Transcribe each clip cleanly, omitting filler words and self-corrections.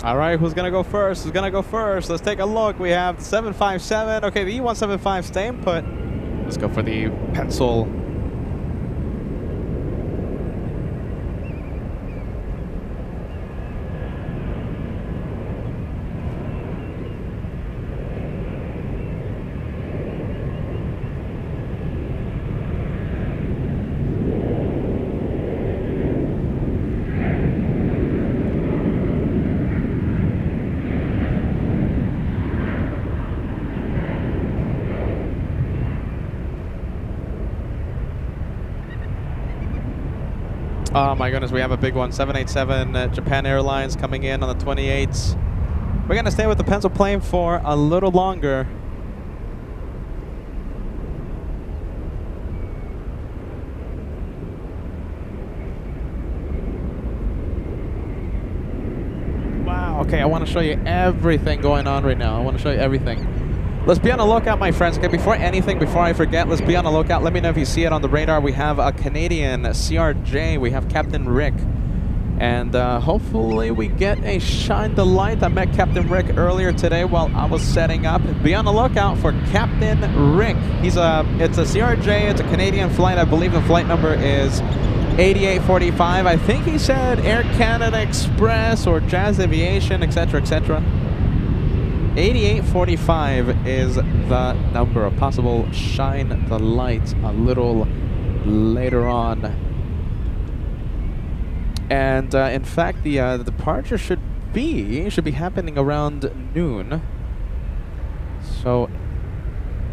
All right, who's going to go first? Who's going to go first? Let's take a look. We have the 757. Okay, the E175 staying put. Let's go for the pencil. Oh my goodness, we have a big one. 787 Japan Airlines coming in on the 28s. We're going to stay with the pencil plane for a little longer. Wow, okay, I want to show you everything going on right now. I want to show you everything. Let's be on the lookout, my friends. Okay, before I forget, let's be on the lookout. Let me know if you see it on the radar. We have a Canadian CRJ. We have Captain Rick. And hopefully we get a shine the light. I met Captain Rick earlier today while I was setting up. Be on the lookout for Captain Rick. It's a CRJ. It's a Canadian flight. I believe the flight number is 8845. I think he said Air Canada Express or Jazz Aviation, etc., etc. 8845 is the number. A possible shine the light a little later on. And in fact, the departure should be happening around noon. So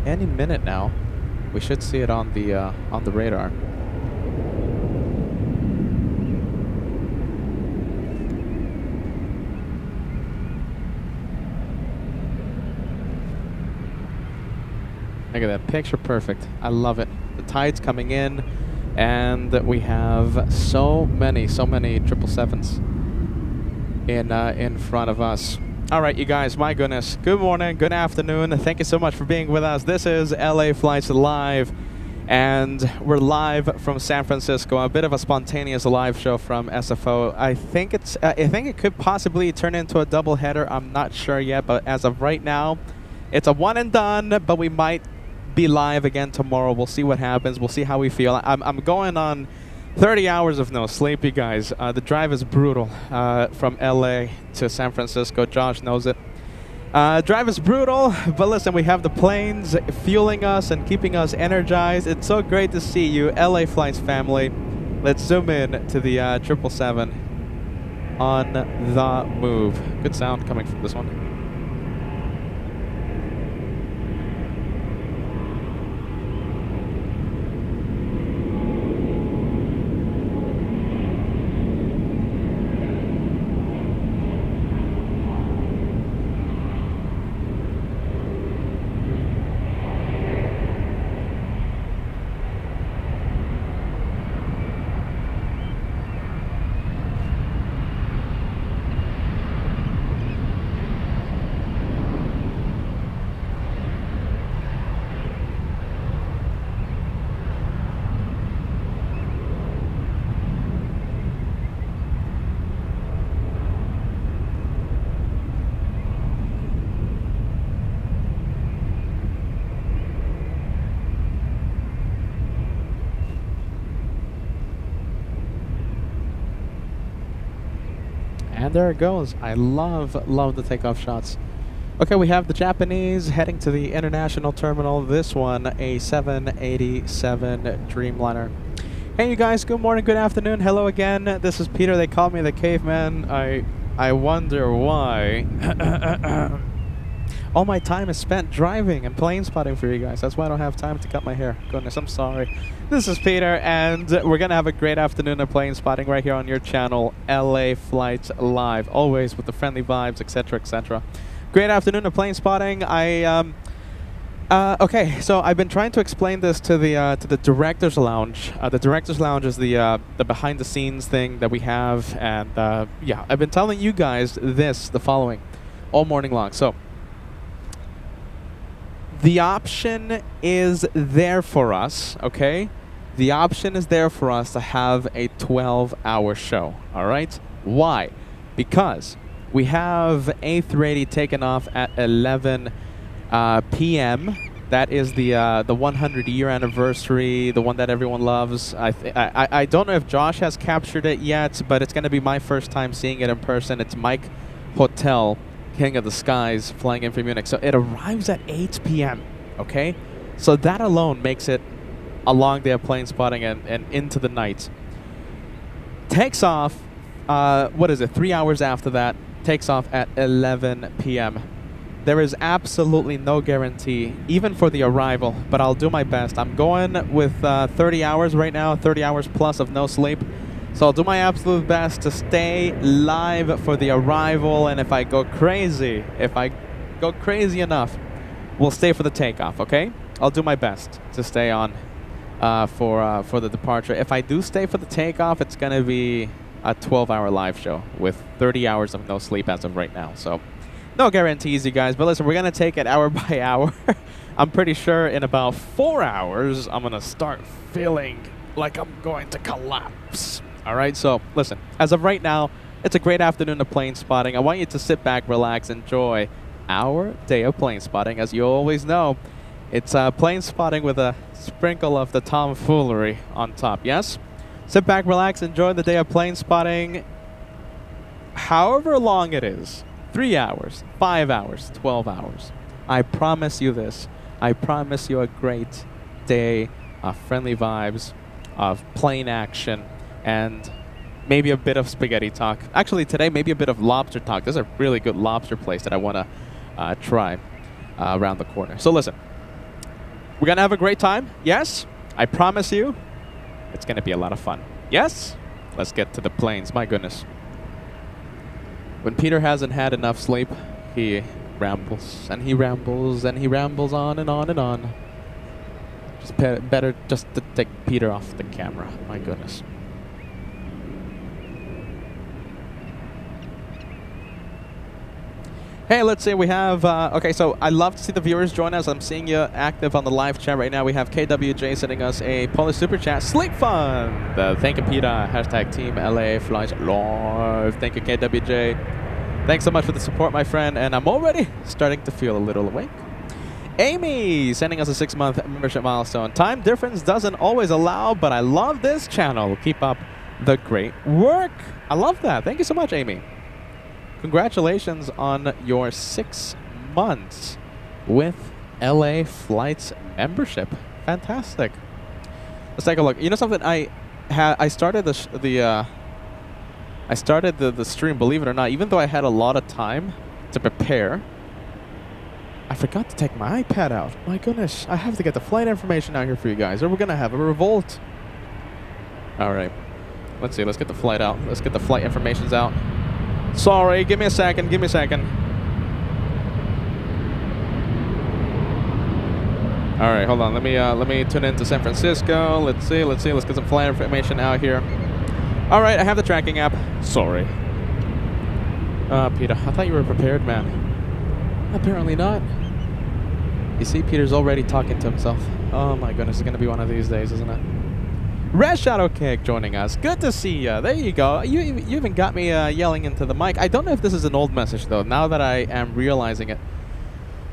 any minute now, we should see it on the radar. Look at that, picture perfect. I love it. The tide's coming in, and we have so many 777s in front of us. All right, you guys, my goodness. Good morning, good afternoon. Thank you so much for being with us. This is LA Flights Live, and we're live from San Francisco. A bit of a spontaneous live show from SFO. I think it could possibly turn into a double header. I'm not sure yet, but as of right now, it's a one and done, but we might be live again tomorrow. We'll see what happens. We'll see how we feel. I'm going on 30 hours of no sleep, you guys. The drive is brutal from LA to San Francisco. Josh knows it. Drive is brutal, but listen, we have the planes fueling us and keeping us energized. It's so great to see you, LA Flights family. Let's zoom in to the 777 on the move. Good sound coming from this one. And there it goes. I love the takeoff shots. Okay, we have the Japanese heading to the international terminal. This one, a 787 Dreamliner. Hey, you guys. Good morning, good afternoon. Hello again. This is Peter. They call me the caveman. I wonder why. All my time is spent driving and plane spotting for you guys. That's why I don't have time to cut my hair. Goodness, I'm sorry. This is Peter, and we're going to have a great afternoon of plane spotting right here on your channel, LA Flights Live. Always with the friendly vibes, etc., etc. Great afternoon of plane spotting. Okay, so I've been trying to explain this to the Director's Lounge. The Director's Lounge is the behind-the-scenes thing that we have, and yeah, I've been telling you guys the following all morning long. So the option is there for us, okay? The option is there for us to have a 12-hour show, all right? Why? Because We have A380 taking off at 11 p.m. That is the 100-year anniversary, the one that everyone loves. I don't know if Josh has captured it yet, but it's going to be my first time seeing it in person. It's Mike Hotel, King of the Skies, flying in from Munich. So it arrives at 8 p.m., okay? So that alone makes it a long day of plane spotting and into the night. Takes off, 3 hours after that, takes off at 11 p.m. There is absolutely no guarantee, even for the arrival, but I'll do my best. I'm going with 30 hours right now, 30 hours plus of no sleep. So I'll do my absolute best to stay live for the arrival, and if I go crazy enough, we'll stay for the takeoff, okay? I'll do my best to stay on for the departure. If I do stay for the takeoff, it's going to be a 12-hour live show with 30 hours of no sleep as of right now. So no guarantees, you guys, but listen, we're going to take it hour by hour. I'm pretty sure in about 4 hours, I'm going to start feeling like I'm going to collapse. All right, so listen, as of right now, it's a great afternoon of plane spotting. I want you to sit back, relax, enjoy our day of plane spotting. As you always know, it's plane spotting with a sprinkle of the tomfoolery on top, yes? Sit back, relax, enjoy the day of plane spotting. However long it is, 3 hours, 5 hours, 12 hours. I promise you this. I promise you a great day of friendly vibes, of plane action, and maybe a bit of spaghetti talk. Actually, today, maybe a bit of lobster talk. There's a really good lobster place that I want to try around the corner. So listen, we're going to have a great time. Yes, I promise you, it's going to be a lot of fun. Yes? Let's get to the planes. My goodness. When Peter hasn't had enough sleep, he rambles, and he rambles, and he rambles on and on and on. Just better just to take Peter off the camera. My goodness. Hey, let's see, we have, okay, so I love to see the viewers join us. I'm seeing you active on the live chat right now. We have KWJ sending us a Polish super chat. Sleep fun! Thank you, Peter. Hashtag Team LA Flies Live. Thank you, KWJ. Thanks so much for the support, my friend. And I'm already starting to feel a little awake. Amy sending us a 6-month membership milestone. Time difference doesn't always allow, but I love this channel. Keep up the great work. I love that. Thank you so much, Amy. Congratulations on your 6 months with LA Flights membership. Fantastic. Let's take a look. You know something? I started the stream. Believe it or not, even though I had a lot of time to prepare, I forgot to take my iPad out. My goodness, I have to get the flight information out here for you guys, or we're gonna have a revolt. All right. Let's see. Let's get the flight out. Let's get the flight informations out. Sorry, give me a second, give me a second. All right, hold on. Let me tune into San Francisco. Let's see. Let's get some flight information out here. All right, I have the tracking app. Sorry. Peter, I thought you were prepared, man. Apparently not. You see, Peter's already talking to himself. Oh my goodness, it's gonna be one of these days, isn't it? Red Shadow Cake joining us. Good to see you. There you go. You even got me yelling into the mic. I don't know if this is an old message, though. Now that I am realizing it,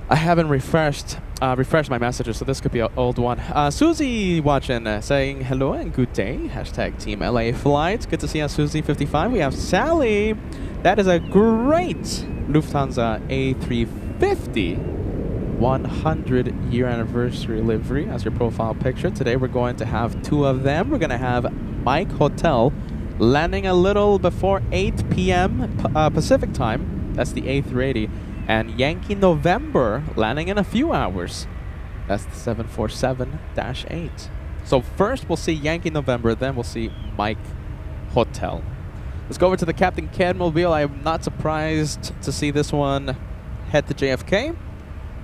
I haven't refreshed my messages, so this could be an old one. Susie watching, saying hello and good day. Hashtag Team LA Flights. Good to see us, Susie55. We have Sally. That is a great Lufthansa A350. 100-year anniversary livery as your profile picture. Today we're going to have 2 of them. We're going to have Mike Hotel landing a little before 8 p.m. Pacific time. That's the A380. And Yankee November landing in a few hours. That's the 747-8. So first we'll see Yankee November, then we'll see Mike Hotel. Let's go over to the Captain Ken Mobile. I am not surprised to see this one head to JFK.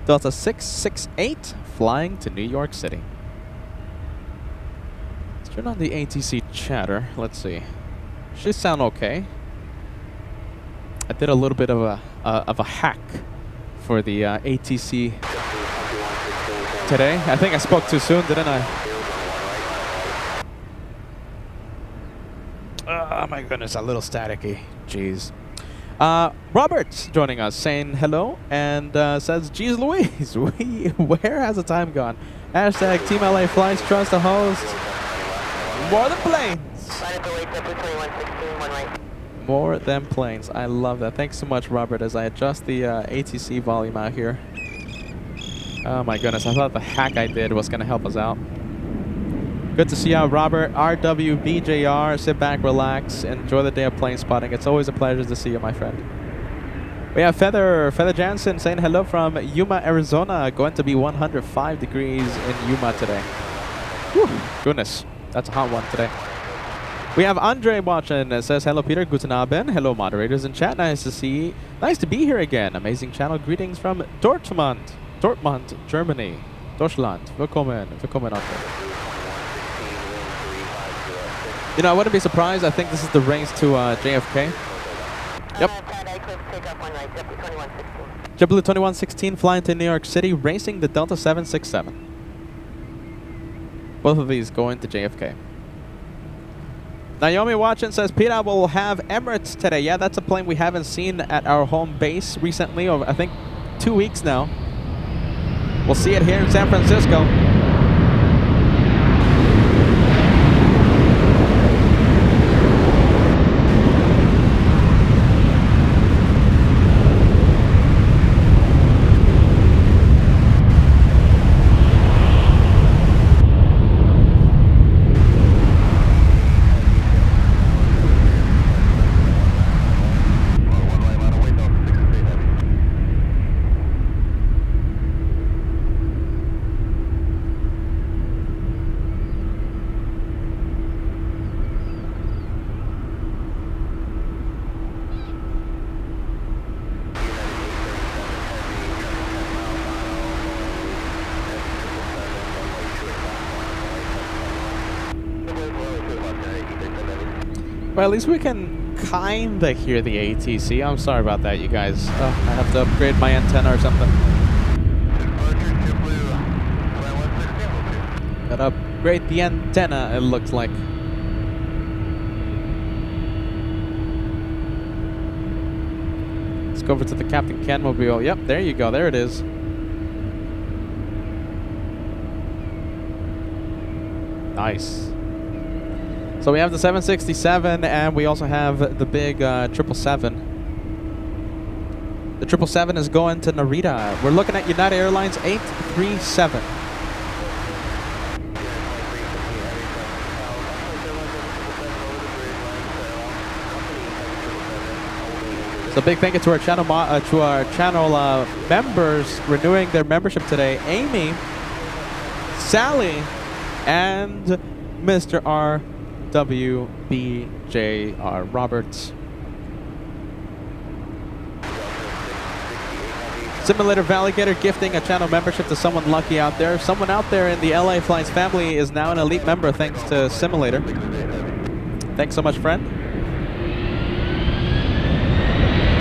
Delta 668 flying to New York City. Let's turn on the ATC chatter. Let's see. Should sound okay. I did a little bit of a hack for the ATC today. I think I spoke too soon, didn't I? Oh my goodness, a little staticky. Jeez. Robert's joining us, saying hello, and says, "Geez Louise, where has the time gone?" Hashtag Team LA Flights, trust the host. More than planes. More than planes. I love that. Thanks so much, Robert, as I adjust the ATC volume out here. Oh my goodness, I thought the hack I did was going to help us out. Good to see you out, Robert. RWBJR, sit back, relax, enjoy the day of plane spotting. It's always a pleasure to see you, my friend. We have Feather Jansen saying hello from Yuma, Arizona. Going to be 105 degrees in Yuma today. Whew, goodness, that's a hot one today. We have Andre watching. It says, hello, Peter. Guten Abend. Hello, moderators in chat. Nice to be here again. Amazing channel. Greetings from Dortmund, Germany. Deutschland. Willkommen, Andre. You know, I wouldn't be surprised. I think this is the race to JFK. Yep. JetBlue 2116 flying to New York City, racing the Delta 767. Both of these going to JFK. Naomi watching says, Peter will have Emirates today. Yeah, that's a plane we haven't seen at our home base recently, over I think 2 weeks now. We'll see it here in San Francisco. Well, at least we can kinda hear the ATC. I'm sorry about that, you guys. I have to upgrade my antenna or something. Gotta upgrade the antenna, it looks like. Let's go over to the Captain Ken mobile. Yep, there you go. There it is. Nice. So we have the 767, and we also have the big 777. The 777 is going to Narita. We're looking at United Airlines A337. So big thank you to our channel members renewing their membership today. Amy, Sally, and Mr. RWBJR Roberts. Simulator Validator gifting a channel membership to someone lucky out there. Someone out there in the LA Flights family is now an elite member thanks to Simulator. Thanks so much, friend.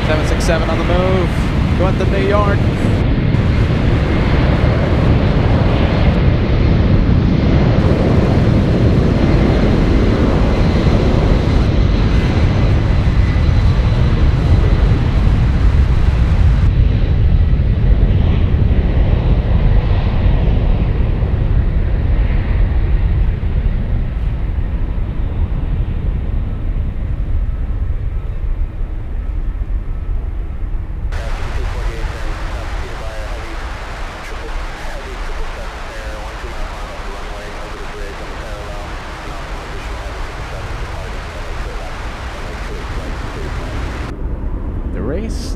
767 on the move. Going to New York.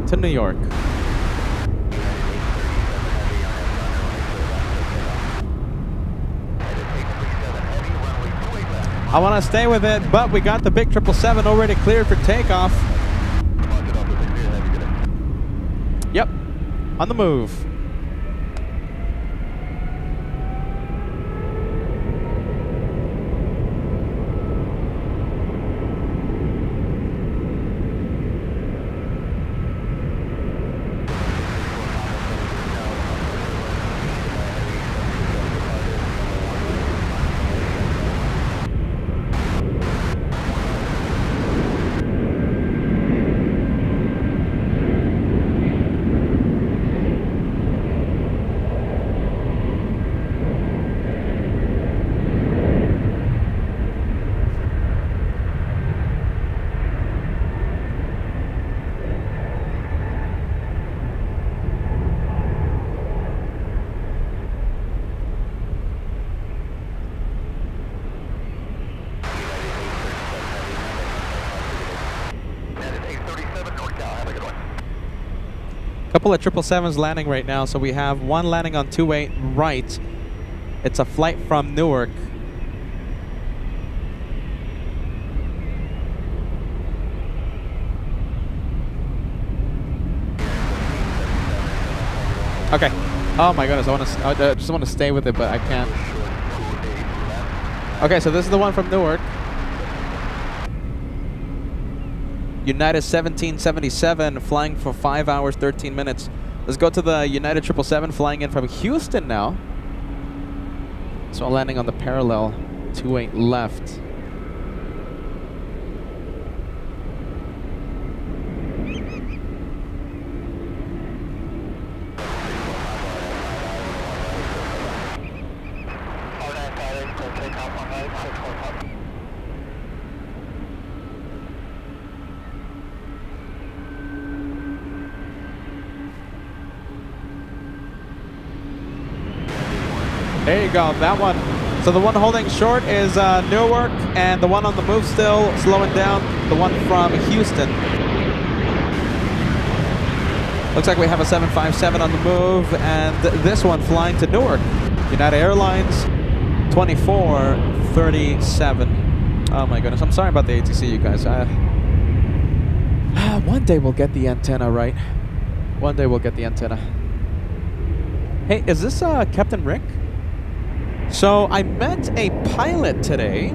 To New York. I want to stay with it, but we got the big 777 already cleared for takeoff. Yep, on the move. couple of 777s landing right now. So we have one landing on 28 right. It's a flight from Newark. Okay. Oh my goodness, I just want to stay with it, but I can't. Okay, so this is the one from Newark. United 1777 flying for 5 hours, 13 minutes. Let's go to the United 777 flying in from Houston now. So landing on the parallel, 28 left. There you go, that one. So the one holding short is Newark, and the one on the move still slowing down, the one from Houston. Looks like we have a 757 on the move, and this one flying to Newark. United Airlines 2437. Oh my goodness, I'm sorry about the ATC, you guys. One day we'll get the antenna right. One day we'll get the antenna. Hey, is this Captain Rick? So I met a pilot today.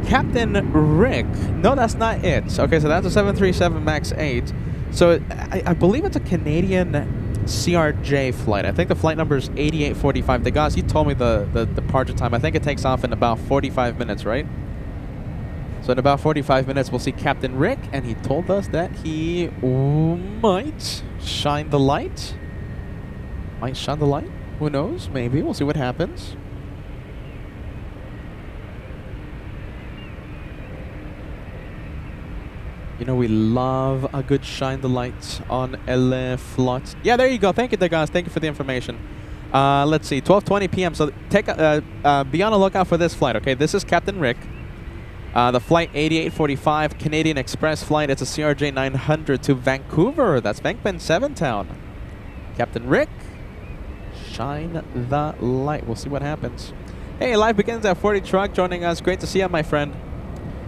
Captain Rick. No, that's not it. Okay, so that's a 737 MAX 8. So I believe it's a Canadian CRJ flight. I think the flight number is 8845. The guys, he told me the departure time. I think it takes off in about 45 minutes, right? So in about 45 minutes, we'll see Captain Rick, and he told us that he might shine the light. Might shine the light? Who knows? Maybe. We'll see what happens. You know, we love a good shine the light on LA flights. Yeah, there you go. Thank you, guys. Thank you for the information. Let's see, 12:20 p.m. So take be on the lookout for this flight. Okay, this is Captain Rick. The flight 8845 Canadian Express flight. It's a CRJ 900 to Vancouver. That's Vancouver 7 Town. Captain Rick, shine the light. We'll see what happens. Hey, live begins at 40 Truck joining us. Great to see you, my friend.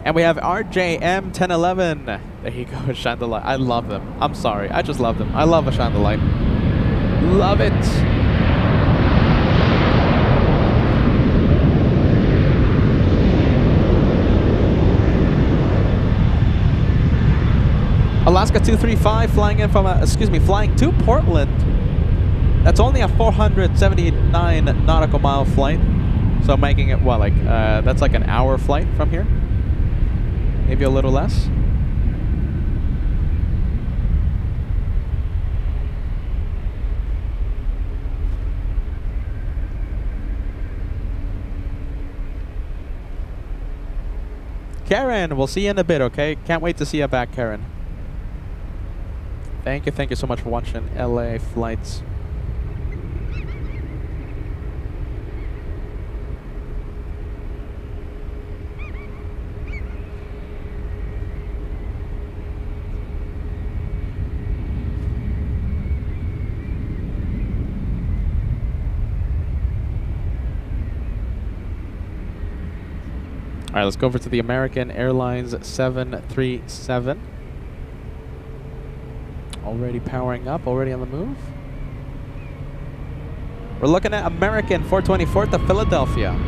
And we have RJM 1011. There you go, shine the light. I love them. I'm sorry, I just love them. I love a shine the light. Love it. Alaska 235 flying in from flying to Portland. That's only a 479 nautical mile flight. So making it what, like that's like an hour flight from here? Maybe a little less. Karen, we'll see you in a bit, okay? Can't wait to see you back, Karen. Thank you so much for watching LA flights. All right, let's go over to the American Airlines 737. Already powering up, already on the move. We're looking at American 424 to Philadelphia.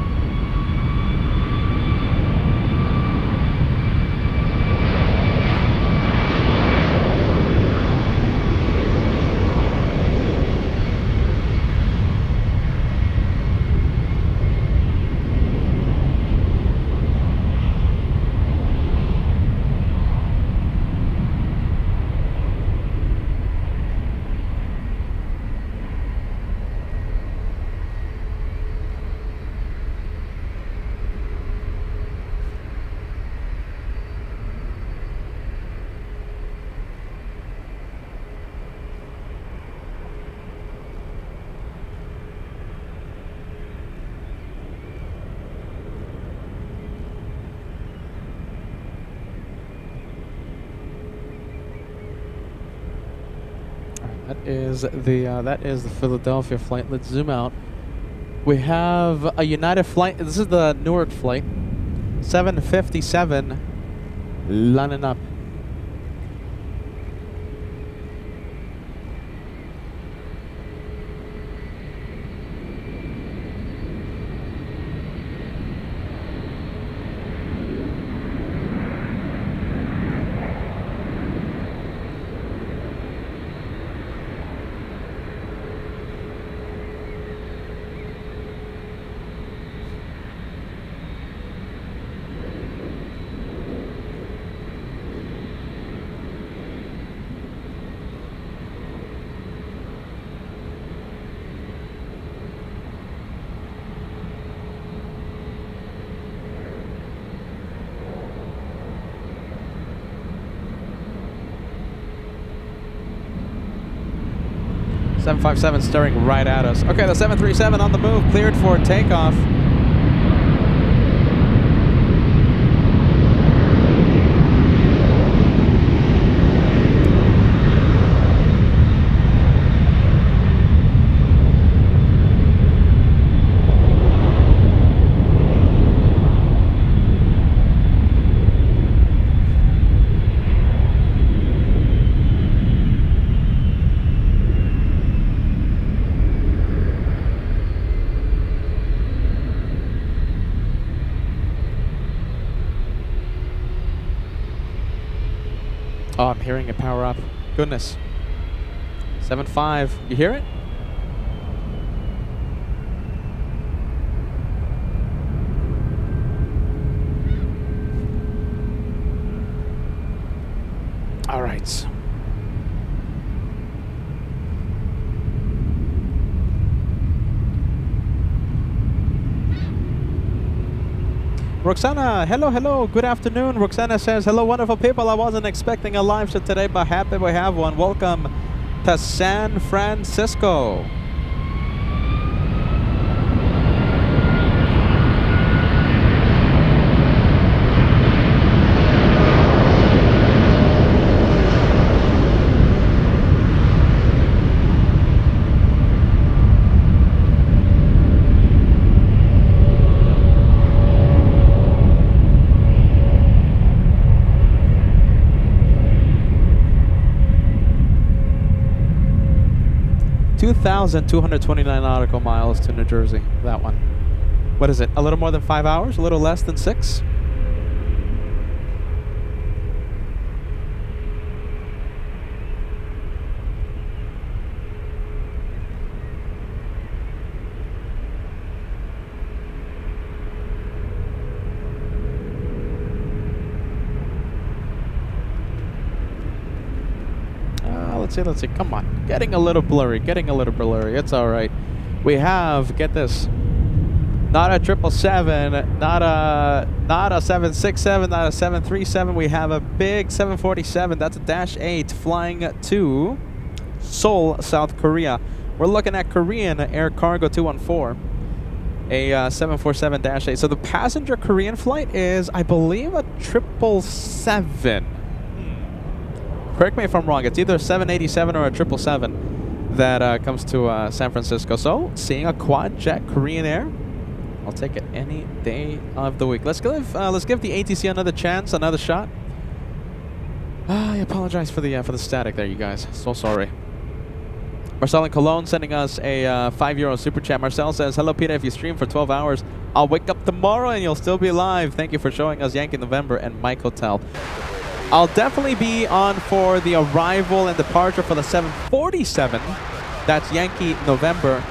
That is the Philadelphia flight. Let's zoom out. We have a United flight. This is the Newark flight. 757 lining up. Seven 757 staring right at us. Okay, the 737 on the move, cleared for takeoff. Oh, I'm hearing it power up. Goodness. 7.5. You hear it? All right. Roxana, hello, good afternoon. Roxana says, hello, wonderful people. I wasn't expecting a live show today, but happy we have one. Welcome to San Francisco. $2,229 nautical miles to New Jersey. That one. What is it? A little more than 5 hours? A little less than 6? Let's see. Come on. Getting a little blurry. It's all right. We have, get this, not a 777, not a 767, not a 737. We have a big 747. That's a -8 flying to Seoul, South Korea. We're looking at Korean Air Cargo 214, a 747-8. So the passenger Korean flight is, I believe, a 777. Correct me if I'm wrong. It's either a 787 or a 777 that comes to San Francisco. So, seeing a quad jet Korean Air, I'll take it any day of the week. Let's give the ATC another chance, another shot. I apologize for the static there, you guys. So sorry. Marcel in Cologne sending us a €5 super chat. Marcel says, hello Peter, if you stream for 12 hours, I'll wake up tomorrow and you'll still be live. Thank you for showing us Yankee November and Mike Hotel. I'll definitely be on for the arrival and departure for the 747. That's Yankee November.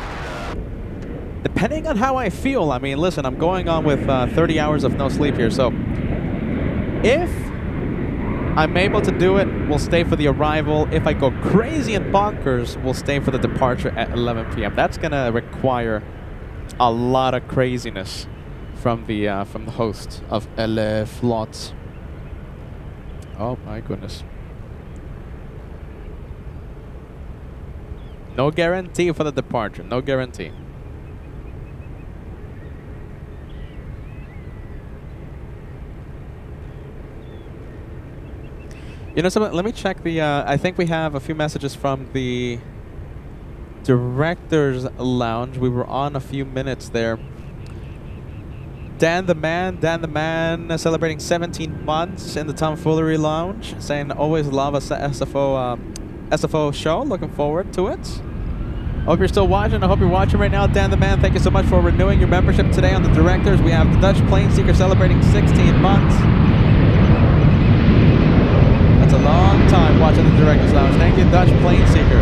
Depending on how I feel. I mean, listen, I'm going on with 30 hours of no sleep here. So if I'm able to do it, we'll stay for the arrival. If I go crazy and bonkers, we'll stay for the departure at 11 p.m. That's going to require a lot of craziness from the host of LA Flots. Oh my goodness. No guarantee for the departure. No guarantee. You know something? Let me check the. I think we have a few messages from the director's lounge. We were on a few minutes there. Dan the man, celebrating 17 months in the Tomfoolery Lounge, saying always love a SFO show. Looking forward to it. Hope you're still watching. I hope you're watching right now. Dan the man, thank you so much for renewing your membership today on the directors. We have the Dutch Plane Seeker celebrating 16 months. That's a long time watching the director's lounge. Thank you, Dutch Plane Seeker.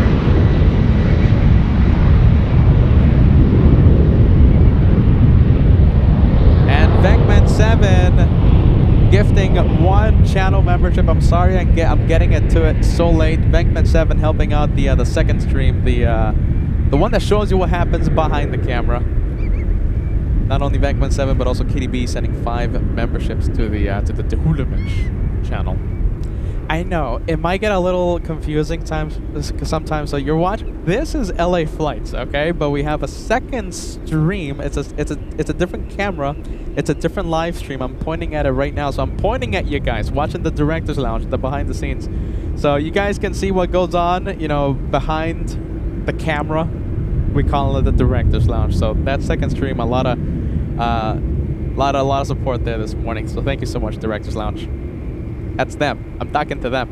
And Venkman7 gifting 1 channel membership. I'm sorry, I'm getting to it so late. Venkman7 helping out the second stream, the one that shows you what happens behind the camera. Not only Venkman7, but also Kitty B sending 5 memberships to the Tehulemish channel. I know it might get a little confusing sometimes. So you're watching. This is LA Flights, okay? But we have a second stream. It's a different camera. It's a different live stream. I'm pointing at it right now. So I'm pointing at you guys watching the director's lounge, the behind the scenes. So you guys can see what goes on, you know, behind the camera. We call it the director's lounge. So that second stream, a lot of support there this morning. So thank you so much, director's lounge. That's them. I'm talking to them.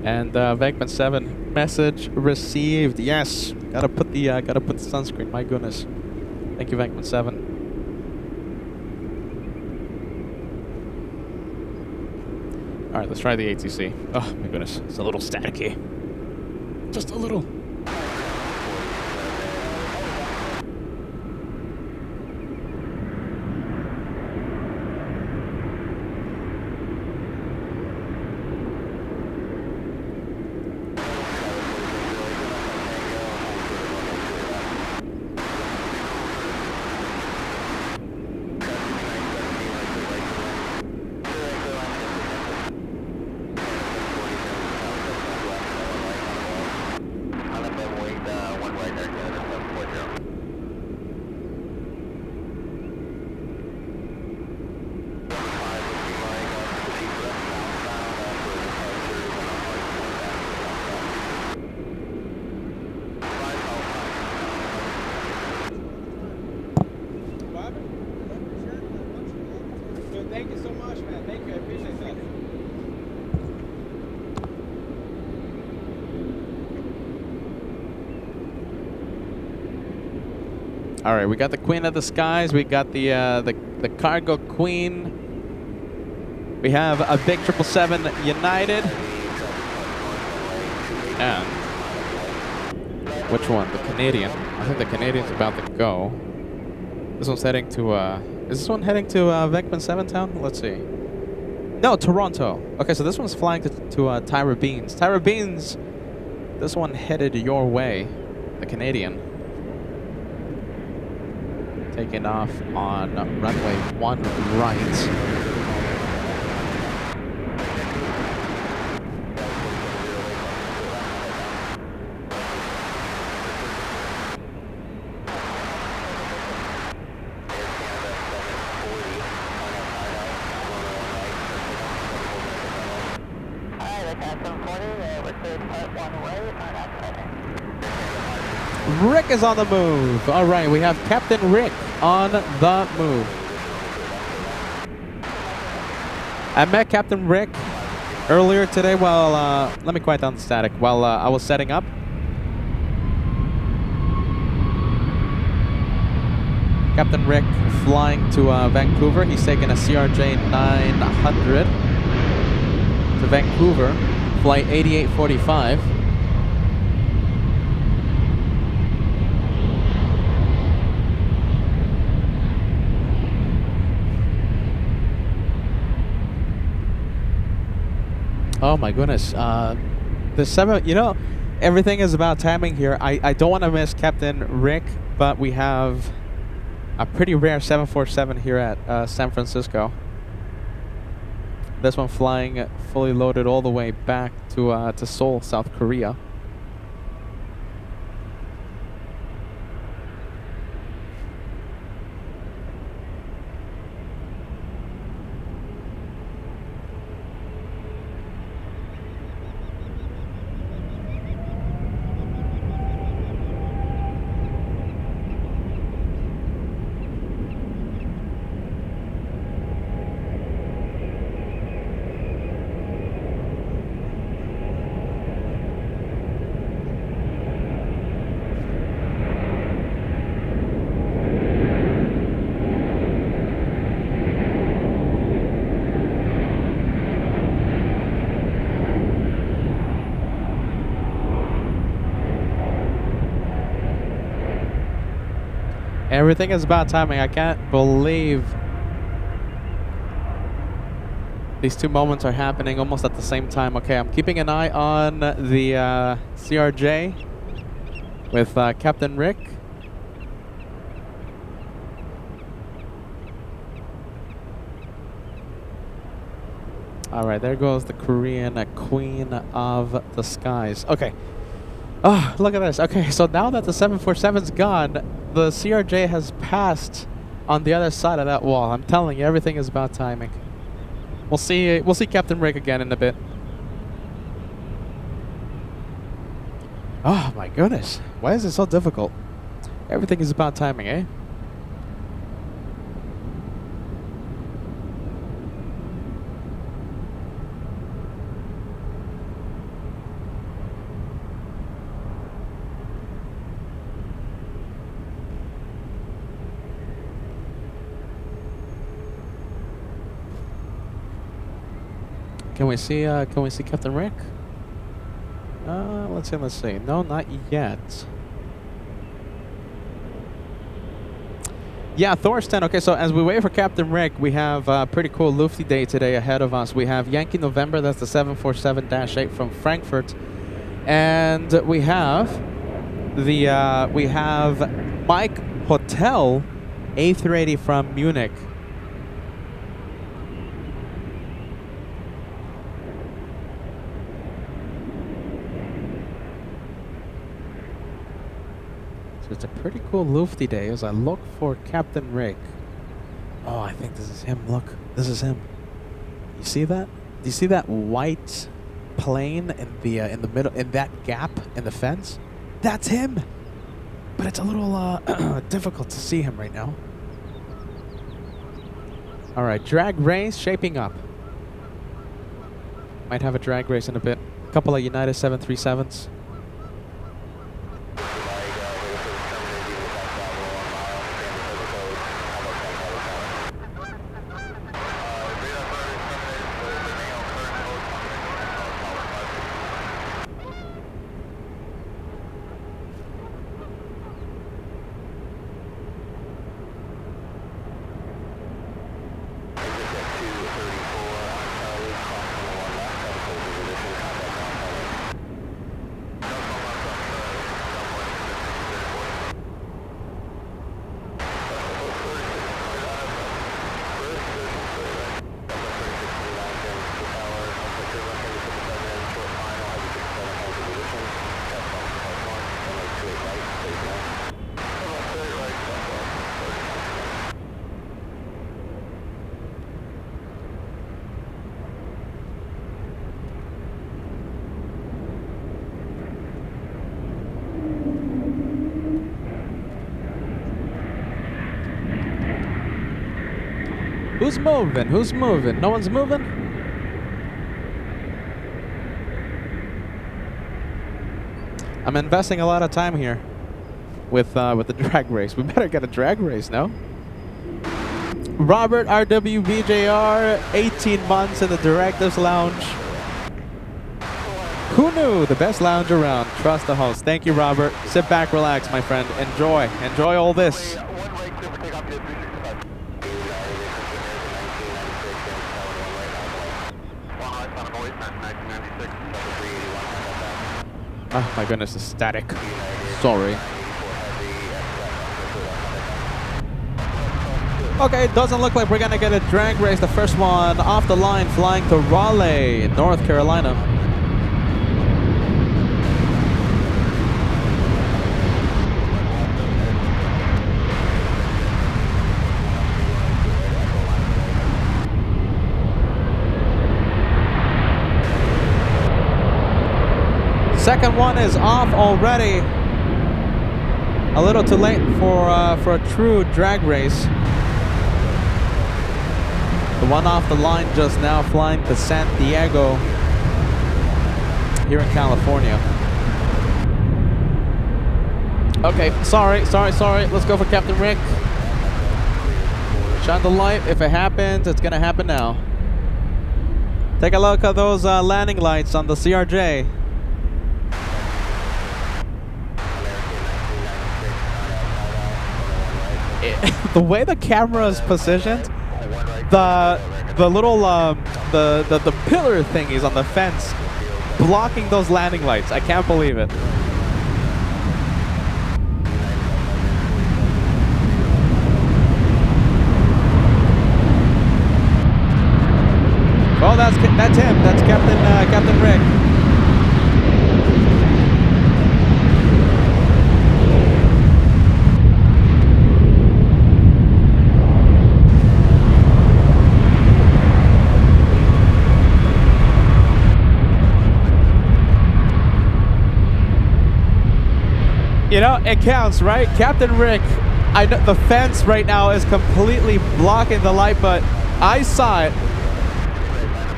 And Venkman7 message received. Yes, gotta put the sunscreen. My goodness. Thank you, Venkman7. All right, let's try the ATC. Oh my goodness, it's a little staticky. Just a little. Thank you so much, man. Thank you. I appreciate that. All right, we got the Queen of the Skies. We got the Cargo Queen. We have a big 777 United. And which one? The Canadian. I think the Canadian's about to go. This one's heading to is this one heading to Venkman7 town? Let's see. No, Toronto. Okay, so this one's flying to Tyra Beans. Tyra Beans, this one headed your way. The Canadian. Taking off on runway 1 right. Rick is on the move. All right, we have Captain Rick on the move. I met Captain Rick earlier today while, let me quiet down the static, while I was setting up. Captain Rick flying to Vancouver. He's taking a CRJ 900 to Vancouver, flight 8845. Oh my goodness. The 7, you know, everything is about timing here. I don't want to miss Captain Rick, but we have a pretty rare 747 here at San Francisco. This one flying fully loaded all the way back to Seoul, South Korea. Everything is about timing. I can't believe these two moments are happening almost at the same time. Okay, I'm keeping an eye on the CRJ with Captain Rick. All right, there goes the Korean Queen of the Skies. Okay. Oh, look at this. Okay, so now that the 747's gone, the CRJ has passed on the other side of that wall. I'm telling you, everything is about timing. We'll see Captain Rick again in a bit. Oh my goodness. Why is it so difficult? Everything is about timing, eh? Can we see Captain Rick? Let's see. No, not yet. Yeah, Thorsten. Okay, so as we wait for Captain Rick, we have a pretty cool Lufty day today ahead of us. We have Yankee November, that's the 747-8 from Frankfurt, and we have Mike Hotel A380 from Munich. It's a pretty cool Lufty day as I look for Captain Rick. Oh, I think this is him. Look, this is him. You see that? Do you see that white plane in the middle, in that gap in the fence? That's him. But it's a little difficult to see him right now. All right, drag race shaping up. Might have a drag race in a bit. A couple of United 737s. Who's moving? Who's moving? No one's moving? I'm investing a lot of time here with the drag race. We better get a drag race, no? Robert RWBJR, 18 months in the Directives Lounge. Who knew? The best lounge around. Trust the host. Thank you, Robert. Sit back, relax, my friend. Enjoy. Enjoy all this. Oh my goodness, it's static. Sorry. Okay, it doesn't look like we're gonna get a drag race. The first one off the line, flying to Raleigh, North Carolina. Second one is off already. A little too late for a true drag race. The one off the line just now flying to San Diego here in California. Okay, sorry. Let's go for Captain Rick. Shine the light. If it happens, it's gonna happen now. Take a look at those landing lights on the CRJ. The way the camera is positioned, the little the pillar thingies on the fence blocking those landing lights. I can't believe it. Oh, that's him. That's Captain Rick. You know, it counts, right? Captain Rick, I know the fence right now is completely blocking the light, but I saw it.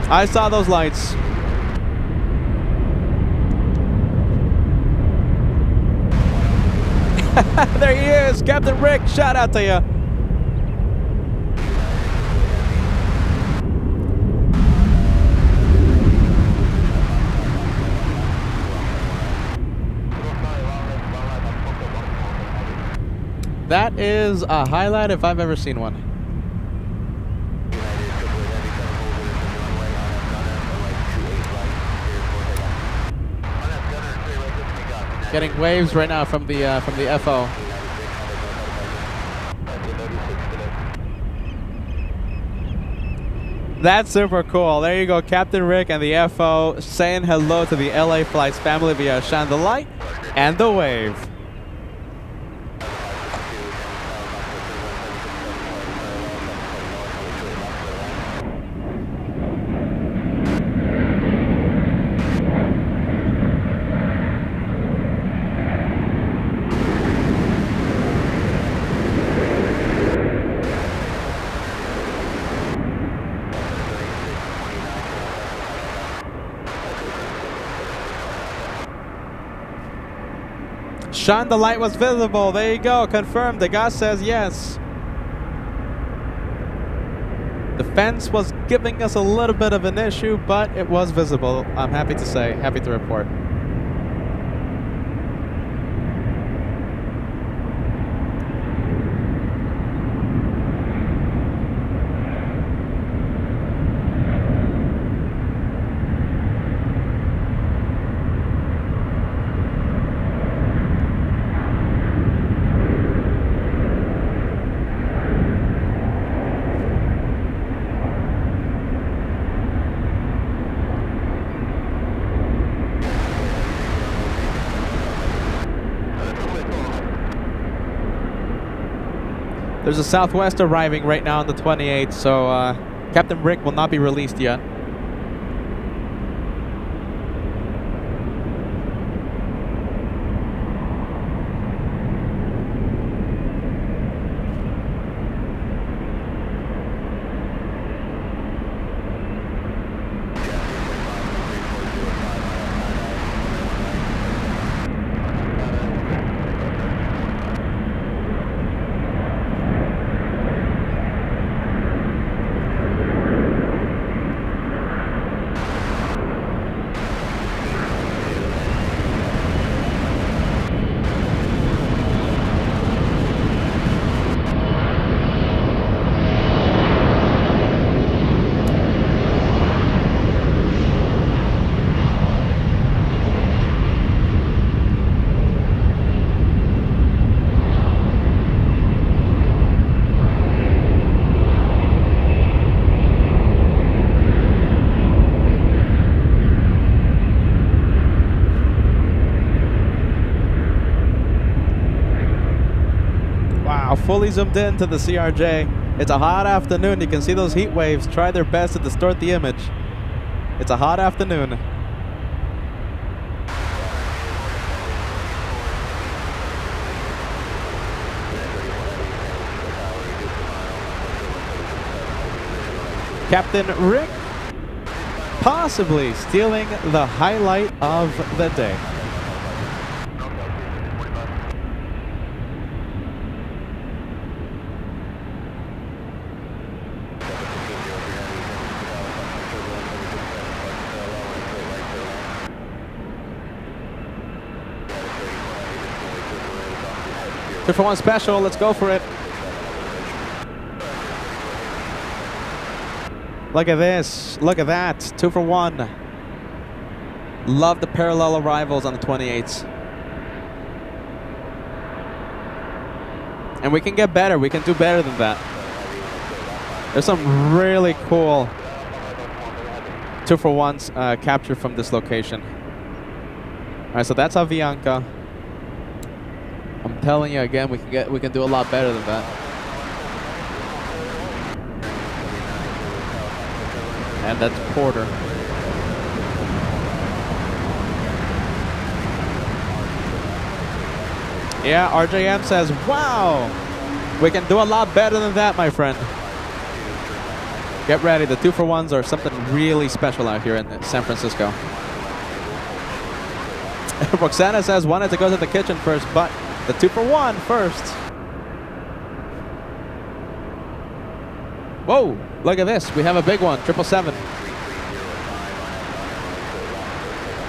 I saw those lights. There he is, Captain Rick, shout out to you. That is a highlight if I've ever seen one. Getting waves right now from the FO. That's super cool. There you go, Captain Rick and the FO saying hello to the LA Flights family via Shine the Light and the wave. Shine the light was visible. There you go. Confirmed. The guy says yes. The fence was giving us a little bit of an issue, but it was visible. I'm happy to say. Happy to report. There's a Southwest arriving right now on the 28th, so Captain Rick will not be released yet. now fully zoomed in to the CRJ. It's a hot afternoon. You can see those heat waves try their best to distort the image. It's a hot afternoon. Captain Rick possibly stealing the highlight of the day. Two for one special, let's go for it. Look at this, look at that, 2 for 1. Love the parallel arrivals on the 28s. And we can get better, we can do better than that. There's some really cool 2 for 1s captured from this location. Alright, so that's Avianca. I'm telling you again, we can do a lot better than that. And that's Porter. Yeah, RJM says, wow, we can do a lot better than that, my friend. Get ready, the 2 for 1s are something really special out here in San Francisco. Roxana says, wanted to go to the kitchen first, but the 2 for 1 first. Whoa, look at this. We have a big one, 777.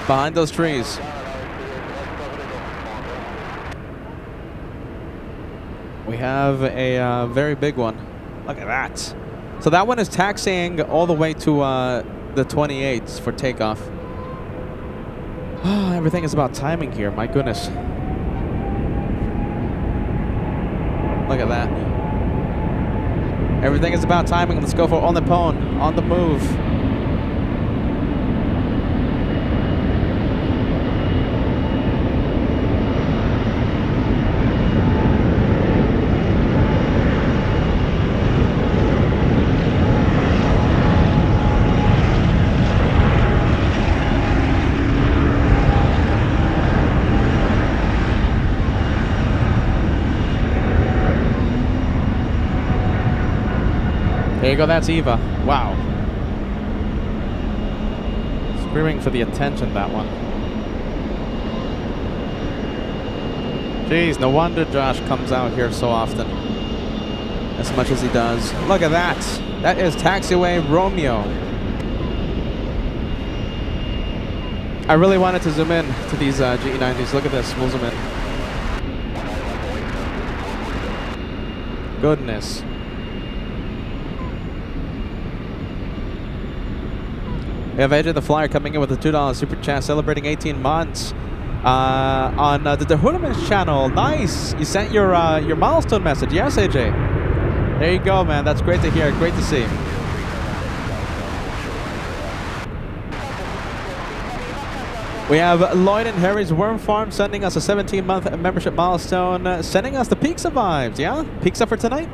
Behind those trees. We have a very big one. Look at that. So that one is taxiing all the way to the 28s for takeoff. Oh, everything is about timing here, my goodness. Look at that. Everything is about timing. Let's go for on the pone, on the move. There you go, that's Eva. Wow. Screaming for the attention, that one. Jeez, no wonder Josh comes out here so often. As much as he does. Look at that. That is Taxiway Romeo. I really wanted to zoom in to these GE90s. Look at this. We'll zoom in. Goodness. We have AJ the Flyer coming in with a $2 super chat, celebrating 18 months on the Hoodemans channel. Nice! You sent your milestone message. Yes, AJ. There you go, man. That's great to hear. Great to see. We have Lloyd and Harry's Worm Farm sending us a 17-month membership milestone, sending us the Pizza vibes. Yeah? Pizza for tonight?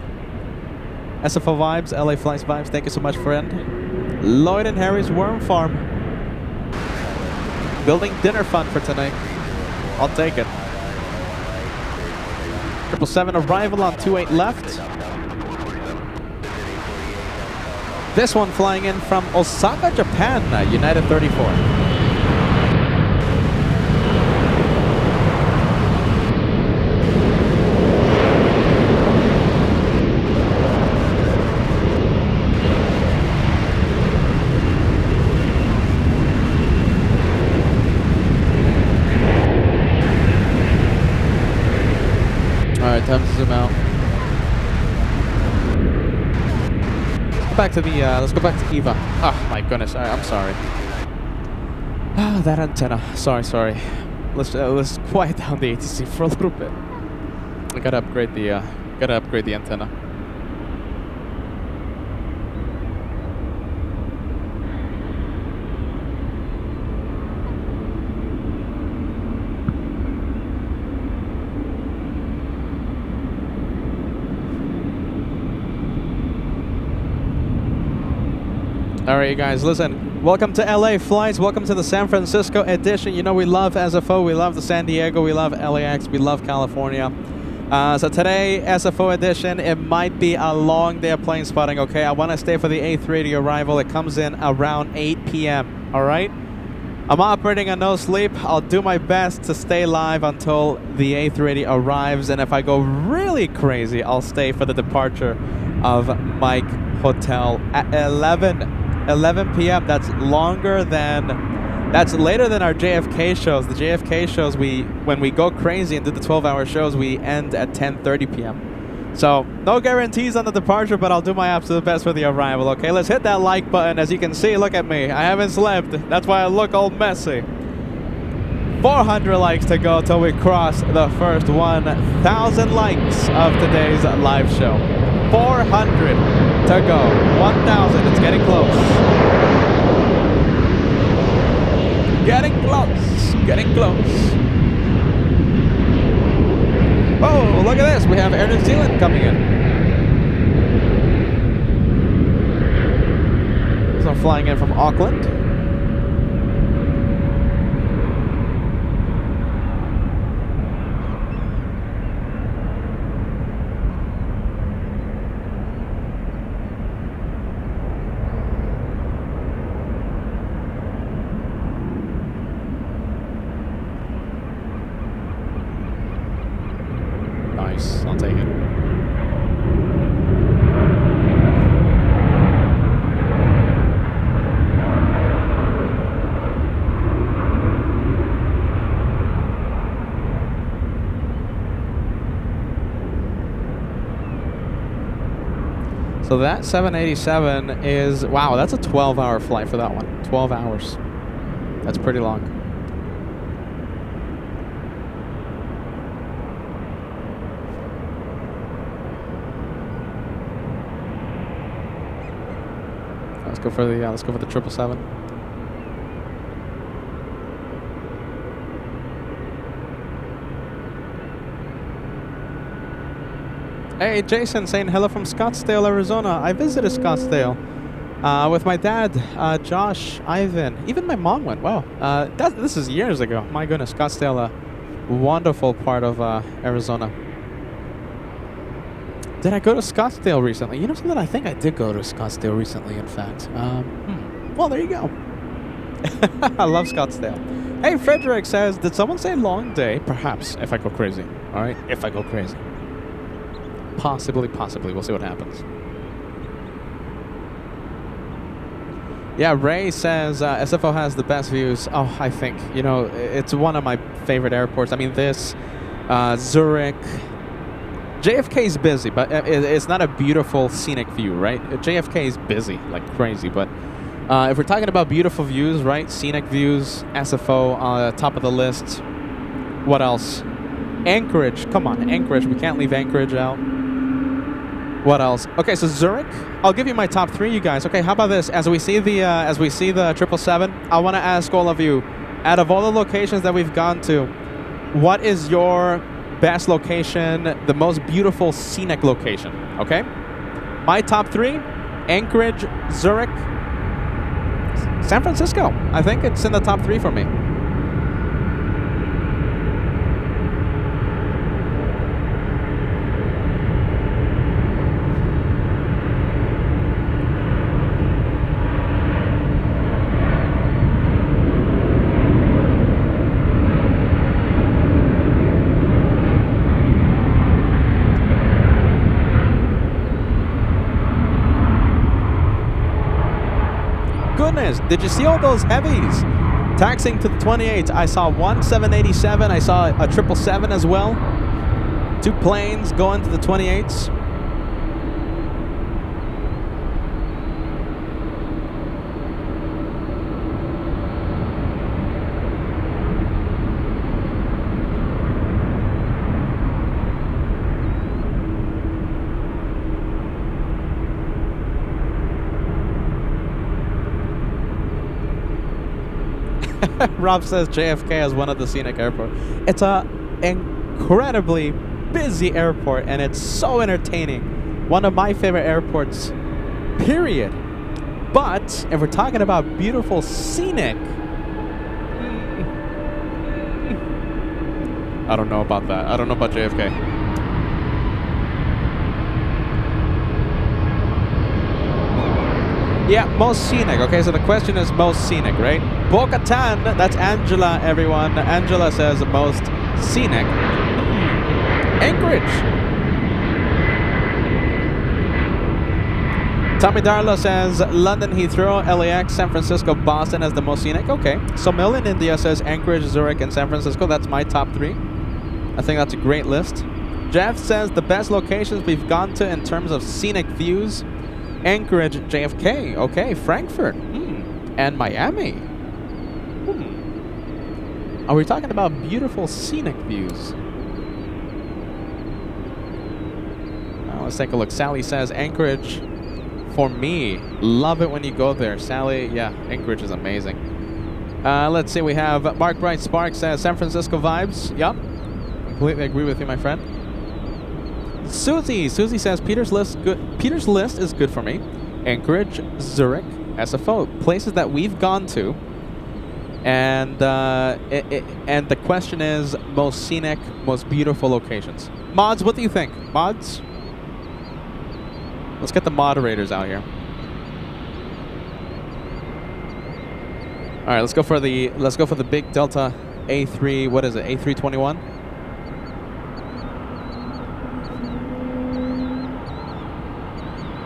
SFO vibes, LA Flights vibes. Thank you so much, friend. Lloyd and Harry's Worm Farm. Building dinner fun for tonight. I'll take it. 777 arrival on 28 left. This one flying in from Osaka, Japan, United 34. Alright, time to zoom out. Let's go back to Eva. Oh my goodness, I'm sorry. Ah, that antenna. Sorry. Let's quiet down the ATC for a little bit. I gotta upgrade the antenna. All right, you guys, listen. Welcome to LA flights. Welcome to the San Francisco edition. You know we love SFO. We love the San Diego. We love LAX. We love California. So today, SFO edition, it might be a long day of plane spotting, okay? I want to stay for the A380 arrival. It comes in around 8 p.m., all right? I'm operating on no sleep. I'll do my best to stay live until the A380 arrives, and if I go really crazy, I'll stay for the departure of Mike Hotel at 11 p.m. That's later than our JFK shows. The JFK shows, when we go crazy and do the 12-hour shows, we end at 10:30 p.m. So no guarantees on the departure, but I'll do my absolute best for the arrival, okay? Let's hit that like button. As you can see, look at me. I haven't slept. That's why I look all messy. 400 likes to go till we cross the first 1,000 likes of today's live show. 400 to go. 1,000. It's getting close. Getting close. Getting close. Oh, look at this. We have Air New Zealand coming in. So flying in from Auckland. I'll take it. So that 787 is, wow, that's a 12-hour flight for that one. 12 hours. That's pretty long. Let's go for the 777. Hey, Jason saying hello from Scottsdale, Arizona. I visited Scottsdale with my dad, Josh, Ivan. Even my mom went. Wow, this is years ago. My goodness, Scottsdale, a wonderful part of Arizona. Did I go to Scottsdale recently? You know something? I think I did go to Scottsdale recently, in fact. Well, there you go. I love Scottsdale. Hey, Frederick says, did someone say long day? Perhaps, if I go crazy. All right, if I go crazy. Possibly. We'll see what happens. Yeah, Ray says SFO has the best views. Oh, I think. You know, it's one of my favorite airports. I mean, this, Zurich. JFK is busy, but it's not a beautiful scenic view, right? JFK is busy like crazy, but if we're talking about beautiful views, right? Scenic views, SFO, top of the list. What else? Anchorage. Come on, Anchorage. We can't leave Anchorage out. What else? Okay, so Zurich. I'll give you my top 3, you guys. Okay, how about this? As we see the 777, I want to ask all of you, out of all the locations that we've gone to, what is your best location, the most beautiful scenic location, okay? My top 3, Anchorage, Zurich, San Francisco. I think it's in the top 3 for me. Did you see all those heavies taxiing to the 28s? I saw one 787. I saw a 777 as well. 2 planes going to the 28s. Rob says JFK is one of the scenic airports. It's a incredibly busy airport, and it's so entertaining. One of my favorite airports, period. But if we're talking about beautiful scenic, I don't know about that. I don't know about JFK. Yeah, most scenic. Okay, so the question is most scenic, right? Bo-Katan, that's Angela, everyone. Angela says most scenic. Anchorage. Tommy Darlow says London Heathrow, LAX, San Francisco, Boston as the most scenic. Okay. So Mill in India says Anchorage, Zurich, and San Francisco. That's my top 3. I think that's a great list. Jeff says the best locations we've gone to in terms of scenic views. Anchorage, JFK. Okay. Frankfurt. And Miami. Are we talking about beautiful scenic views? Let's take a look. Sally says Anchorage. For me, love it when you go there. Sally, yeah, Anchorage is amazing. Let's see, we have Mark Bright Sparks says San Francisco vibes. Yup, completely agree with you, my friend. Susie says Peter's list is good for me. Anchorage, Zurich, SFO, places that we've gone to. And and the question is most scenic, most beautiful locations. Mods, what do you think? Mods? Let's get the moderators out here. All right, let's go for the big Delta A3. What is it? A321.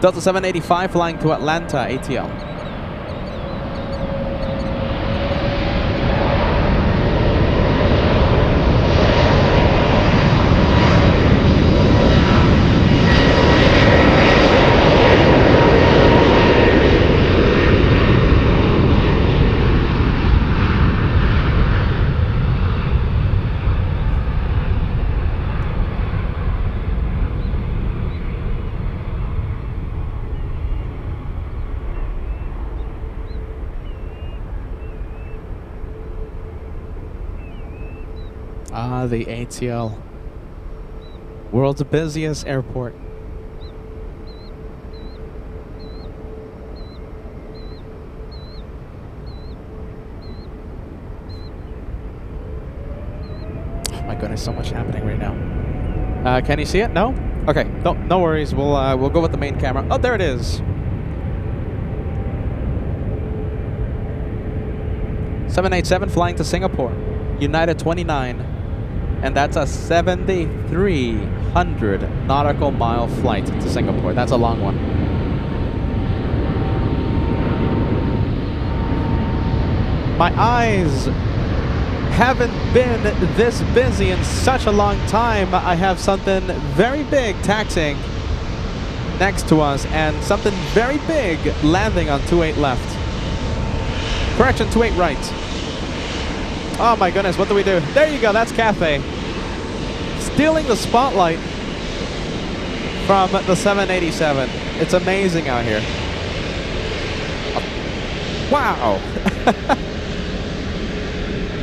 Delta 785 flying to Atlanta ATL. The ATL. World's busiest airport. Oh my goodness, so much happening right now. Can you see it? No? Okay, no worries. We'll go with the main camera. Oh, there it is. 787 flying to Singapore. United 29. And that's a 7,300 nautical mile flight to Singapore. That's a long one. My eyes haven't been this busy in such a long time. I have something very big taxiing next to us and something very big landing on 28 left. Correction, 28 right. Oh my goodness, what do we do? There you go, that's Cathay. Stealing the spotlight from the 787. It's amazing out here. Wow.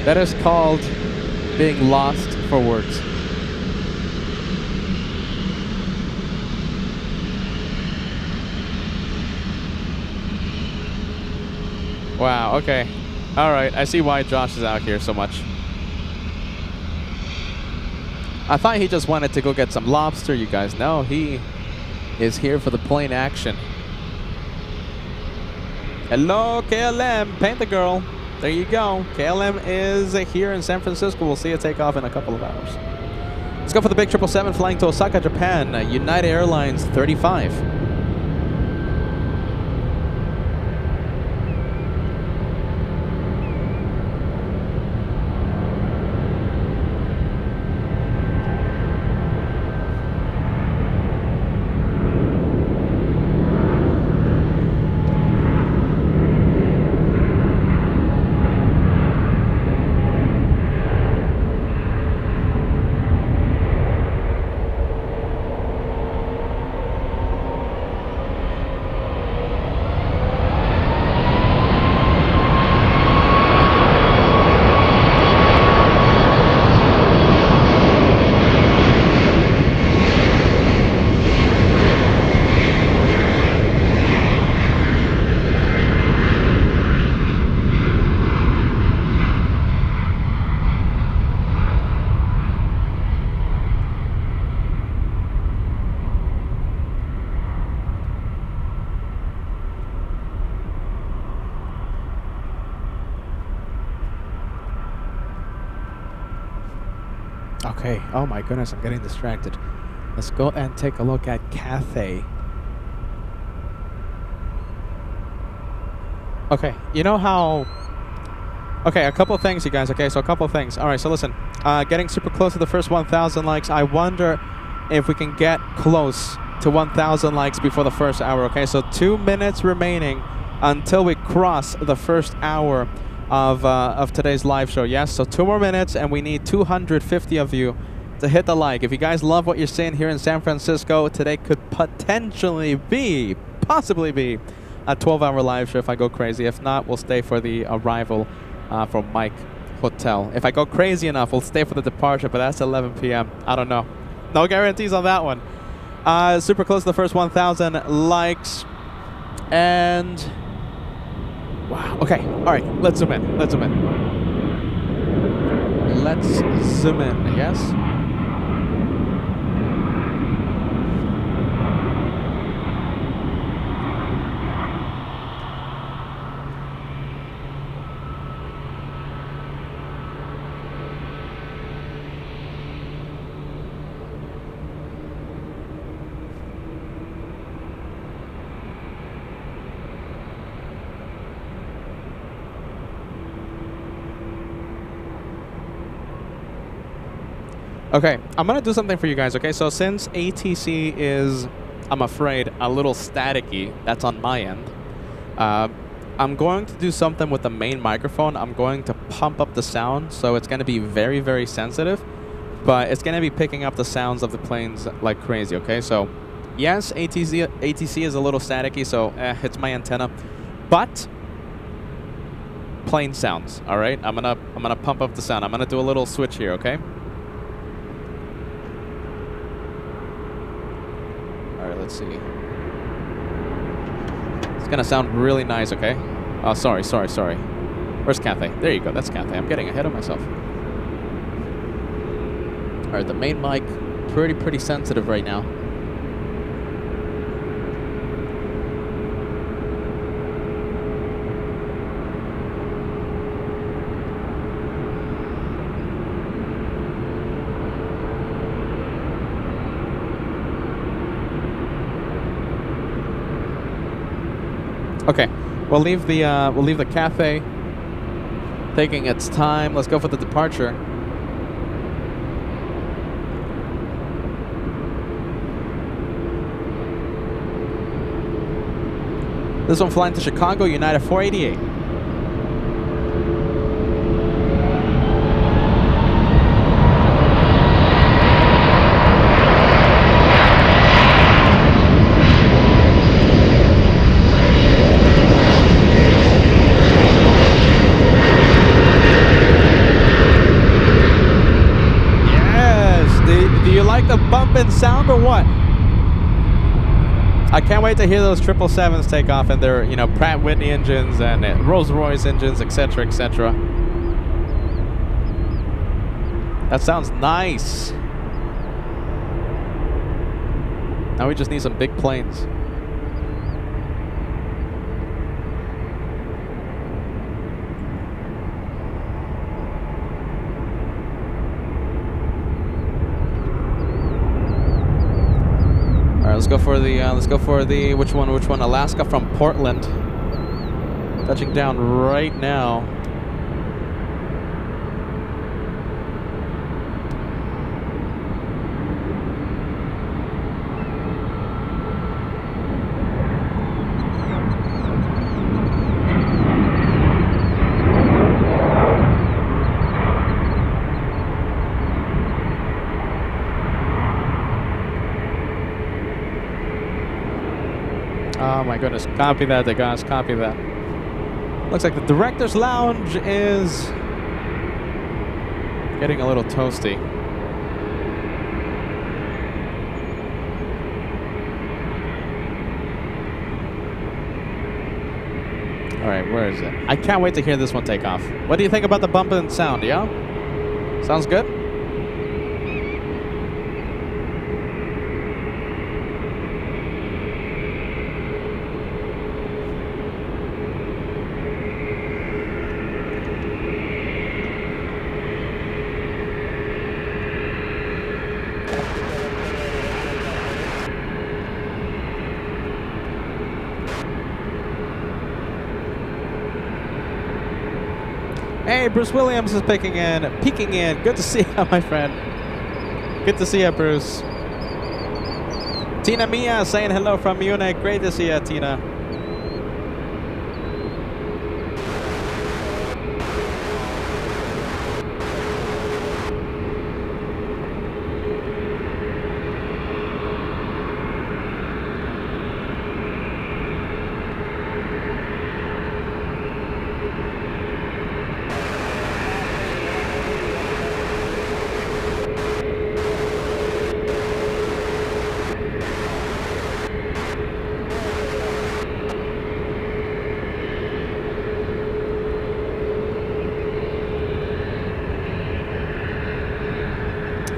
That is called being lost for words. Wow, okay. All right, I see why Josh is out here so much. I thought he just wanted to go get some lobster, you guys. No, he is here for the plane action. Hello, KLM, paint the girl. There you go. KLM is here in San Francisco. We'll see it take off in a couple of hours. Let's go for the big 777 flying to Osaka, Japan. United Airlines 35. Okay. Oh my goodness, I'm getting distracted. Let's go and take a look at Cathay. Okay, you know how... Okay, a couple of things, you guys. Okay, so a couple of things. All right, so listen. Getting super close to the first 1,000 likes. I wonder if we can get close to 1,000 likes before the first hour. Okay, so 2 minutes remaining until we cross the first hour of today's live show. Yes, so 2 more minutes, and we need 250 of you to hit the like. If you guys love what you're seeing here in San Francisco, today could potentially be, possibly be, a 12-hour live show if I go crazy. If not, we'll stay for the arrival from Mike Hotel. If I go crazy enough, we'll stay for the departure, but that's 11 p.m. I don't know. No guarantees on that one. Super close to the first 1,000 likes. And... wow. Okay. All right. Let's zoom in. Let's zoom in. Let's zoom in. Yes? Okay, I'm going to do something for you guys, okay? So since ATC is, I'm afraid, a little staticky, that's on my end, I'm going to do something with the main microphone. I'm going to pump up the sound, so it's going to be very, very sensitive, but it's going to be picking up the sounds of the planes like crazy, okay? So, yes, ATC is a little staticky, so it's my antenna, but plane sounds, all right? I'm gonna pump up the sound. I'm going to do a little switch here, okay? Let's see. It's gonna sound really nice, okay? Oh, sorry. Where's Cathay? There you go, that's Cathay. I'm getting ahead of myself. Alright, the main mic, pretty sensitive right now. Okay, we'll leave the Cathay taking its time. Let's go for the departure. This one flying to Chicago, United 488. Bumping sound or what? I can't wait to hear those 777s take off and their, you know, Pratt Whitney engines and Rolls-Royce engines, etc., etc. That sounds nice. Now we just need some big planes. Let's go for the which one? Alaska from Portland. Touching down right now. Oh my goodness, copy that, guys, copy that. Looks like the director's lounge is getting a little toasty. All right, where is it? I can't wait to hear this one take off. What do you think about the bump and sound, yeah? Sounds good? Hey, Bruce Williams is peeking in. Good to see you, my friend. Good to see you, Bruce. Tina Mia saying hello from Munich. Great to see you, Tina.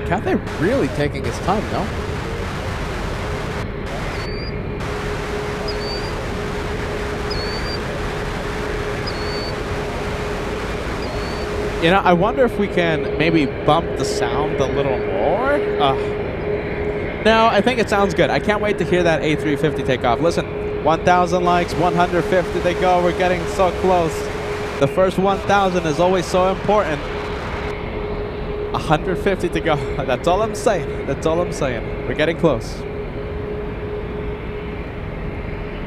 Cathay really taking his time, no? You know, I wonder if we can maybe bump the sound a little more. No, I think it sounds good. I can't wait to hear that A350 take off. Listen, 1,000 likes, 150 to go. We're getting so close. The first 1,000 is always so important. 150 to go. That's all I'm saying. That's all I'm saying. We're getting close.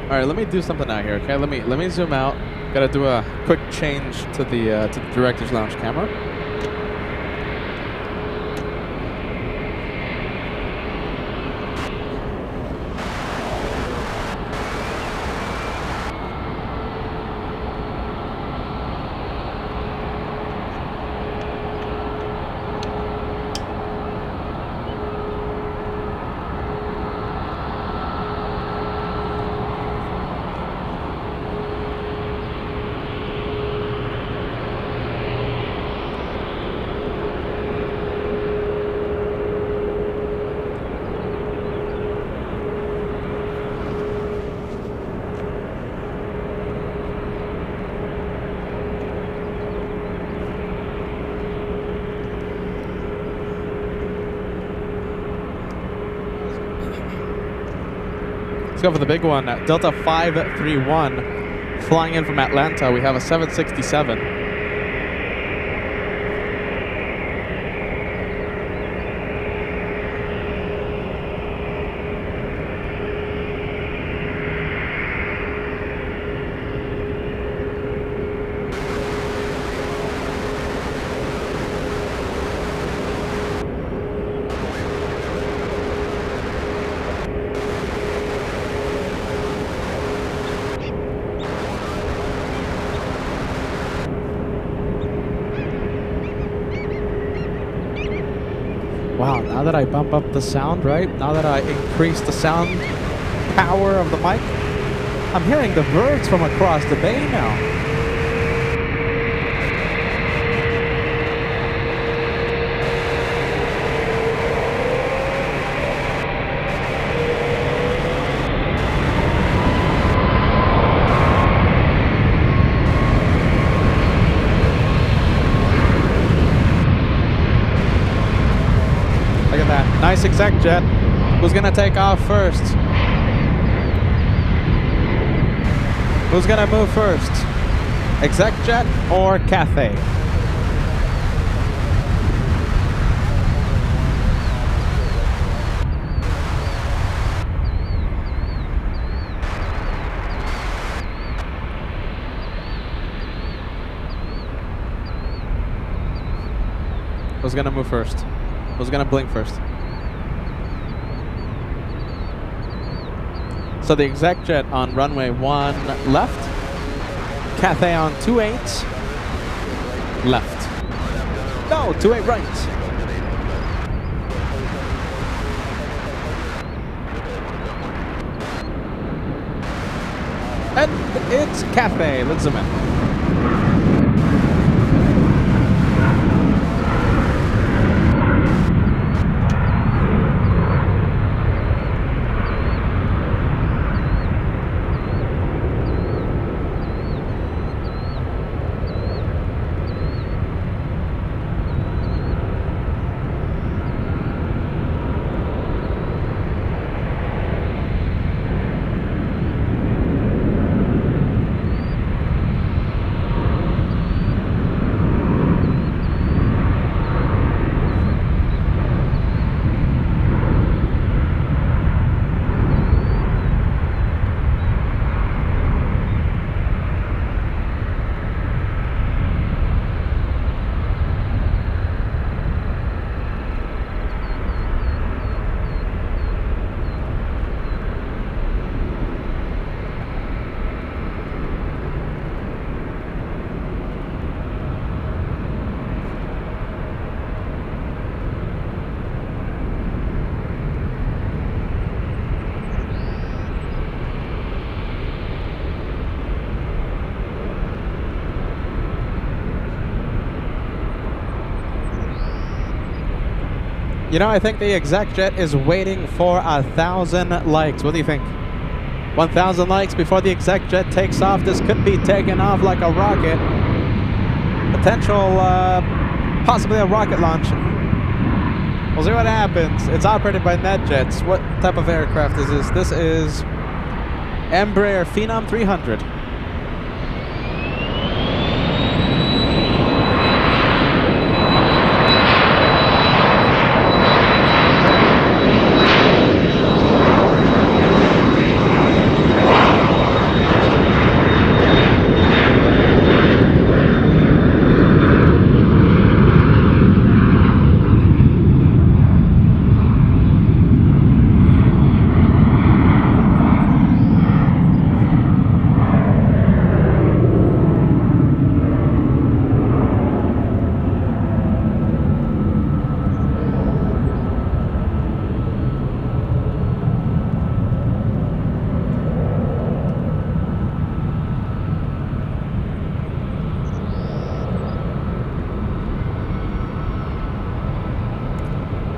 All right, let me do something out here. Okay, let me zoom out. Got to do a quick change to the director's lounge camera. Let's go for the big one. Delta 531 flying in from Atlanta. We have a 767. Wow, now that I bump up the sound, right? Now that I increase the sound power of the mic, I'm hearing the birds from across the bay now. Nice exec jet. Who's gonna take off first? Who's gonna move first? Exec jet or Cathay? Who's gonna move first? Who's gonna blink first? So the exec jet on runway 1 left, Cathay on 28 left. No, 28 right. And it's Cathay. Let's zoom in. You know, I think the exec jet is waiting for 1,000 likes. What do you think? 1,000 likes before the exec jet takes off. This could be taking off like a rocket. Potential, possibly a rocket launch. We'll see what happens. It's operated by NetJets. What type of aircraft is this? This is Embraer Phenom 300.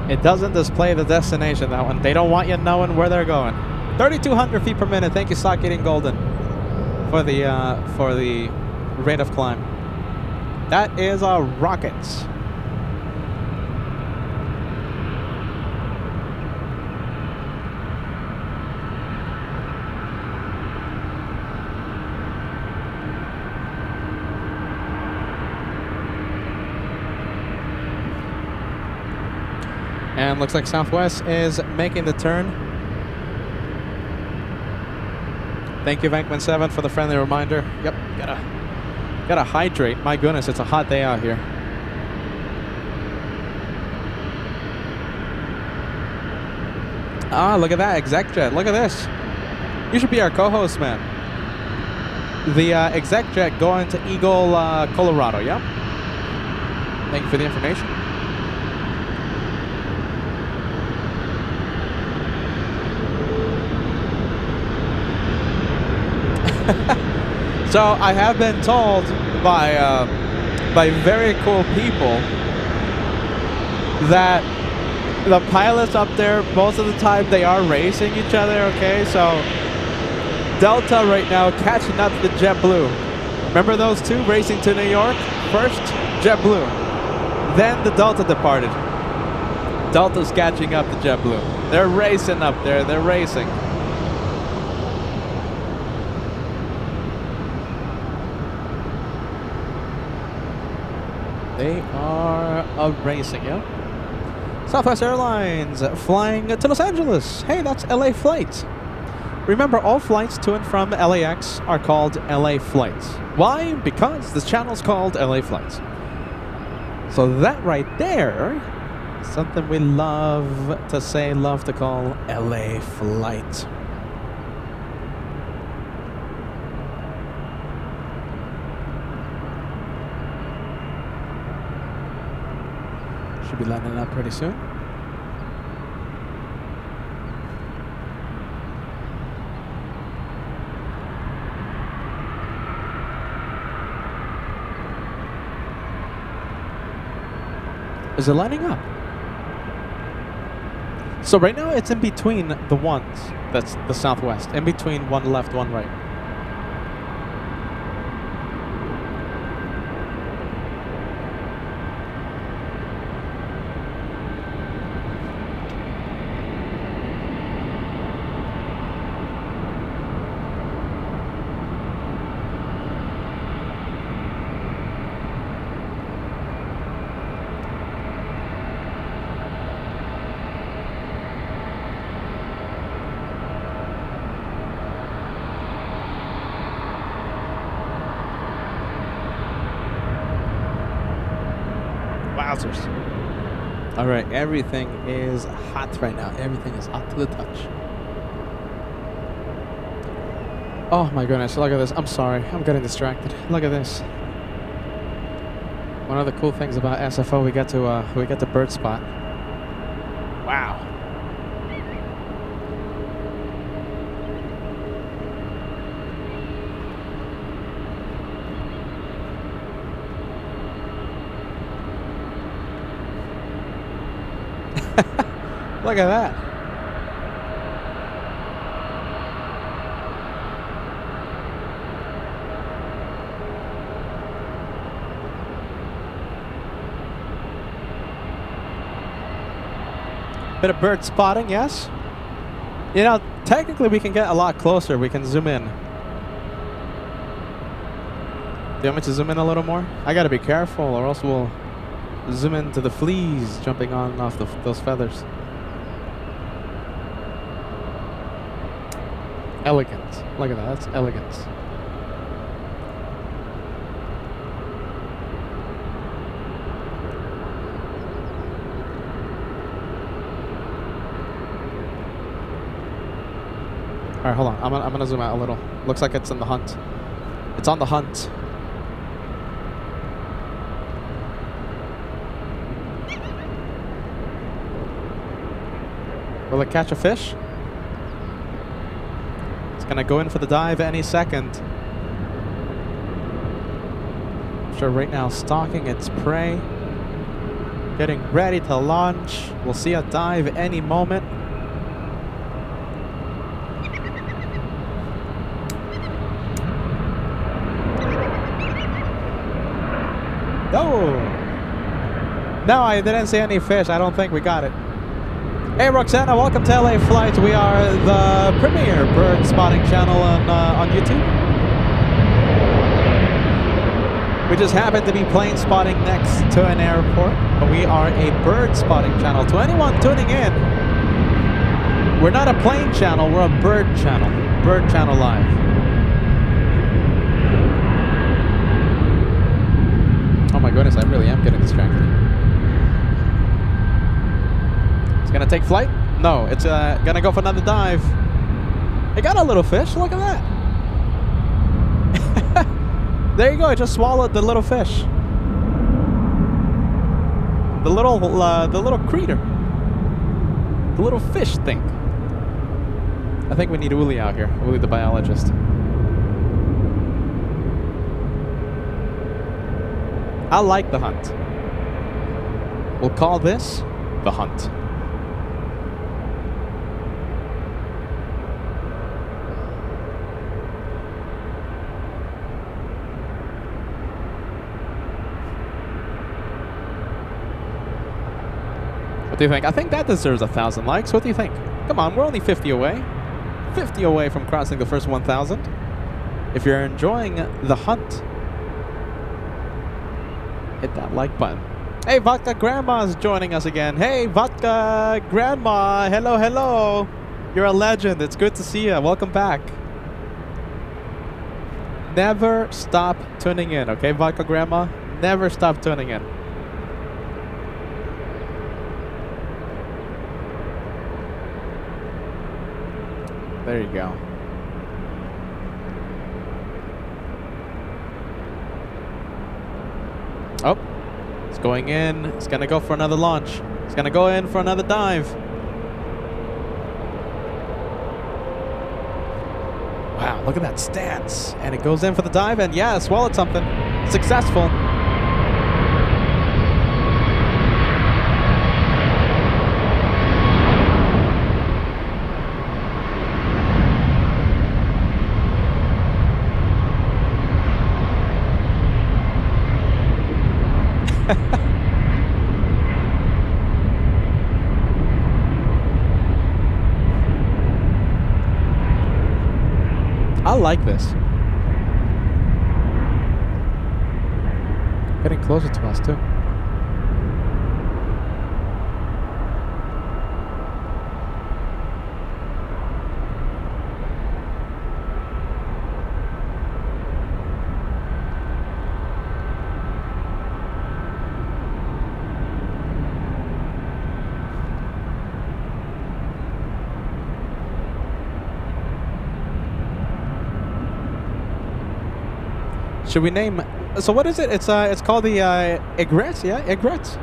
It doesn't display the destination, that one. They don't want you knowing where they're going. 3,200 feet per minute. Thank you, Sock Eating Golden, for the rate of climb. That is a rocket. And looks like Southwest is making the turn. Thank you, Vankman7, for the friendly reminder. Yep, gotta hydrate. My goodness, it's a hot day out here. Ah, look at that, exec jet. Look at this. You should be our co-host, man. The exec jet going to Eagle, Colorado. Yep. Thank you for the information. So I have been told by very cool people that the pilots up there, most of the time they are racing each other, okay? So Delta right now catching up to JetBlue. Remember those two racing to New York? First, JetBlue. Then the Delta departed. Delta's catching up to JetBlue. They're racing up there, they're racing. They are racing, yeah? Southwest Airlines flying to Los Angeles. Hey, that's LA flights. Remember, all flights to and from LAX are called LA flights. Why? Because this channel's called LA flights. So that right there is something we love to say, love to call LA flight. Should be landing up pretty soon. Is it lining up? So right now it's in between the ones. That's the Southwest. In between one left, one right. All right, everything is hot right now. Everything is hot to the touch. Oh my goodness, look at this. I'm sorry, I'm getting distracted. Look at this. One of the cool things about SFO, we get to bird spot. Wow. Look at that. Bit of bird spotting, yes. You know, technically we can get a lot closer. We can zoom in. Do you want me to zoom in a little more? I gotta be careful or else we'll zoom into the fleas jumping on and off those feathers. Elegant. Look at that. That's elegance. All right, hold on. I'm gonna zoom out a little. Looks like it's in the hunt. It's on the hunt. Will it catch a fish? It's gonna go in for the dive any second. I'm sure right now stalking its prey. Getting ready to launch. We'll see a dive any moment. No! No, I didn't see any fish. I don't think we got it. Hey Roxana, welcome to LA Flight. We are the premier bird spotting channel on YouTube. We just happen to be plane spotting next to an airport, but we are a bird spotting channel. To anyone tuning in, we're not a plane channel, we're a bird channel. Bird Channel Live. Oh my goodness, I really am getting distracted. It's gonna take flight? No, it's gonna go for another dive. It got a little fish, look at that. There you go, it just swallowed the little fish. The little creature. The little fish thing. I think we need Uli out here, Uli the biologist. I like the hunt. We'll call this the hunt. What do you think? I think that deserves 1,000 likes. What do you think? Come on, we're only 50 away. 50 away from crossing the first 1,000. If you're enjoying the hunt, hit that like button. Hey, Vodka Grandma's joining us again. Hey, Vodka Grandma. Hello, hello. You're a legend. It's good to see you. Welcome back. Never stop tuning in, okay, Vodka Grandma? Never stop tuning in. There you go. Oh, it's going in. It's going to go for another launch. It's going to go in for another dive. Wow, look at that stance. And it goes in for the dive, and yeah, it swallowed something. Successful. I like this. Getting closer to us too. Should we name? So what is it? It's called the aigrettes, yeah, aigrettes.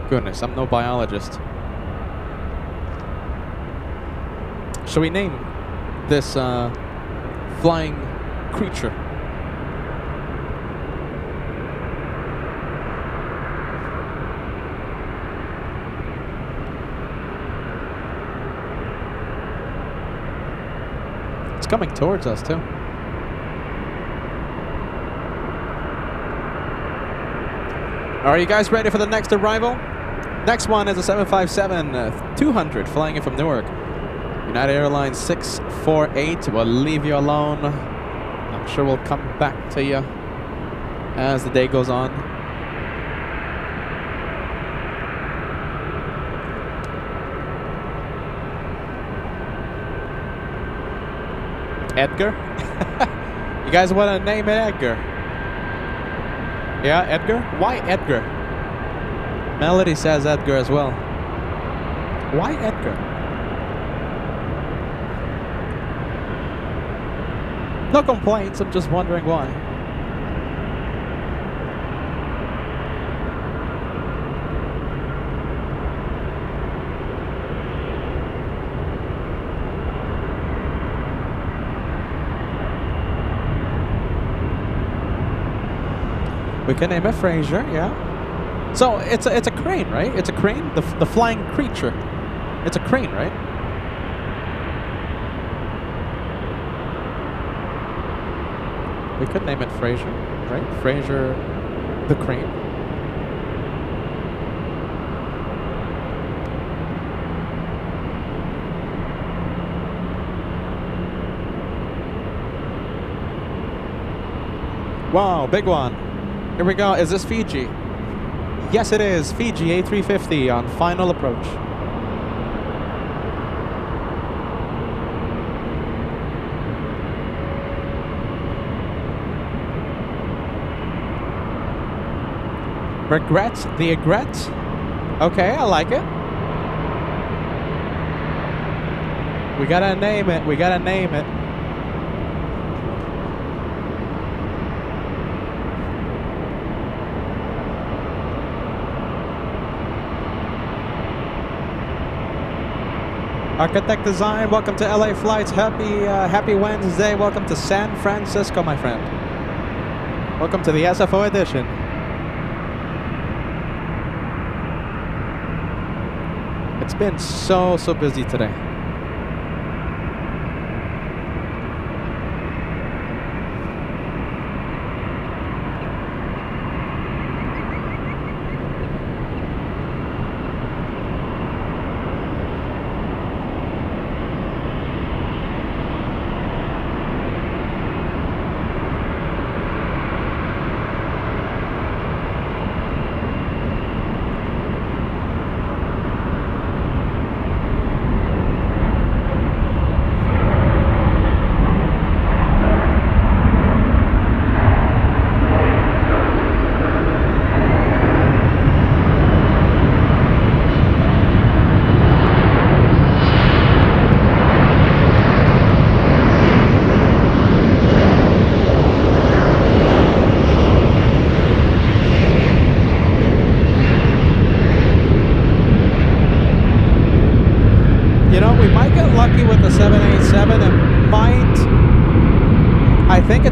Goodness, I'm no biologist. Should we name this flying creature? It's coming towards us too. Are you guys ready for the next arrival? Next one is a 757-200 flying in from Newark. United Airlines 648 will leave you alone. I'm sure we'll come back to you as the day goes on. Edgar? You guys want to name it Edgar? Yeah, Edgar? Why Edgar? Melody says Edgar as well. Why Edgar? No complaints, I'm just wondering why. We can name it Fraser, yeah. So it's a crane, right? It's a crane, the flying creature. It's a crane, right? We could name it Fraser, right? Fraser, the crane. Wow, big one. Here we go. Is this Fiji? Yes, it is. Fiji A350 on final approach. Regrets? The regrets? Okay, I like it. We gotta name it. We gotta name it. Architect Design, welcome to LA Flights. Happy Wednesday. Welcome to San Francisco, my friend. Welcome to the SFO edition. It's been so busy today.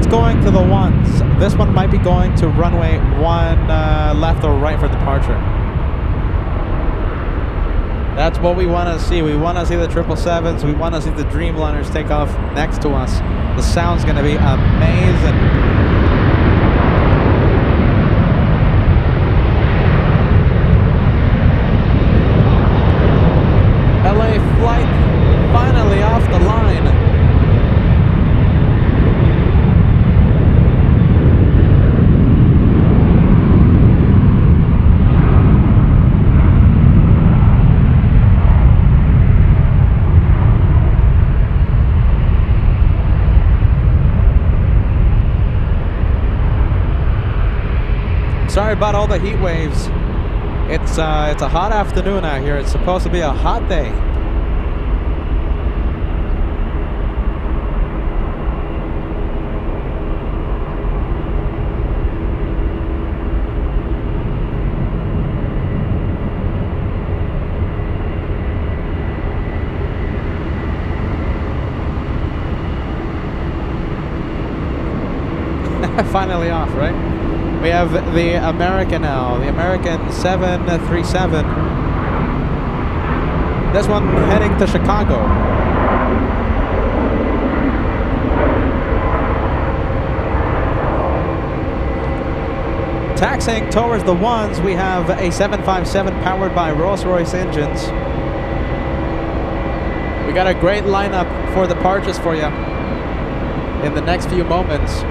Going to the ones. This one might be going to runway 1 left or right for departure. That's what we want to see. We want to see the 777s. We want to see the Dreamliners take off next to us. The sound's going to be amazing. LA flight finally off the line. Sorry about all the heat waves. It's a hot afternoon out here. It's supposed to be a hot day. Finally off, right? We have the American now, the American 737. This one heading to Chicago. Taxiing towards the ones, we have a 757 powered by Rolls-Royce engines. We got a great lineup for departures for you in the next few moments.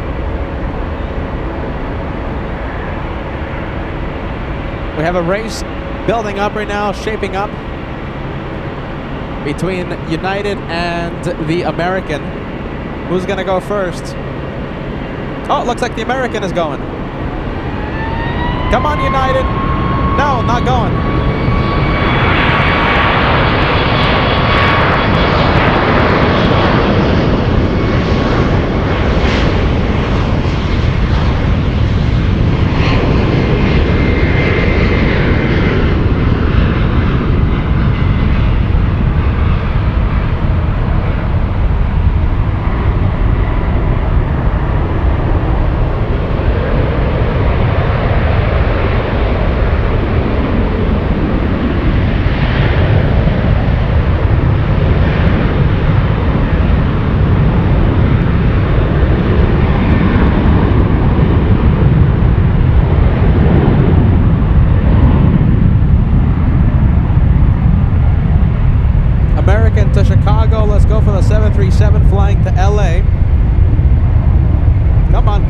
We have a race building up right now, shaping up between United and the American. Who's gonna go first? Oh, it looks like the American is going. Come on, United. No, not going. To Chicago, let's go for the 737 flying to LA. Come on.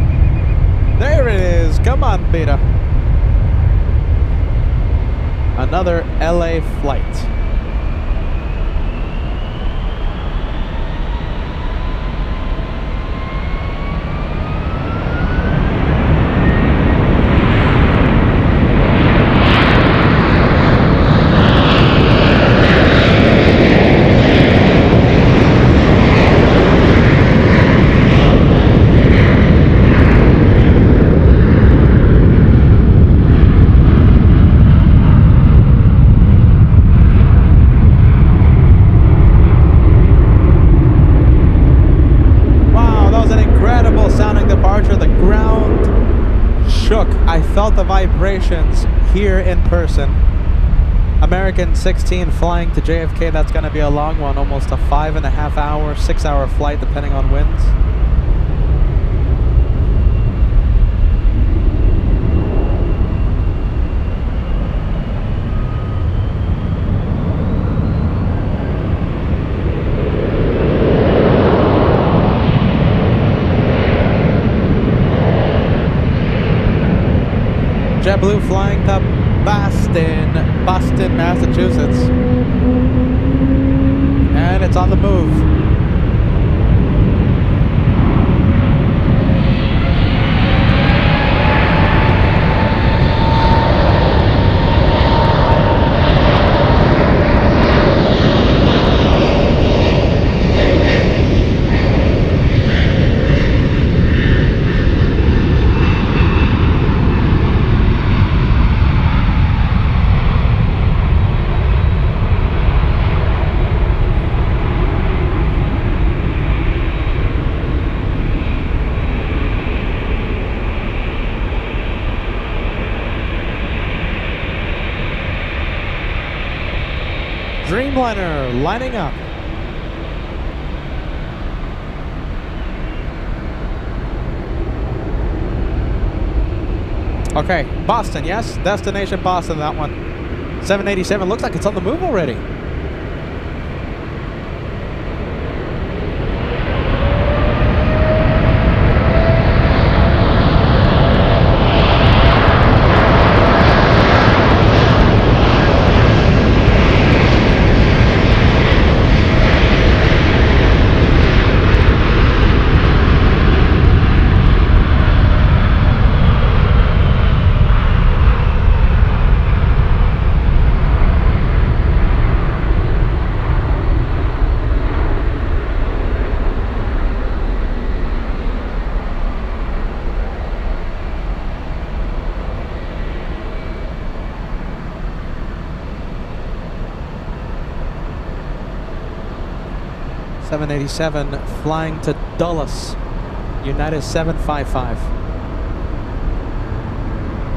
There it is. Come on, Beta. Another LA flight. I felt the vibrations here in person. American 16 flying to JFK, that's going to be a long one, almost a 5.5 hour, 6 hour flight depending on winds. JetBlue flying to Boston, Massachusetts. And it's on the move. Dreamliner lining up. Okay, Boston, yes? Destination Boston, that one. 787, looks like it's on the move already. .787 flying to Dulles, United 755.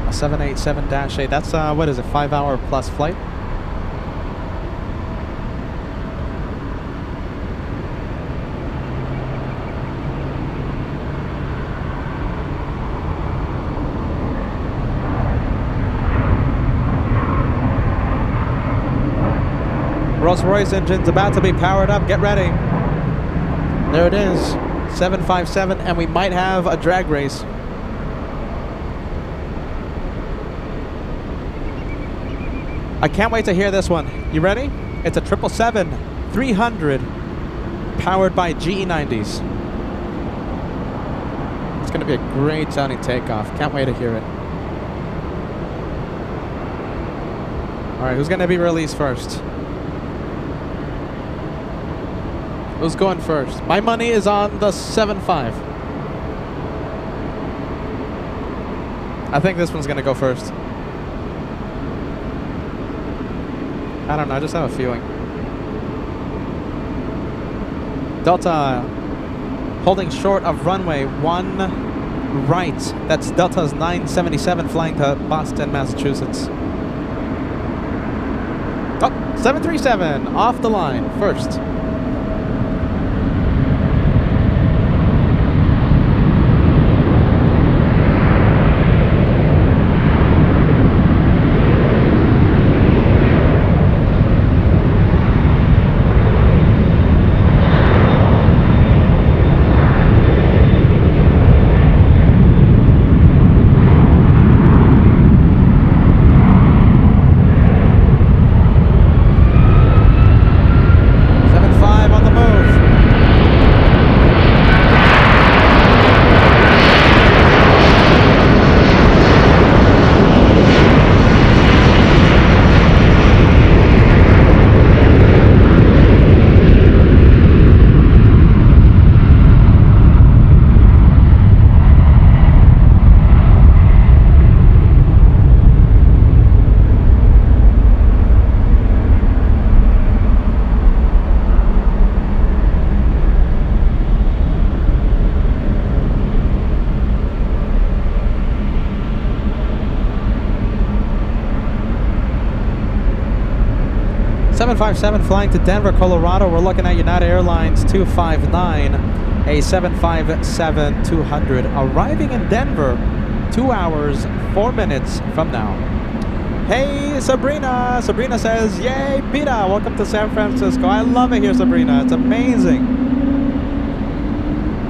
A 787-8. That's what is it? 5 hour plus flight. Rolls-Royce engine's about to be powered up. Get ready. There it is. 757, and we might have a drag race. I can't wait to hear this one. You ready? It's a 777-300 powered by GE90s. It's going to be a great sounding takeoff. Can't wait to hear it. All right, who's going to be released first? Who's going first? My money is on the 75. I think this one's going to go first. I don't know, I just have a feeling. Delta holding short of runway 1 right. That's Delta's 977 flying to Boston, Massachusetts. Oh, 737 off the line first. .757 flying to Denver, Colorado. We're looking at United Airlines 259, a 757-200, arriving in Denver 2 hours, 4 minutes from now. Hey, Sabrina! Sabrina says, yay, Pita! Welcome to San Francisco. I love it here, Sabrina. It's amazing.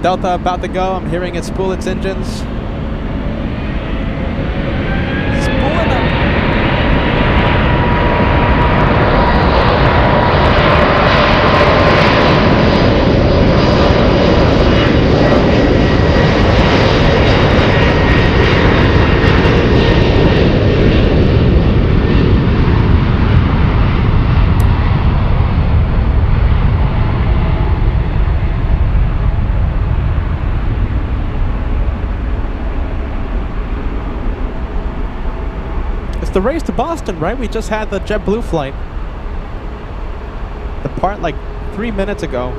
Delta about to go. I'm hearing it spool its engines. Spooling up. The race to Boston, right? We just had the JetBlue flight. Depart like 3 minutes ago.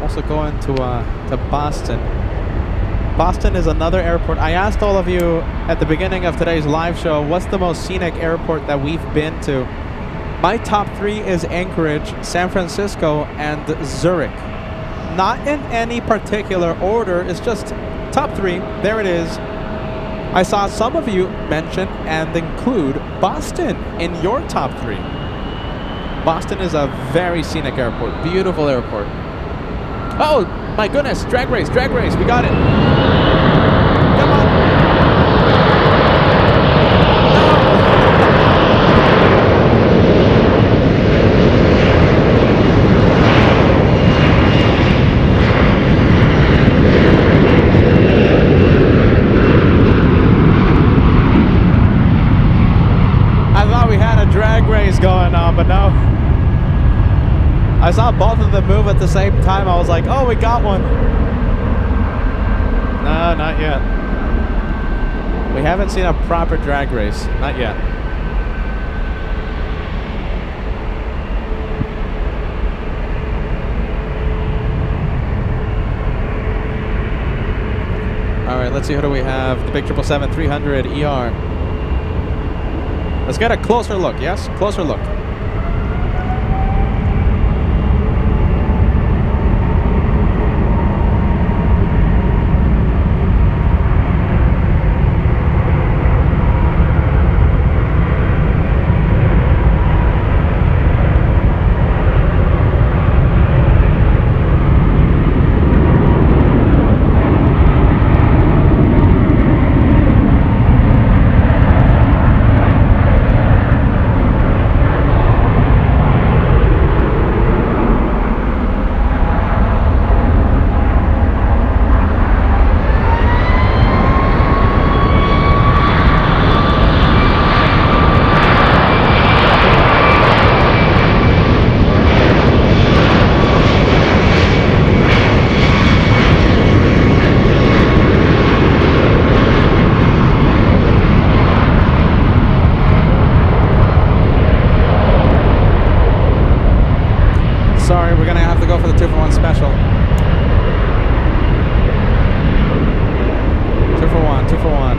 Also going to Boston. Boston is another airport. I asked all of you at the beginning of today's live show, what's the most scenic airport that we've been to? My top 3 is Anchorage, San Francisco, and Zurich. Not in any particular order. It's just top 3. There it is. I saw some of you mention and include Boston in your top 3. Boston is a very scenic airport, beautiful airport. Oh my goodness, drag race, we got it. Come on. Drag race going on, but no. I saw both of them move at the same time. I was like, oh, we got one. No, not yet. We haven't seen a proper drag race. Not yet. All right, let's see. Who do we have? The big 777-300 ER. Let's get a closer look, yes? Closer look. for the 2-for-1 special. 2-for-1, 2-for-1.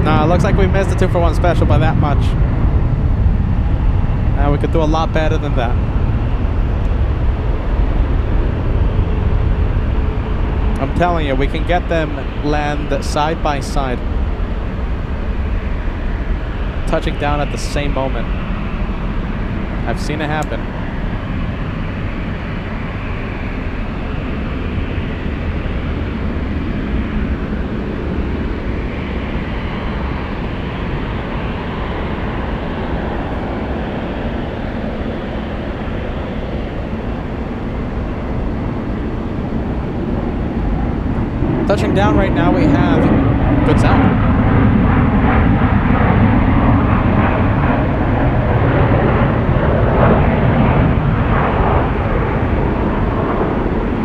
Nah, looks like we missed the 2-for-1 special by that much. We could do a lot better than that. I'm telling you, we can get them land side by side, touching down at the same moment. I've seen it happen. Touching down right now, we have good sound.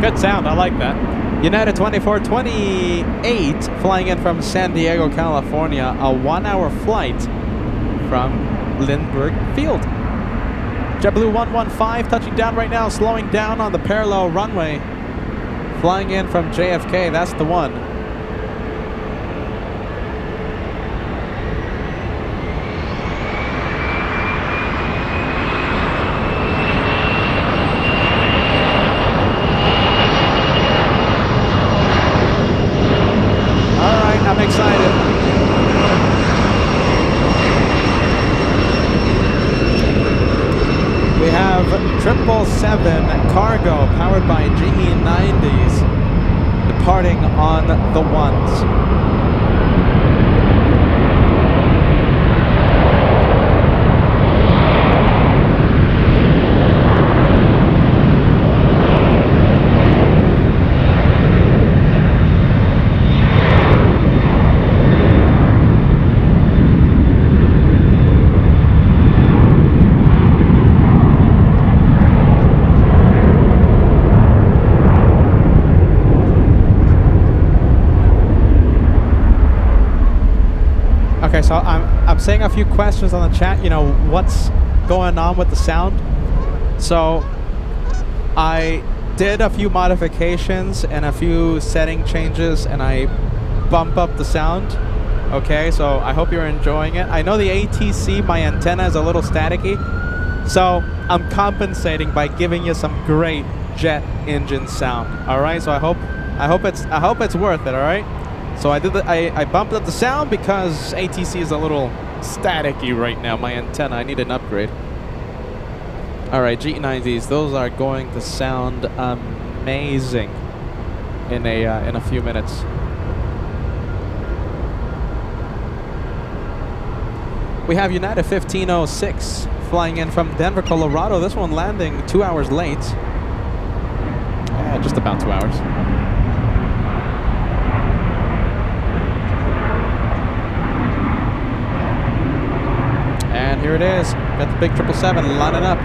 Good sound, I like that. United 2428 flying in from San Diego, California. A 1-hour flight from Lindbergh Field. JetBlue 115 touching down right now, slowing down on the parallel runway. Flying in from JFK, that's the one. Alright, I'm excited. We have 777 cargo powered by GE90s departing on the ones. Okay, so I'm seeing a few questions on the chat, you know, what's going on with the sound. So I did a few modifications and a few setting changes, and I bump up the sound. Okay, so I hope you're enjoying it. I know the ATC, my antenna is a little staticky, so I'm compensating by giving you some great jet engine sound. All right, so I hope it's worth it. All right. So I bumped up the sound because ATC is a little staticky right now. My antenna, I need an upgrade. All right, G90s, those are going to sound amazing in a few minutes. We have United 1506 flying in from Denver, Colorado. This one landing 2 hours late. Just about 2 hours. And here it is. Got the big 777 lining up.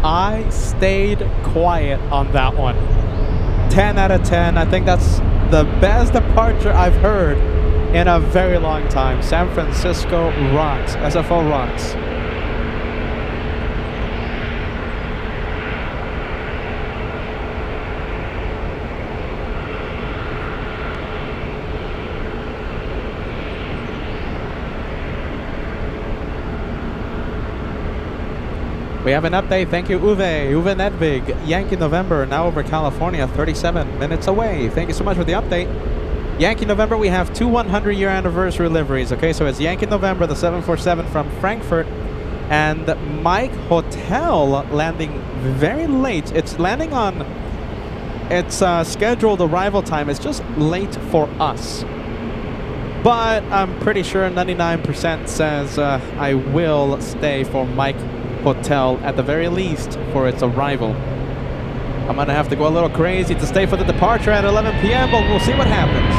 I stayed quiet on that one. 10 out of 10. I think that's the best departure I've heard in a very long time. San Francisco rocks. SFO rocks. We have an update. Thank you, Uwe Nedvig. Yankee November, now over California, 37 minutes away. Thank you so much for the update. Yankee November, we have two 100-year anniversary liveries. Okay, so it's Yankee November, the 747 from Frankfurt, and Mike Hotel landing very late. It's landing on its scheduled arrival time. It's just late for us. But I'm pretty sure 99% says I will stay for Mike Hotel at the very least for its arrival. I'm gonna have to go a little crazy to stay for the departure at 11 p.m., but we'll see what happens.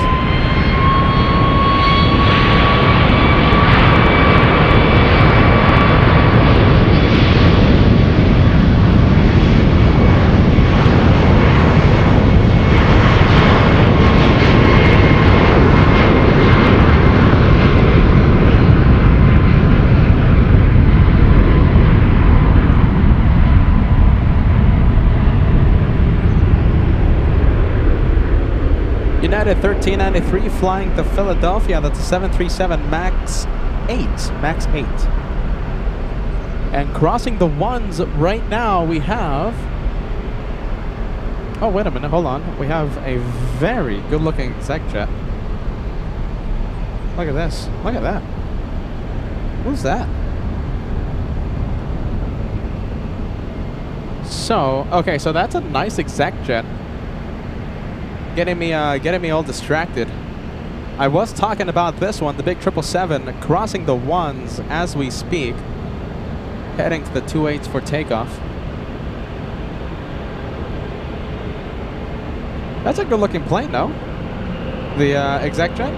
United 1393 flying to Philadelphia. That's a 737 MAX 8. And crossing the ones right now, we have... Oh, wait a minute, hold on. We have a very good-looking exec jet. Look at this. Look at that. Who's that? So, okay, so that's a nice exec jet. Getting me all distracted. I was talking about this one, the big 777, crossing the ones as we speak, heading to the 28s for takeoff. That's a good-looking plane, no? The exec jet.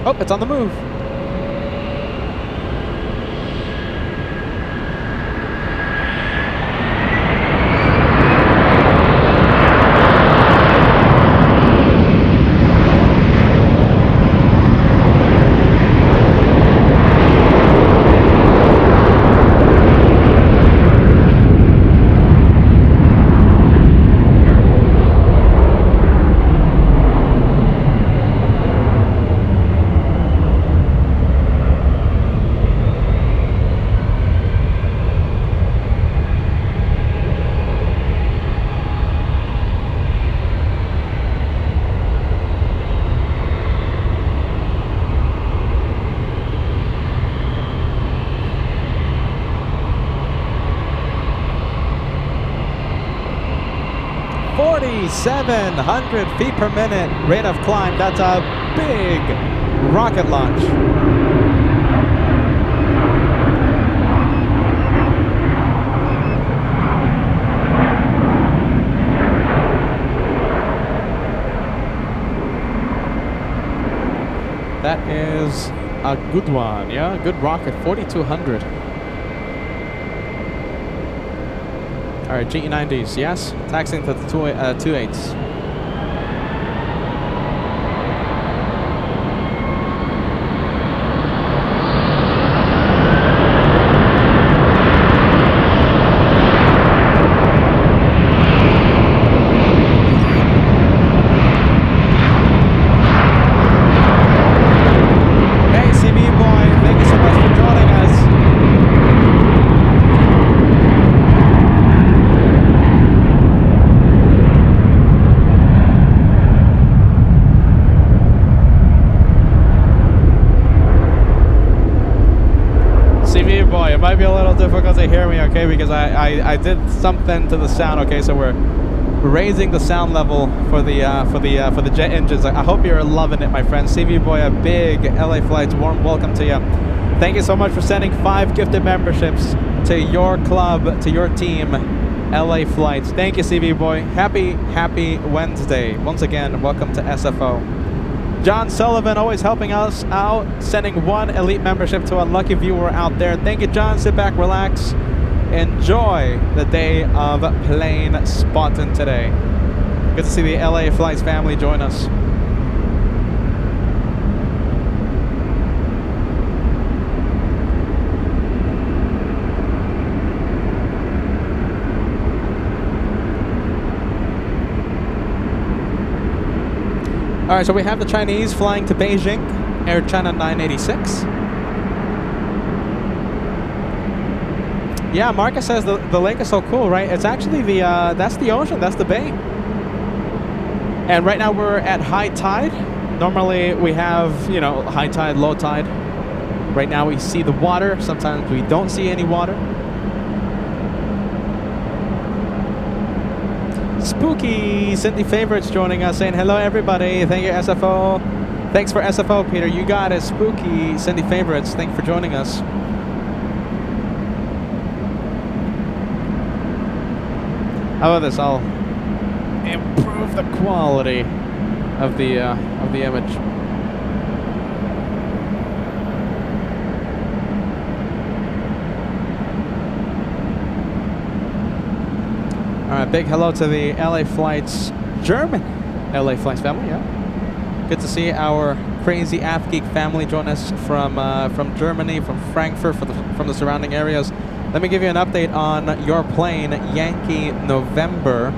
Oh, it's on the move. .700 feet per minute rate of climb. That's a big rocket launch. That is a good one, yeah? Good rocket, 4,200. All right, GE90s, yes. Taxiing to the 28s. It might be a little difficult to hear me, okay, because I did something to the sound, okay, so we're raising the sound level for the jet engines. I hope you're loving it, my friends. CV Boy, a big LA Flights warm welcome to you. Thank you so much for sending 5 gifted memberships to your club, to your team, LA Flights. Thank you, CV Boy. Happy Wednesday. Once again, welcome to SFO. John Sullivan always helping us out, sending 1 elite membership to a lucky viewer out there. Thank you, John. Sit back, relax, enjoy the day of plane spotting today. Good to see the LA Flights family join us. All right, so we have the Chinese flying to Beijing, Air China 986. Yeah, Marcus says the lake is so cool, right? It's actually that's the ocean, that's the bay. And right now we're at high tide. Normally we have, you know, high tide, low tide. Right now we see the water. Sometimes we don't see any water. Spooky Cindy Favorites joining us, saying hello everybody. Thank you, SFO. Thanks for SFO, Peter. You got it. Spooky Cindy Favorites. Thanks for joining us. How about this? I'll improve the quality of the image. All right, big hello to the LA Flights, German LA Flights family. Yeah, good to see our crazy Afgeek family join us from Germany, from Frankfurt, from the surrounding areas. Let me give you an update on your plane, Yankee November.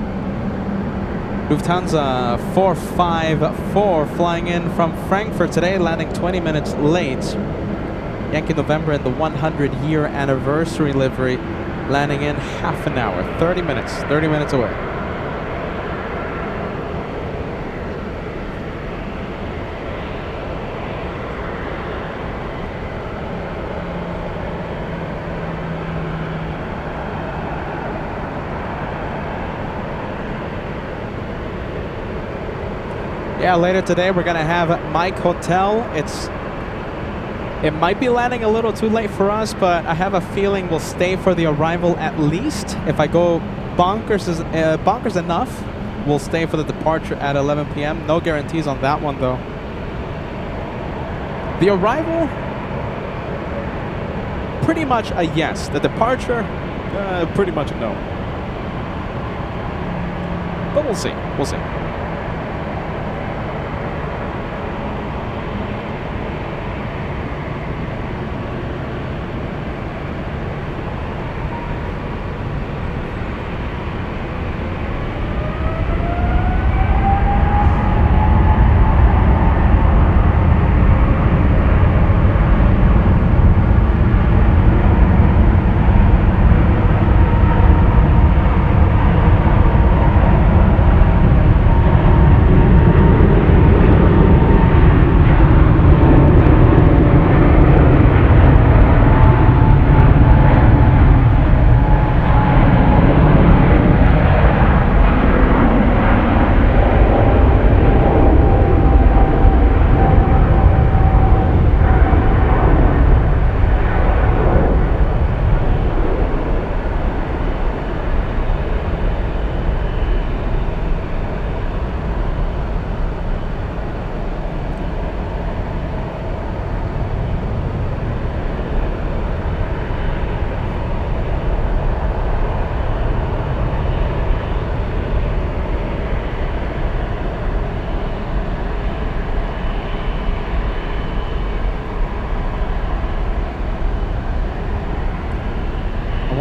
Lufthansa 454 flying in from Frankfurt today, landing 20 minutes late. Yankee November in the 100-year anniversary livery, landing in half an hour, 30 minutes away. Yeah, later today we're gonna have Mike Hotel. It might be landing a little too late for us, but I have a feeling we'll stay for the arrival at least. If I go bonkers enough, we'll stay for the departure at 11 p.m. No guarantees on that one though. The arrival, pretty much a yes. The departure, pretty much a no. But we'll see. We'll see.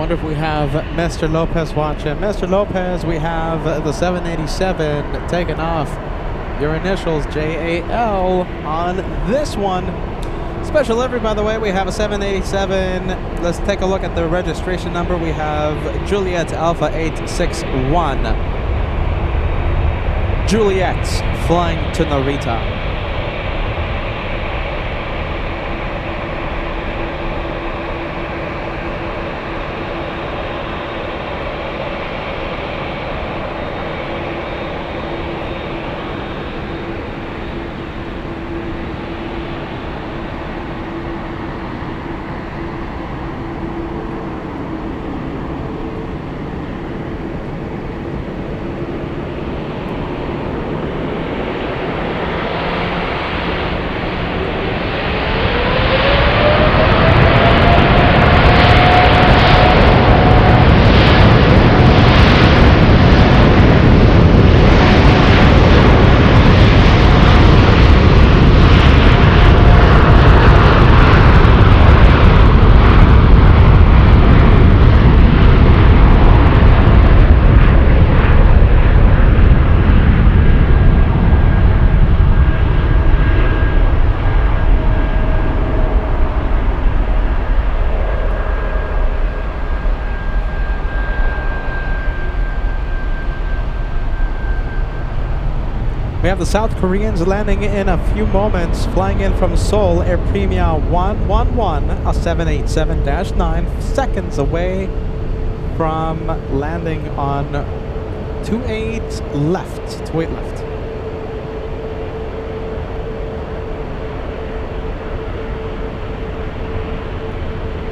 If we have Mr. Lopez watching. Mr. Lopez, we have the 787 taking off. Your initials JAL on this one. Special delivery, by the way, we have a 787. Let's take a look at the registration number. We have Juliet Alpha 861. Juliet flying to Narita. the South Koreans landing in a few moments, flying in from Seoul, Air Premia 111, a 787-9, seconds away from landing on 28 left. 28 left.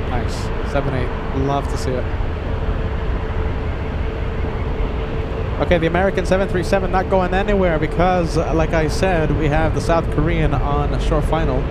Nice. 7-8. Love to see it. Okay, the American 737 not going anywhere because, like I said, we have the South Korean on a short final.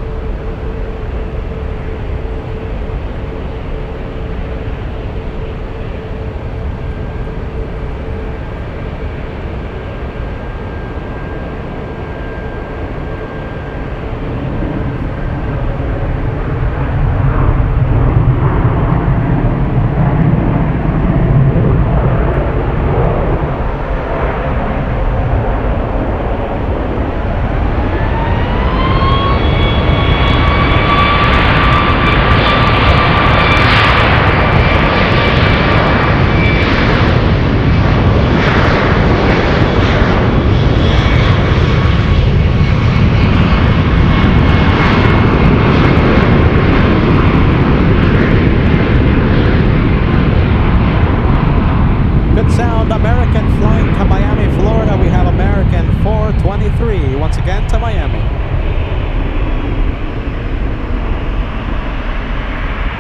Once again to Miami.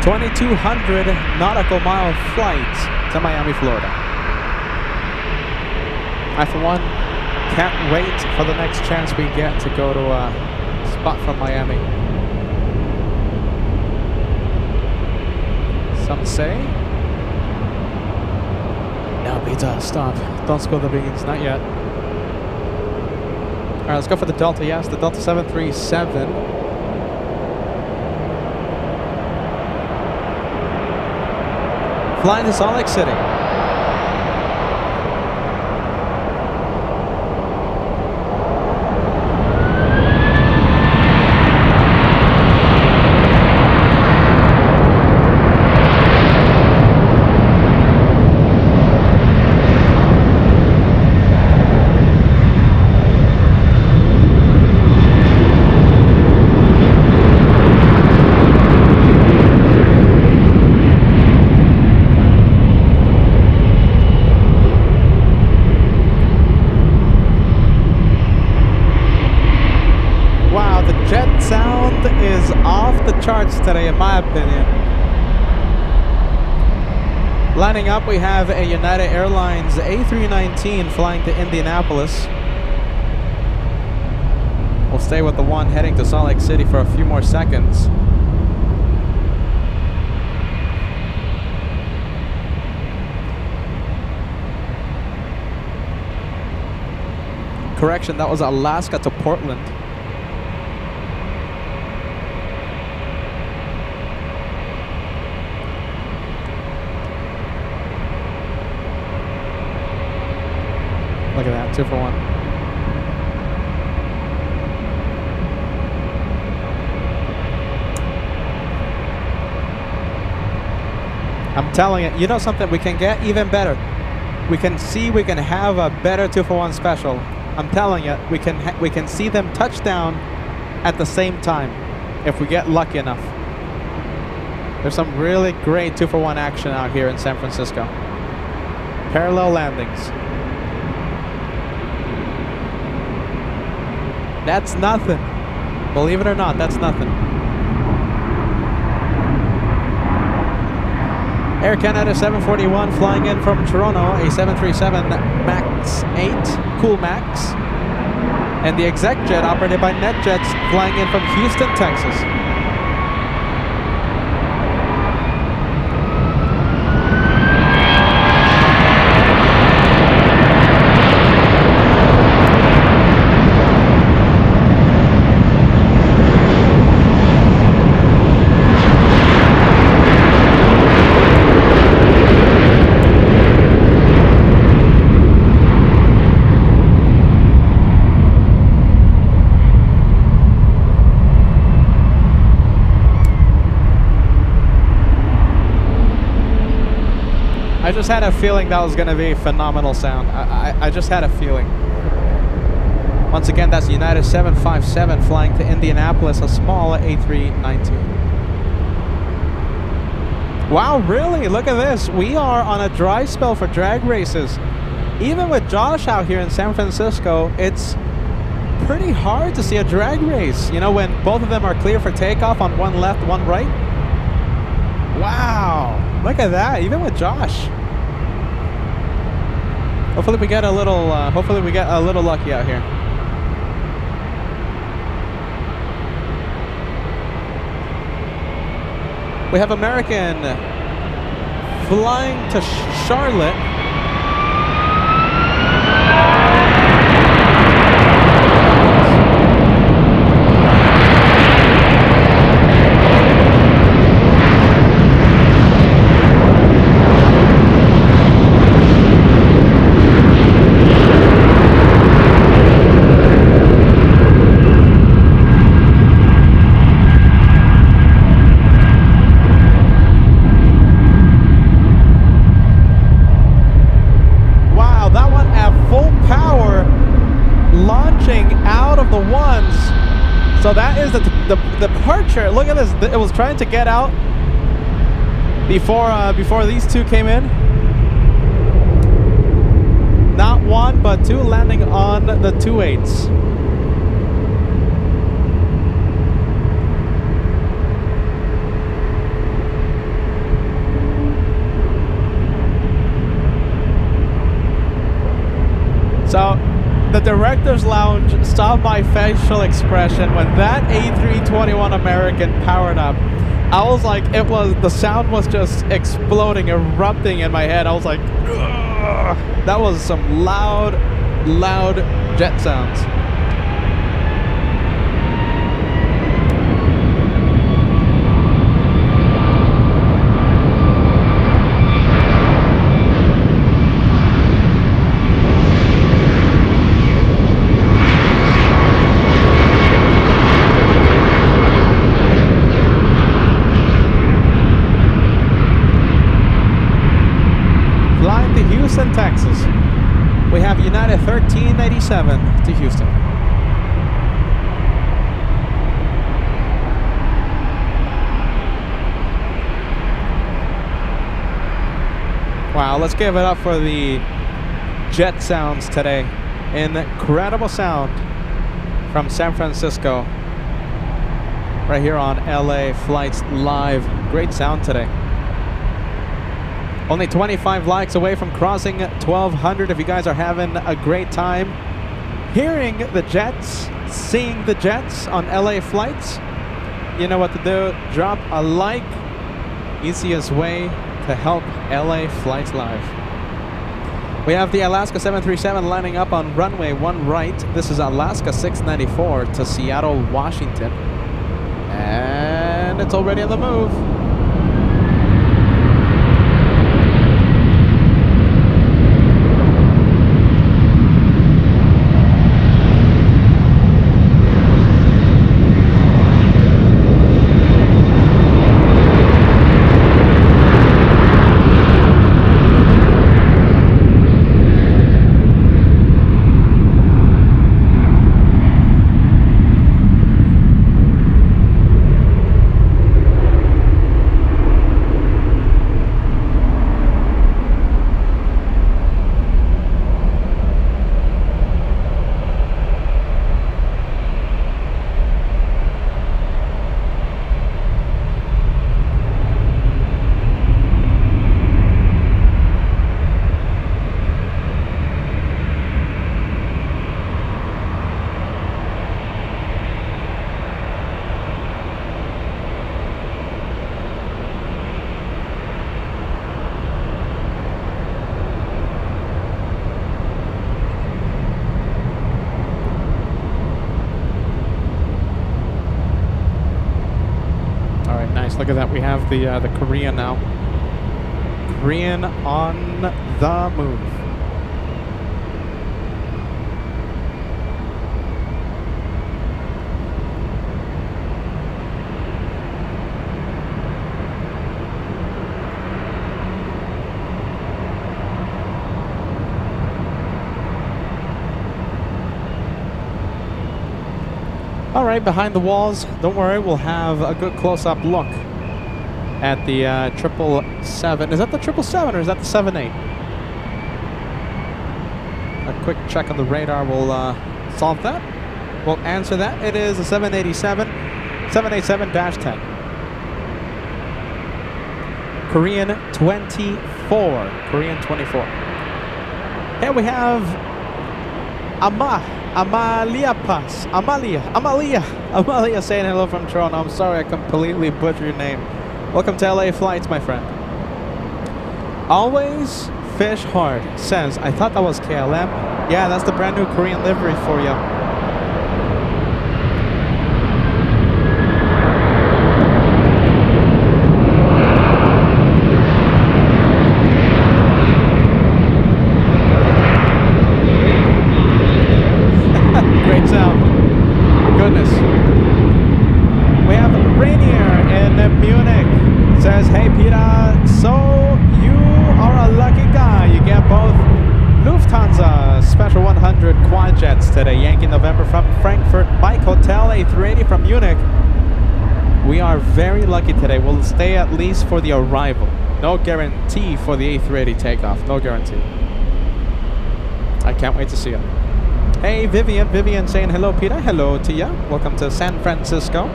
2,200 nautical mile flight to Miami, Florida. I, for one, can't wait for the next chance we get to go to a spot from Miami. Some say. No, pizza, stop. Don't spill the beans, not yet. All right, let's go for the Delta. Yes, the Delta 737. Flying to Salt Lake City. Charts today, in my opinion. Lining up, we have a United Airlines A319 flying to Indianapolis. We'll stay with the one heading to Salt Lake City for a few more seconds. Correction, that was Alaska to Portland. Look at that, 2 for 1. I'm telling you, you know something, we can get even better. We can have a better 2 for 1 special. I'm telling you, we can see them touch down at the same time if we get lucky enough. There's some really great 2 for 1 action out here in San Francisco. Parallel landings. That's nothing. Believe it or not, that's nothing. Air Canada 741 flying in from Toronto, a 737 MAX 8, Cool Max. And the exec jet operated by NetJets flying in from Houston, Texas. I just had a feeling that was going to be phenomenal sound. I just had a feeling. Once again, that's United 757 flying to Indianapolis, a small A319. Wow, really? Look at this. We are on a dry spell for drag races. Even with Josh out here in San Francisco, it's pretty hard to see a drag race. You know, when both of them are clear for takeoff on one left, one right. Wow. Look at that. Even with Josh. Hopefully we get a little lucky out here. We have American flying to Charlotte. So that is the departure. Look at this. It was trying to get out before these two came in. Not one, but two landing on the 28s. So the director's lounge saw my facial expression when that A321 American powered up. I was like, the sound was just exploding, erupting in my head. I was like, ugh. That was some loud jet sounds. Houston, Texas. We have United 1387 to Houston. Wow, let's give it up for the jet sounds today. Incredible sound from San Francisco. Right here on LA Flights Live. Great sound today. Only 25 likes away from crossing 1,200. If you guys are having a great time hearing the jets, seeing the jets on LA flights, you know what to do. Drop a like. Easiest way to help LA Flights Live. We have the Alaska 737 lining up on runway 1 right. This is Alaska 694 to Seattle, Washington. And it's already on the move. Look at that, we have the Korean now. Korean on the move. All right, behind the walls, don't worry, we'll have a good close-up look at the 777. Is that the 777 or is that the 78? A quick check on the radar will solve that. We'll answer that. It is a 787, 787-10. Korean 24. Korean 24. Here we have Amalia saying hello from Toronto. I'm sorry I completely butchered your name. Welcome to LA Flights, my friend. Always fish hard says, I thought that was KLM. Yeah, that's the brand new Korean livery for you. Great sound. Goodness. We have Rainier in Munich. Says, hey Peter, so you are a lucky guy. You get both Lufthansa Special 100 quad jets today. Yankee November from Frankfurt, Mike Hotel A380 from Munich. We are very lucky today. We'll stay at least for the arrival. No guarantee for the A380 takeoff. No guarantee. I can't wait to see you. Hey Vivian. Vivian saying hello Peter. Hello to ya. Welcome to San Francisco.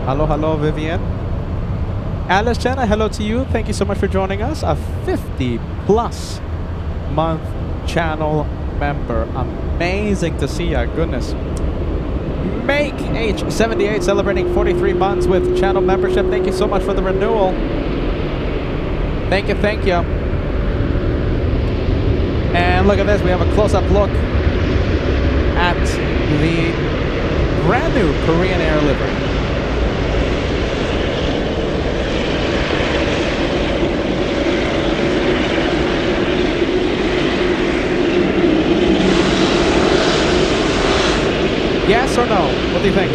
Hello, Vivian. Alice Jenna, hello to you. Thank you so much for joining us. A 50-plus month channel member. Amazing to see ya. Goodness. Make H78 celebrating 43 months with channel membership. Thank you so much for the renewal. Thank you. And look at this. We have a close-up look at the brand new Korean Air livery. Yes or no? What do you think?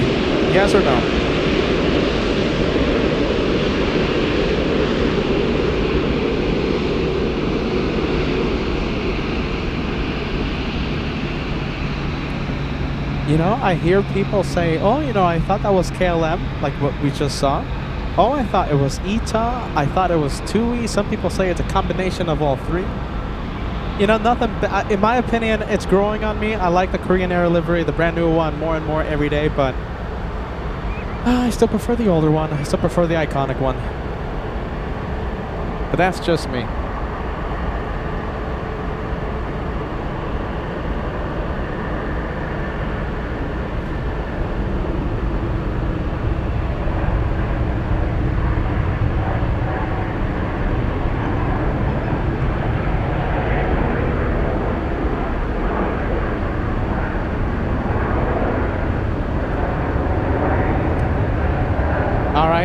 Yes or no? You know, I hear people say, oh, you know, I thought that was KLM, like what we just saw. Oh, I thought it was ITA. I thought it was TUI. Some people say it's a combination of all three. You know, nothing. In my opinion, it's growing on me. I like the Korean Air livery, the brand new one, more and more every day. But I still prefer the older one. I still prefer the iconic one. But that's just me.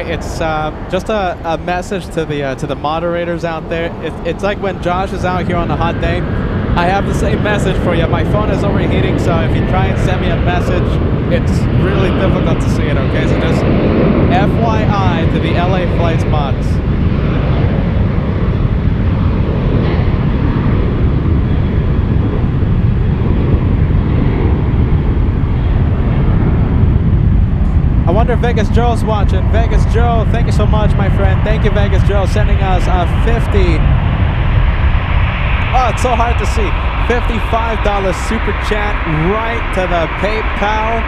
It's just a message to the moderators out there. It's like when Josh is out here on a hot day. I have the same message for you. My phone is overheating, so if you try and send me a message, it's really difficult to see it, okay? So just FYI to the LA Flights mods. I wonder if Vegas Joe's watching. Vegas Joe, thank you so much, my friend. Thank you, Vegas Joe, sending us a 50. Oh, it's so hard to see. $55 super chat right to the PayPal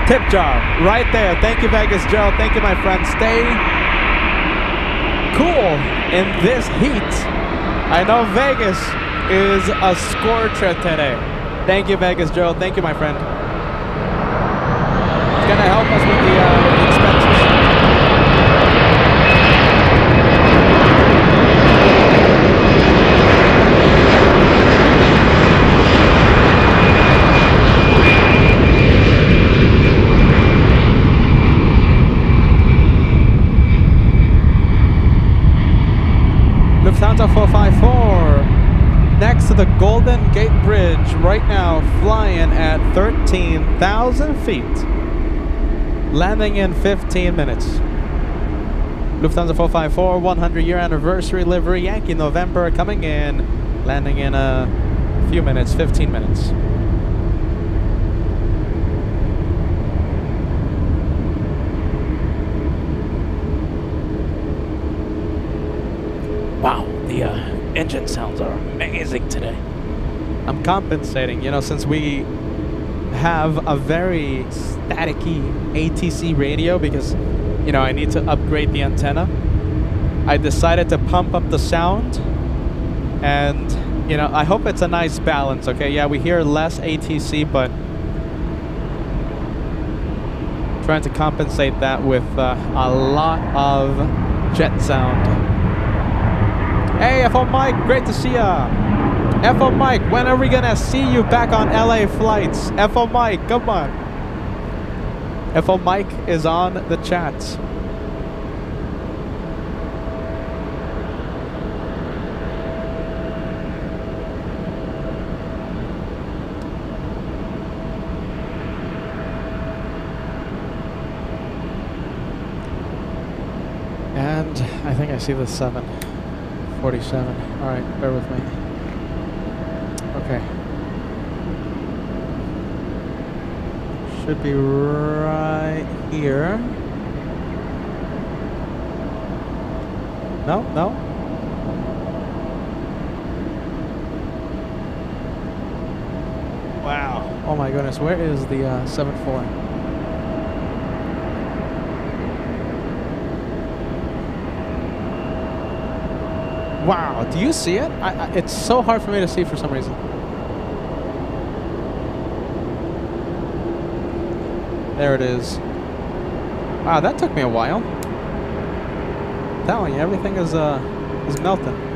tip jar right there. Thank you, Vegas Joe. Thank you, my friend. Stay cool in this heat. I know Vegas is a scorcher today. Thank you, Vegas Joe. Thank you, my friend. Gonna help us with the expenses. Lufthansa 454 next to the Golden Gate Bridge right now, flying at 13,000 feet. Landing in 15 minutes. Lufthansa 454, 100-year anniversary livery, Yankee November coming in, landing in a few minutes, 15 minutes. compensating, you know, since we have a very staticky ATC radio because, you know, I need to upgrade the antenna. I decided to pump up the sound, and, you know, I hope it's a nice balance, okay? Yeah, we hear less ATC, but trying to compensate that with a lot of jet sound. Hey, FO Mike, great to see ya. FO Mike, when are we gonna see you back on LA flights? FO Mike, come on. FO Mike is on the chats. And I think I see the 747. All right, bear with me. Okay. Should be right here. No, no. Wow. Oh my goodness, where is the 74? Wow, do you see it? It's so hard for me to see for some reason. There it is. Wow, that took me a while. I'm telling you, everything is melting.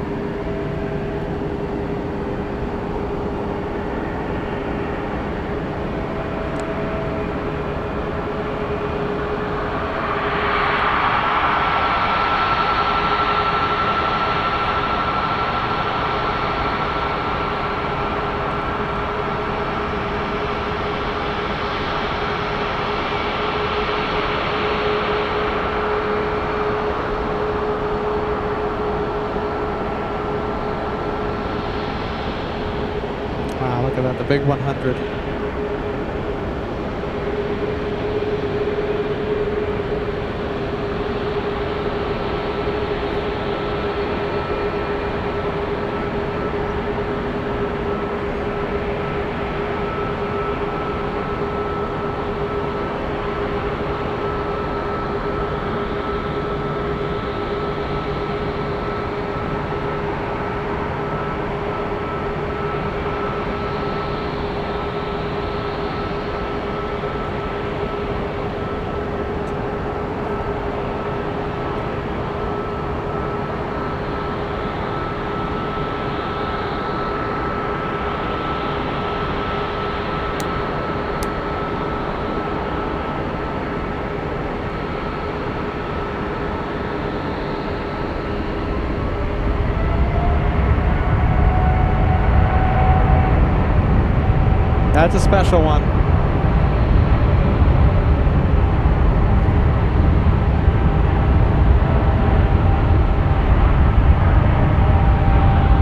Look at that, the big 100. That's a special one.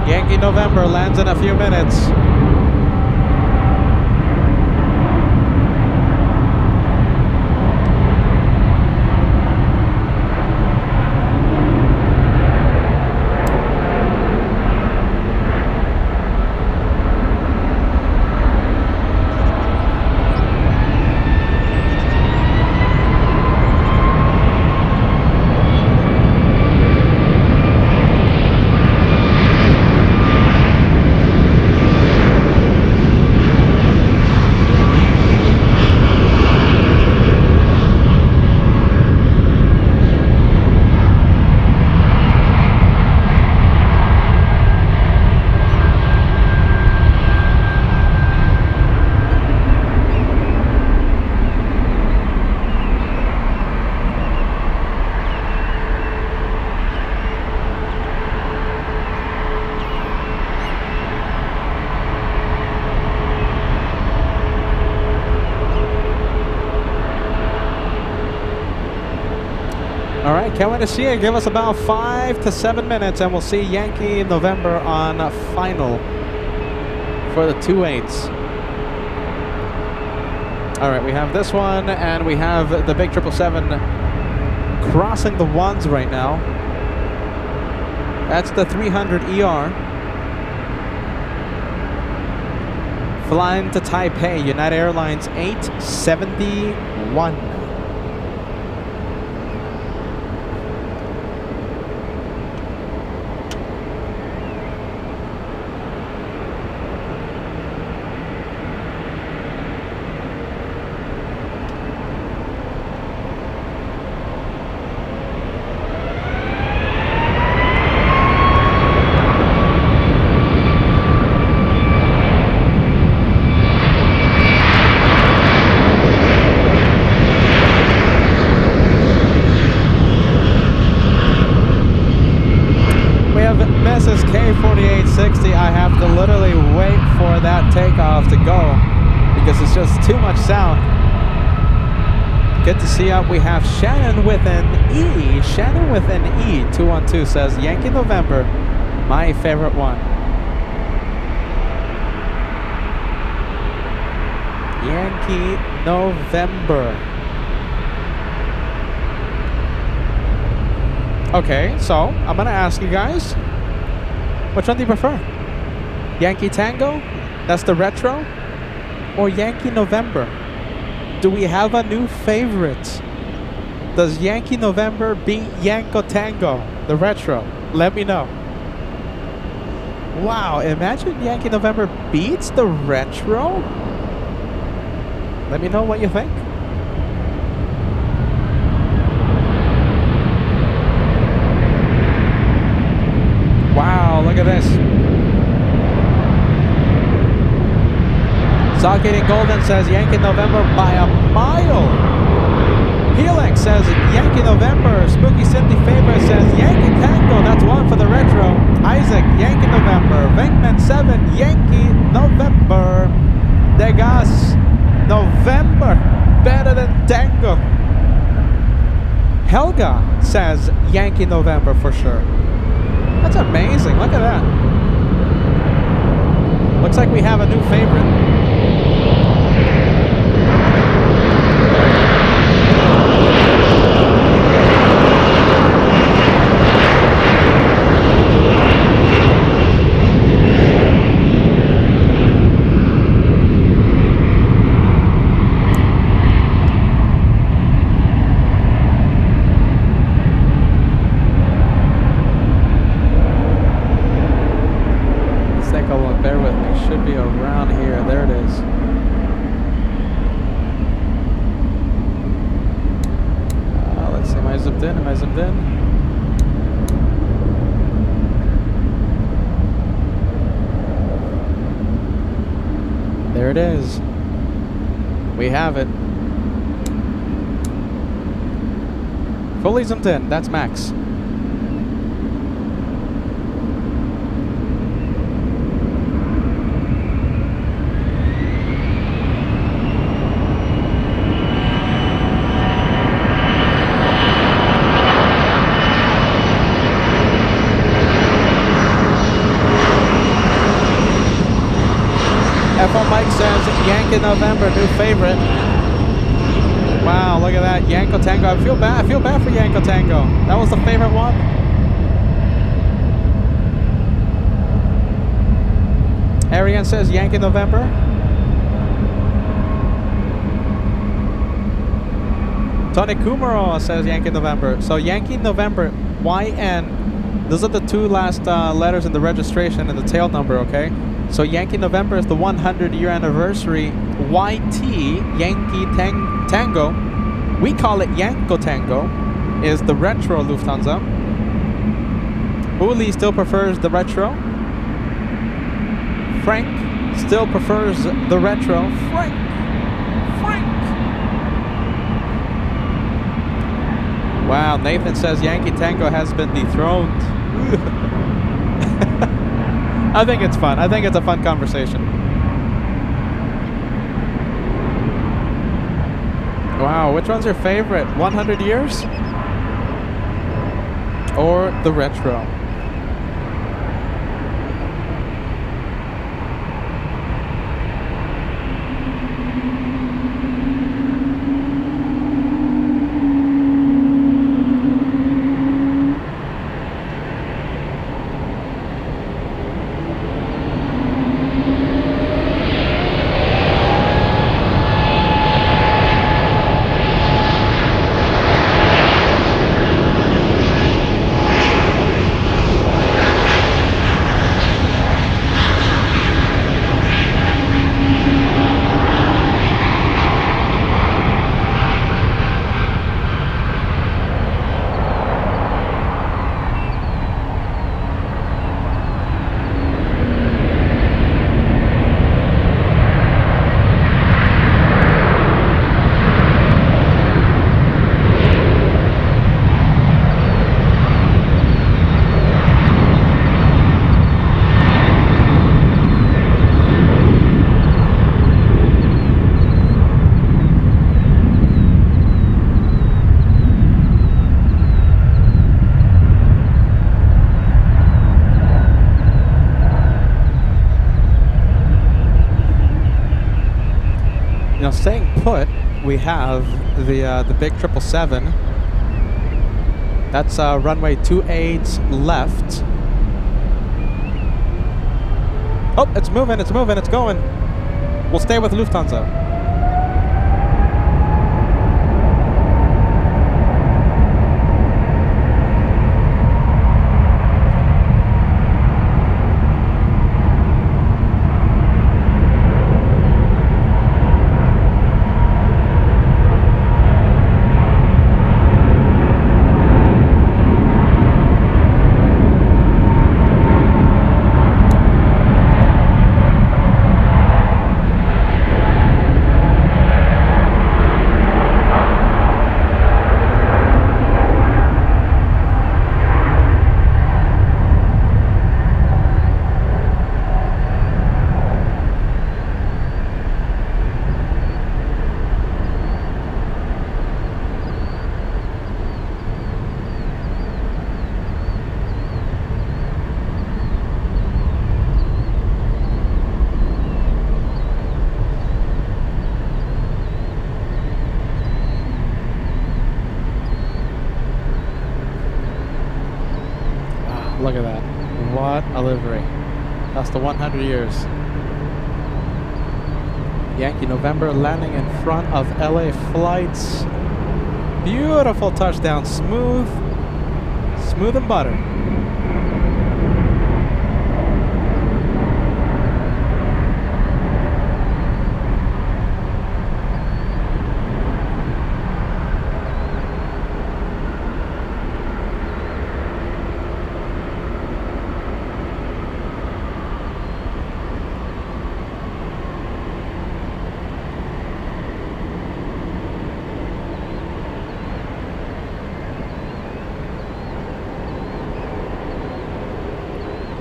Yankee November lands in a few minutes. Can't wait to see it. Give us about 5 to 7 minutes and we'll see Yankee November on final for the 2.8s. All right, we have this one and we have the big 777 crossing the ones right now. That's the 300 ER. Flying to Taipei, United Airlines 871. I have to literally wait for that takeoff to go because it's just too much sound. Good to see we have Shannon with an E. Shannon with an E. 212 says Yankee November, my favorite one. Yankee November. Okay, so I'm gonna ask you guys, which one do you prefer? Yankee Tango, that's the retro, or Yankee November? Do we have a new favorite? Does Yankee November beat Yanko Tango, the retro? Let me know. Wow, imagine Yankee November beats the retro? Let me know what you think. Wow, look at this. Socket Golden says Yankee November by a mile. Helix says Yankee November. Spooky Cindy Favorite says Yankee Tango. That's one for the retro. Isaac, Yankee November. Venkman 7, Yankee November. Degas, November. Better than Tango. Helga says Yankee November for sure. That's amazing. Look at that. Looks like we have a new favorite. Bear with me. Should be around here. There it is. Let's see. Am I zoomed in? Am I zoomed in? There it is. We have it. Fully zoomed in. That's max. FO Mike says Yankee November, new favorite. Wow, look at that. Yanko Tango. I feel bad for Yanko Tango. That was the favorite one. Ariane says Yankee November. Tony Kumaro says Yankee November. So Yankee November, YN. Those are the two last letters in the registration and the tail number, okay? So Yankee November is the 100-year anniversary. YT, Yankee Tango, we call it Yanko Tango, is the retro Lufthansa. Uli still prefers the retro. Frank still prefers the retro. Frank! Wow, Nathan says Yankee Tango has been dethroned. I think it's fun. I think it's a fun conversation. Wow, which one's your favorite? 100 years? Or the retro? staying put, we have the big 777. That's runway 28 left. Oh, it's moving, it's moving, it's going. We'll stay with Lufthansa. Look at that. What a livery. That's the 100 years. Yankee November landing in front of LA flights. Beautiful touchdown. Smooth. Smooth and butter.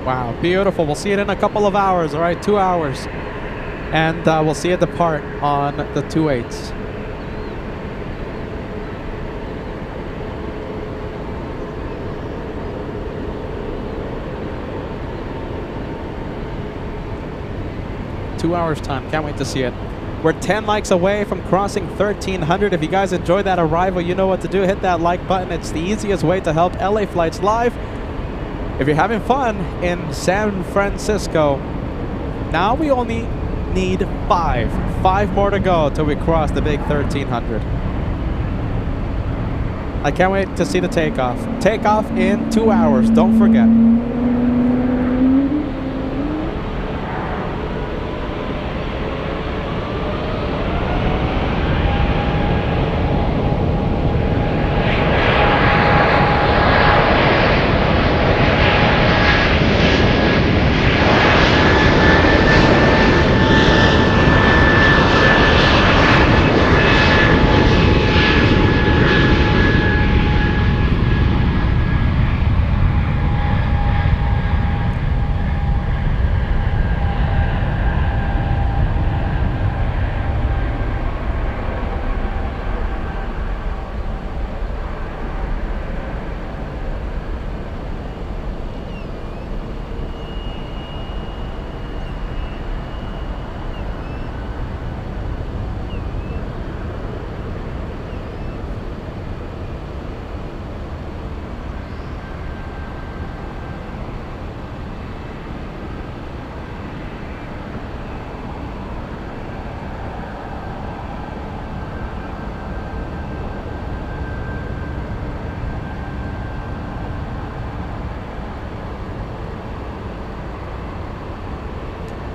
Wow, beautiful. We'll see it in a couple of hours, all right, 2 hours. And we'll see it depart on the 28s. Two hours time, can't wait to see it. We're 10 likes away from crossing 1,300. If you guys enjoyed that arrival, you know what to do. Hit that like button. It's the easiest way to help LA Flights Live. If you're having fun in San Francisco, now we only need 5 more to go till we cross the big 1,300. I can't wait to see the takeoff. Takeoff in 2 hours, don't forget.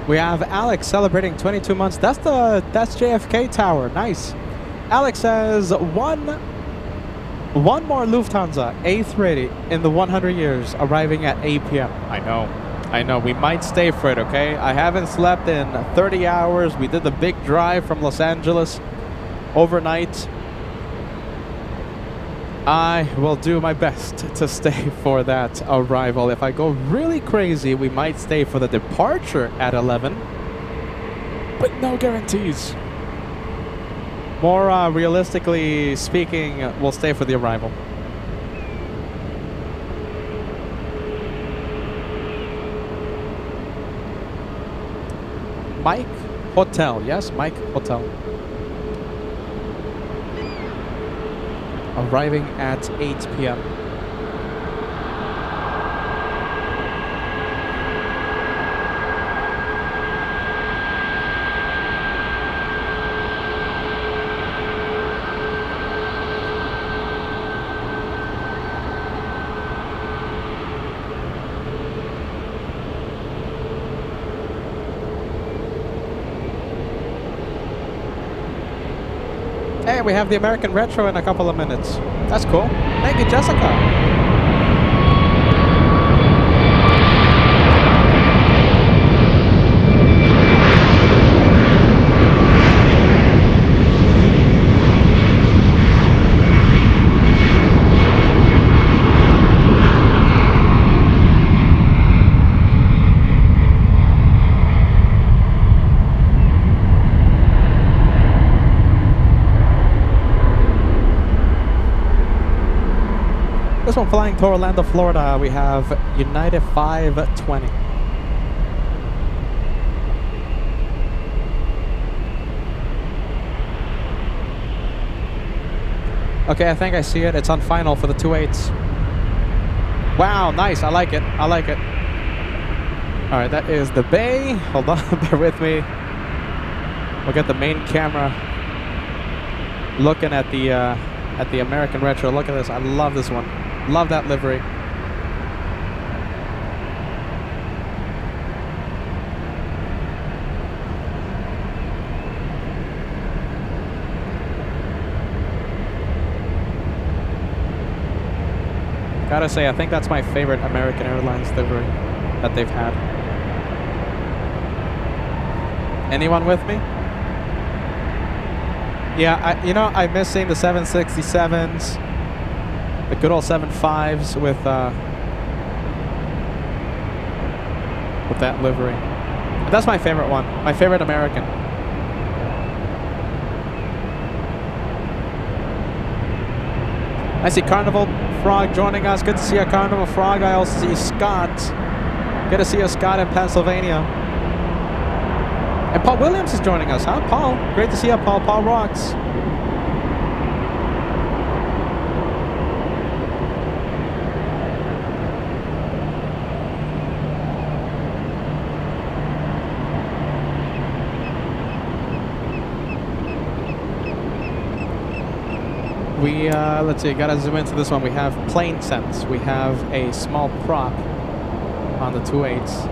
We have Alex celebrating 22 months. That's JFK Tower. Nice. Alex says one more Lufthansa A380 in the 100 years, arriving at 8 p.m. I know. We might stay for it, okay? I haven't slept in 30 hours. We did the big drive from Los Angeles overnight. I will do my best to stay for that arrival. If I go really crazy, we might stay for the departure at 11. But no guarantees. More realistically speaking, we'll stay for the arrival. Mike Hotel. Yes, Mike Hotel. arriving at 8 p.m. Hey, we have the American Retro in a couple of minutes. That's cool. Thank you, Jessica. This one flying to Orlando, Florida, we have United 520. Okay, I think I see it. It's on final for the 28s. Wow, nice. I like it. I like it. All right, that is the bay. Hold on, bear with me. We'll get the main camera looking at the American Retro. Look at this. I love this one. Love that livery. Gotta say, I think that's my favorite American Airlines livery that they've had. Anyone with me? Yeah, I miss seeing the 767s. The good old 75s with that livery. But that's my favorite one. My favorite American. I see Carnival Frog joining us. Good to see a Carnival Frog. I also see Scott. Good to see a Scott in Pennsylvania. And Paul Williams is joining us, huh? Paul. Great to see you, Paul. Paul rocks. We, let's see, gotta zoom into this one. We have plane sense. We have a small prop on the 28s.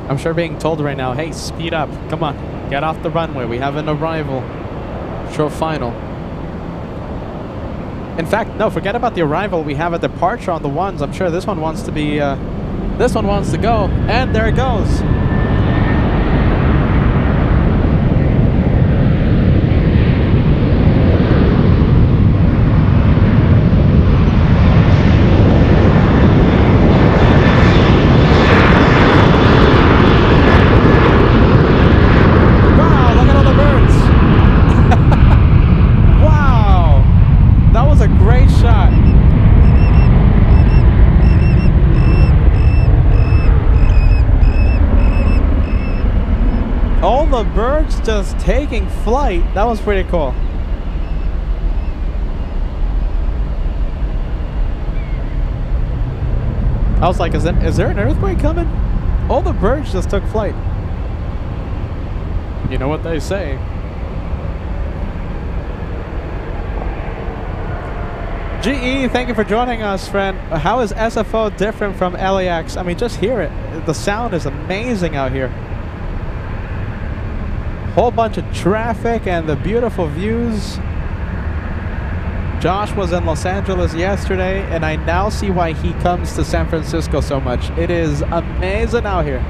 I'm sure being told right now, hey, speed up. Come on, get off the runway. We have an arrival. Short final. In fact, no, forget about the arrival. We have a departure on the ones. I'm sure this one wants to be, this one wants to go. And there it goes. Wow, look at all the birds. Wow, that was a great shot. All the birds just taking flight. That was pretty cool. I was like, is there an earthquake coming? All the birds just took flight. You know what they say. GE, thank you for joining us, friend. How is SFO different from LAX? I mean, just hear it. The sound is amazing out here. Whole bunch of traffic and the beautiful views. Josh was in Los Angeles yesterday, and I now see why he comes to San Francisco so much. It is amazing out here.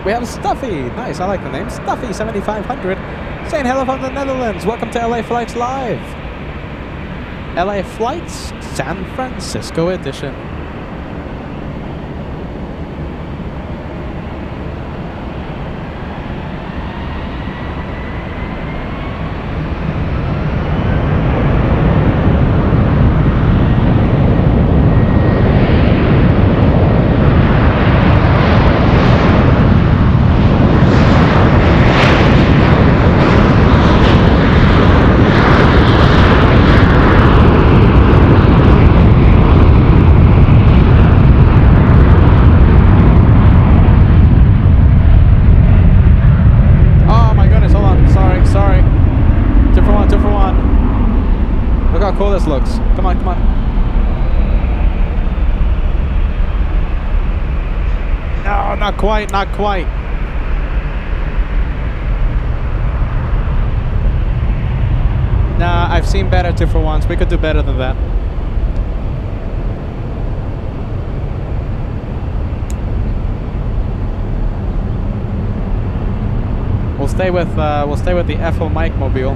We have Stuffy. Nice, I like the name. Stuffy 7500. Saying hello from the Netherlands. Welcome to LA Flights Live. LA Flights San Francisco edition. Cool this looks. Come on, come on. No, not quite, not quite. Nah, I've seen better 2-for-1s. We could do better than that. We'll stay with the FO Mike Mobile.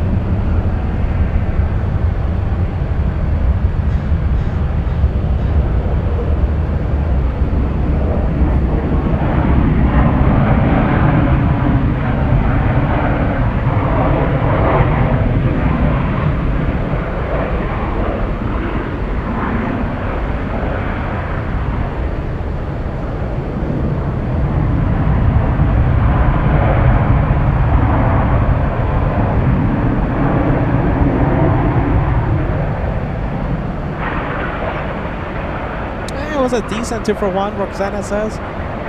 A decent 2-for-1, Roxana says.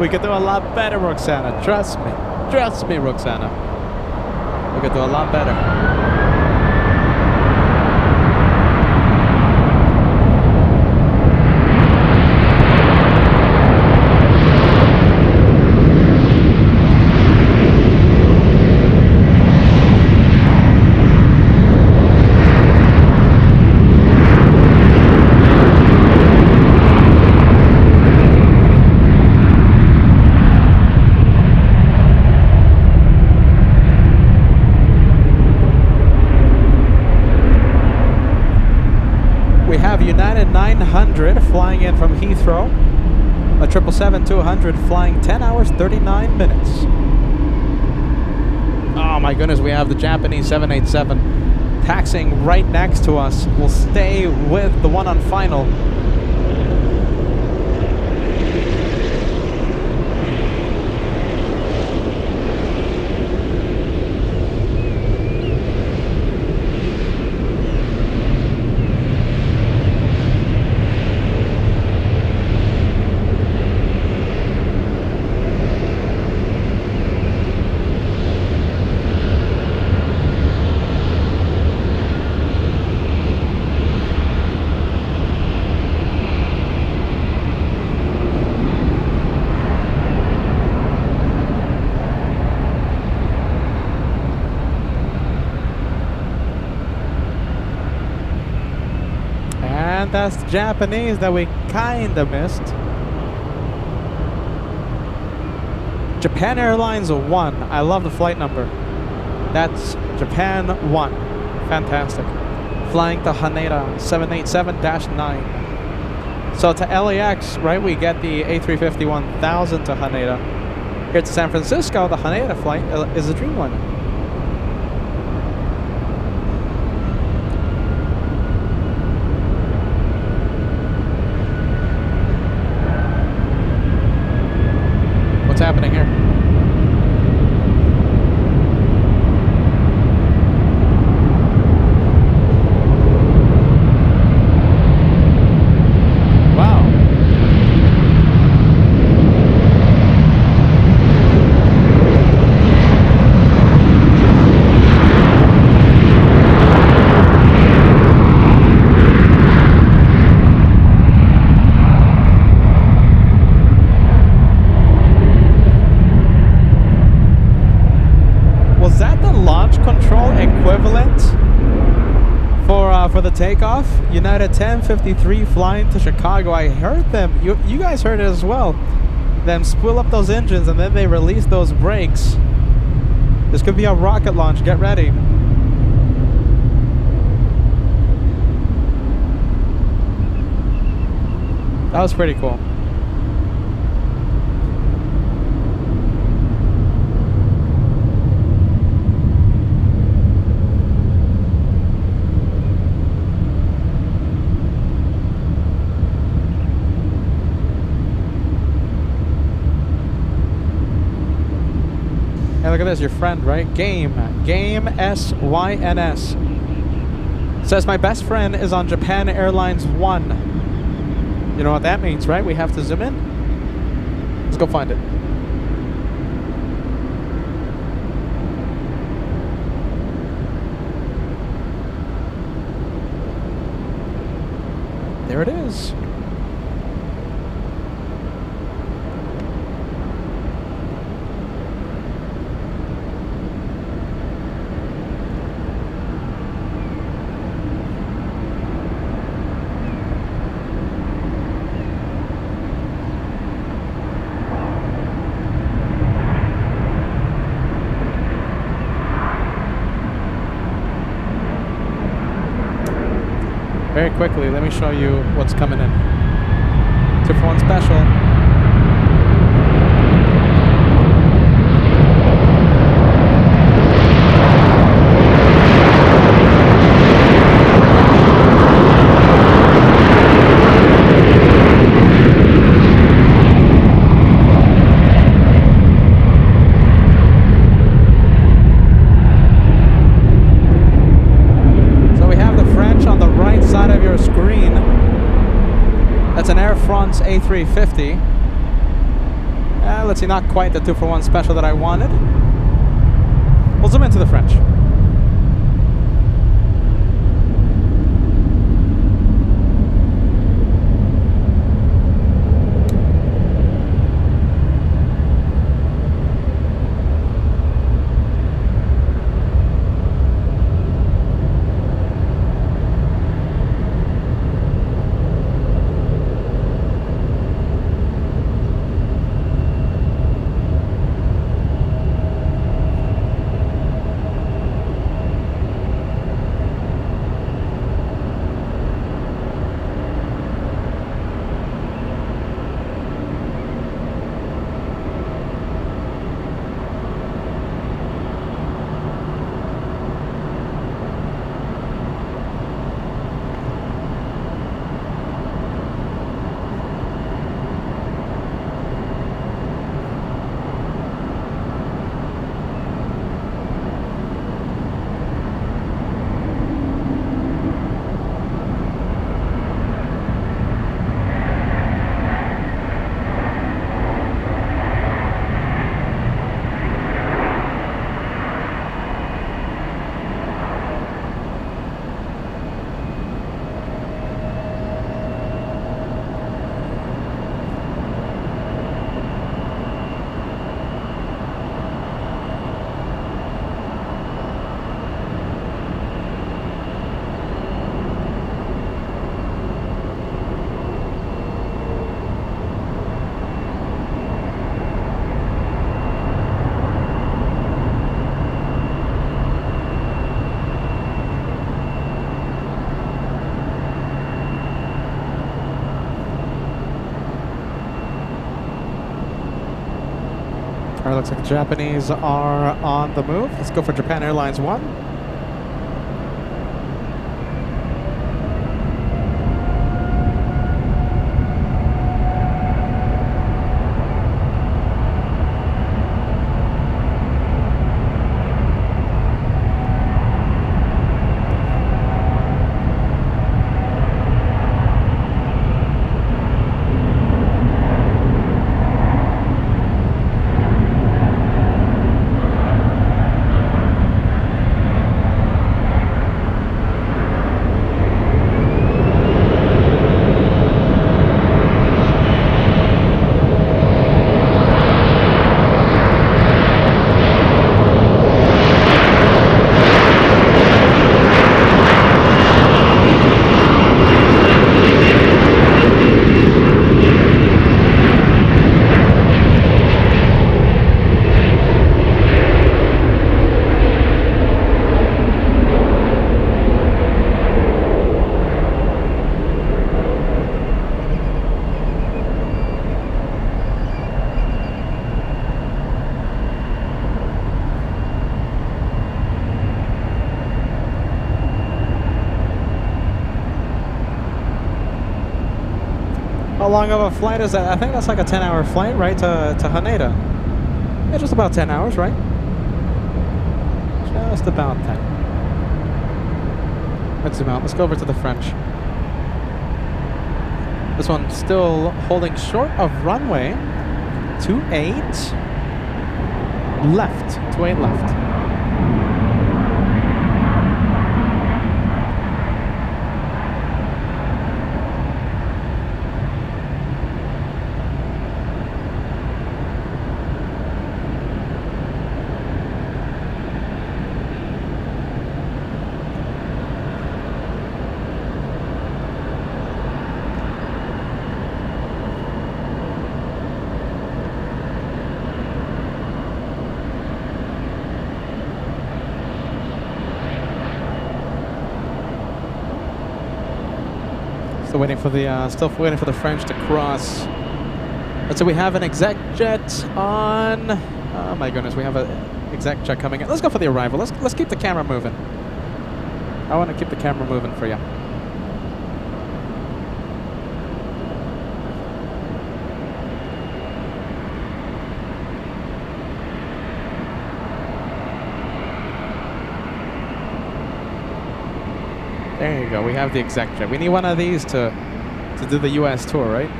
We could do a lot better, Roxana. Trust me. Trust me, Roxana. We could do a lot better. United 900 flying in from Heathrow. A 777-200 flying 10 hours 39 minutes. Oh my goodness, we have the Japanese 787 taxiing right next to us. We'll stay with the one on final. That's the Japanese that we kinda missed. Japan Airlines 1. I love the flight number. That's Japan 1. Fantastic. Flying to Haneda 787-9. So to LAX, right, we get the A350 1000 to Haneda. Here to San Francisco, the Haneda flight is a Dreamliner. What's happening here? For the takeoff, United 1053 flying to Chicago. I heard them. You guys heard it as well. then spool up those engines, and then they release those brakes. This could be a rocket launch. Get ready. That was pretty cool. Hey, look at this, your friend, right? Game SYNS. Says my best friend is on Japan Airlines 1. You know what that means, right? We have to zoom in. Let's go find it. There it is. Very quickly, let me show you what's coming in. 2-for-1 special. A350. Let's see, not quite the 2-for-1 special that I wanted. We'll zoom into the French. Alright, looks like the Japanese are on the move. Let's go for Japan Airlines 1. long of a flight is that? I think that's like a 10-hour flight, right, to Haneda. Yeah, just about 10 hours, right? Just about 10. Let's zoom out. Let's go over to the French. This one's still holding short of runway. 28 left. 28 left. Still waiting for the French to cross. Let's say we have an exec jet on. Oh my goodness, we have an exec jet coming in. Let's go for the arrival. Let's keep the camera moving. I want to keep the camera moving for you. There you go. We have the exec jet. We need one of these to do the U.S. tour, right?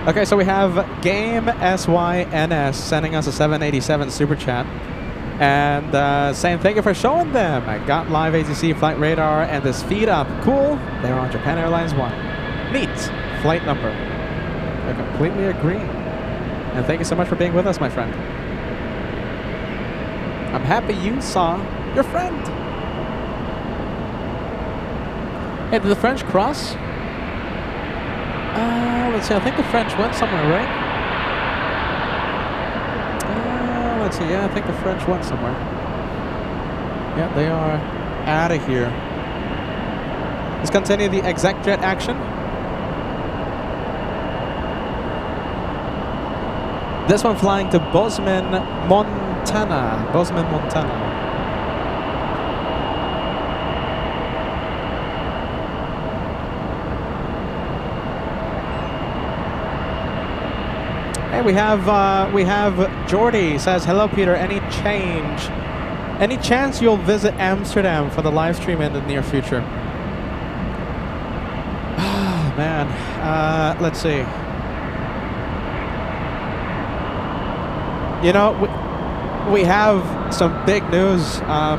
Okay, so we have Game SYNS sending us a 787 super chat, and saying thank you for showing them. I got live ATC flight radar and this feed up. Cool. They're on Japan Airlines 1. Neat. Flight number. I completely agree. And thank you so much for being with us, my friend. I'm happy you saw your friend. Hey, did the French cross? Let's see. I think the French went somewhere, right? Let's see. Yeah, I think the French went somewhere. Yeah, they are out of here. Let's continue the exec jet action. This one flying to Bozeman, Montana. Bozeman, Montana. Hey, we have Jordy says, hello Peter, any chance you'll visit Amsterdam for the live stream in the near future? Oh man, let's see. You know, we have some big news. All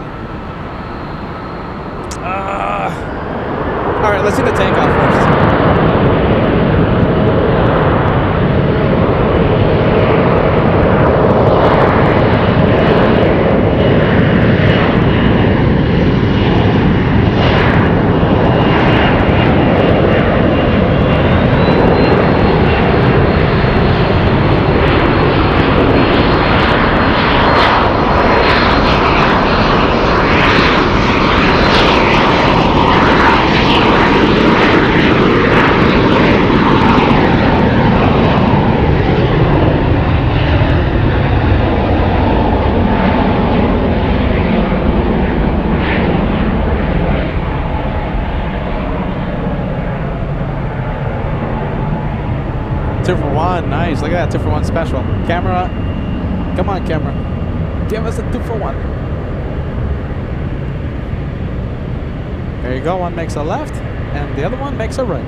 right, let's see the takeoff first. Nice, look at that 2-for-1 special. Camera, come on camera. Give us a 2-for-1. There you go, one makes a left and the other one makes a right.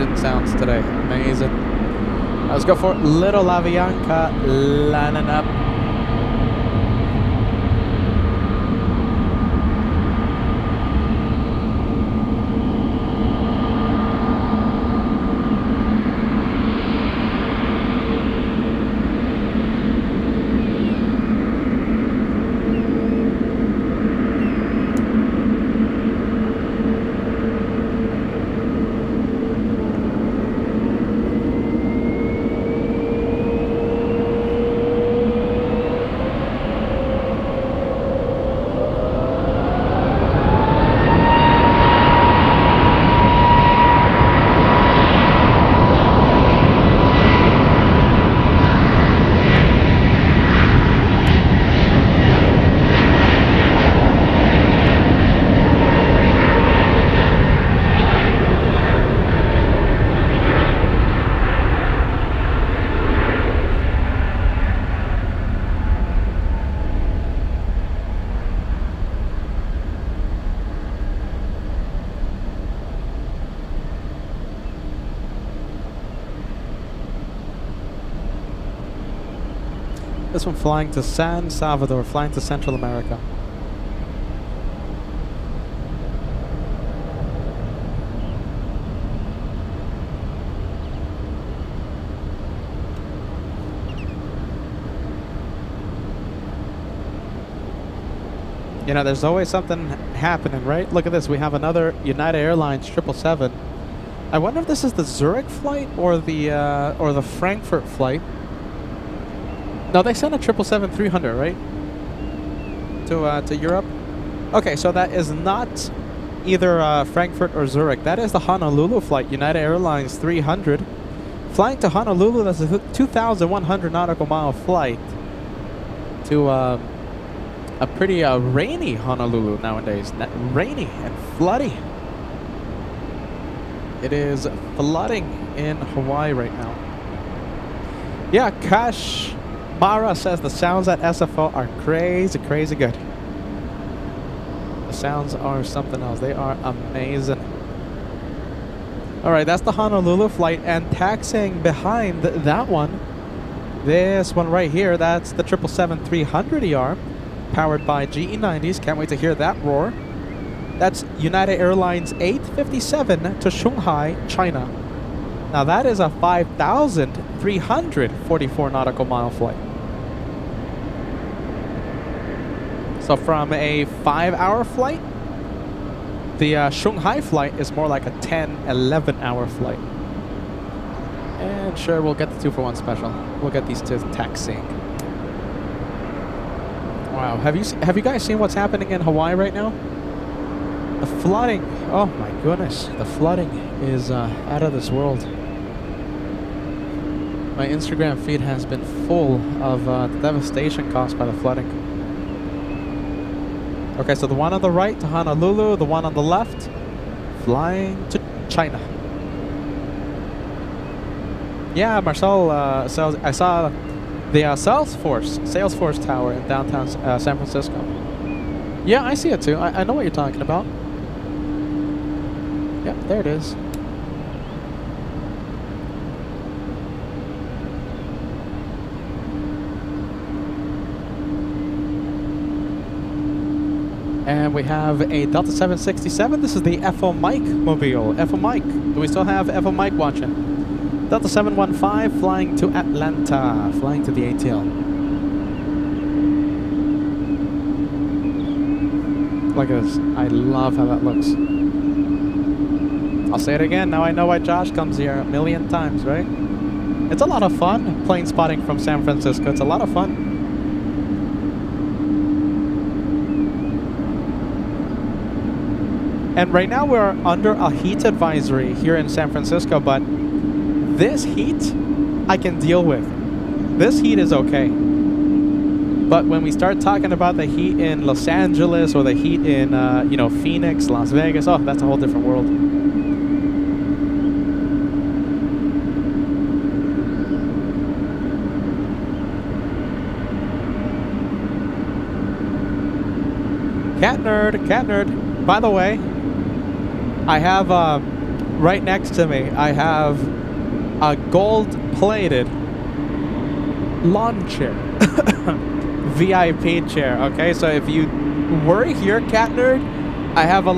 amazing sounds today. Amazing. Let's go for Little Avianca lining up. This one flying to San Salvador, flying to Central America. You know, there's always something happening, right? Look at this. We have another United Airlines 777. I wonder if this is the Zurich flight or the Frankfurt flight. No, they sent a 777-300, right? To Europe. Okay, so that is not either Frankfurt or Zurich. That is the Honolulu flight, United Airlines 300. Flying to Honolulu, that's a 2,100 nautical mile flight to a pretty rainy Honolulu nowadays. Rainy and floody. It is flooding in Hawaii right now. Yeah, Cash Mara says the sounds at SFO are crazy, crazy good. The sounds are something else. They are amazing. Alright, that's the Honolulu flight, and taxiing behind that one, this one right here, that's the 777-300ER, powered by GE90s. Can't wait to hear that roar. That's United Airlines A350 to Shanghai, China. Now that is a 5,344 nautical mile flight. So from a 5-hour flight, the Shanghai flight is more like a 10-11 hour flight. And sure, we'll get the 2-for-1 special. We'll get these two taxiing. Wow, have you guys seen what's happening in Hawaii right now? The flooding, oh my goodness, the flooding is out of this world. My Instagram feed has been full of the devastation caused by the flooding. Okay, so the one on the right to Honolulu, the one on the left flying to China. Yeah, Marcel, I saw the Salesforce Tower in downtown San Francisco. Yeah, I see it too. I know what you're talking about. Yep, there it is. And we have a Delta 767. This is the FO Mike mobile. FO Mike. Do we still have FO Mike watching? Delta 715 flying to Atlanta, flying to the ATL. Look at this. I love how that looks. I'll say it again. Now I know why Josh comes here a million times, right? It's a lot of fun plane spotting from San Francisco. It's a lot of fun. And right now we're under a heat advisory here in San Francisco, but this heat I can deal with. This heat is okay. But when we start talking about the heat in Los Angeles or the heat in, Phoenix, Las Vegas, oh, that's a whole different world. Cat nerd. By the way, I have right next to me, I have a gold-plated lawn chair. VIP chair, okay? So if you were here, Cat Nerd, I have a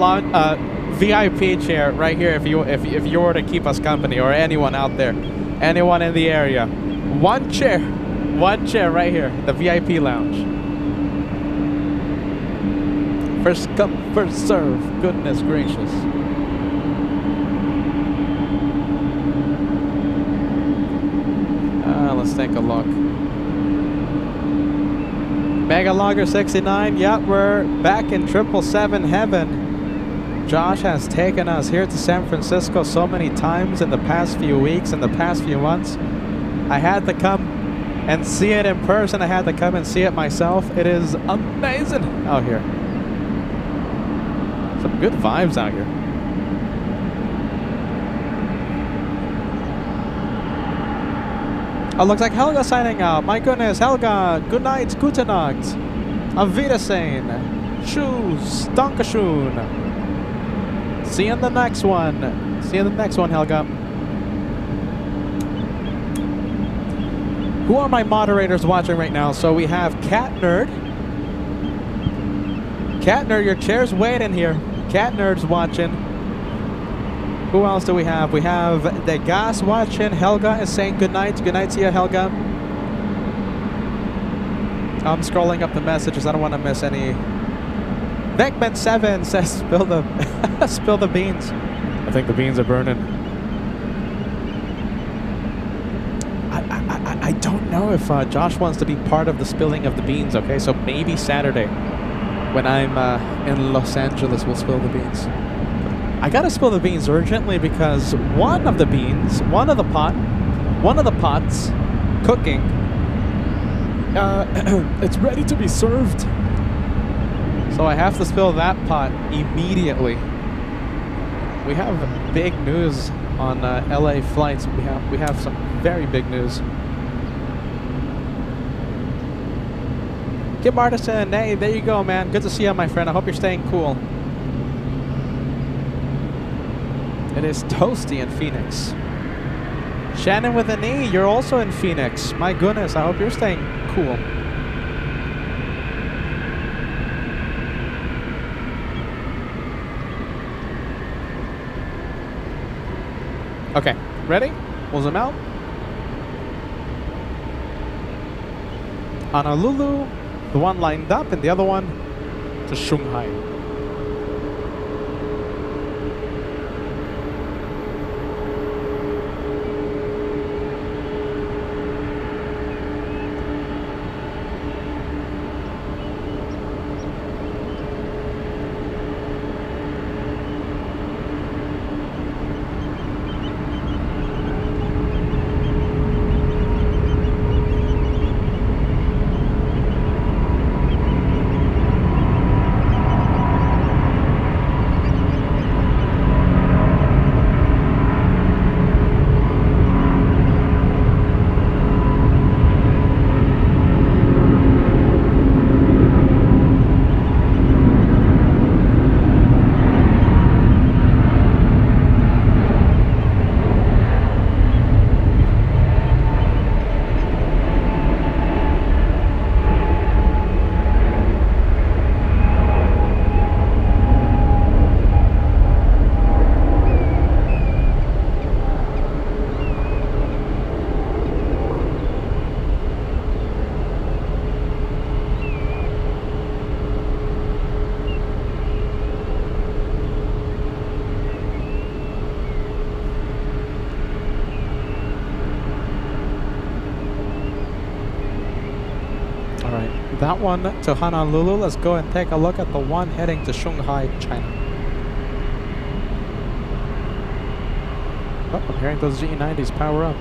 VIP chair right here if you were to keep us company, or anyone out there, anyone in the area. One chair right here, the VIP lounge. First come, first serve. Goodness gracious. Let's take a look. Mega Logger 69. Yep, we're back in 777 heaven. Josh has taken us here to San Francisco so many times in the past few weeks, in the past few months. I had to come and see it in person. I had to come and see it myself. It is amazing out here. Some good vibes out here. Oh, looks like Helga signing out. My goodness, Helga. Good night, gute Nacht. Auf Wiedersehen. Tschüss. Dankeschön. See you in the next one. See you in the next one, Helga. Who are my moderators watching right now? So we have Cat Nerd. Cat Nerd, your chair's waiting here. Cat Nerd's watching. Who else do we have? We have the Gas watching. Helga is saying good night. Good night to you, Helga. I'm scrolling up the messages. I don't want to miss any. Beckman7 says spill the spill the beans. I think the beans are burning. I don't know if Josh wants to be part of the spilling of the beans. Okay, so maybe Saturday when I'm in Los Angeles, we'll spill the beans. I gotta spill the beans urgently because one of the pots cooking, it's ready to be served. So I have to spill that pot immediately. We have big news on LA flights. We have some very big news. Kim Artisan, hey, there you go, man. Good to see you, my friend. I hope you're staying cool. It is toasty in Phoenix. Shannon with an E, you're also in Phoenix. My goodness, I hope you're staying cool. Okay, ready? We'll zoom out. Honolulu, the one lined up, and the other one to Shanghai. That one to Honolulu. Let's go and take a look at the one heading to Shanghai, China. Oh, I'm hearing those GE90s power up.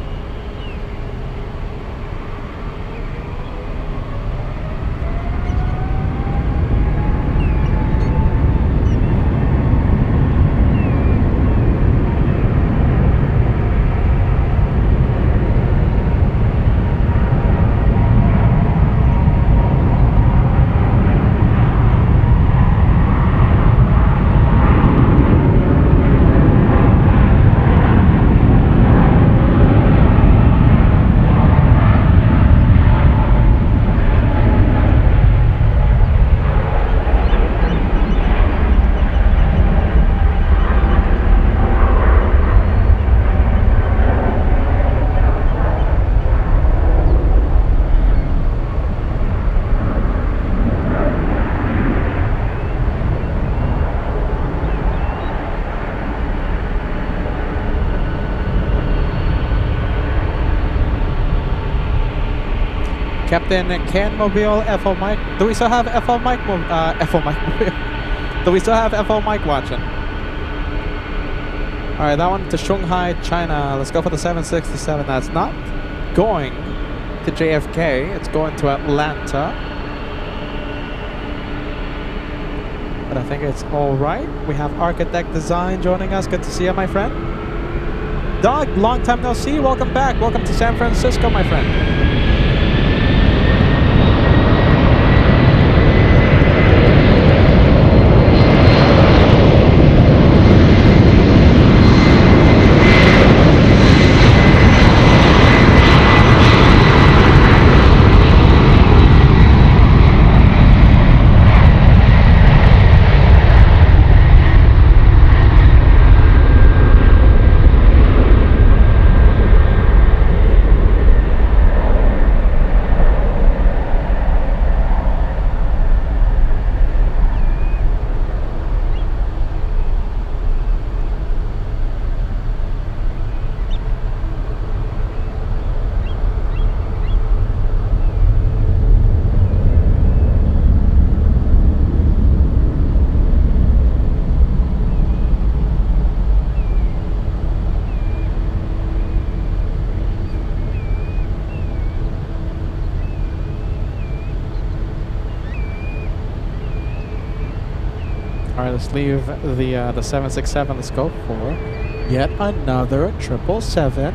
Captain Ken Mobile FO Mike. Do we still have FO Mike? FO Mike Mobile. Do we still have FO Mike watching? Alright, that one to Shanghai, China. Let's go for the 767. That's not going to JFK. It's going to Atlanta. But I think it's alright. We have Architect Design joining us. Good to see you, my friend. Doug, long time no see. Welcome back. Welcome to San Francisco, my friend. Alright, let's leave the 767. Let's go for yet another 777.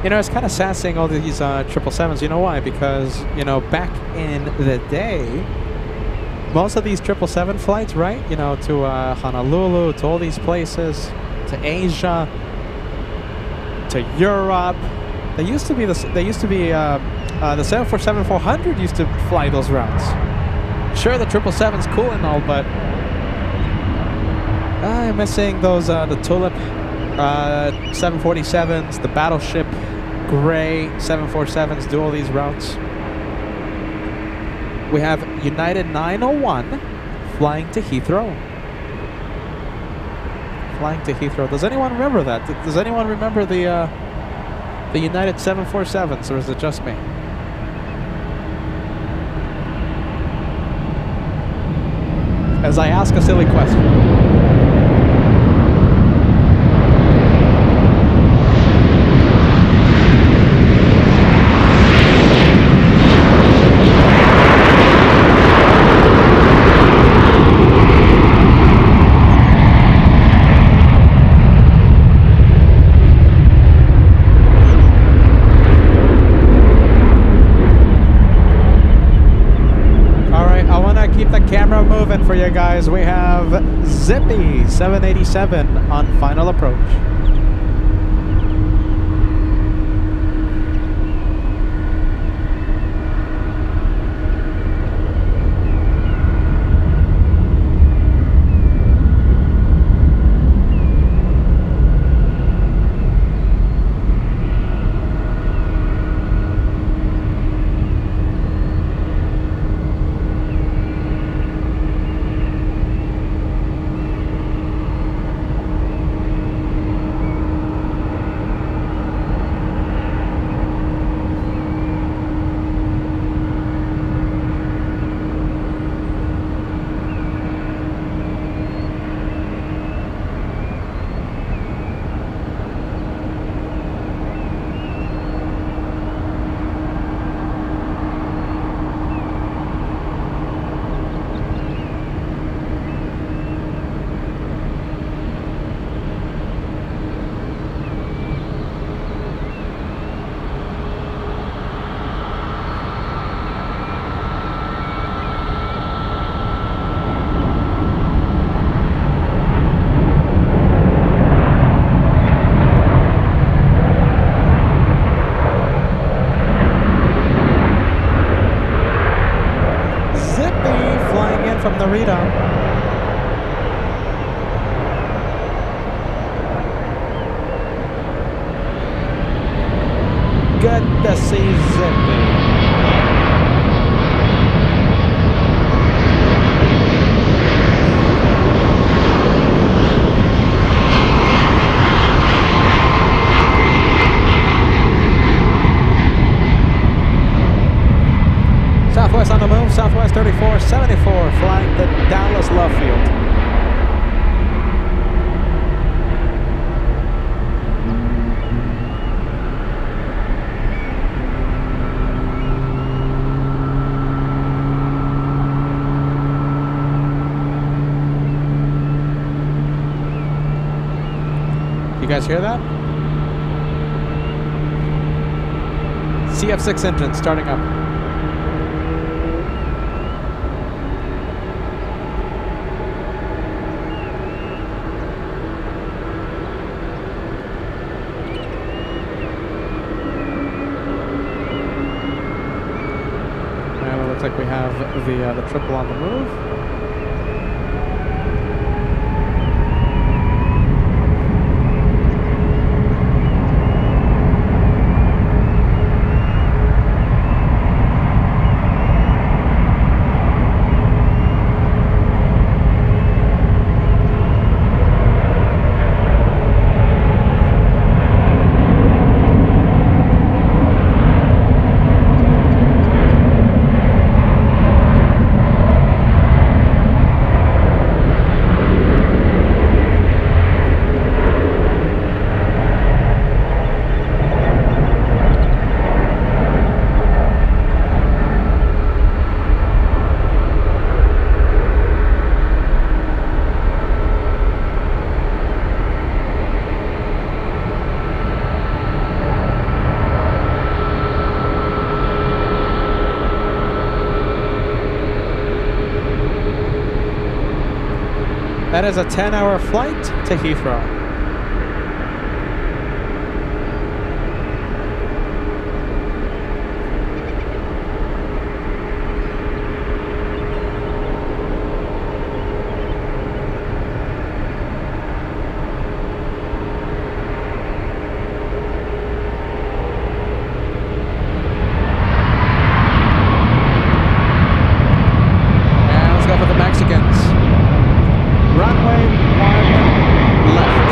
You know, it's kind of sad seeing all these 777s. You know why? Because, you know, back in the day, most of these 777 flights, right? You know, to Honolulu, to all these places, to Asia, to Europe. The 747-400 used to fly those routes. Sure, the 777's cool and all, but I'm missing those the Tulip 747s, the Battleship Gray 747s do all these routes. We have United 901 flying to Heathrow. Flying to Heathrow. Does anyone remember that? Does anyone remember the United 747s, or is it just me? As I ask a silly question. For you guys, we have Zippy 787 on final approach. From Narita. Good to see Zippy. 3474 flying to Dallas Love Field. You guys hear that? CF6 engine starting up. And it looks like we have the triple on the move. That is a 10-hour flight to Heathrow. And let's go for the Mexicans. Runway 1 left.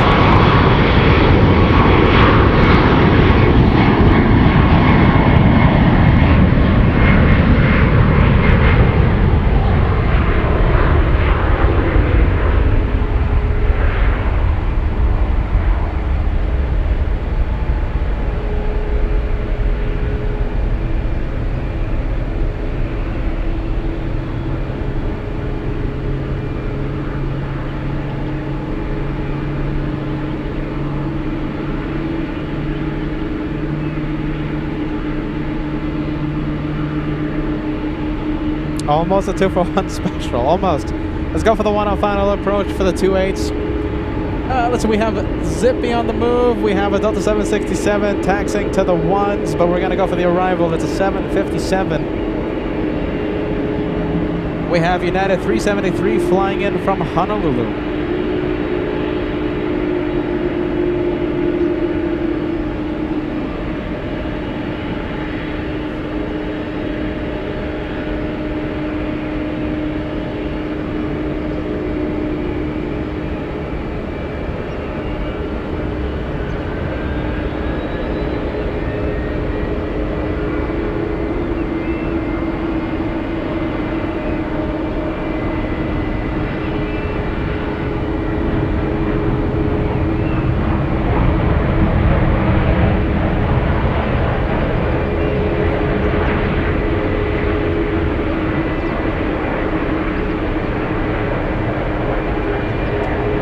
Almost a 2-for-1 special, almost. Let's go for the one on final approach for the 2.8s. Listen, we have Zippy on the move. We have a Delta 767 taxiing to the 1s, but we're going to go for the arrival. It's a 757. We have United 373 flying in from Honolulu.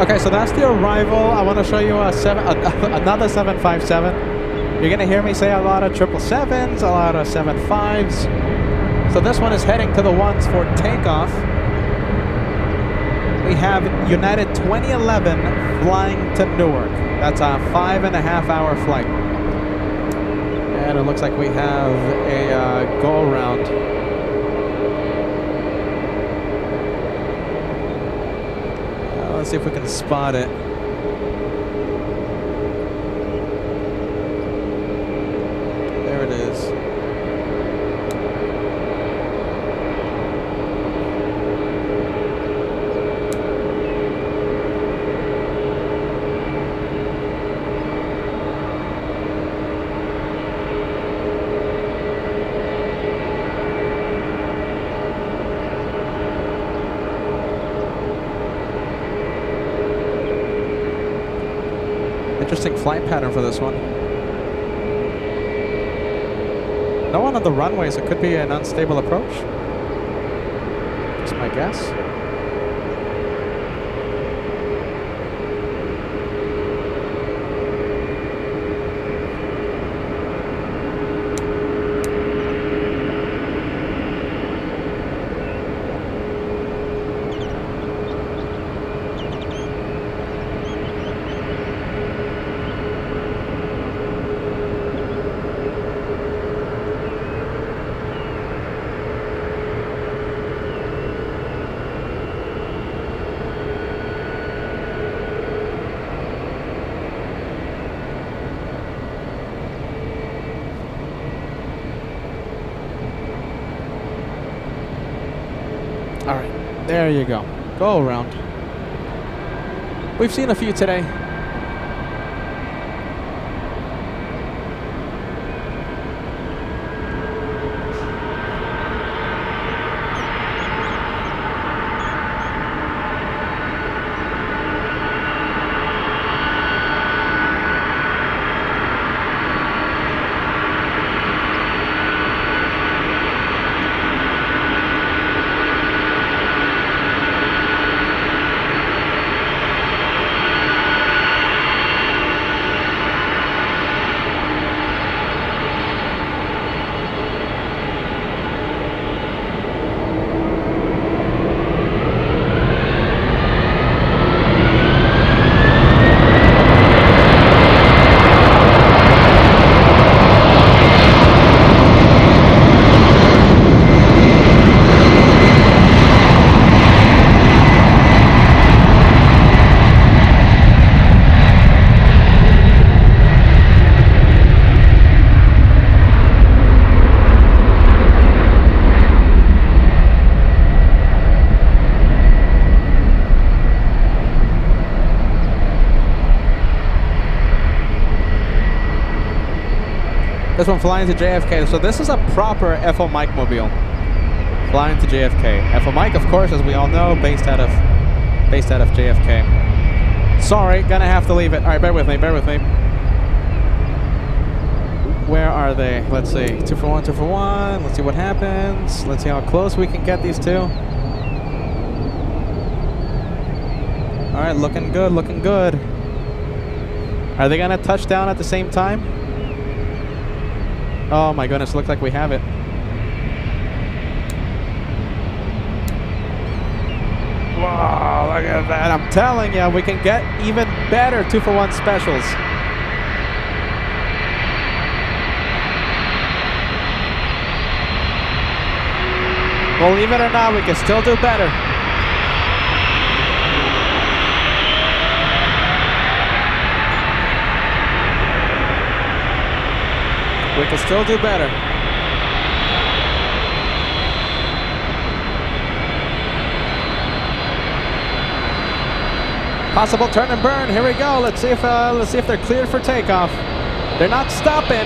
Okay, so that's the arrival. I want to show you another 757. You're going to hear me say a lot of 777s, a lot of 75s. So this one is heading to the 1s for takeoff. We have United 2011 flying to Newark. That's a 5.5-hour flight. And it looks like we have a go-around. Let's see if we can spot it. There it is. Interesting flight pattern for this one. No one on the runway, so it could be an unstable approach. That's my guess. All right, there you go. Go around. We've seen a few today. This one flying to JFK. So this is a proper FO Mike mobile. Flying to JFK. FO Mike, of course, as we all know, based out of JFK. Sorry, gonna have to leave it. All right, bear with me, bear with me. Where are they? Let's see. 2 for 1, 2 for 1. Let's see what happens. Let's see how close we can get these two. All right, looking good, looking good. Are they gonna touch down at the same time? Oh my goodness, looks like we have it. Wow, look at that. I'm telling you, we can get even better 2 for 1 specials. Believe it or not, we can still do better. We can still do better. Possible turn and burn. Here we go. Let's see if they're cleared for takeoff. They're not stopping.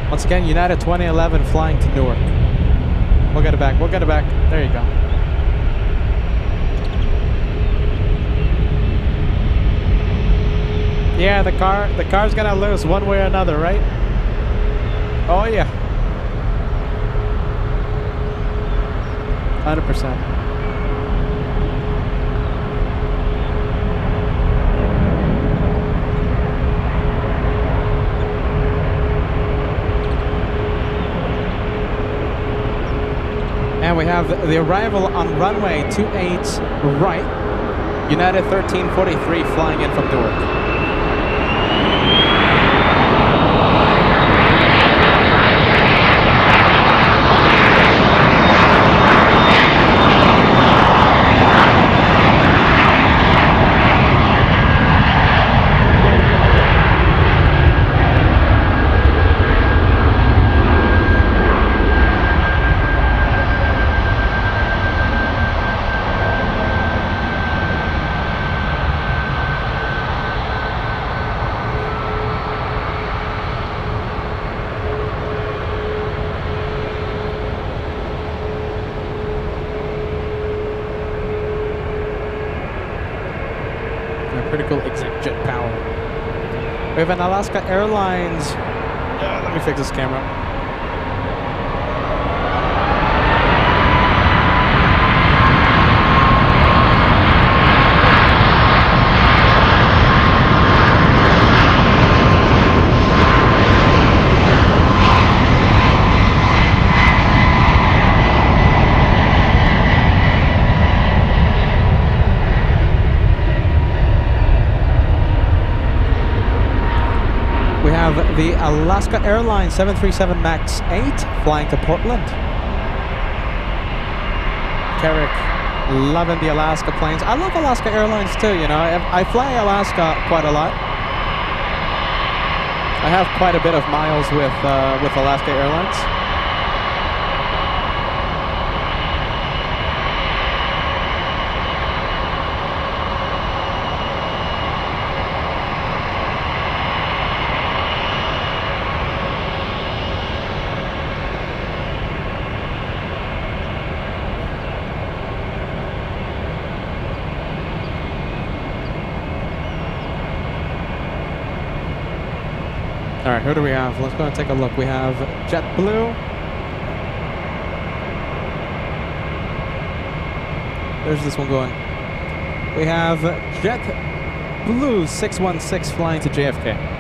Once again, United 2011 flying to Newark. We'll get it back. We'll get it back. There you go. Yeah, the car's gonna lose one way or another, right? Oh yeah. 100%. And we have the arrival on runway 28 right. United 1343 flying in from Newark. Critical exit jet power. We have an Alaska Airlines. Let me fix this camera. The Alaska Airlines 737 MAX 8 flying to Portland. Carrick, loving the Alaska planes. I love Alaska Airlines too, you know. I fly Alaska quite a lot. I have quite a bit of miles with Alaska Airlines. All right, who do we have? Let's go and take a look. We have JetBlue. There's this one going. We have JetBlue 616 flying to JFK.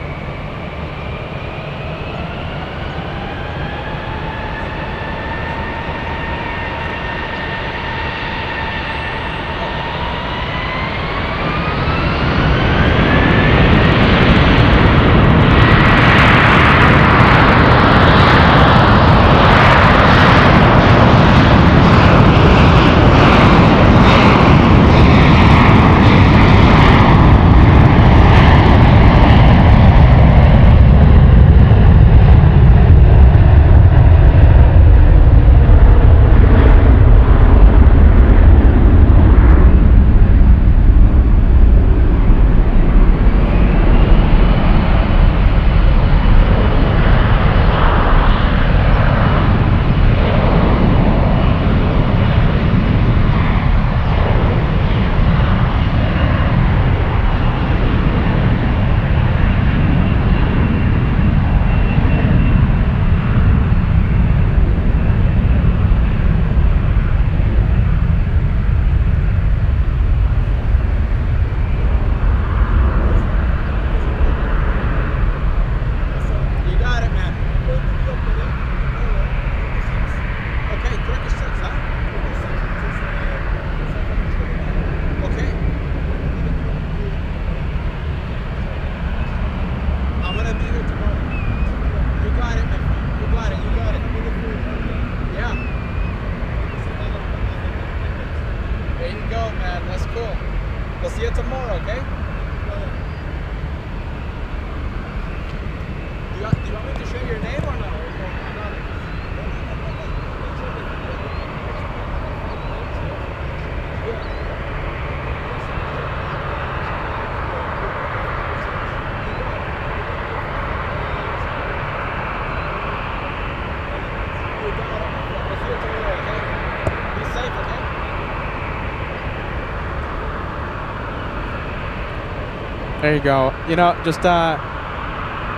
There you go. You know, just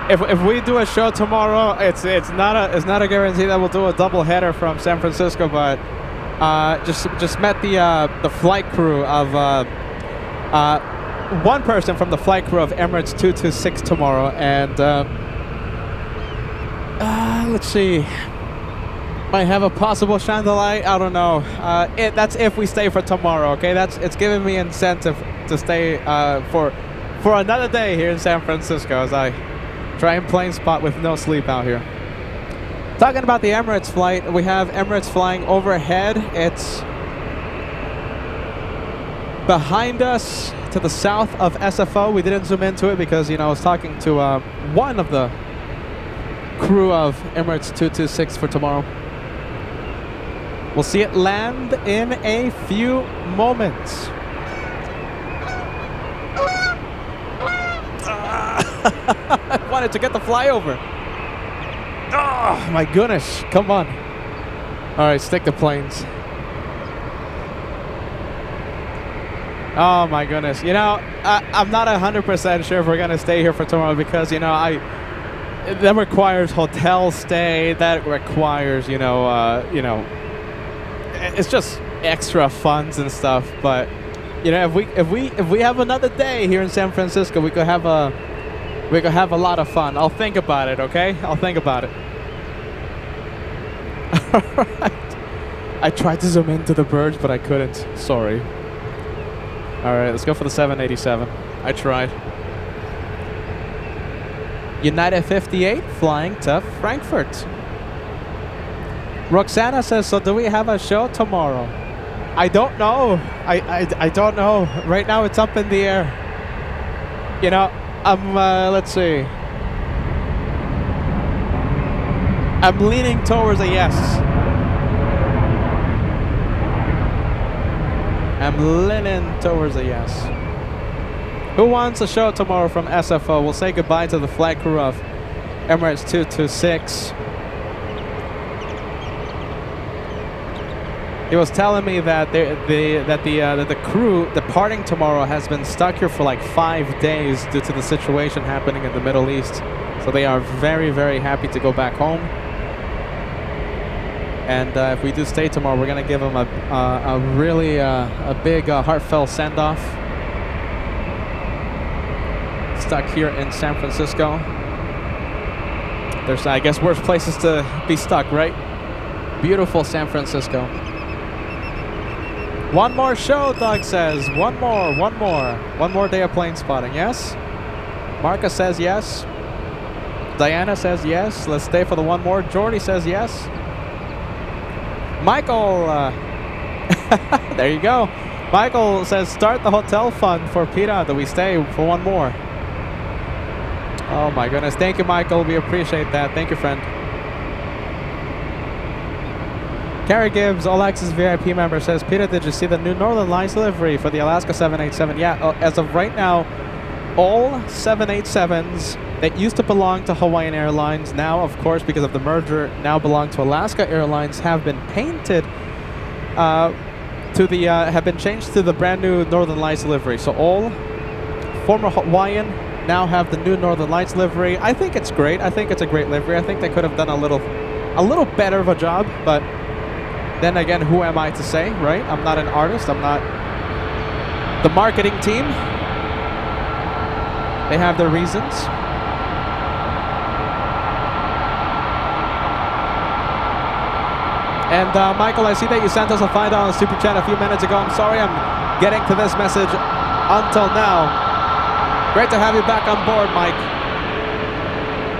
if we do a show tomorrow, it's not a guarantee that we'll do a double header from San Francisco, but just met the flight crew of one person from the flight crew of Emirates 226 tomorrow, and let's see. Might have a possible chandelier. I don't know. That's if we stay for tomorrow. Okay, it's giving me incentive to stay for another day here in San Francisco as I try and plane spot with no sleep out here. Talking about the Emirates flight, we have Emirates flying overhead. It's behind us to the south of SFO. We didn't zoom into it because, you know, I was talking to one of the crew of Emirates 226 for tomorrow. We'll see it land in a few moments. I wanted to get the flyover. Oh, my goodness. Come on. All right, stick to planes. Oh, my goodness. You know, I'm not 100% sure if we're going to stay here for tomorrow because, you know, that requires hotel stay. That requires, you know, it's just extra funds and stuff. But, you know, if we have another day here in San Francisco, we could have a lot of fun. I'll think about it, okay? I'll think about it. All right. I tried to zoom into the birds, but I couldn't. Sorry. All right, let's go for the 787. I tried. United 58 flying to Frankfurt. Roxana says, so do we have a show tomorrow? I don't know. I don't know. Right now it's up in the air. You know, let's see. I'm leaning towards a yes. I'm leaning towards a yes. Who wants a show tomorrow from SFO? We'll say goodbye to the flight crew of Emirates 226. He was telling me that the crew departing tomorrow has been stuck here for like 5 days due to the situation happening in the Middle East. So they are very, very happy to go back home. And if we do stay tomorrow, we're gonna give them a really big heartfelt send-off. Stuck here in San Francisco. There's, I guess, worse places to be stuck, right? Beautiful San Francisco. One more show, Doug says. One more day of plane spotting, yes? Marcus says yes. Diana says yes. Let's stay for the one more. Jordy says yes. Michael, there you go. Michael says, start the hotel fund for Pita that we stay for one more. Oh my goodness. Thank you, Michael. We appreciate that. Thank you, friend. Carrie Gibbs, All Access VIP member, says, Peter, did you see the new Northern Lights delivery for the Alaska 787? Yeah, as of right now, all 787s that used to belong to Hawaiian Airlines now, of course, because of the merger, now belong to Alaska Airlines, have been painted have been changed to the brand new Northern Lights livery. So all former Hawaiian now have the new Northern Lights livery. I think it's great. I think it's a great livery. I think they could have done a little better of a job, but then again, who am I to say, right? I'm not an artist. I'm not the marketing team. They have their reasons. And Michael, I see that you sent us a $5 super chat a few minutes ago. I'm sorry I'm getting to this message until now. Great to have you back on board, Mike.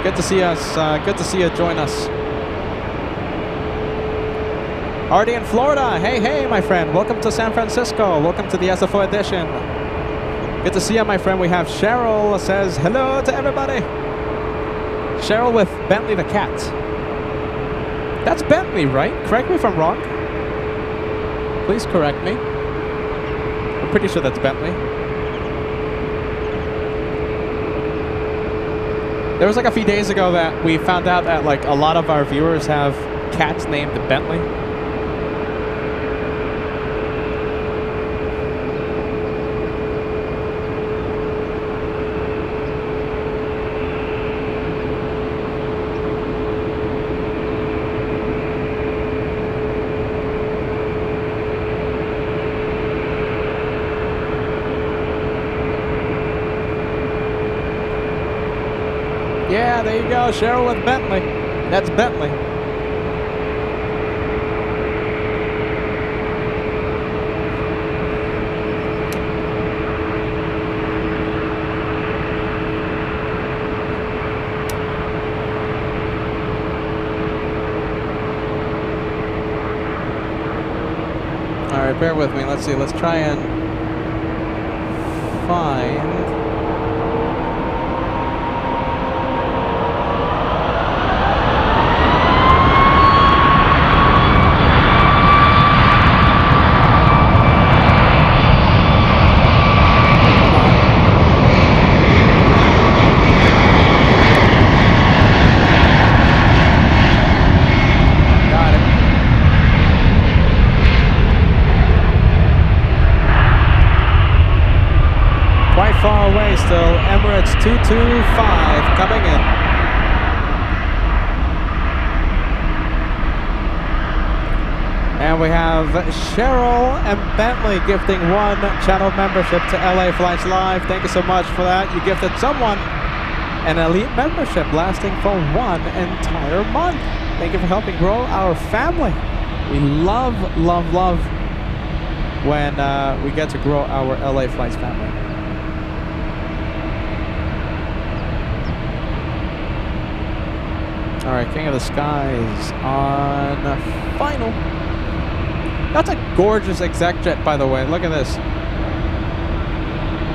Good to see us. Good to see you join us. Artie in Florida. Hey, my friend. Welcome to San Francisco. Welcome to the SFO edition. Good to see you, my friend. We have Cheryl says hello to everybody. Cheryl with Bentley the cat. That's Bentley, right? Correct me if I'm wrong. Please correct me. I'm pretty sure that's Bentley. There was like a few days ago that we found out that like a lot of our viewers have cats named Bentley. Yeah, there you go, Cheryl with Bentley. That's Bentley. bear with me. Let's see. Let's try and find. Far away still, Emirates 225 coming in. And we have Cheryl and Bentley gifting 1 channel membership to LA Flights Live. Thank you so much for that. You gifted someone an elite membership lasting for 1 entire month. Thank you for helping grow our family. We love, love, love when we get to grow our LA Flights family. All right, King of the Skies on final. That's a gorgeous exec jet, by the way. Look at this.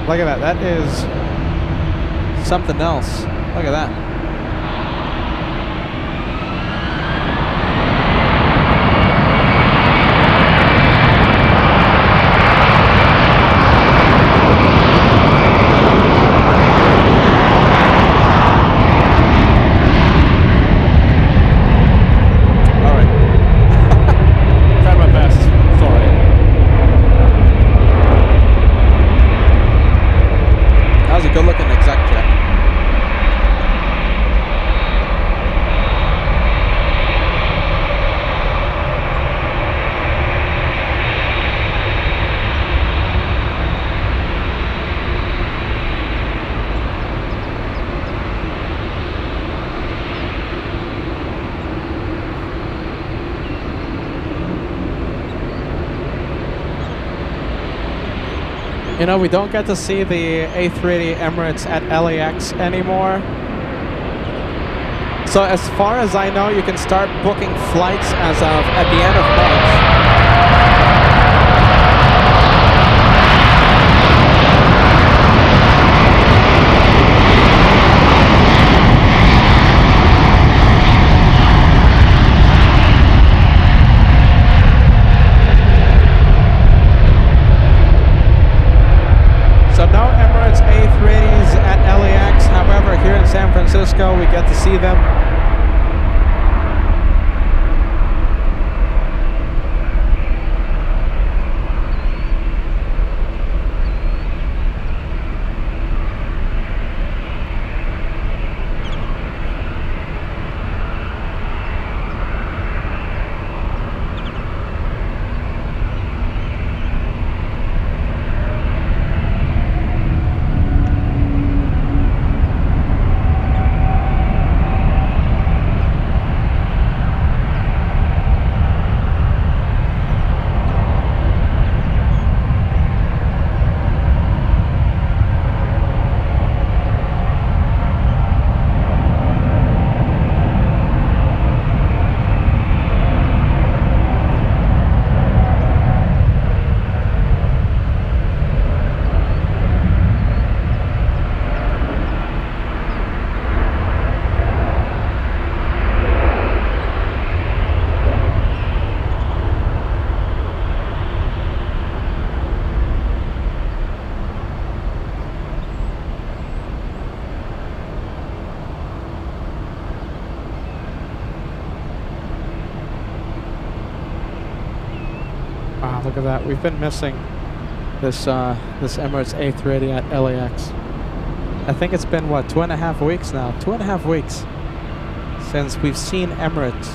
Look at that. That is something else. Look at that. You know, we don't get to see the A380 Emirates at LAX anymore. So as far as I know, you can start booking flights as of at the end of March. We get to see them. Wow, look at that. We've been missing this this Emirates A380 at LAX. I think it's been, what, 2.5 weeks now? 2.5 weeks since we've seen Emirates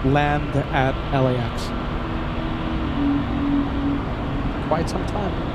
land at LAX. Quite some time.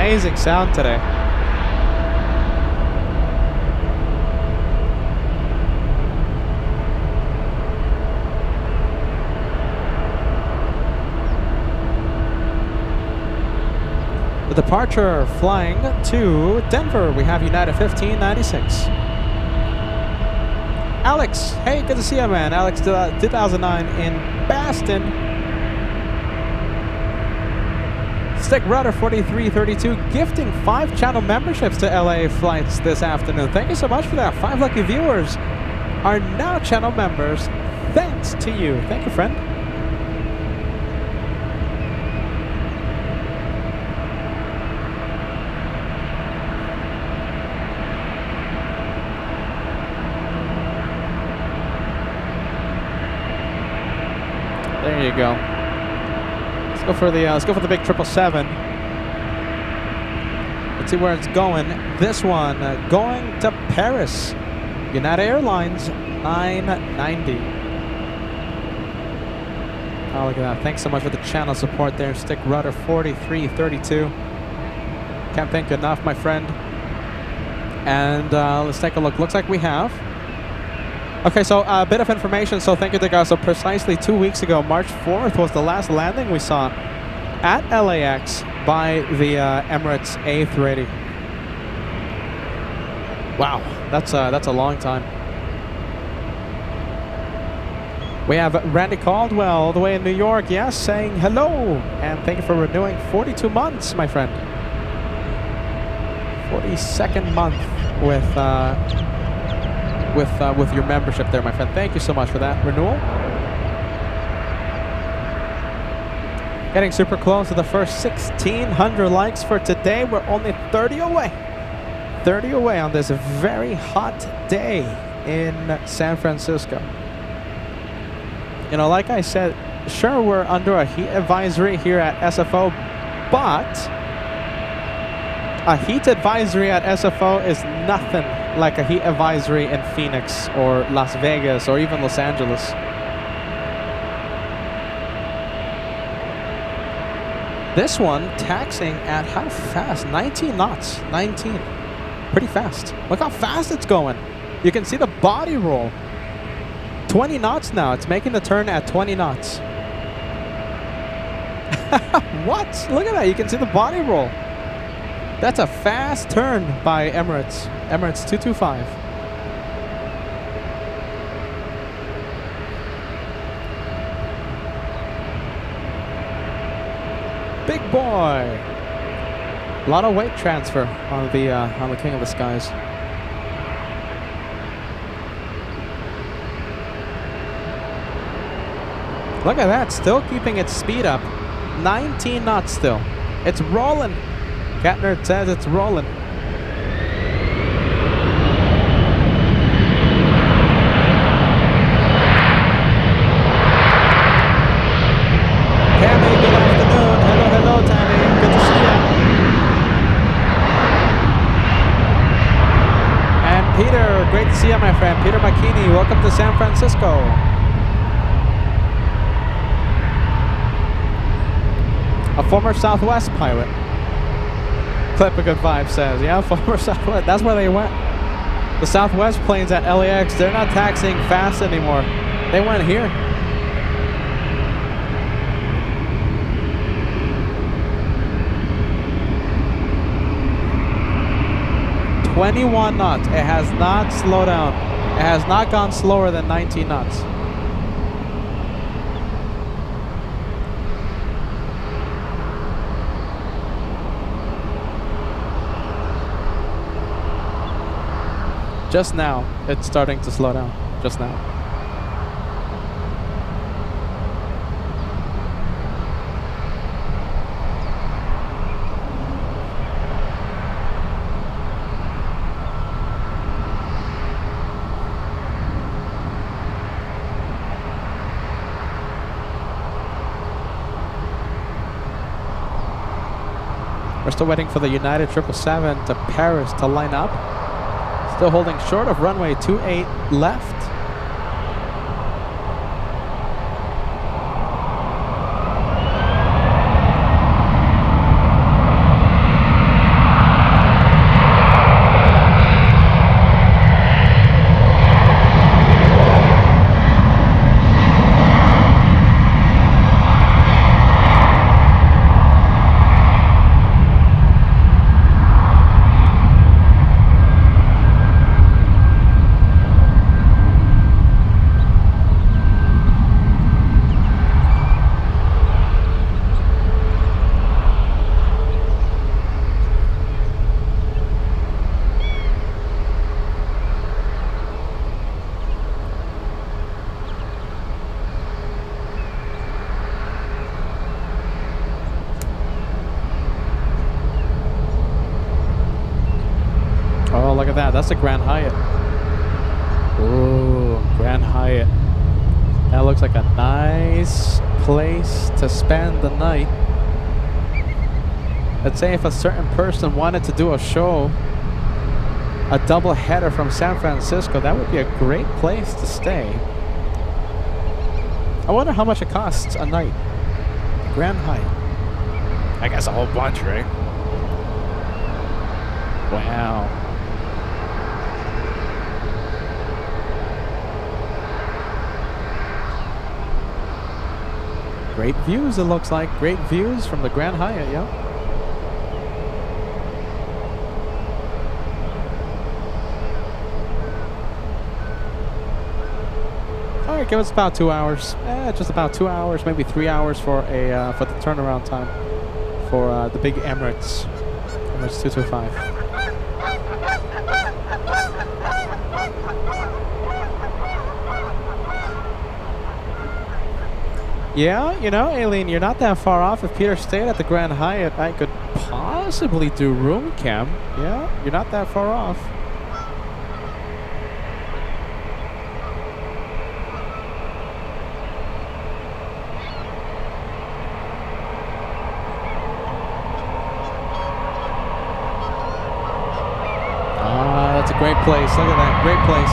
amazing sound today. The departure flying to Denver, we have United 1596. Alex, hey, good to see you, man. Alex, 2009 in Boston. Stick Rudder 4332 gifting 5 channel memberships to LA flights this afternoon. Thank you so much for that. 5 lucky viewers are now channel members. Thanks to you. Thank you, friend. There you go. Let's go for the big 777. Let's see where it's going. This one going to Paris. United Airlines 990. Oh, look at that! Thanks so much for the channel support there. Stick Rudder 4332. Can't thank you enough, my friend. And let's take a look. Looks like we have. Okay, so a bit of information. So thank you to guys. So precisely 2 weeks ago, March 4th was the last landing we saw at LAX by the Emirates A380. Wow, that's a long time. We have Randy Caldwell all the way in New York, yes, saying hello and thank you for renewing 42 months, my friend. 42nd month with your membership there, my friend. Thank you so much for that renewal. Getting super close to the first 1,600 likes for today. We're only 30 away. 30 away on this very hot day in San Francisco. You know, like I said, sure, we're under a heat advisory here at SFO, but a heat advisory at SFO is nothing like a heat advisory in Phoenix or Las Vegas or even Los Angeles. This one taxiing at how fast? 19 knots. 19. Pretty fast. Look how fast it's going. You can see the body roll. 20 knots now. It's making the turn at 20 knots. What? Look at that. You can see the body roll. That's a fast turn by Emirates. Emirates 225. Big boy. A lot of weight transfer on the King of the Skies. Look at that, still keeping its speed up. 19 knots still. It's rolling. Catner says it's rolling. Tammy, good afternoon. Hello, hello, Tammy. Good to see you. And Peter, great to see you, my friend. Peter McKinney, welcome to San Francisco. A former Southwest pilot. Clip a good vibe says, yeah, former Southwest. That's where they went. The Southwest planes at LAX, they're not taxiing fast anymore. They went here. "21 knots. It has not slowed down. It has not gone slower than 19 knots. Just now, it's starting to slow down. Just now. We're still waiting for the United 777 to Paris to line up. Still holding short of runway 28 left. that's the Grand Hyatt. Ooh, Grand Hyatt. That looks like a nice place to spend the night. Let's say if a certain person wanted to do a show, a double header from San Francisco, that would be a great place to stay. I wonder how much it costs a night. Grand Hyatt. I guess a whole bunch, right? Wow. Great views, it looks like. Great views from the Grand Hyatt, yeah. All right, give us about 2 hours. Just about 2 hours, maybe 3 hours for the turnaround time for the big Emirates 225. Yeah, you know, Aileen, you're not that far off. If Peter stayed at the Grand Hyatt, I could possibly do room cam. Yeah, you're not that far off. Ah, that's a great place. Look at that, great place.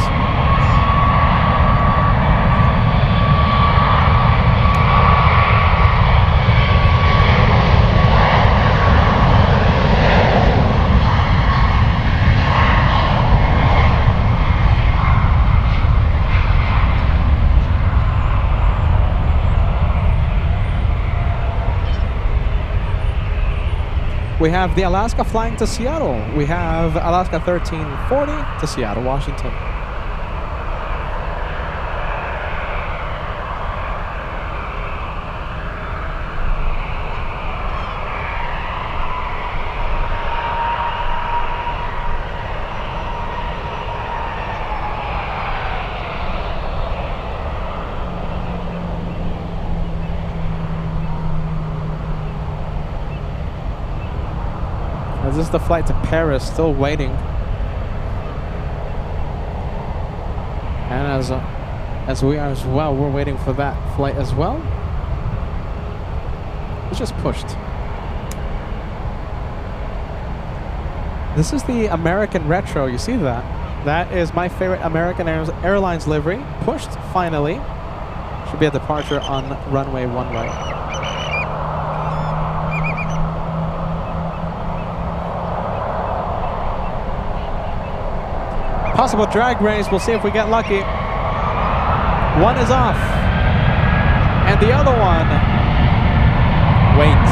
We have the Alaska flying to Seattle. We have Alaska 1340 to Seattle, Washington. This is the flight to Paris, still waiting. And as we are as well, we're waiting for that flight as well. It's just pushed. This is the American Retro, you see that? That is my favorite American Airlines livery. Pushed, finally. Should be a departure on runway 1 right. Possible drag race, we'll see if we get lucky. One is off, and the other one waits.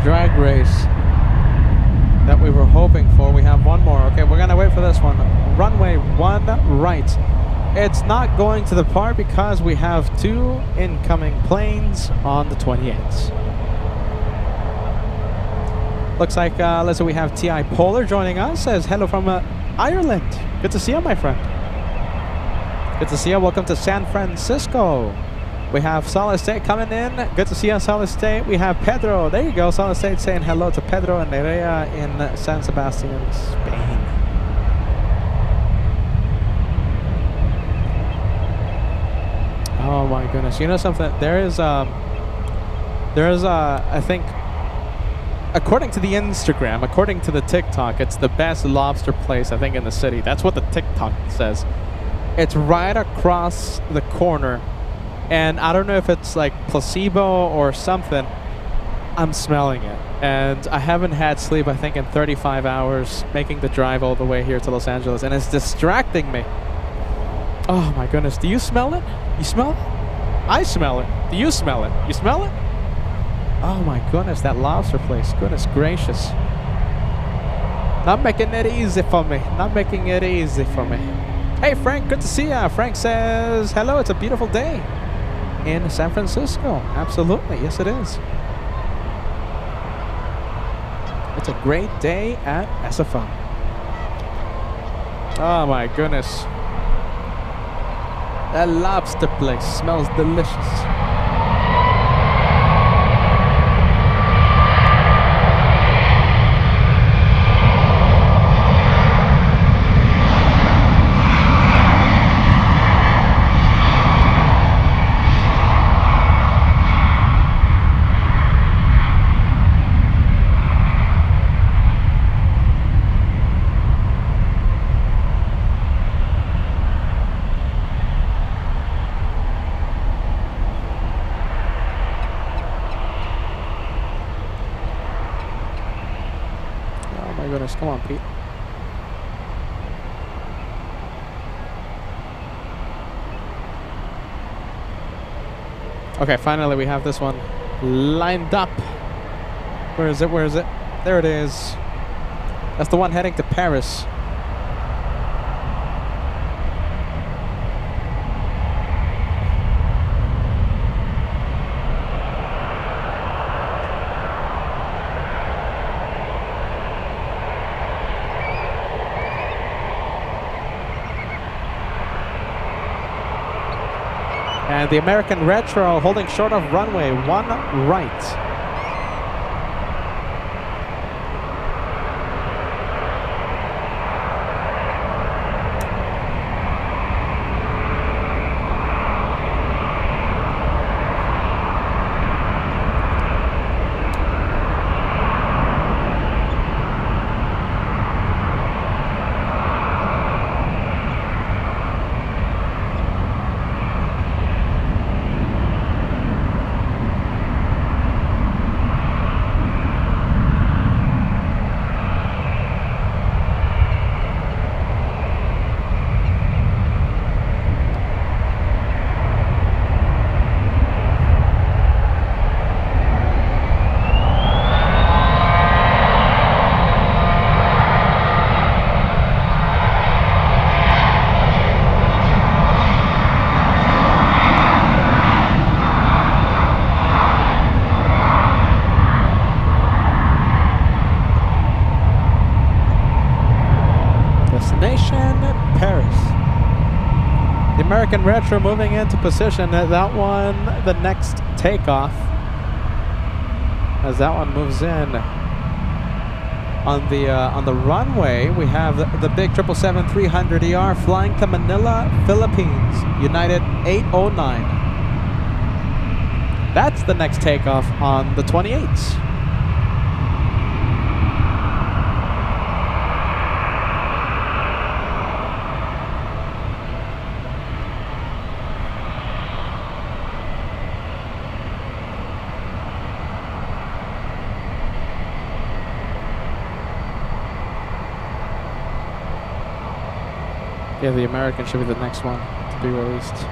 Drag race that we were hoping for. We have one more. Okay, we're gonna wait for this one. Runway 1 right. It's not going to depart because we have 2 incoming planes on the 28th. Looks like, let's say we have TI Polar joining us. Says hello from Ireland. Good to see you, my friend. Good to see you. Welcome to San Francisco. We have Solid State coming in. Good to see you, Solid State. We have Pedro. There you go. Solid State saying hello to Pedro and Nerea in San Sebastian, Spain. Oh my goodness. You know something? There is I think, according to the Instagram, according to the TikTok, it's the best lobster place, I think, in the city. That's what the TikTok says. It's right across the corner. And I don't know if it's like placebo or something, I'm smelling it. And I haven't had sleep, I think, in 35 hours, making the drive all the way here to Los Angeles, and it's distracting me. Oh my goodness, do you smell it? You smell it? I smell it. Do you smell it? You smell it? Oh my goodness, that lobster place. Goodness gracious. Not making it easy for me. Not making it easy for me. Hey Frank, good to see ya. Frank says, hello, it's a beautiful day in San Francisco. Absolutely, yes it is. It's a great day at SFO. Oh my goodness. That lobster place smells delicious. Come on, Pete. Okay, finally we have this one lined up. Where is it? Where is it? There it is. That's the one heading to Paris. And the American Retro holding short of runway, one right. American Retro moving into position. That one, the next takeoff, as that one moves in. On the runway, we have the big 777-300ER flying to Manila, Philippines, United 809. That's the next takeoff on the 28s. Yeah, the American should be the next one to be released.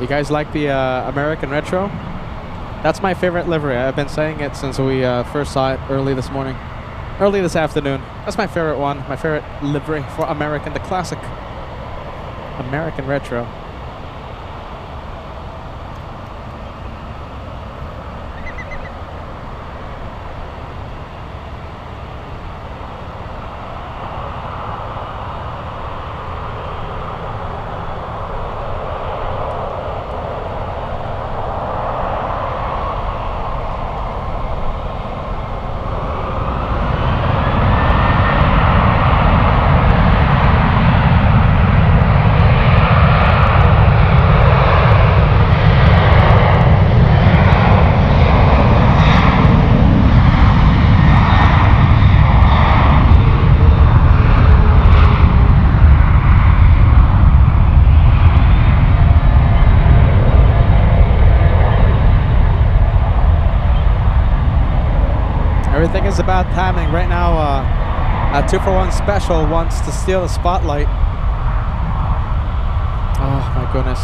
You guys like the American Retro? That's my favorite livery. I've been saying it since we first saw it early this afternoon. That's my favorite one, my favorite livery for American, the classic American Retro. is the bad timing. Right now, a 2-for-1 special wants to steal the spotlight. Oh my goodness.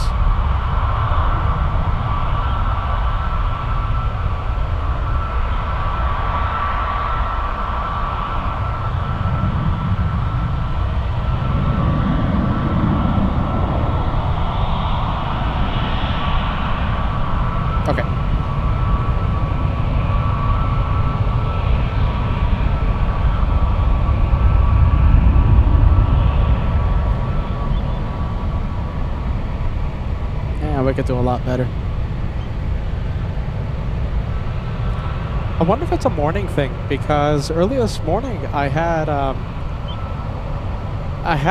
Okay. Yeah, we could do a lot better. I wonder if it's a morning thing, because early this morning I had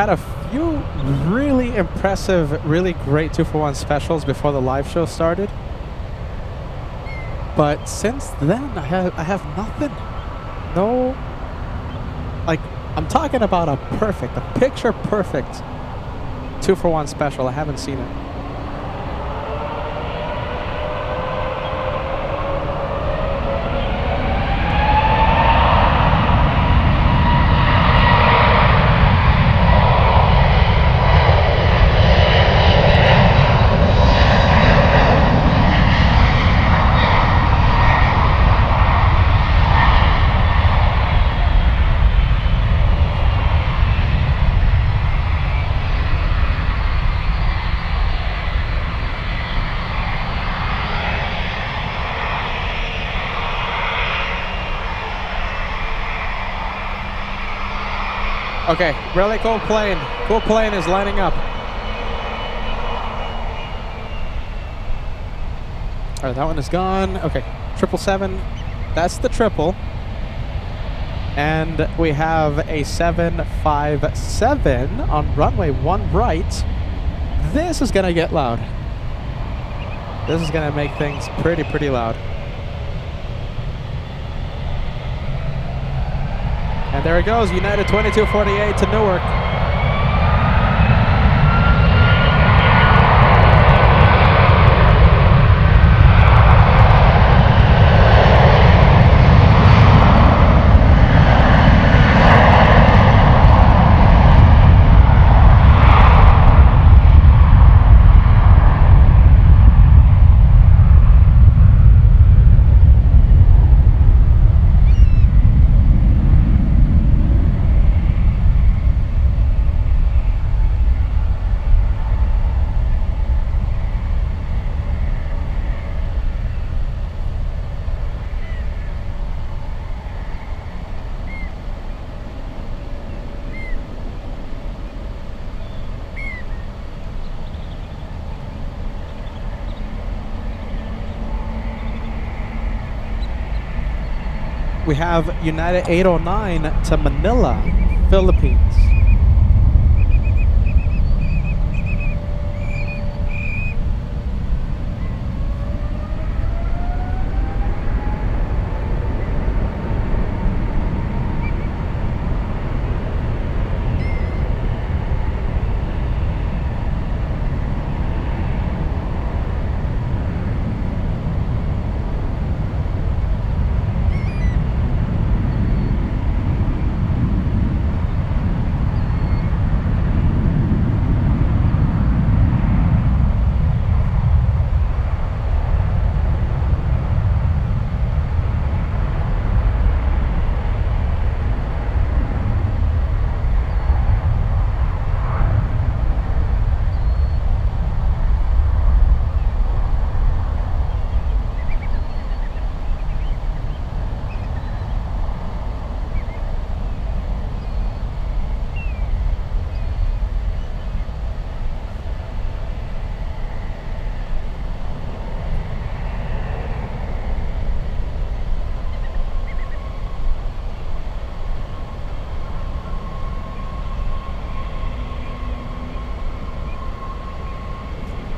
a few really impressive, really great 2-for-1 specials before the live show started. But since then, I have nothing. No, like, I'm talking about a picture perfect 2-for-1 special. I haven't seen it. Okay, really cool plane. Cool plane is lining up. All right, that one is gone. Okay, 777. That's the triple. And we have a 757 on runway 1 right. This is gonna get loud. This is gonna make things pretty loud. And there it goes, United 2248 to Newark. We have United 809 to Manila, Philippines.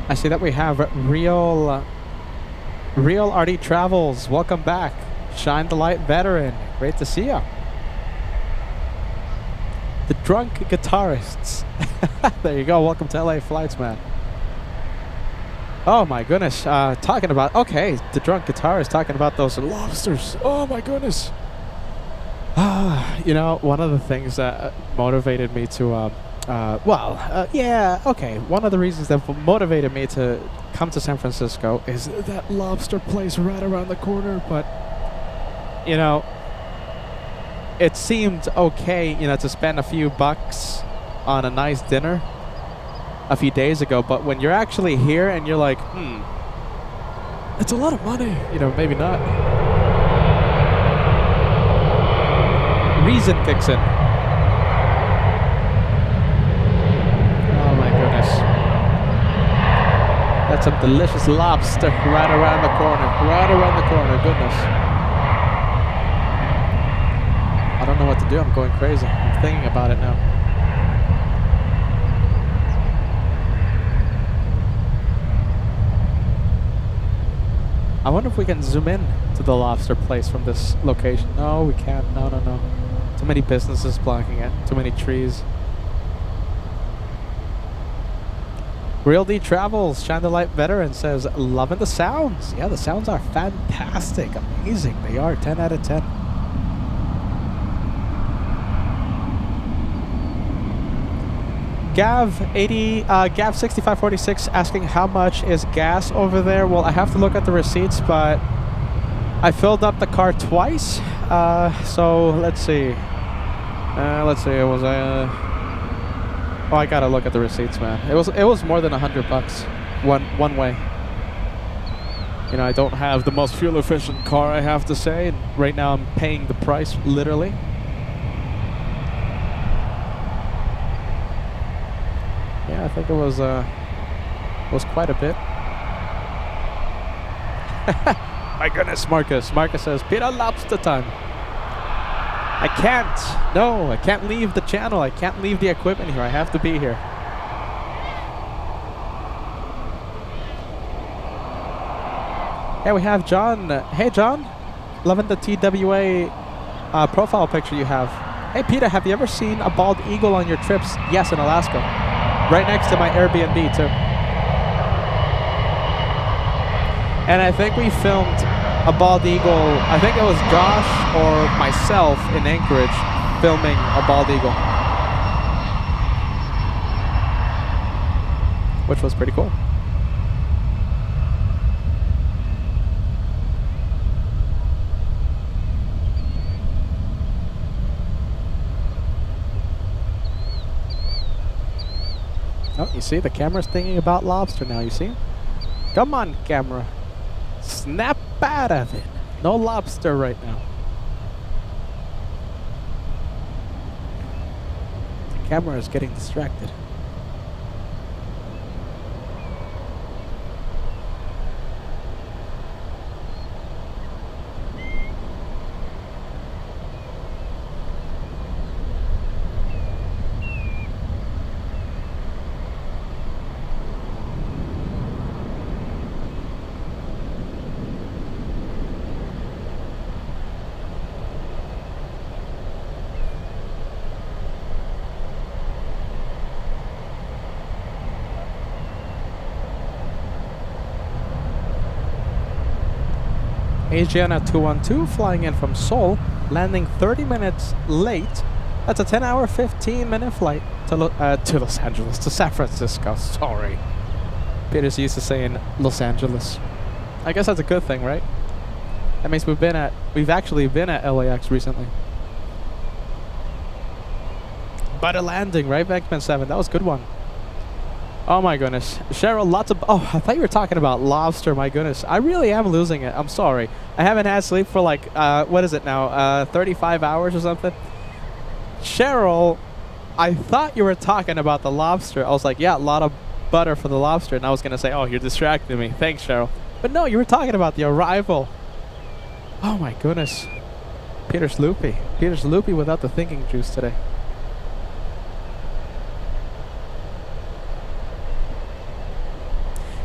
I see that we have Real RD Travels. Welcome back. Shine the Light veteran. Great to see you. The Drunk Guitarists. There you go. Welcome to LA Flights, man. Oh my goodness. Talking about, okay, the Drunk Guitarist talking about those lobsters. Oh my goodness. You know, one of the things that motivated me to, yeah, okay. One of the reasons that motivated me to come to San Francisco is that lobster place right around the corner. But, you know, it seemed okay, you know, to spend a few bucks on a nice dinner a few days ago. But when you're actually here and you're like, it's a lot of money. You know, maybe not. Reason kicks in. Oh my goodness. That's some delicious lobster right around the corner. Right around the corner, goodness. I don't know what to do, I'm going crazy. I'm thinking about it now. I wonder if we can zoom in to the lobster place from this location. No, we can't. No, no, no. Too many businesses blocking it. Too many trees. Real D Travels, Shine the Light Veteran says, loving the sounds. Yeah, the sounds are fantastic. Amazing. They are 10 out of 10. Gav 6546 asking how much is gas over there. Well, I have to look at the receipts, but I filled up the car twice. So let's see. It was oh, I gotta look at the receipts, man. It was more than $100 one way. You know, I don't have the most fuel efficient car, I have to say. And right now I'm paying the price, literally. Yeah, I think it was quite a bit. My goodness, Marcus. Marcus says, Peter, lobster time. I can't. No, I can't leave the channel. I can't leave the equipment here. I have to be here. Yeah, we have John. Hey, John. Loving the TWA profile picture you have. Hey, Peter, have you ever seen a bald eagle on your trips? Yes, in Alaska. Right next to my Airbnb, too. And I think we filmed a bald eagle. I think it was Josh or myself in Anchorage filming a bald eagle, which was pretty cool. Oh, you see, the camera's thinking about lobster now, you see? Come on, camera. Snap out of it. No lobster right now. The camera is getting distracted. Asiana 212 flying in from Seoul, landing 30 minutes late. That's a 10-hour, 15-minute flight to Los Angeles, to San Francisco. Sorry. Peter's used to saying Los Angeles. I guess that's a good thing, right? That means we've actually been at LAX recently. But a landing, right, Beckman 7? That was a good one. Oh my goodness. Cheryl, lots of... Oh, I thought you were talking about lobster. My goodness. I really am losing it. I'm sorry. I haven't had sleep for like, what is it now? 35 hours or something? Cheryl, I thought you were talking about the lobster. I was like, yeah, a lot of butter for the lobster. And I was going to say, oh, you're distracting me. Thanks, Cheryl. But no, you were talking about the arrival. Oh my goodness. Peter's loopy. Peter's loopy without the thinking juice today.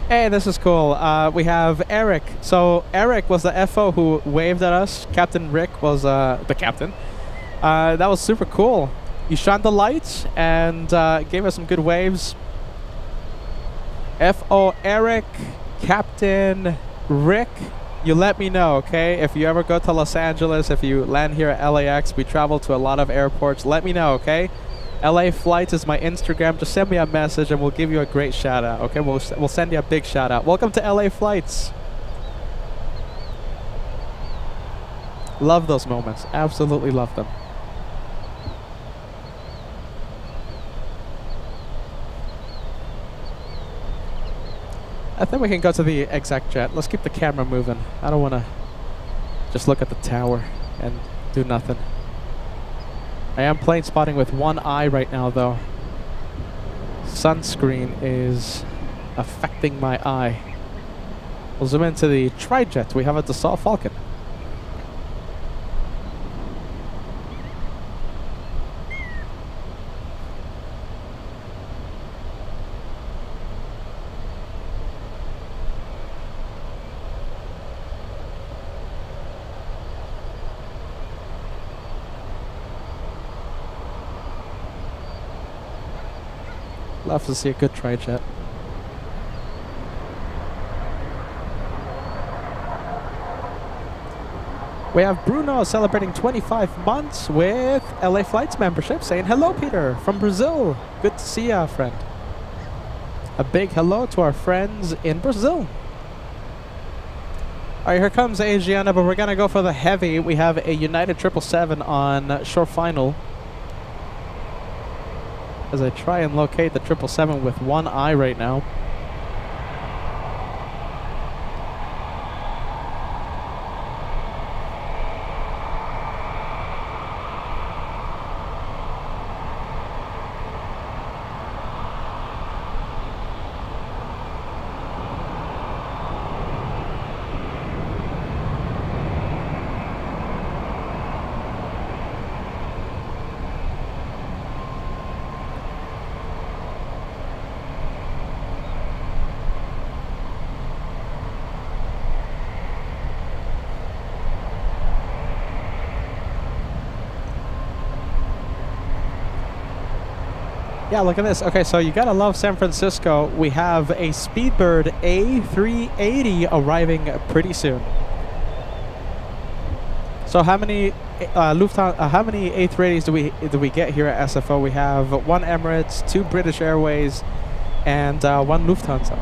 Hey, this is cool. We have Eric. So Eric was the FO who waved at us. Captain Rick was the captain. That was super cool. He shined the lights and gave us some good waves. FO Eric, Captain Rick, You let me know, okay? If you ever go to Los Angeles, if you land here at LAX, we travel to a lot of airports. Let me know, okay? LA Flights is my Instagram. Just send me a message and we'll give you a great shout out, okay? We'll send you a big shout out. Welcome to LA Flights. Love those moments. Absolutely love them. I think we can go to the exec jet. Let's keep the camera moving. I don't want to just look at the tower and do nothing. I am plane spotting with one eye right now, though. Sunscreen is affecting my eye. We'll zoom into the tri-jet. We have a Dassault Falcon. Love to see a good tri-jet. We have Bruno celebrating 25 months with LA Flights membership, saying hello, Peter, from Brazil. Good to see ya, friend. A big hello to our friends in Brazil. All right, here comes Asiana, but we're going to go for the heavy. We have a United 777 on short final. As I try and locate the 777 with one eye right now. Yeah, look at this. Okay, so you gotta love San Francisco. We have a Speedbird A380 arriving pretty soon. So how many Lufthansa? How many A380s do we get here at SFO? We have one Emirates, two British Airways, and one Lufthansa.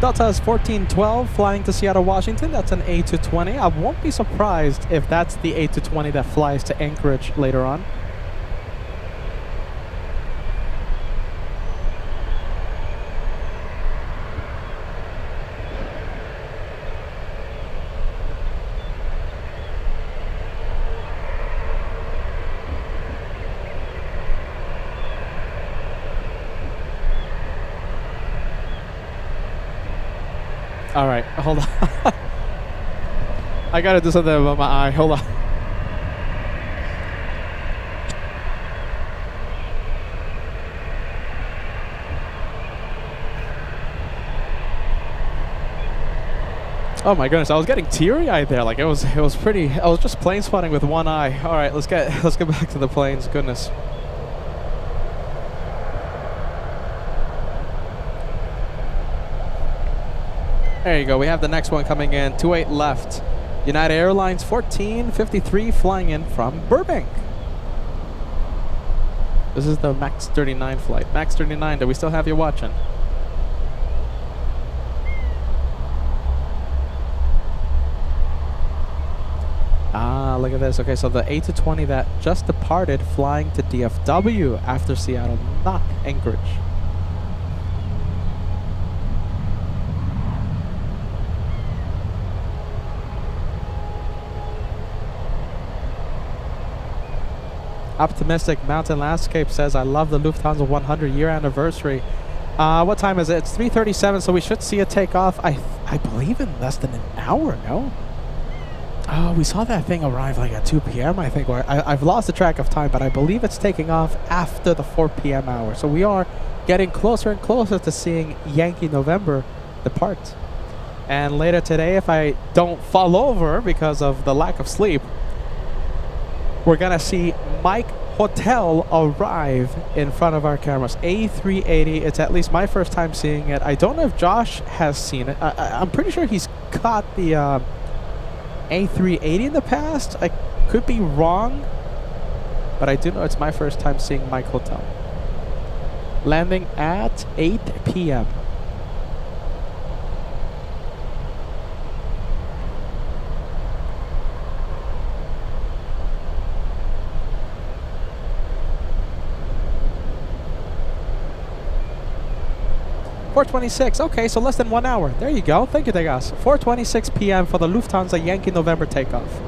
Delta's 1412 flying to Seattle, Washington. That's an A220. I won't be surprised if that's the A220 that flies to Anchorage later on. All right, hold on. I gotta do something about my eye. Hold on. Oh my goodness, I was getting teary-eyed there. Like it was pretty. I was just plane spotting with one eye. All right, let's get back to the planes. Goodness. There you go. We have the next one coming in. 28 left. United Airlines 1453 flying in from Burbank. This is the MAX 39 flight. MAX 39, do we still have you watching? Ah, look at this. Okay, so the A220 that just departed flying to DFW after Seattle, not Anchorage. Optimistic Mountain Landscape says, I love the Lufthansa 100-year anniversary. What time is it? It's 3:37, so we should see a takeoff. I I believe in less than an hour, no? Oh, we saw that thing arrive like at 2 p.m., I think. Or I've lost the track of time, but I believe it's taking off after the 4 p.m. hour. So we are getting closer and closer to seeing Yankee November depart. And later today, if I don't fall over because of the lack of sleep, we're going to see Mike Hotel arrive in front of our cameras. A380. It's at least my first time seeing it. I don't know if Josh has seen it. I'm pretty sure he's caught the A380 in the past. I could be wrong, but I do know it's my first time seeing Mike Hotel. Landing at 8 p.m. .426. Okay, so less than 1 hour. There you go. Thank you, Degas. 4:26 p.m. for the Lufthansa Yankee November takeoff.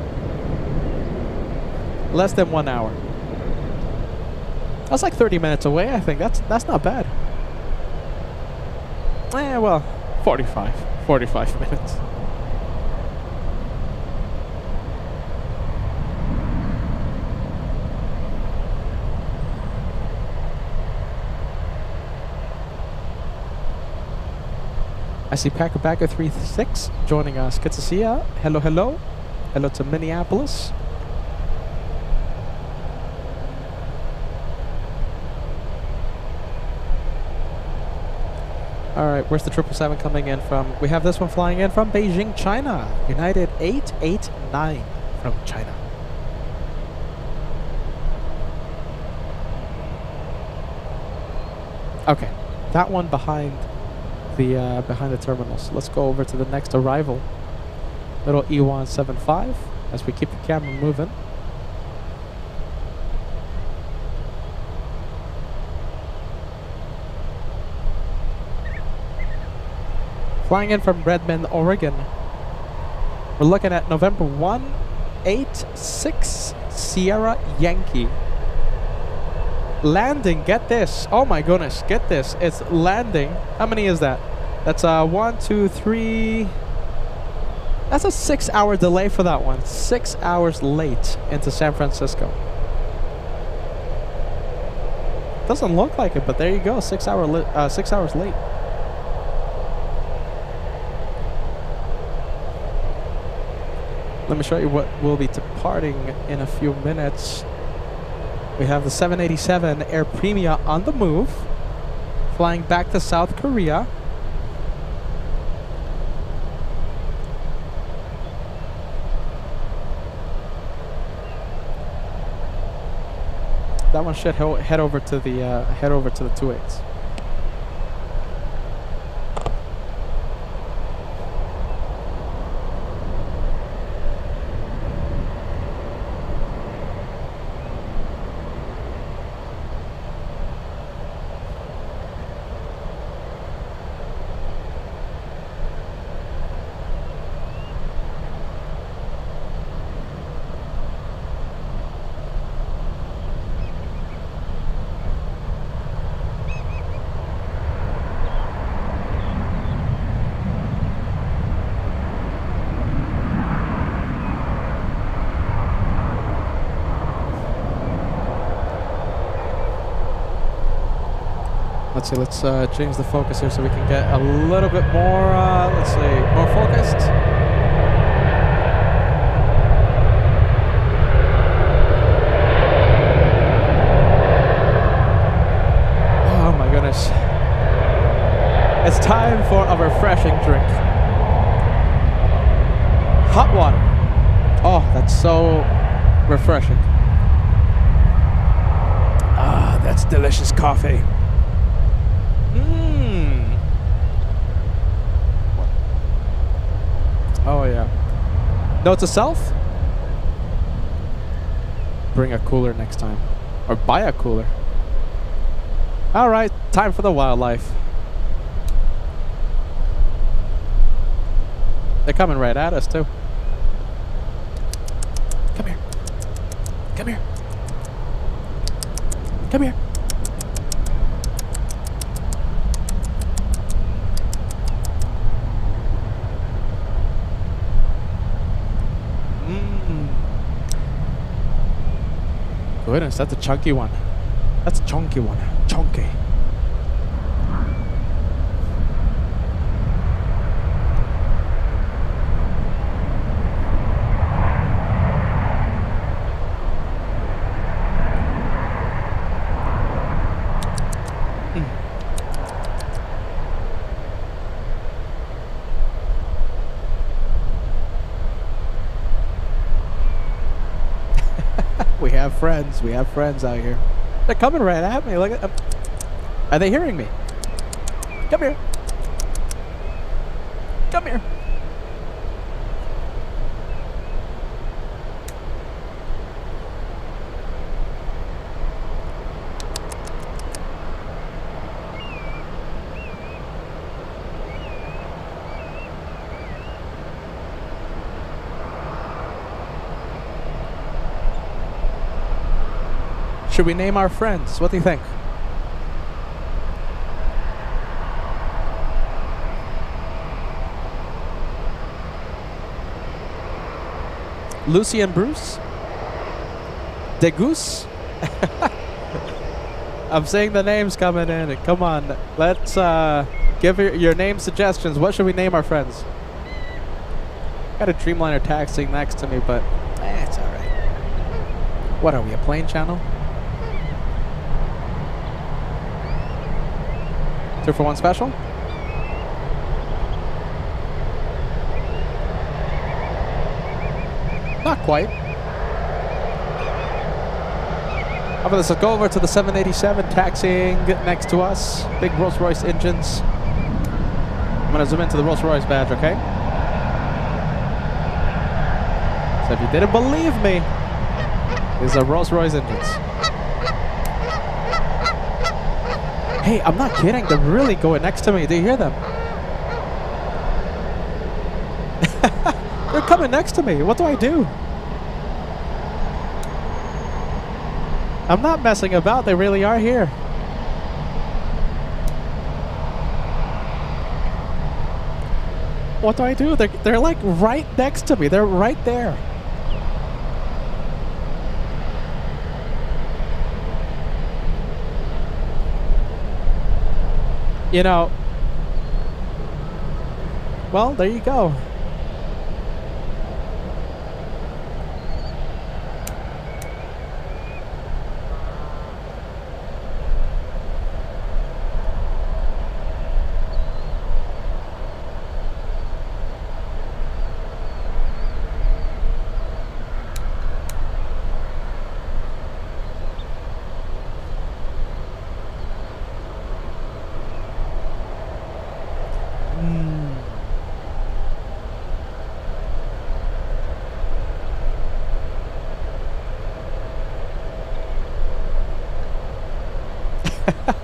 Less than 1 hour. That's like 30 minutes away, I think. That's not bad. Well, 45 minutes. I see Packer 36 joining us. Good to see ya. Hello, hello. Hello to Minneapolis. All right, where's the 777 coming in from? We have this one flying in from Beijing, China. United 889 from China. Okay, that one behind the terminals. Let's go over to the next arrival. Little E175 as we keep the camera moving. Flying in from Redmond, Oregon. We're looking at November 186 Sierra Yankee. Landing, get this. Oh my goodness, get this. It's landing. How many is that? That's 1, 2, 3. That's a 6-hour delay for that one. 6 hours late into San Francisco. Doesn't look like it, but there you go. 6 hours late. Let me show you what will be departing in a few minutes. We have the 787 Air Premia on the move, flying back to South Korea. That one should head over to the 28s. Let's see, let's change the focus here so we can get a little bit more, let's see, more focused. Oh my goodness. It's time for a refreshing drink. Hot water. Oh, that's so refreshing. Ah, that's delicious coffee. Oh yeah. Note to self: bring a cooler next time, or buy a cooler. All right, time for the wildlife. They're coming right at us too. Come here. Come here. Come here. goodness, that's a chunky one. That's a chunky one. Chunky. We have friends. We have friends out here. They're coming right at me. Look at them. Are they hearing me? Come here. Come here. Should we name our friends? What do you think? Lucy and Bruce? Degoose? I'm seeing the names coming in. Come on, let's give your name suggestions. What should we name our friends? Got a Dreamliner taxiing next to me, but it's all right. What are we, a plane channel? 2 for 1 special? Not quite. How about this? Let's go over to the 787 taxiing next to us. Big Rolls-Royce engines. I'm going to zoom into the Rolls-Royce badge, okay? So if you didn't believe me, these are Rolls-Royce engines. Hey, I'm not kidding. They're really going next to me. Do you hear them? They're coming next to me. What do I do? I'm not messing about. They really are here. What do I do? They're like right next to me. They're right there. You know, well, there you go.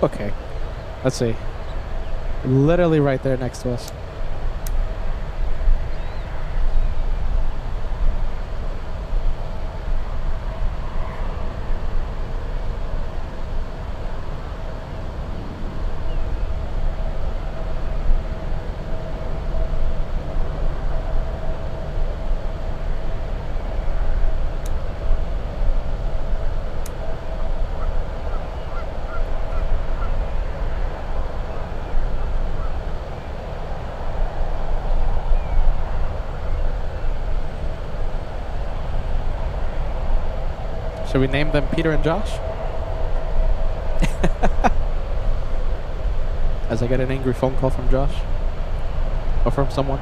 Okay, let's see. Literally right there next to us. Should we name them Peter and Josh? As I get an angry phone call from Josh? Or from someone?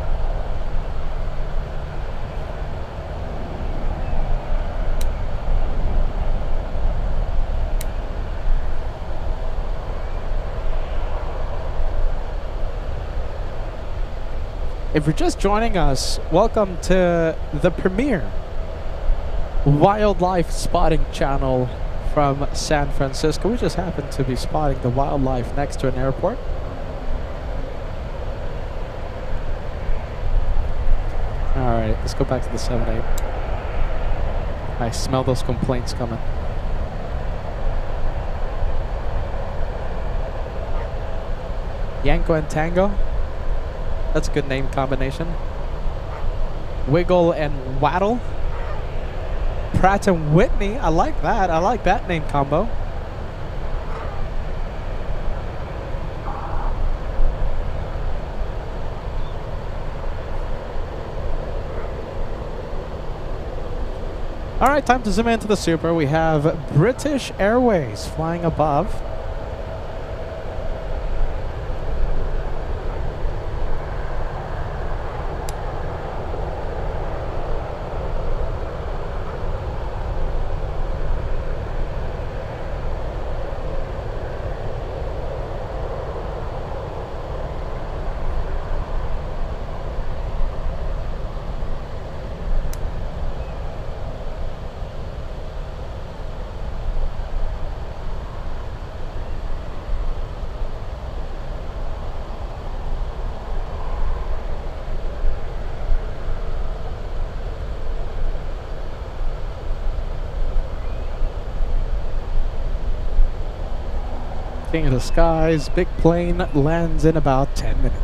If you're just joining us, welcome to the premiere wildlife spotting channel from San Francisco. We just happen to be spotting the wildlife next to an airport. Alright, let's go back to the 7-8. I smell those complaints coming. Yanko and Tango. That's a good name combination. Wiggle and Waddle. Pratt and Whitney. I like that. I like that name combo. All right, time to zoom into the Super. We have British Airways flying above. King of the Skies, big plane lands in about 10 minutes.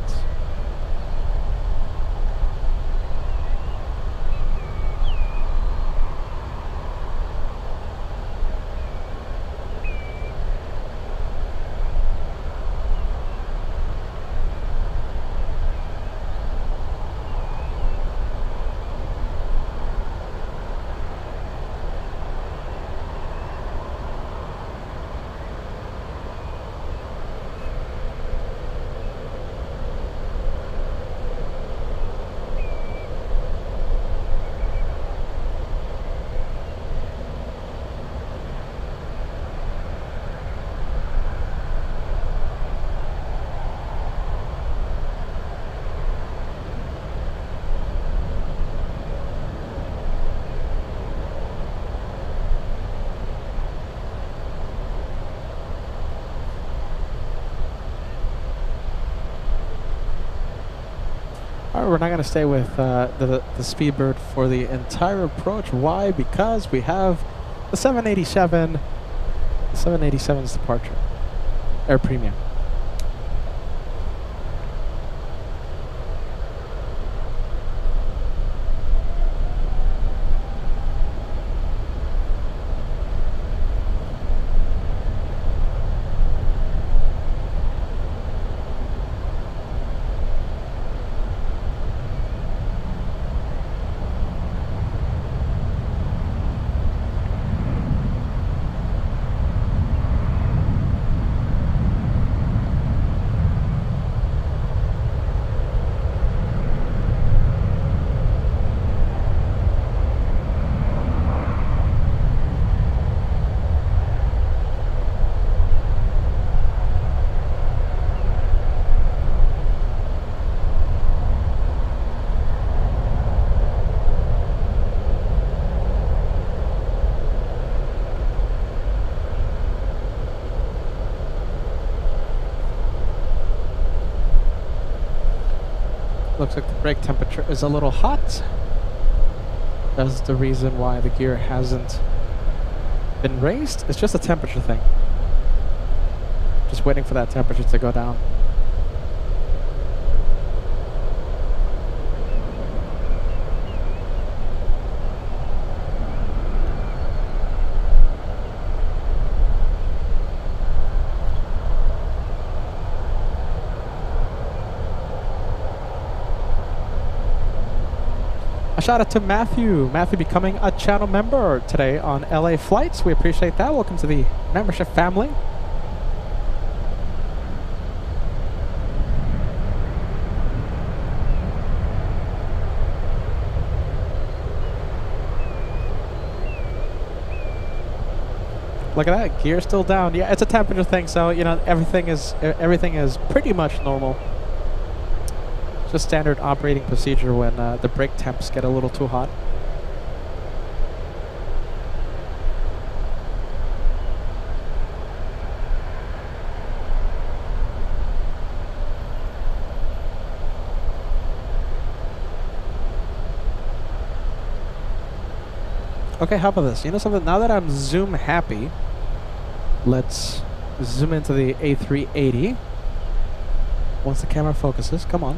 All right, we're not going to stay with the Speedbird for the entire approach. Why? Because we have the 787, the 787's departure, Air Premium. Looks like the brake temperature is a little hot. That's the reason why the gear hasn't been raised. It's just a temperature thing. Just waiting for that temperature to go down. A shout out to Matthew. Matthew becoming a channel member today on LA Flights. We appreciate that. Welcome to the membership family. Look at that, gear still down. Yeah, it's a temperature thing, so you know everything is pretty much normal. Just standard operating procedure when the brake temps get a little too hot. Okay, how about this? You know something? Now that I'm zoom happy, let's zoom into the A380. Once the camera focuses, come on.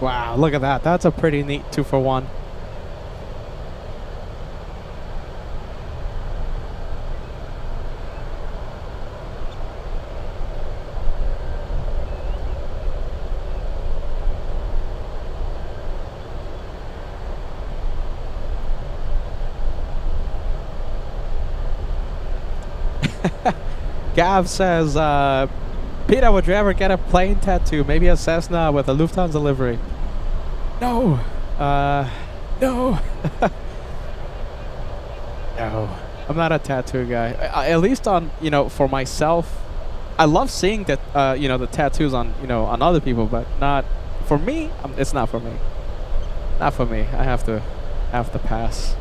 Wow, look at that. That's a pretty neat 2-for-1. Gav says, Peter, would you ever get a plane tattoo? Maybe a Cessna with a Lufthansa livery. No. No. No. I'm not a tattoo guy. At least on, for myself. I love seeing that, the tattoos on, on other people, but not for me. It's not for me. Not for me. I have to pass.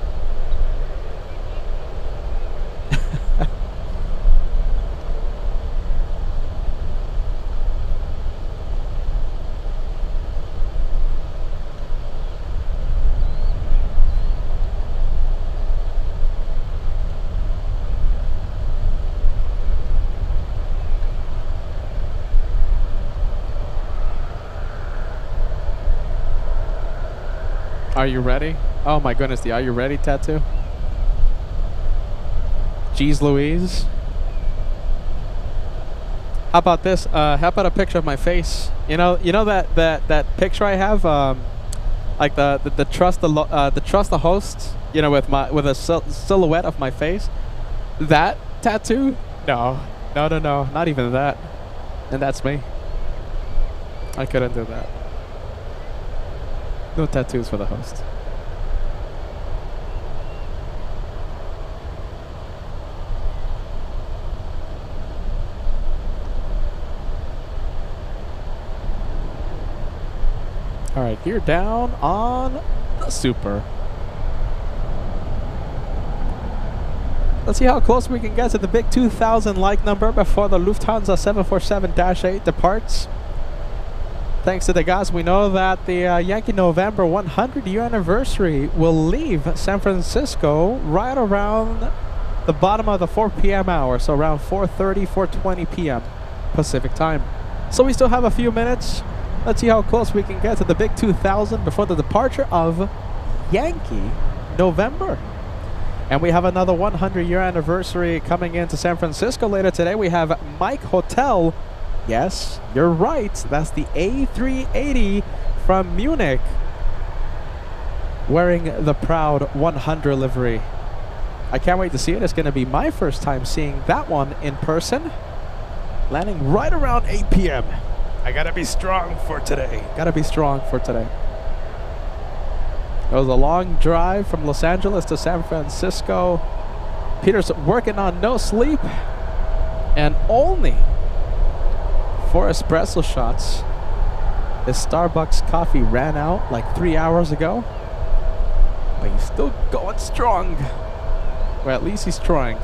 Are you ready? Oh my goodness, the Are You Ready tattoo? Jeez Louise. How about this? How about a picture of my face? You know that picture I have, like the trust the host, with a silhouette of my face. That tattoo? No, not even that. And that's me. I couldn't do that. No tattoos for the host. All right, gear down on the Super. Let's see how close we can get to the big 2,000 like number before the Lufthansa 747-8 departs. Thanks to the guys, we know that the Yankee November 100-year anniversary will leave San Francisco right around the bottom of the 4 p.m. hour, so around 4:30, 4:20 p.m. Pacific time. So we still have a few minutes. Let's see how close we can get to the big 2,000 before the departure of Yankee November. And we have another 100-year anniversary coming into San Francisco later today. We have Mike Hotel. Yes, you're right. That's the A380 from Munich, wearing the proud 100 livery. I can't wait to see it. It's going to be my first time seeing that one in person. Landing right around 8 p.m. I got to be strong for today. Got to be strong for today. It was a long drive from Los Angeles to San Francisco. Peter's working on no sleep and only 4 espresso shots. His Starbucks coffee ran out like 3 hours ago, but he's still going strong. Well, at least he's trying.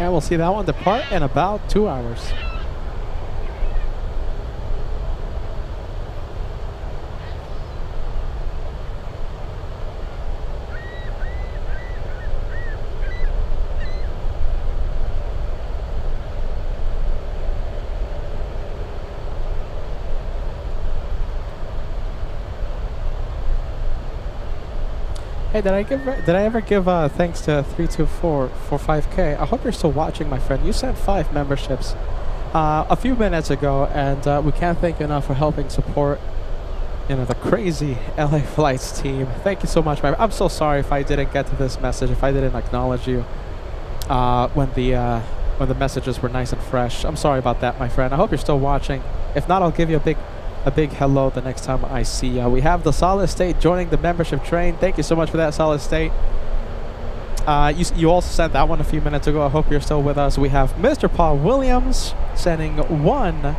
And we'll see that one depart in about 2 hours. Hey, did I ever give thanks to 324 for 5K? I hope you're still watching, my friend. You sent 5 memberships a few minutes ago, and we can't thank you enough for helping support, you know, the crazy LA Flights team. Thank you so much, my. I'm so sorry if I didn't get to this message, if I didn't acknowledge you when the messages were nice and fresh. I'm sorry about that, my friend. I hope you're still watching. If not, I'll give you a big hello the next time I see you. We have the Solid State joining the membership train. Thank you so much for that, Solid State. You also sent that one a few minutes ago. I hope you're still with us. We have Mr. Paul Williams sending 1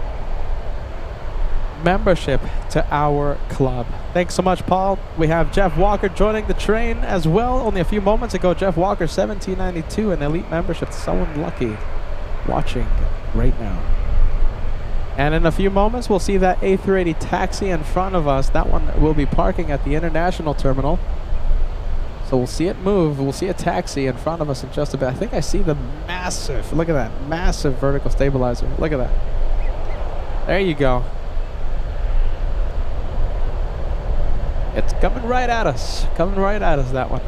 membership to our club. Thanks so much, Paul. We have Jeff Walker joining the train as well. Only a few moments ago, Jeff Walker, 1792, an elite membership. Someone lucky watching right now. And in a few moments, we'll see that A380 taxi in front of us. That one will be parking at the international terminal. So we'll see it move. We'll see a taxi in front of us in just a bit. I think I see the massive, look at that, massive vertical stabilizer. Look at that. There you go. It's coming right at us. Coming right at us, that one.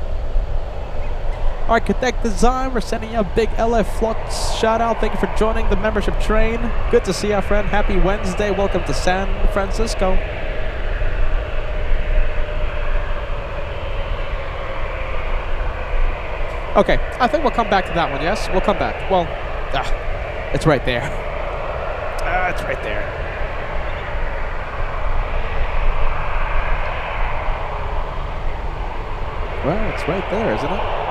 Architect Design, we're sending you a big LA Flux shout out. Thank you for joining the membership train. Good to see you, friend. Happy Wednesday. Welcome to San Francisco. Okay, I think we'll come back to that one, yes? We'll come back. Well, it's right there. It's right there. Well, it's right there, isn't it?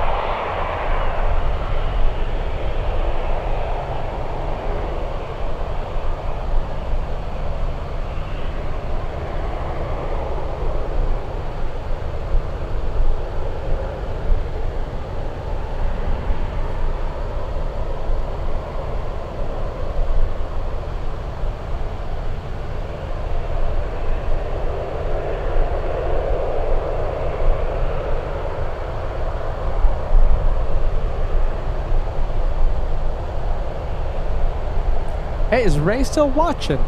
Hey, is Ray still watching?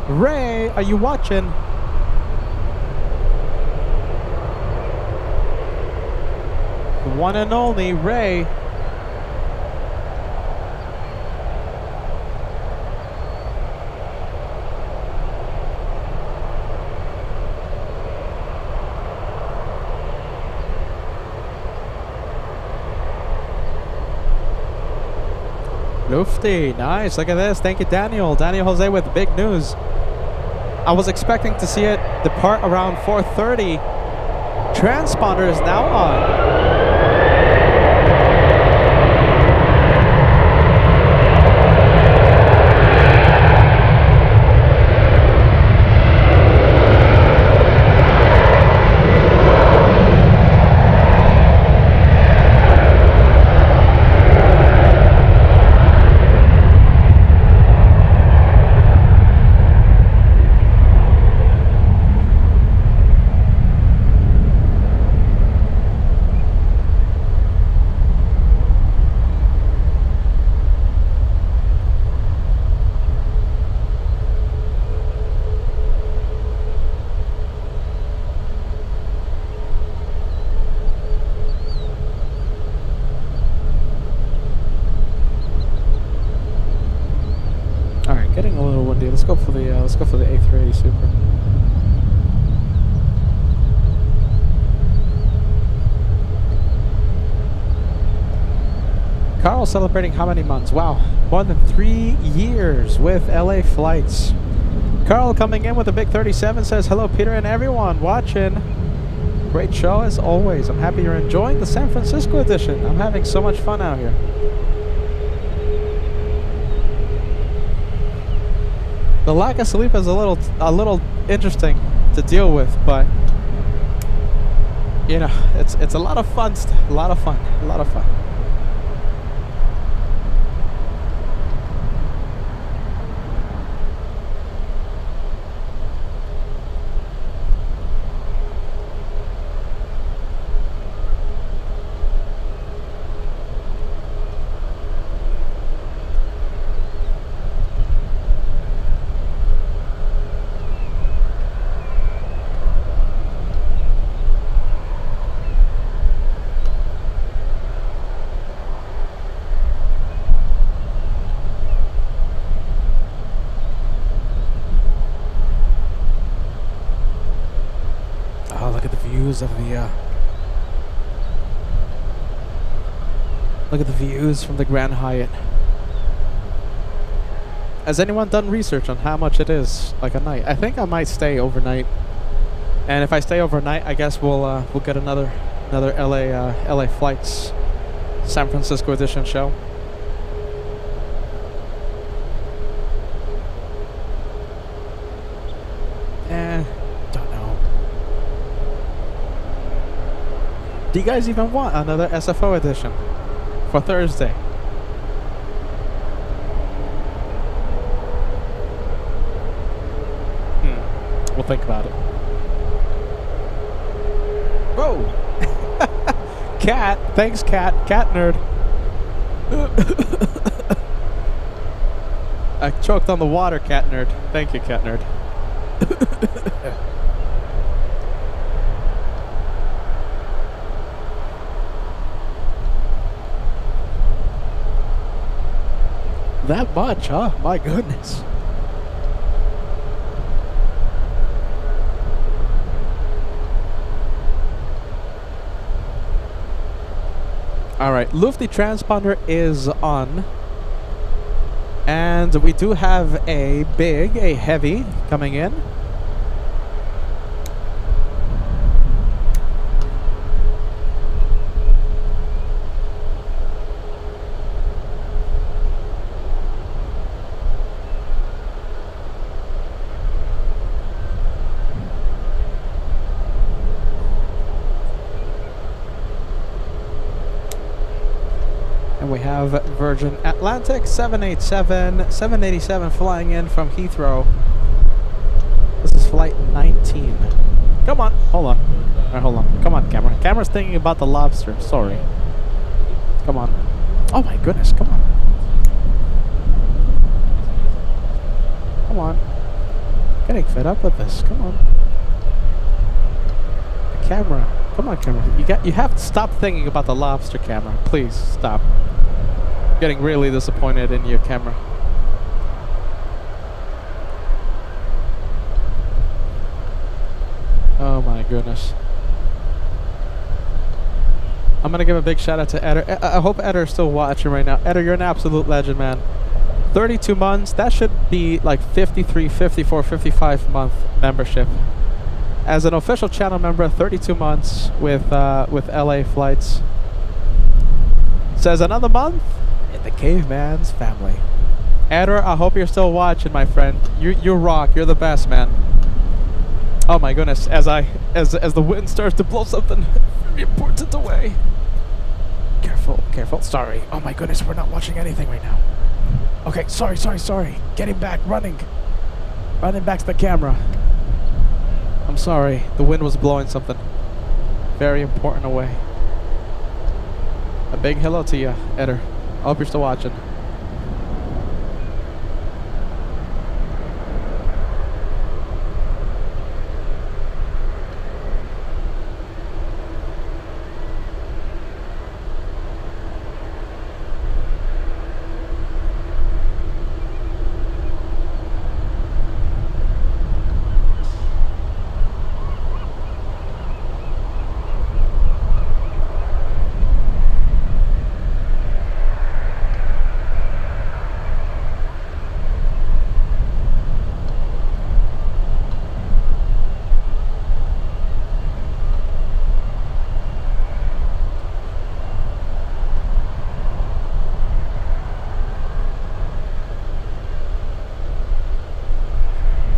Ray, are you watching? The one and only Ray. Lufty, nice. Look at this. Thank you, Daniel. Daniel Jose with big news. I was expecting to see it depart around 4:30. Transponder is now on. Let's go for the A380 Super. Carl celebrating how many months? Wow, more than 3 years with LA Flights. Carl coming in with a big 37 says, hello Peter and everyone watching. Great show as always. I'm happy you're enjoying the San Francisco edition. I'm having so much fun out here. The lack of sleep is a little interesting to deal with, but you know, it's a lot of fun. A lot of fun. Look at the views from the Grand Hyatt. Has anyone done research on how much it is like a night? I think I might stay overnight. And if I stay overnight, I guess we'll get another LA Flights San Francisco edition show. Don't know. Do you guys even want another SFO edition for Thursday? We'll think about it. Whoa! Cat! Thanks, Cat. Cat nerd. I choked on the water, Cat nerd. Thank you, Cat nerd. That much, huh? My goodness. All right, Lufty transponder is on. And we do have a heavy coming in. We have Virgin Atlantic 787, 787 flying in from Heathrow. This is flight 19. Come on, hold on. All right, hold on. Come on, camera. Camera's thinking about the lobster. Sorry. Come on. Oh my goodness, come on. Come on. Getting fed up with this. Come on. The camera. Come on, camera. You have to stop thinking about the lobster, camera. Please stop. Getting really disappointed in your camera. Oh my goodness. I'm gonna give a big shout out to Eder. I hope Eder's still watching right now. Eder, you're an absolute legend, man. 32 months, that should be like 53, 54, 55 month membership. As an official channel member, 32 months with LA Flights. Says another month in the caveman's family. Eder, I hope you're still watching, my friend. You rock. You're the best, man. Oh my goodness! As the wind starts to blow something very important away. Careful, careful. Sorry. Oh my goodness, we're not watching anything right now. Okay, sorry. Getting back, running back to the camera. I'm sorry. The wind was blowing something very important away. A big hello to you, Eder. I hope you're still watching.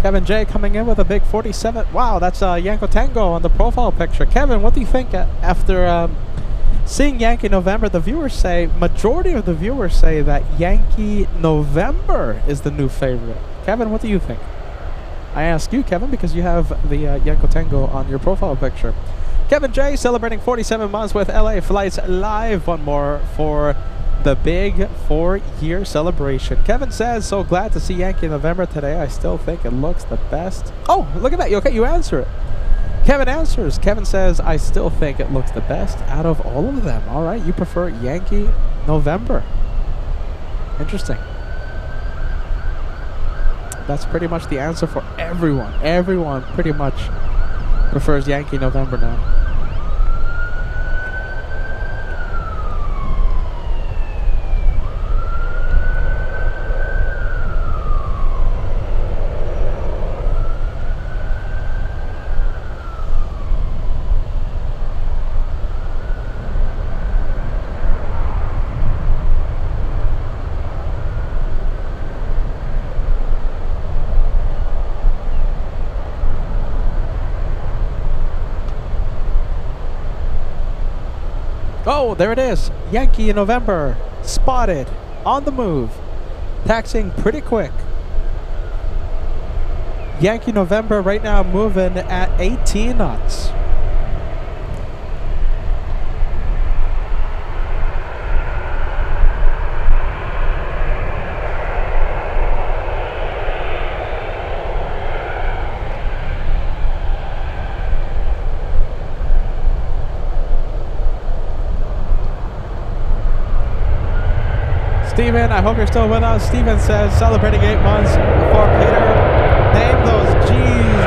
Kevin J coming in with a big 47. Wow, that's Yanko Tango on the profile picture. Kevin, what do you think after seeing Yankee November? The viewers say, majority of the viewers say that Yankee November is the new favorite. Kevin, what do you think? I ask you, Kevin, because you have the Yanko Tango on your profile picture. Kevin J celebrating 47 months with LA Flights Live. One more for the big 4-year celebration. Kevin says, so glad to see Yankee November today. I still think it looks the best. Oh, look at that. Okay, you answer it. Kevin answers. Kevin says, I still think it looks the best out of all of them. All right, you prefer Yankee November. Interesting. That's pretty much the answer for everyone. Everyone pretty much prefers Yankee November now. Oh, there it is. Yankee in November. Spotted. On the move. Taxiing pretty quick. Yankee November right now moving at 18 knots. Steven, I hope you're still with us. Steven says, celebrating 8 months before Peter. Name those geese,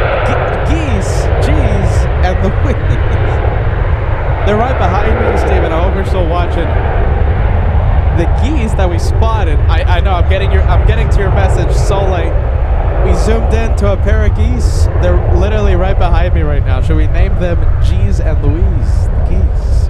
and the Louise. They're right behind me, Steven. I hope you're still watching. The geese that we spotted. I know, I'm getting to your message so late. We zoomed in to a pair of geese. They're literally right behind me right now. Should we name them G's and Louise? The geese.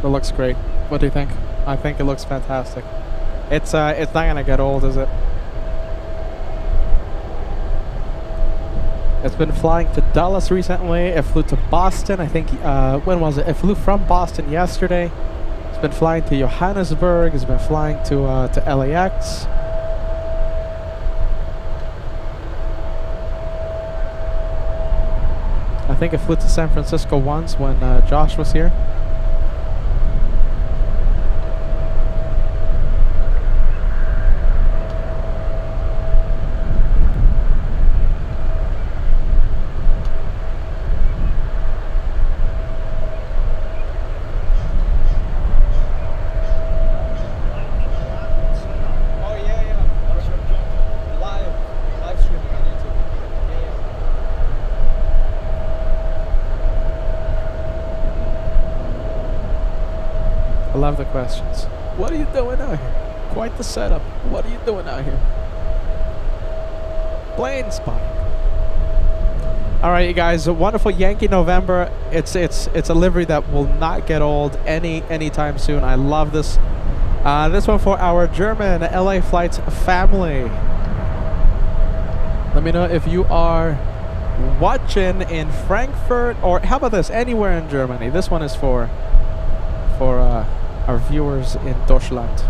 It looks great. What do you think? I think it looks fantastic. It's not gonna get old, is it? It's been flying to Dallas recently. It flew to Boston. I think when was it? It flew from Boston yesterday. It's been flying to Johannesburg. It's been flying to LAX. I think it flew to San Francisco once when Josh was here. Love the questions. What are you doing out here? Quite the setup. What are you doing out here? Plane spotting. All right, you guys. A wonderful Yankee November. It's a livery that will not get old anytime soon. I love this. This one for our German LA Flights family. Let me know if you are watching in Frankfurt, or how about this? Anywhere in Germany. This one is for our viewers in Deutschland.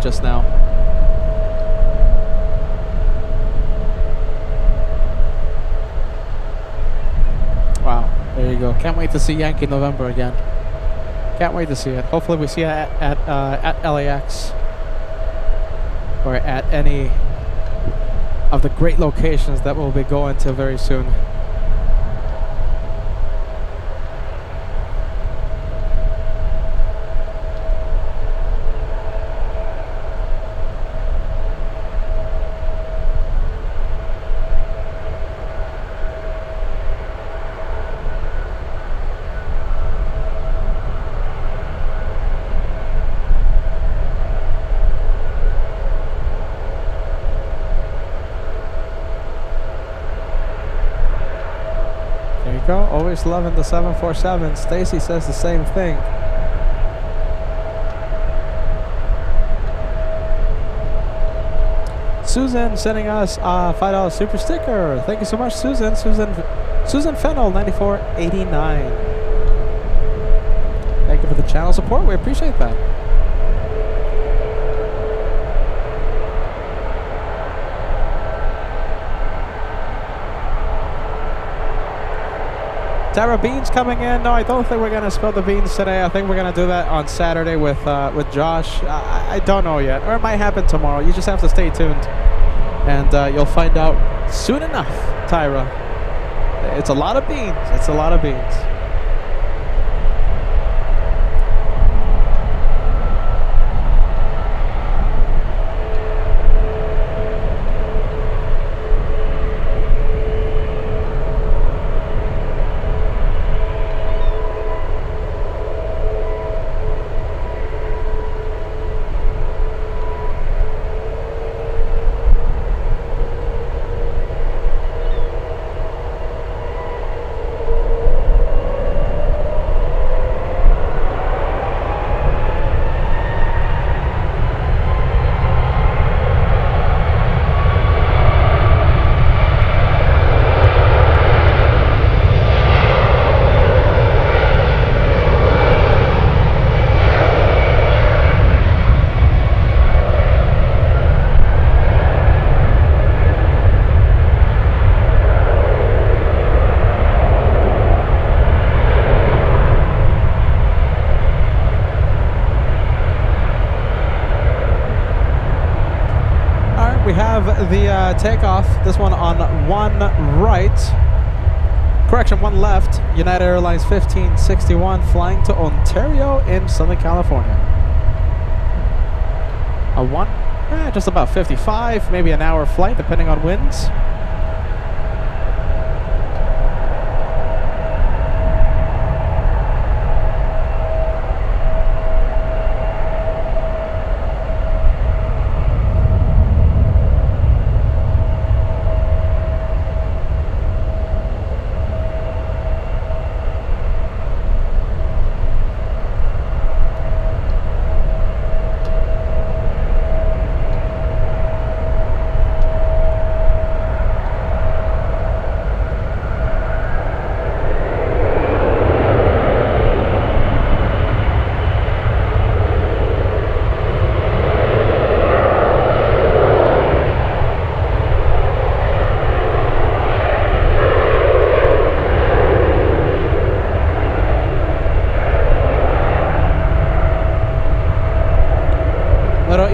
just now. Wow, there you go. Can't wait to see Yankee November again. Can't wait to see it. Hopefully we see it at LAX or at any of the great locations that we'll be going to very soon. Go. Always loving the 747. Stacy says the same thing. Susan sending us a $5 super sticker. Thank you so much, Susan. Susan Fennel, 9489. Thank you for the channel support. We appreciate that. Tara Beans coming in. No, I don't think we're gonna spill the beans today. I think we're gonna do that on Saturday with Josh. I don't know yet, or it might happen tomorrow. You just have to stay tuned, and you'll find out soon enough. Tyra, it's a lot of beans. It's a lot of beans. The takeoff, this one on one right, correction, one left, United Airlines 1561 flying to Ontario in Southern California. Just about 55, maybe an hour flight depending on winds.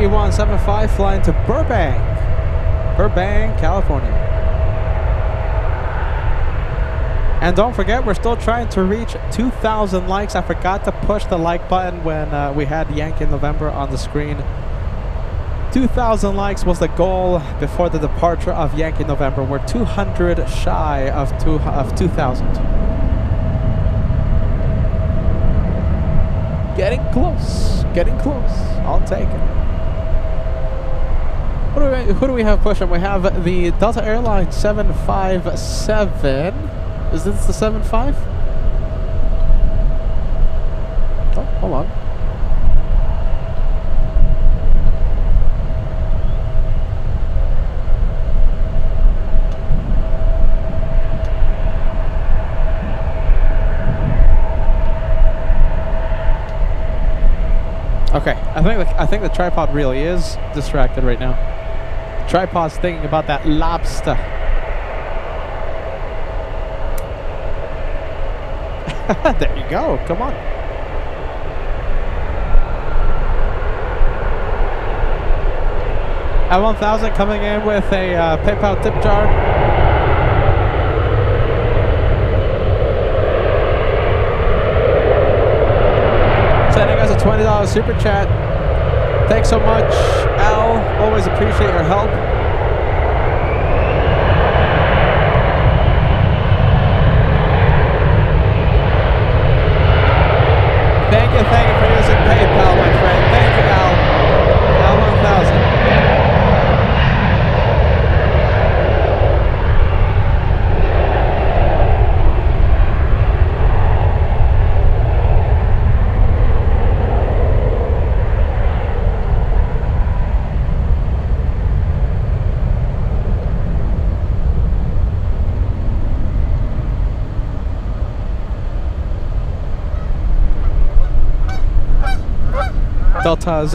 E175 flying to Burbank, California. And don't forget, we're still trying to reach 2,000 likes. I forgot to push the like button when we had Yankee November on the screen. 2,000 likes was the goal before the departure of Yankee November. We're 200 shy of 2,000. Getting close. I'll take it. Who do we have pushing? We have the Delta Airlines 757. Is this the 75? Oh, hold on. Okay, I think the tripod really is distracted right now. The tripod's thinking about that lobster. There you go. Come on. At 1,000 coming in with a PayPal tip jar. Sending us a $20 super chat. Thanks so much, Al. Always appreciate your help. Thank you for using PayPal, my friend. Thank you, Al. Al 1000. Delta's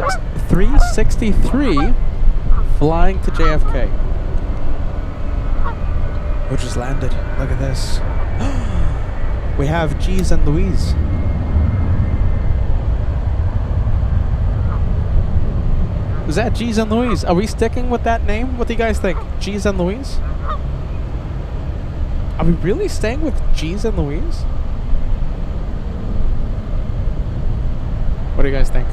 363 flying to JFK. We just landed. Look at this. We have G's and Louise. Is that G's and Louise? Are we sticking with that name? What do you guys think? G's and Louise? Are we really staying with G's and Louise? What do you guys think?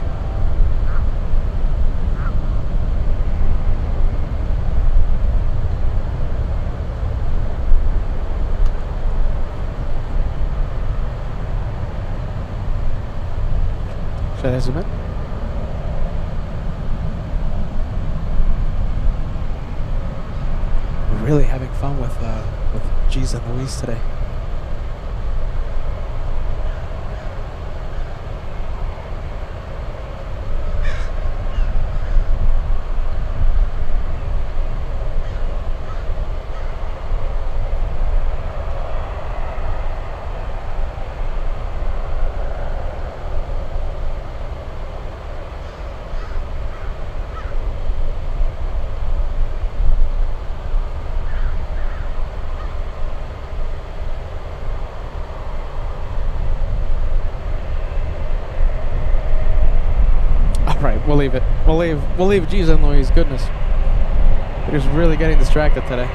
Should I zoom in? We're really having fun with G's and Louise today. We'll leave it. We'll leave G's and Louise. Goodness. We're just really getting distracted today.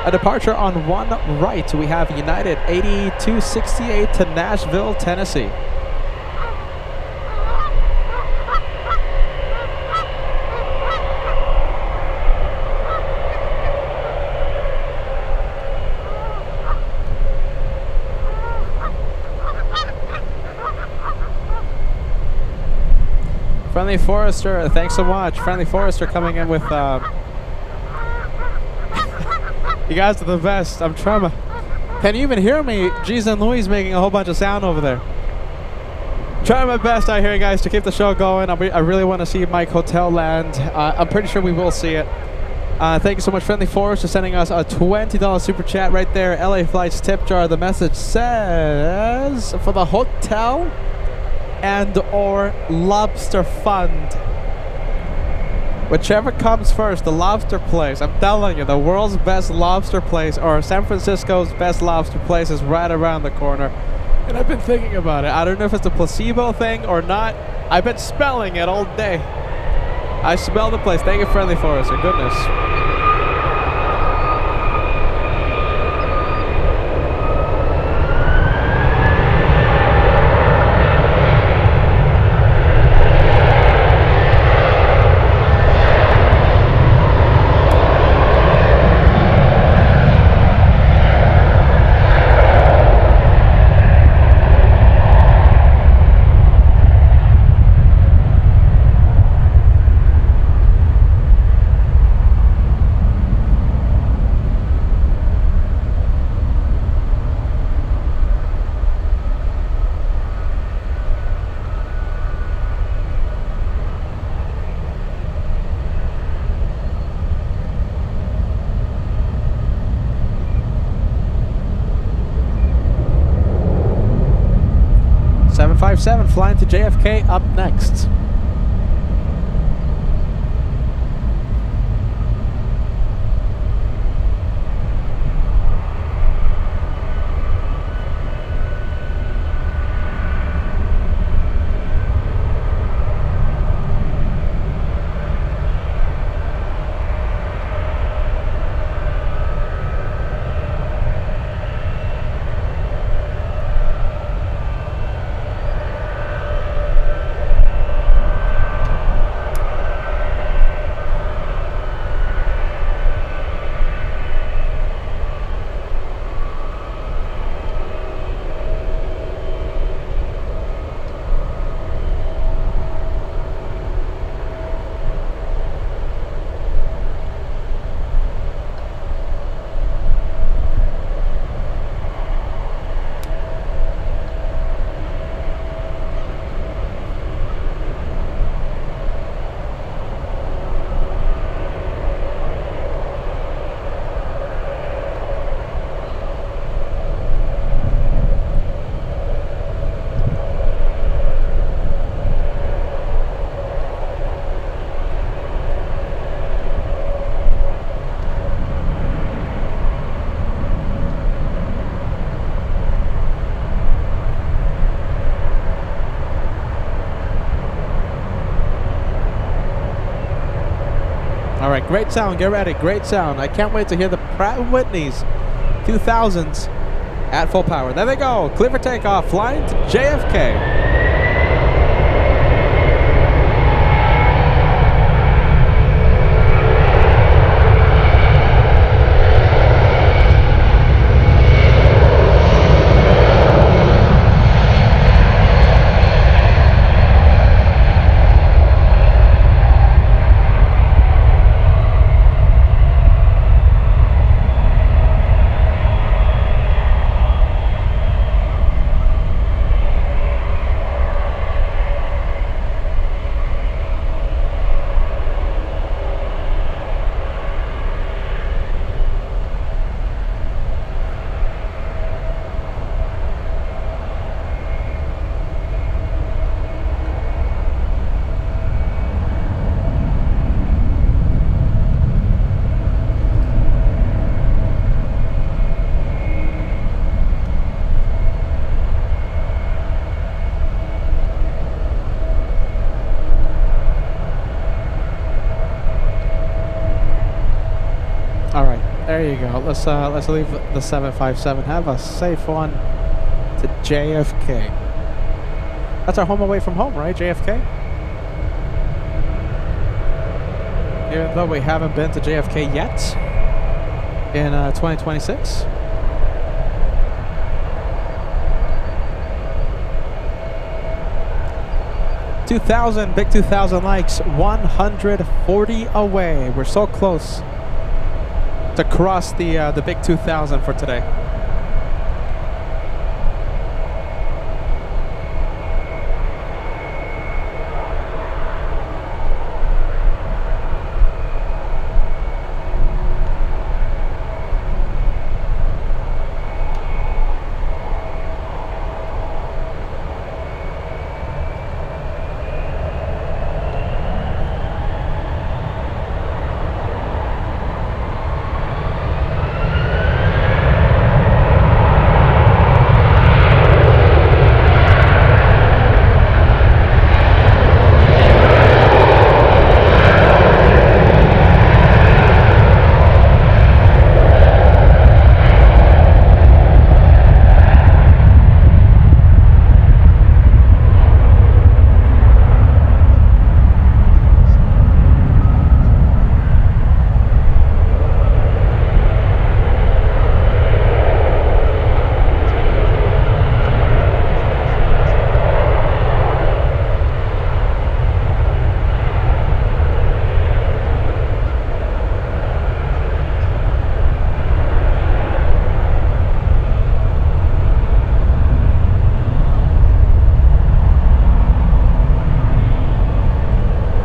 A departure on one right. We have United A380 to Nashville, Tennessee. Friendly Forester, thanks so much. Friendly Forester coming in with, you guys are the best. I'm trying to, can you even hear me? G's and Louise making a whole bunch of sound over there. Trying my best out here, guys, to keep the show going. I really want to see Mike Hotel land. I'm pretty sure we will see it. Thank you so much, Friendly Forester, sending us a $20 super chat right there. LA Flights tip jar. The message says, for the hotel and or lobster fund, whichever comes first. The lobster place, I'm telling you, the world's best lobster place, or San Francisco's best lobster place, is right around the corner. And I've been thinking about it. I don't know if it's a placebo thing or not. I've been smelling it all day. I smell the place. Thank you, Friendly Forester. Goodness. 757 flying to JFK up next. All right, great sound. Get ready. Great sound. I can't wait to hear the Pratt & Whitney's 2000s at full power. There they go. Clear for takeoff. Flying to JFK. There you go. Let's leave the 757. Have a safe one to JFK. That's our home away from home, right? JFK. Even though we haven't been to JFK yet in 2026. Big 2,000 likes, 140 away. We're so close to cross the big 2,000 for today.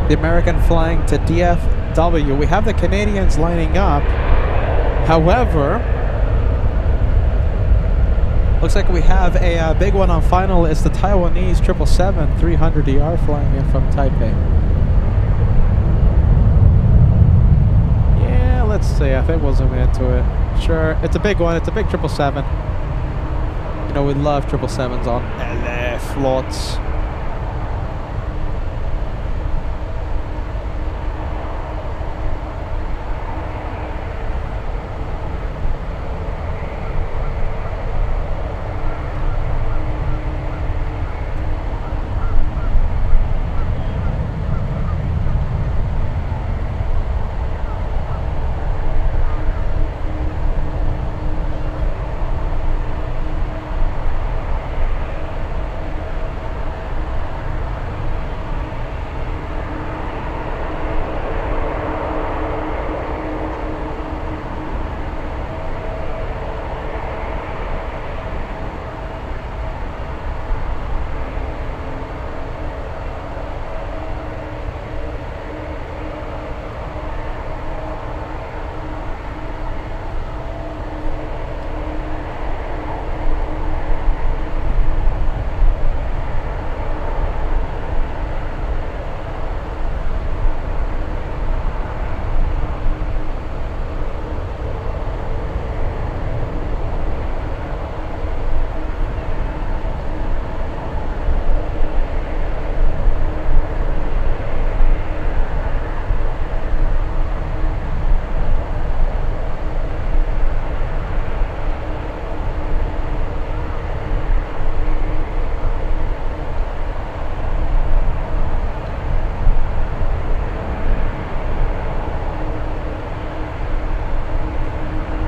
The American flying to DFW. We have the Canadians lining up. However, Looks like we have a big one on final. It's the Taiwanese 777-300ER flying in from Taipei. Yeah, let's see. I think we'll zoom into it. Sure, it's a big one. It's a big 777. You know, we love 777s on LA floats.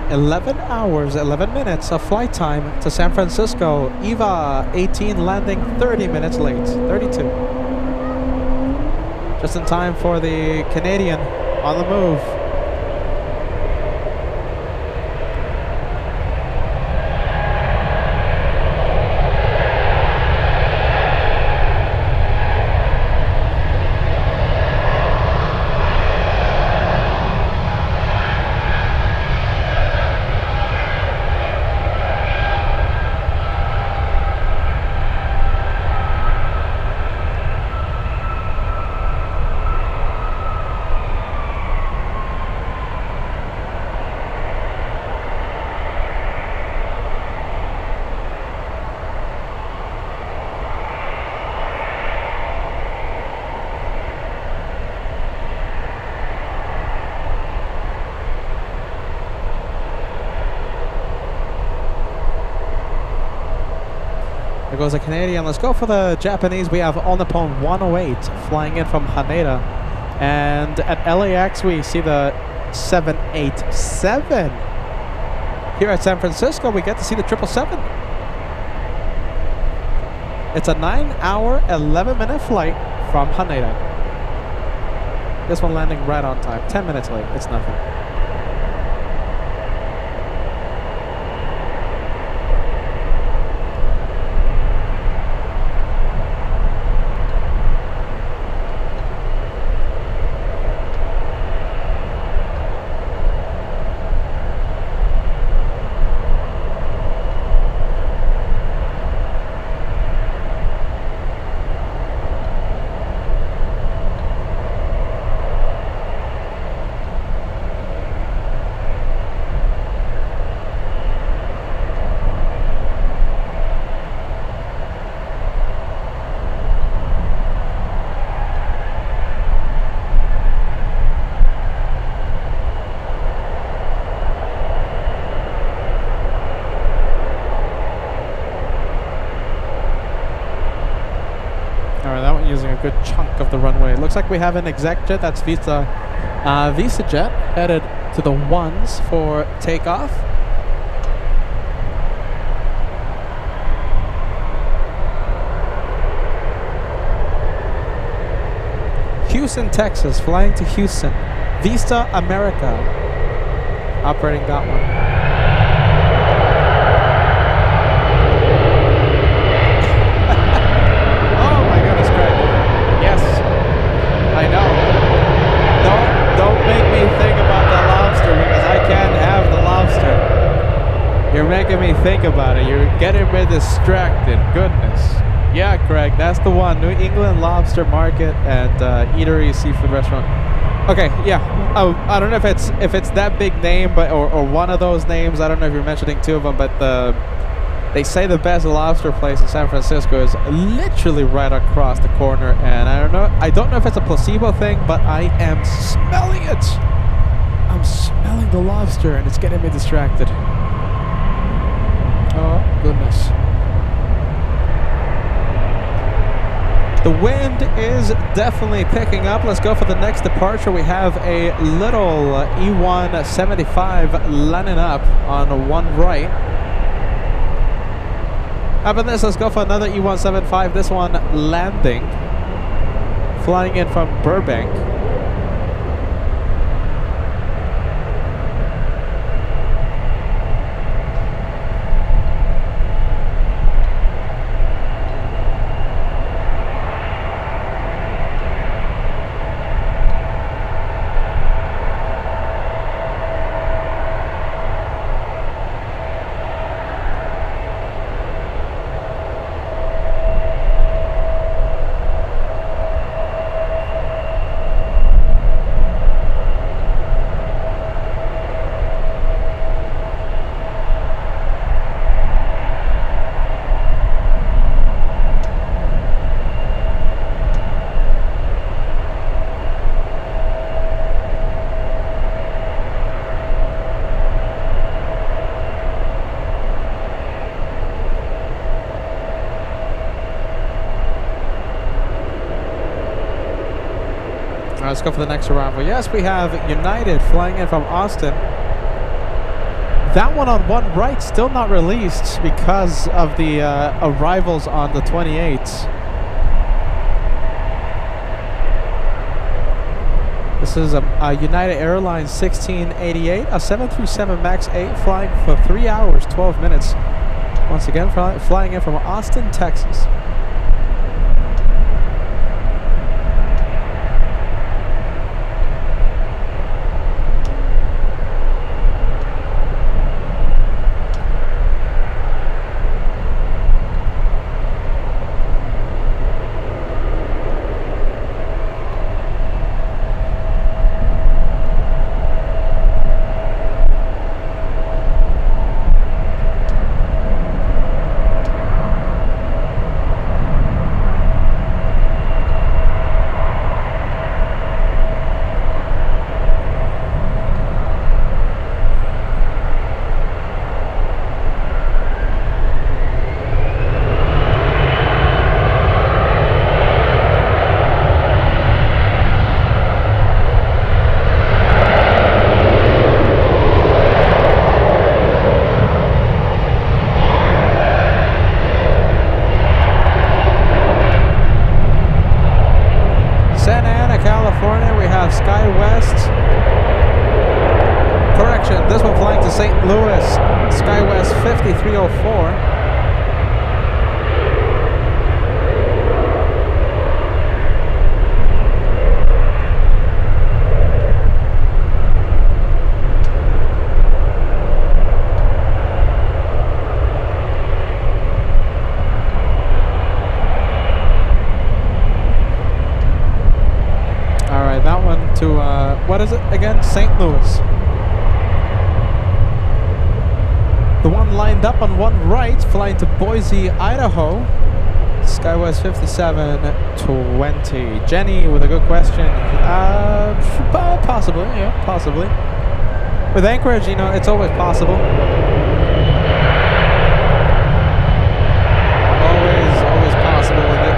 $11 hours, 11 minutes of flight time to San Francisco. EVA 18 landing 30 minutes late, 32. Just in time for the Canadian on the move. There goes a Canadian. Let's go for the Japanese. We have All Nippon 108 flying in from Haneda. And at LAX, we see the 787. Here at San Francisco, we get to see the 777. It's a 9-hour, 11-minute flight from Haneda. This one landing right on time. 10 minutes late. It's nothing. Using a good chunk of the runway. It looks like we have an exec jet. That's Visa jet headed to the ones for takeoff. Houston, Texas, flying to Houston. Vista America operating that one. You're making me think about it. You're getting me distracted. Goodness. Yeah, Greg, that's the one. New England Lobster Market and Eatery Seafood Restaurant. Okay, yeah. I don't know if it's that big name, but or one of those names. I don't know if you're mentioning two of them, but they say the best lobster place in San Francisco is literally right across the corner. And I don't know if it's a placebo thing, but I am smelling it. I'm smelling the lobster, and it's getting me distracted. Oh goodness. The wind is definitely picking up. Let's go for the next departure. We have a little E175 lining up on one right. How about this? Let's go for another E175. This one landing, flying in from Burbank. Let's go for the next arrival. Yes, we have United flying in from Austin. That one on one right still not released because of the arrivals on the 28th. This is a United Airlines 1688, a 737 MAX 8 flying for 3 hours, 12 minutes. Once again, flying in from Austin, Texas. St. Louis, SkyWest 5304. What is it again? St. Louis. The one lined up on one right, flying to Boise, Idaho. SkyWest 5720. Jenny with a good question. Possibly, yeah, possibly. With Anchorage, you know, it's always possible. Always possible with it.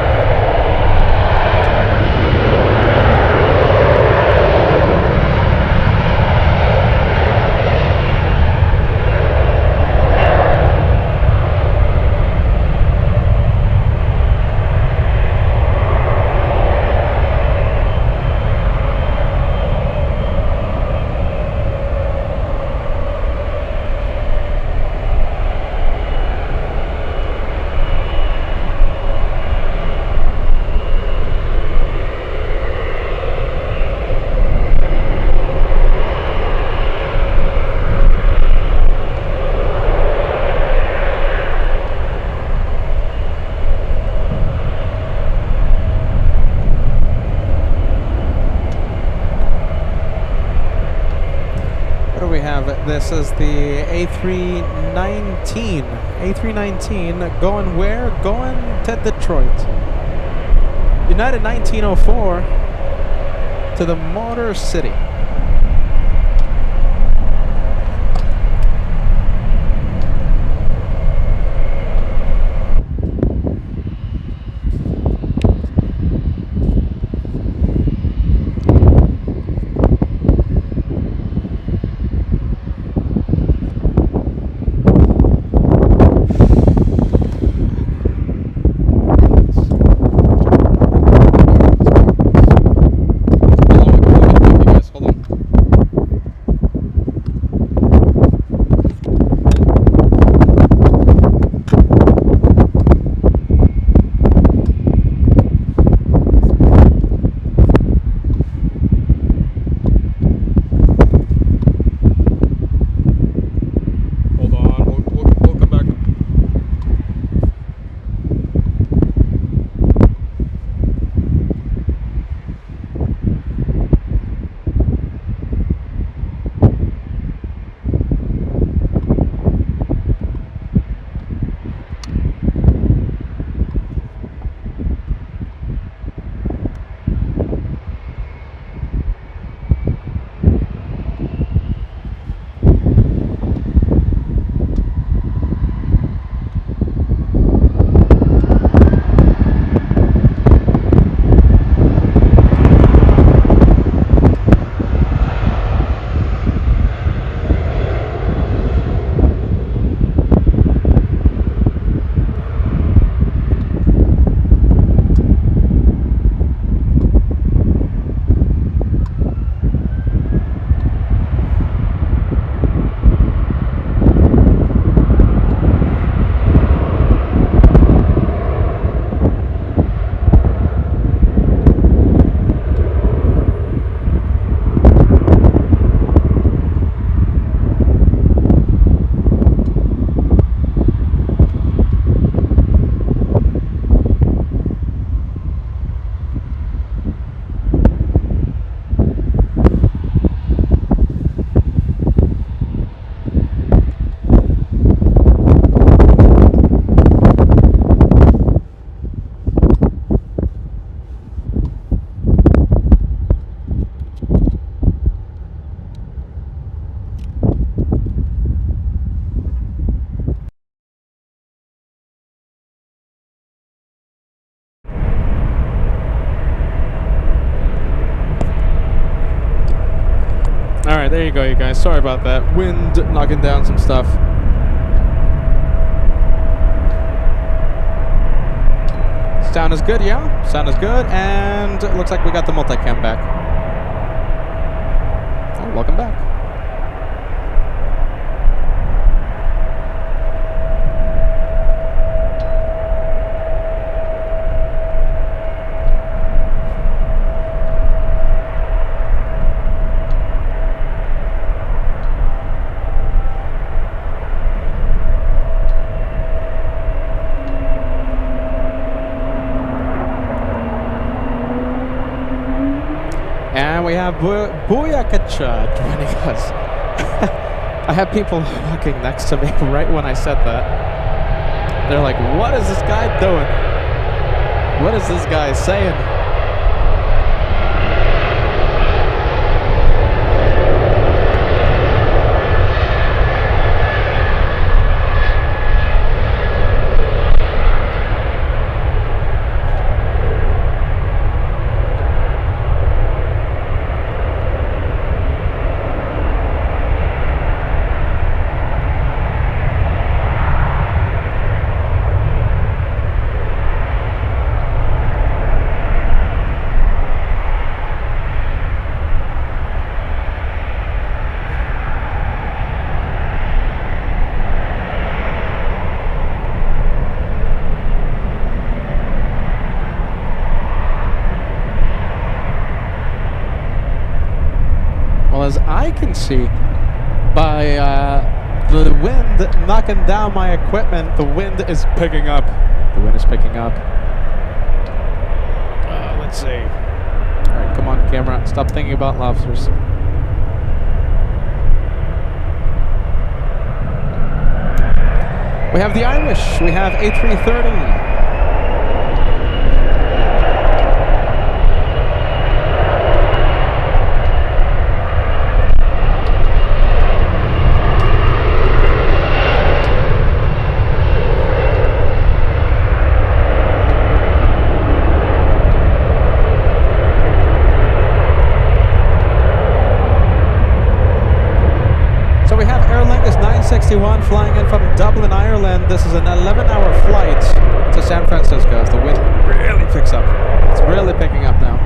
This is the A319. A319 going where? Going to Detroit. United 1904 to the Motor City. Alright, there you go, you guys. Sorry about that. Wind knocking down some stuff. Sound is good, yeah? Sound is good, and it looks like we got the multicam back. Oh, welcome back. And we have Booyakacha joining us. I have people walking next to me right when I said that. They're like, what is this guy doing? What is this guy saying? As I can see, by the wind knocking down my equipment, the wind is picking up. The wind is picking up. Let's see. All right, come on, camera. Stop thinking about lobsters. We have the Irish. We have A330. Flying in from Dublin, Ireland. This is an 11-hour flight to San Francisco as the wind really picks up. It's really picking up now.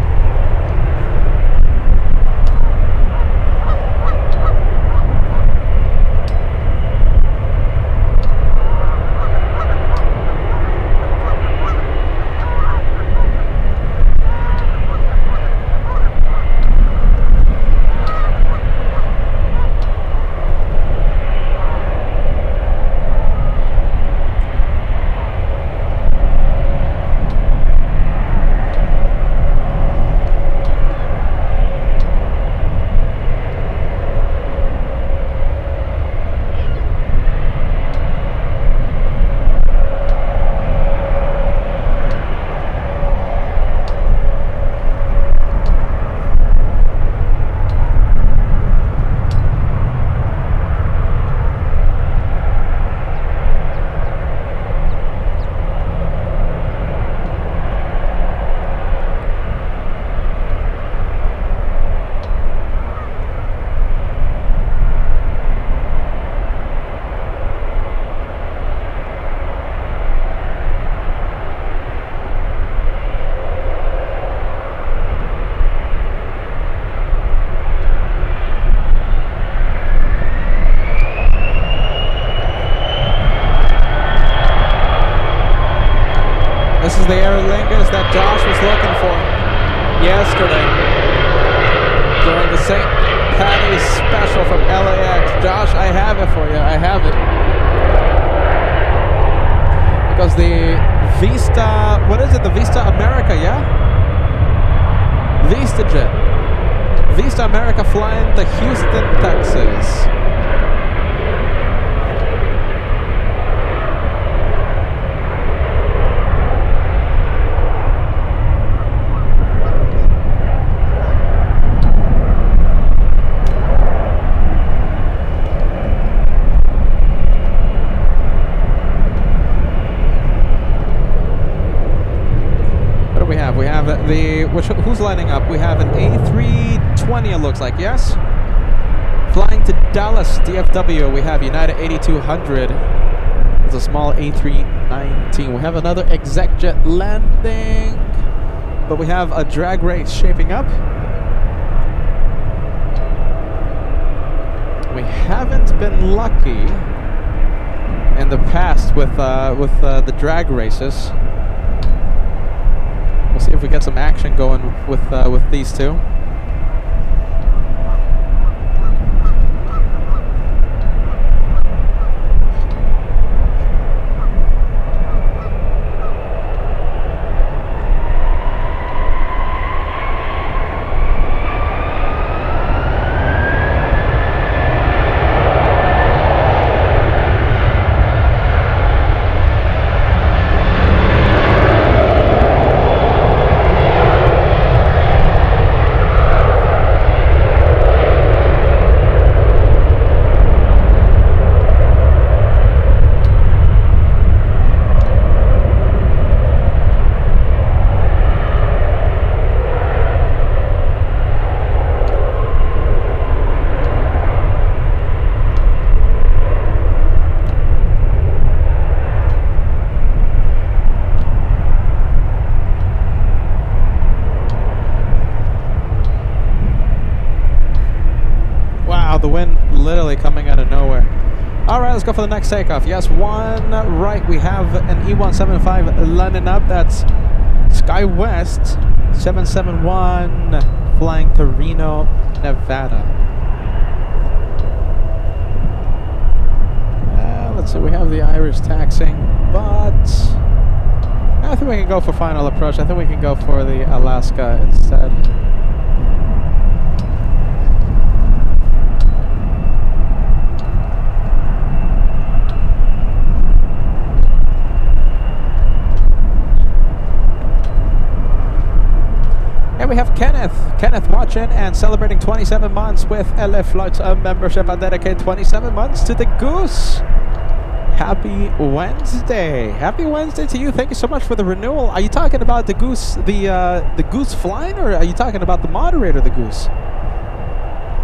This is the Aer Lingus that Josh was looking for yesterday during the St. Patty's special from LAX. Josh, I have it for you. I have it. Because the Vista, what is it? The Vista America, yeah? VistaJet. Vista America flying to Houston, Texas. Who's lining up? We have an A320, it looks like, yes? Flying to Dallas, DFW, we have United 8200. It's a small A319. We have another ExecJet landing, but we have a drag race shaping up. We haven't been lucky in the past with the drag races. We'll see if we get some action going with these two. The wind literally coming out of nowhere. All right, let's go for the next takeoff. Yes, one right. We have an E175 lining up. That's SkyWest 771 flying to Reno, Nevada. Let's see, we have the Irish taxing, but I think we can go for final approach. I think we can go for the Alaska instead. we have Kenneth. Kenneth watching and celebrating 27 months with LA Flights membership. I dedicate 27 months to the Goose. Happy Wednesday. Happy Wednesday to you. Thank you so much for the renewal. Are you talking about the Goose, the Goose flying, or are you talking about the moderator, the Goose?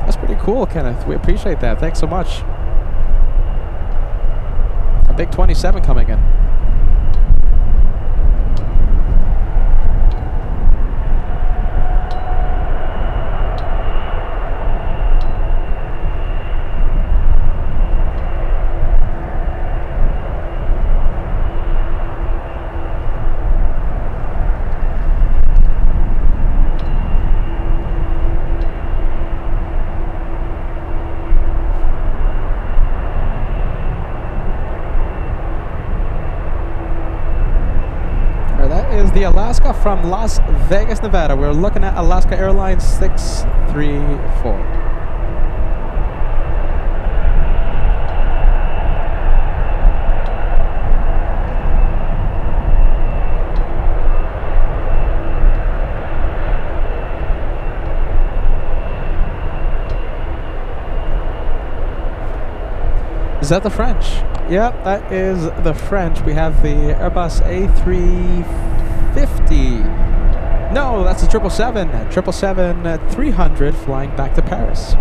That's pretty cool, Kenneth. We appreciate that. Thanks so much. A big 27 coming in. The Alaska from Las Vegas, Nevada. We're looking at Alaska Airlines 634. Is that the French? Yep, that is the French. We have the Airbus A350. No, that's a 777. 300 flying back to Paris.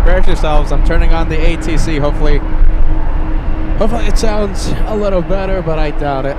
Brace yourselves. I'm turning on the ATC. Hopefully it sounds a little better, but I doubt it.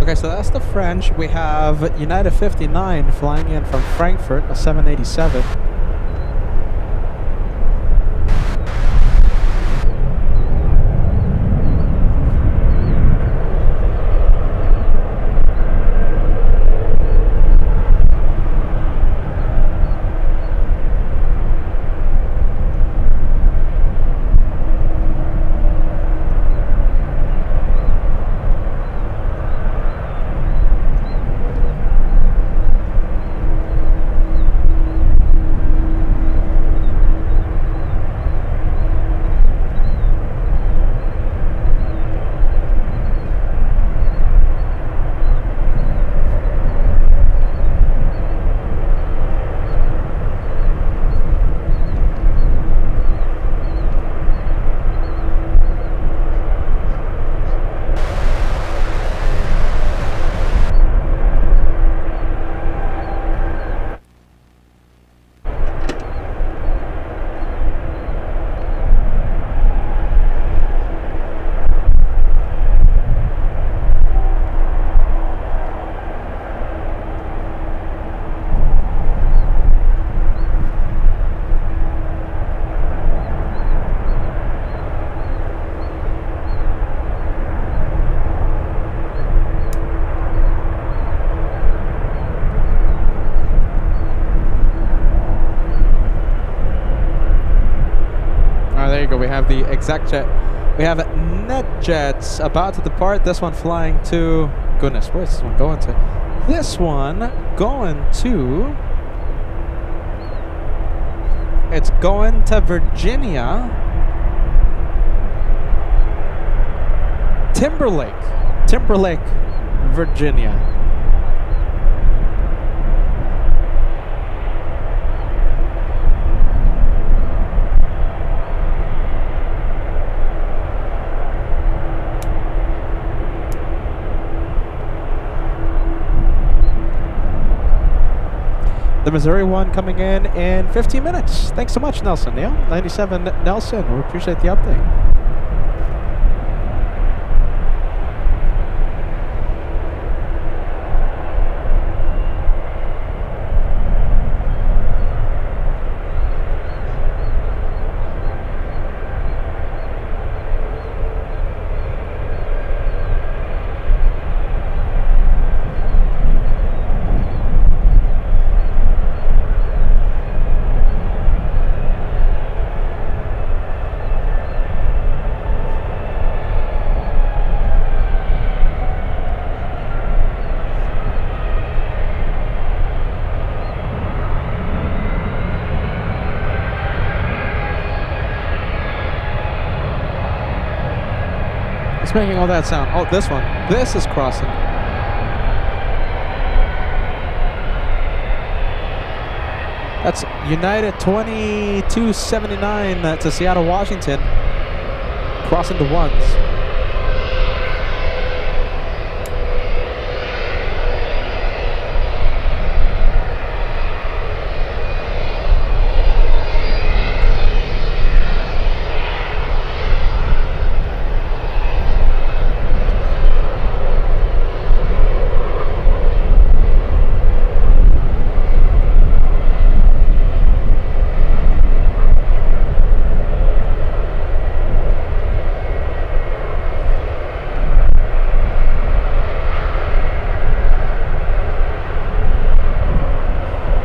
Okay, so that's the French. We have United 59 flying in from Frankfurt, a 787. you go. We have the exec jet. We have NetJets about to depart. This one flying to... Goodness, where's this one going to? This one going to... It's going to Virginia. Timberlake, Virginia. The Missouri one coming in 15 minutes. Thanks so much, Nelson. Neil, 97 Nelson. We appreciate the update. Making all that sound. Oh, this one. This is crossing. That's United 2279 to Seattle, Washington. Crossing the ones.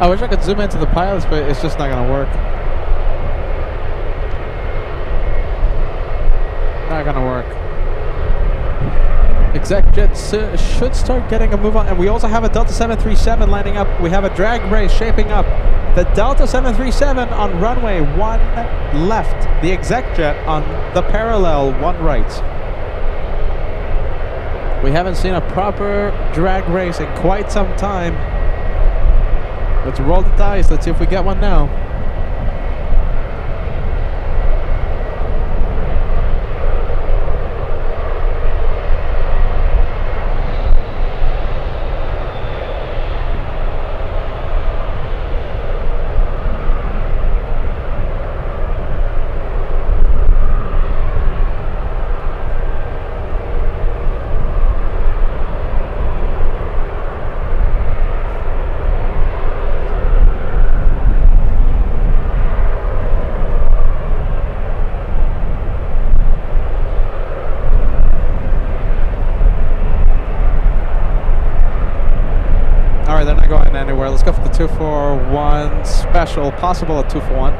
I wish I could zoom into the pilots, but it's just not going to work. Not going to work. Exec jets should start getting a move on. And we also have a Delta 737 lining up. We have a drag race shaping up. The Delta 737 on runway 1 left. The exec jet on the parallel 1 right. We haven't seen a proper drag race in quite some time. Let's roll the dice. Let's see if we get one now. Anywhere. Let's go for the 241 special, possible at 241.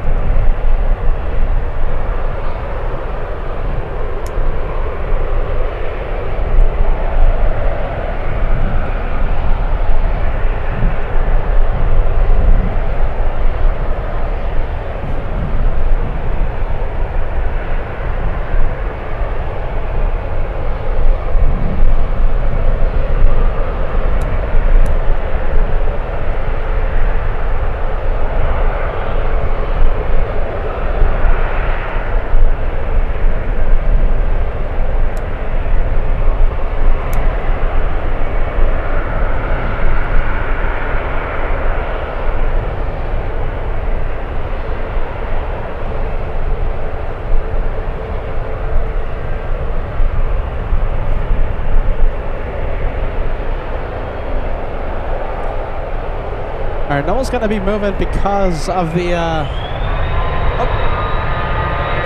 Alright, no one's going to be moving because of the...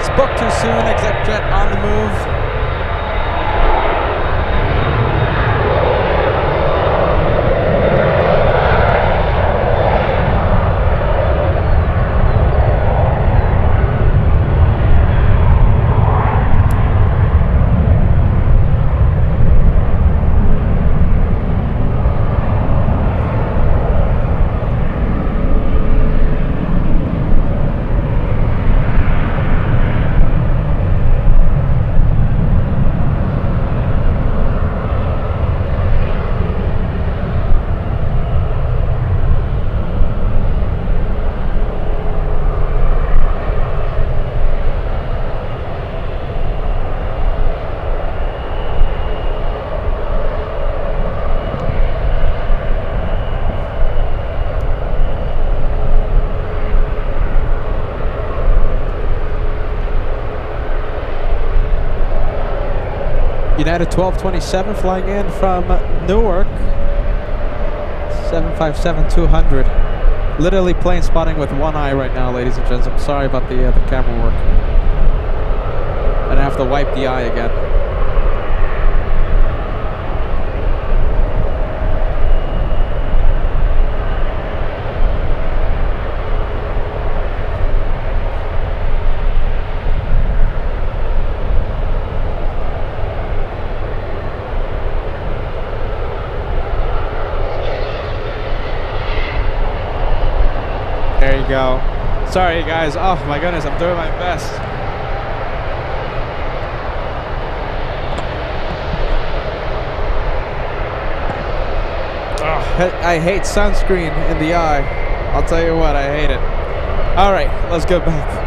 spoke too soon, exec jet on the move. United 1227 flying in from Newark. 757-200. Literally plane spotting with one eye right now, ladies and gents. I'm sorry about the camera work. And I have to wipe the eye again. There you go. Sorry, guys. Oh my goodness, I'm doing my best. Oh, I hate sunscreen in the eye. I'll tell you what, I hate it. All right, let's go back.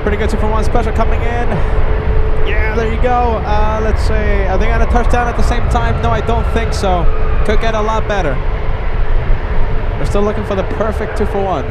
Pretty good 2-for-1 special coming in. Yeah, there you go. Let's see. Are they gonna touchdown at the same time? No, I don't think so. Could get a lot better. We're still looking for the perfect 2-for-1.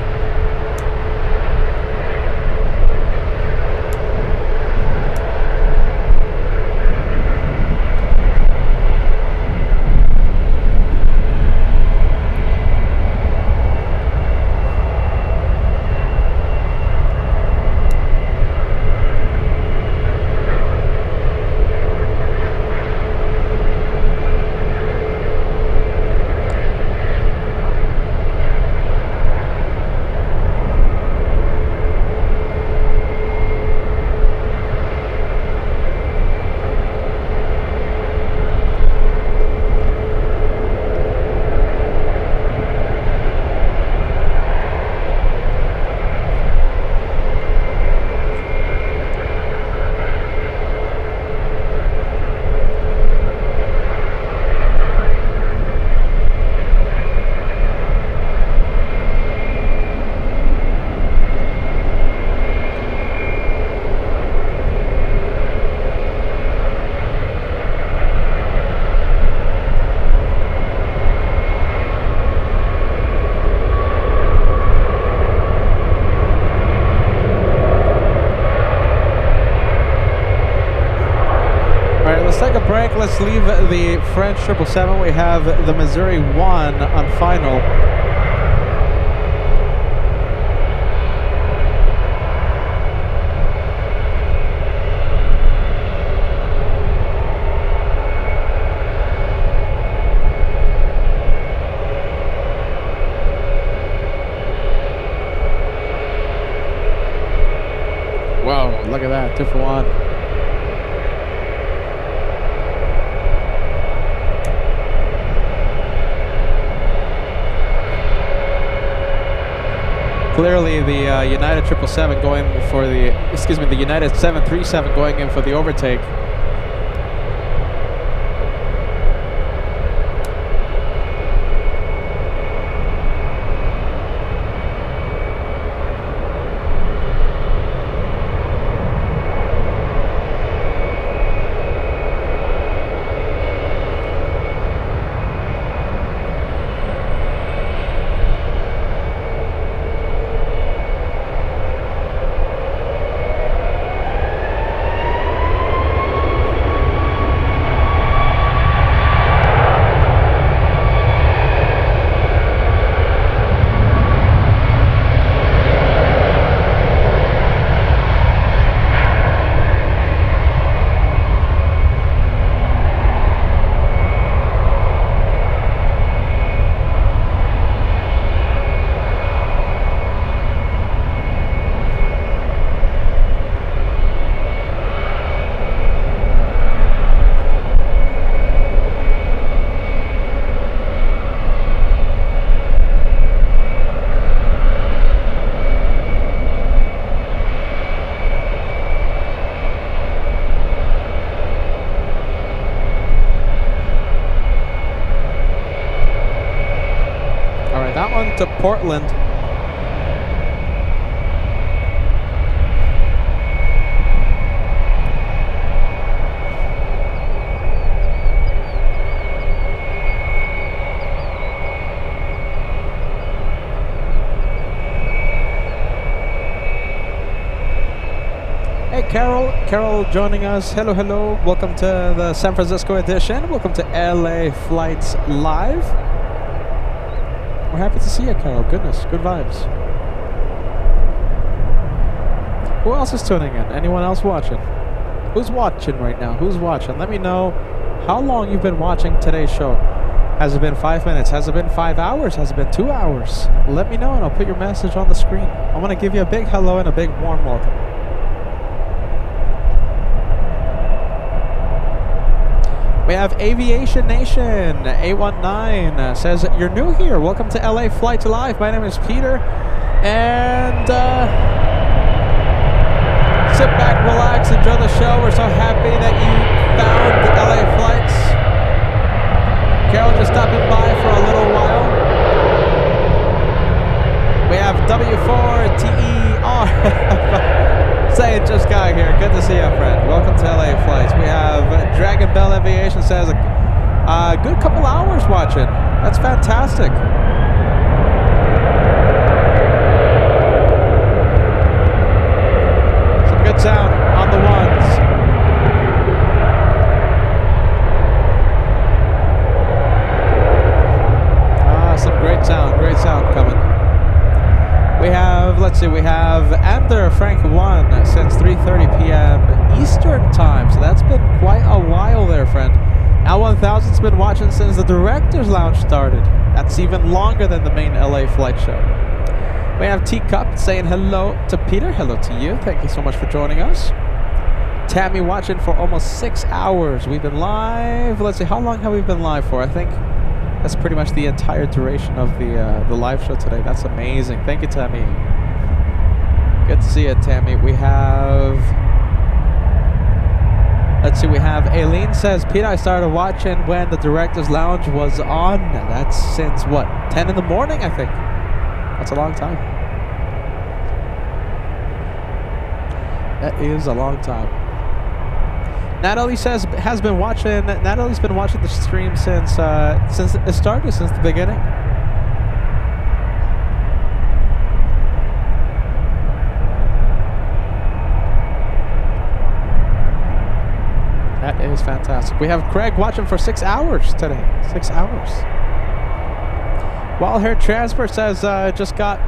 Let's leave the French 777. We have the Missouri 1 on final. Whoa, look at that, 2-for-1. Clearly, the United 777 going for the United 737 going in for the overtake. To Portland. Hey, Carol joining us. Hello, hello. Welcome to the San Francisco edition. Welcome to LA Flights Live. We're happy to see you, Carol. Goodness, good vibes. Who else is tuning in? Anyone else watching? Who's watching right now? Who's watching? Let me know how long you've been watching today's show. Has it been 5 minutes? Has it been 5 hours? Has it been 2 hours? Let me know and I'll put your message on the screen. I want to give you a big hello and a big warm welcome. We have Aviation Nation, A19, says, you're new here. Welcome to LA Flight Live. My name is Peter. And sit back, relax, enjoy the show. We're so happy that you found the LA Flights. Carol just stopping by for a little while. We have W4TER. Saying just got here. Good to see you, friend. Welcome to LA Flights. We have Dragon Bell Aviation says a good couple hours watching. That's fantastic. Some good sound on the ones. Some great sound coming. We have, let's see, we have Ander Frank 1 since 3:30 p.m. Eastern time. So that's been quite a while there, friend. L1000's been watching since the Director's Lounge started. That's even longer than the main LA flight show. We have Teacup saying hello to Peter. Hello to you. Thank you so much for joining us. Tammy watching for almost 6 hours. We've been live. Let's see, how long have we been live for? I think that's pretty much the entire duration of the live show today. That's amazing. Thank you, Tammy. Good to see you, Tammy. We have... Let's see, we have Aileen says, Peter, I started watching when the Director's Lounge was on. That's since, what, 10 in the morning, I think. That's a long time. That is a long time. Natalie says Natalie's been watching the stream since it started, since the beginning. That is fantastic. We have Craig watching for 6 hours today. 6 hours. Wild Hair Transfer says just got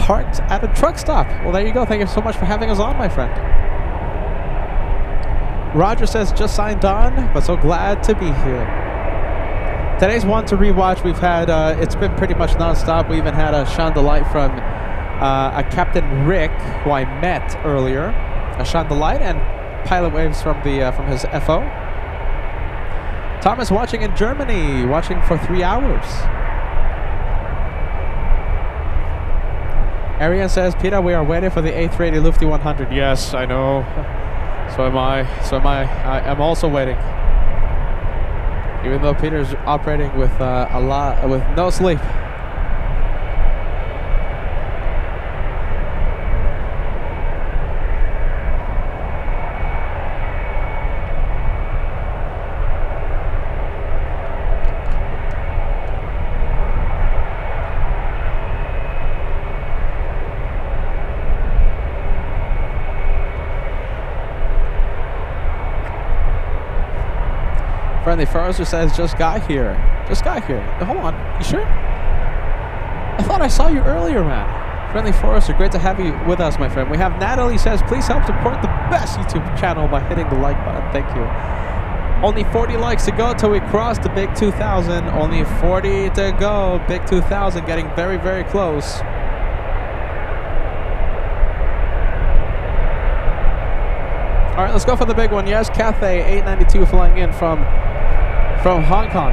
parked at a truck stop. Well, there you go. Thank you so much for having us on, my friend. Roger says, just signed on, but so glad to be here. Today's one to rewatch. We've had, it's been pretty much nonstop. We even had a Chandelight from a Captain Rick, who I met earlier. A Chandelight and Pilot Waves from his FO. Thomas watching in Germany, watching for 3 hours. Arian says, Peter, we are waiting for the A380 Lufty 100. Yes, I know. So am I. So am I. I am also waiting. Even though Peter's operating with with no sleep. Friendly Forrester says, just got here. Just got here. Hold on. You sure? I thought I saw you earlier, man. Friendly Forrester, great to have you with us, my friend. We have Natalie says, please help support the best YouTube channel by hitting the like button. Thank you. Only 40 likes to go till we cross the big 2,000. Only 40 to go. Big 2,000 getting very, very close. All right, let's go for the big one. Yes, Cathay 892 flying in from Hong Kong.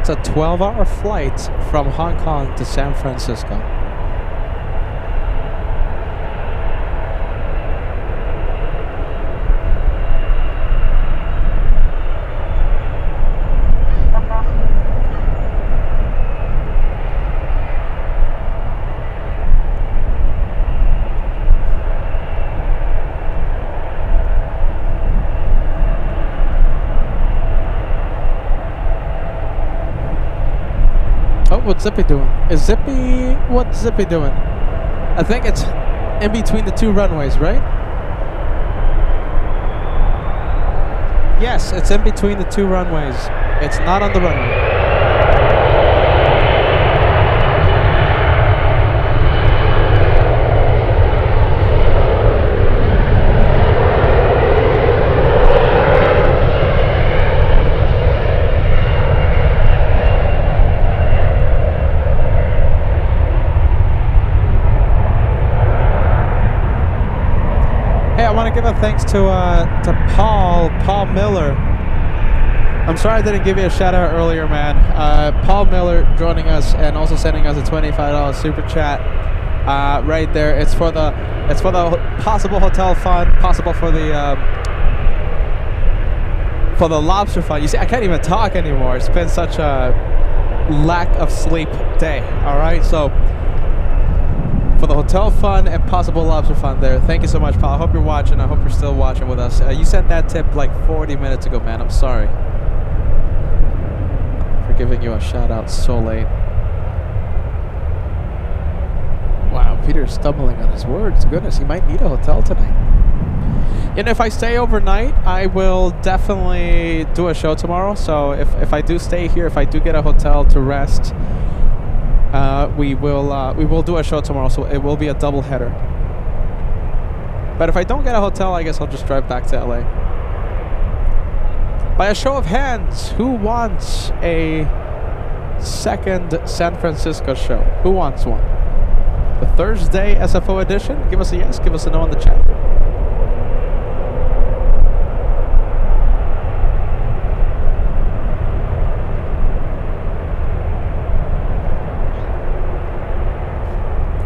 That's a 12-hour flight from Hong Kong to San Francisco. What's Zippy doing? What's Zippy doing? I think it's in between the two runways, right? Yes, it's in between the two runways. It's not on the runway. Give a thanks to Paul Miller. I'm sorry I didn't give you a shout out earlier, man. Paul Miller joining us and also sending us a $25 super chat. Right there, it's for the possible hotel fund, possible for the lobster fund. You see, I can't even talk anymore. It's been such a lack of sleep day. All right, so. For the hotel fund and possible lobster fund there. Thank you so much, Paul. I hope you're watching. I hope you're still watching with us. You sent that tip like 40 minutes ago, man. I'm sorry for giving you a shout out so late. Wow, Peter's stumbling on his words. Goodness, he might need a hotel tonight. And if I stay overnight, I will definitely do a show tomorrow. So if I do stay here, if I do get a hotel to rest, we will do a show tomorrow, so it will be a double header. But if I don't get a hotel, I guess I'll just drive back to LA. By a show of hands, who wants a second San Francisco show. Who wants one? The Thursday SFO edition? Give us a yes, give us a no in the chat.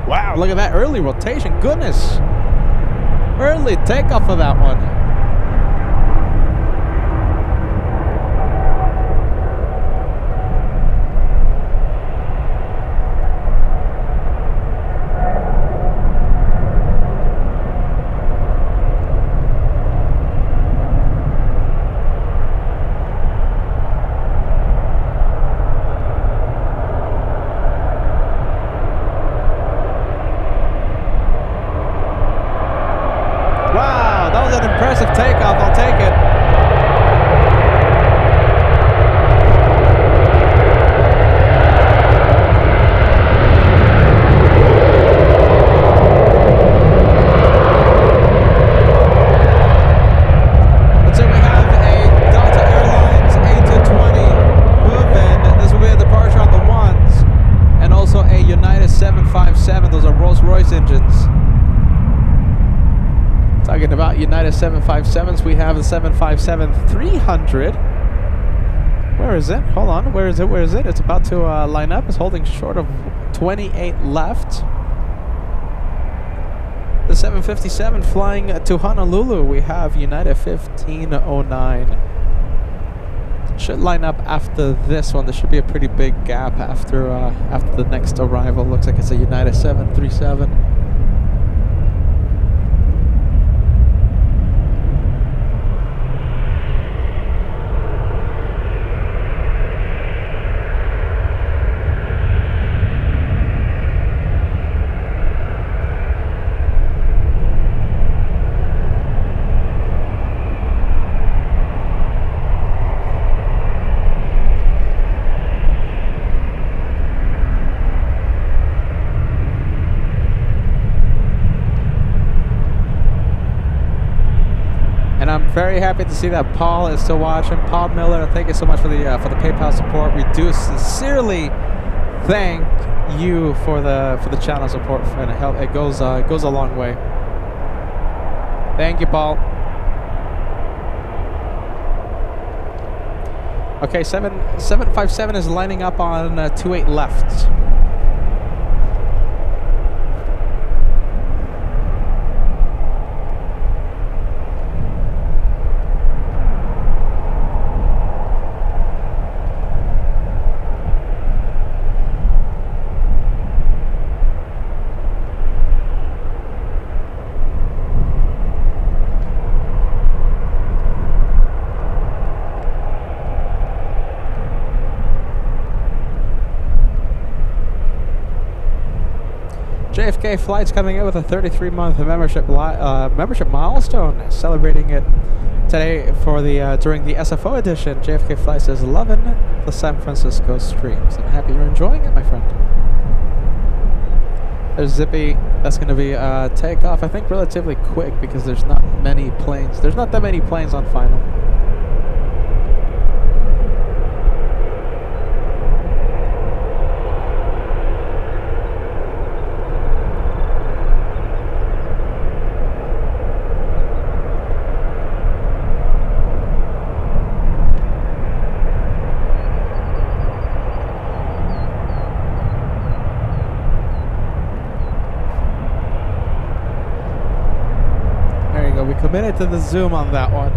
Wow, look at that early rotation. Goodness. Early takeoff of that one. United 757s, we have the 757-300. Where is it? Hold on. Where is it? Where is it? It's about to line up. It's holding short of 28 left. The 757 flying to Honolulu. We have United 1509. Should line up after this one. There should be a pretty big gap after the next arrival. Looks like it's a United 737. Very happy to see that Paul is still watching. Paul Miller, thank you so much for the PayPal support. We do sincerely thank you for the channel support, and it goes a long way. Thank you, Paul. Okay, 757 is lining up on 28 left. JFK flights coming in with a 33-month membership milestone, celebrating it today for the during the SFO edition. JFK flight says 11 the San Francisco streams. I'm happy you're enjoying it, my friend. There's Zippy. That's going to be takeoff. I think relatively quick because there's not many planes. There's not that many planes on final. Committed to the zoom on that one.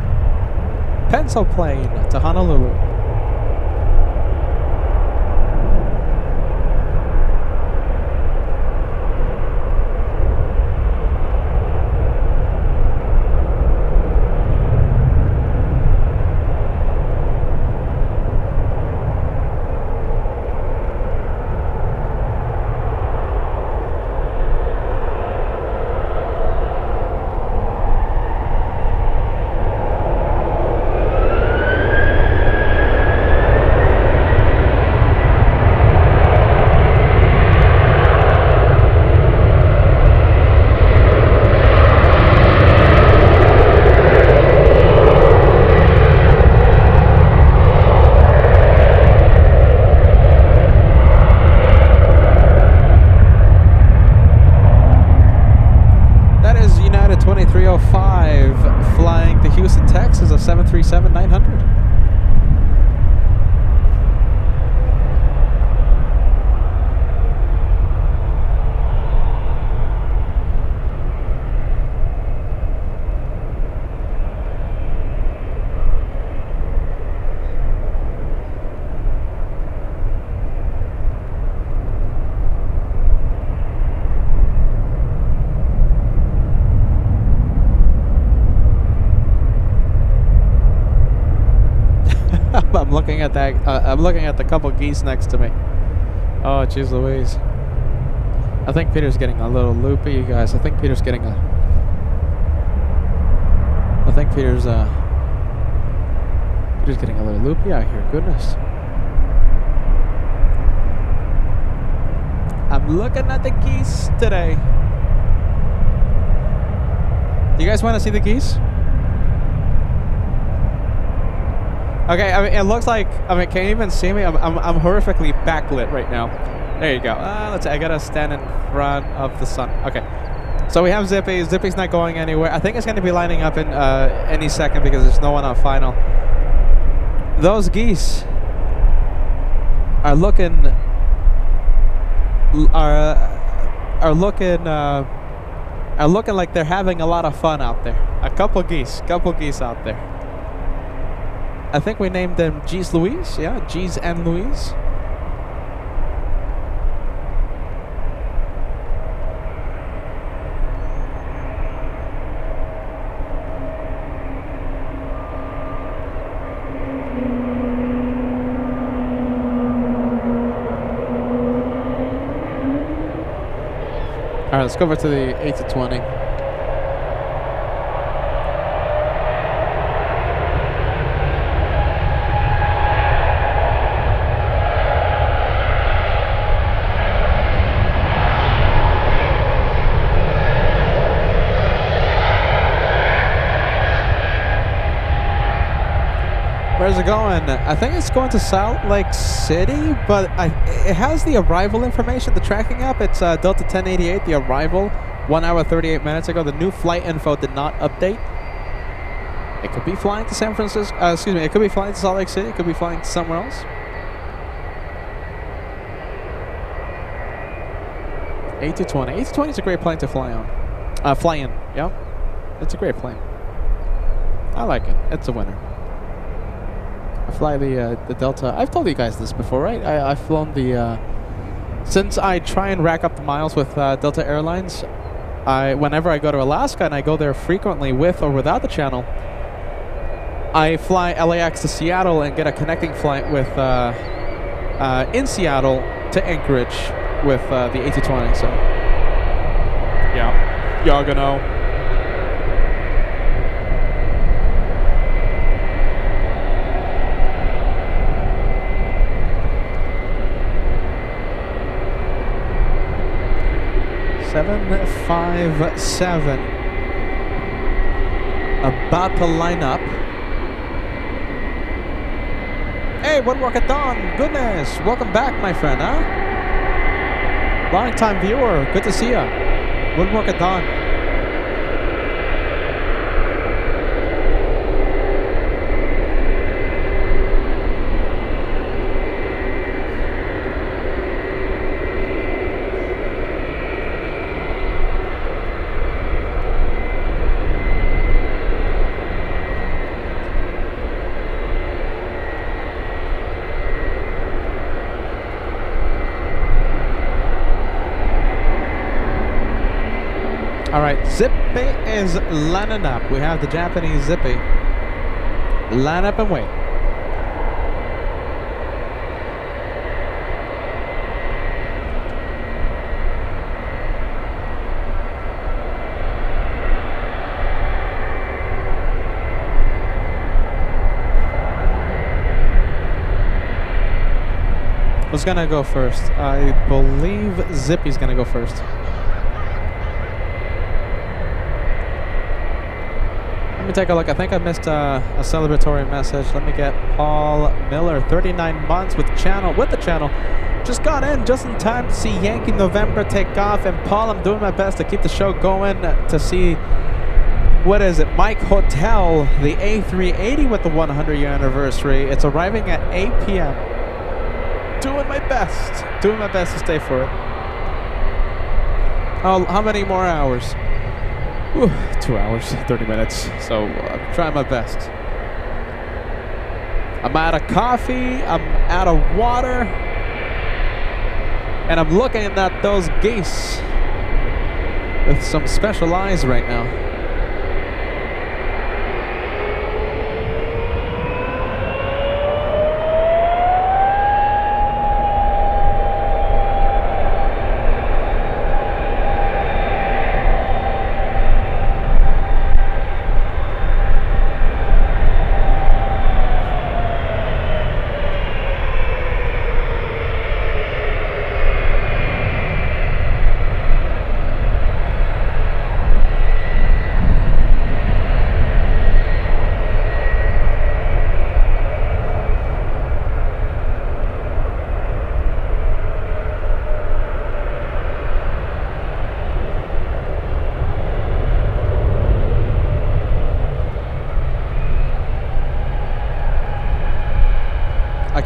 Pencil plane to Honolulu. looking at that. I'm looking at the couple geese next to me. Oh, jeez Louise. I think Peter's getting a little loopy, you guys. I think Peter's getting a... Peter's getting a little loopy out here. Goodness. I'm looking at the geese today. Do you guys want to see the geese? Okay, I mean, it looks like, I mean, can you even see me? I'm horrifically backlit right now. There you go. Let's see, I gotta stand in front of the sun. Okay. So we have Zippy. Zippy's not going anywhere. I think it's gonna be lining up in any second because there's no one on final. Those geese are looking like they're having a lot of fun out there. A couple geese out there. I think we named them G's Louise. Yeah, G's and Louise. All right, let's go over to the A320. Where's it going? I think it's going to Salt Lake City, but it has the arrival information, the tracking app. It's Delta 1088, the arrival, 1 hour 38 minutes ago. The new flight info did not update. It could be flying to San Francisco. Excuse me, it could be flying to Salt Lake City. It could be flying to somewhere else. A320. A320 is a great plane to fly on. Fly in, yeah. It's a great plane. I like it. It's a winner. I fly the Delta. I've told you guys this before, right? I've flown the... since I try and rack up the miles with Delta Airlines, whenever I go to Alaska, and I go there frequently with or without the channel, I fly LAX to Seattle and get a connecting flight with in Seattle to Anchorage with the A320. So, yeah, y'all gonna know. Seven, 5, 7. About to line up. Hey, one work at dawn. Goodness, welcome back, my friend, huh? Long time viewer. Good to see ya. One work at dawn. Alright, Zippy is lining up. We have the Japanese Zippy. Line up and wait. Who's gonna go first? I believe Zippy's gonna go first. Let me take a look. I think I missed a celebratory message. Let me get Paul Miller, 39 months with the channel. Just got in just in time to see Yankee November take off. And Paul, I'm doing my best to keep the show going to see, what is it, Mike Hotel, the A380 with the 100-year anniversary. It's arriving at 8 p.m. Doing my best to stay for it. Oh, how many more hours? Whew, 2 hours, 30 minutes. So I'm trying my best. I'm out of coffee. I'm out of water. And I'm looking at those geese with some special eyes right now.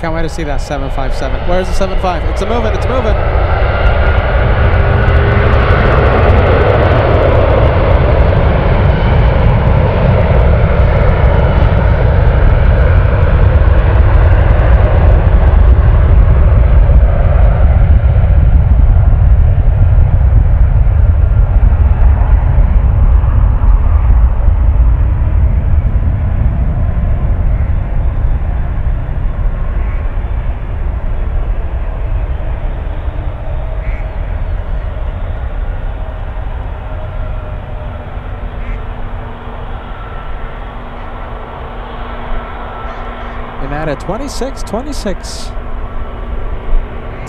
can't wait to see that 757. Where's the 75? It's a moving, it's moving. At 26 to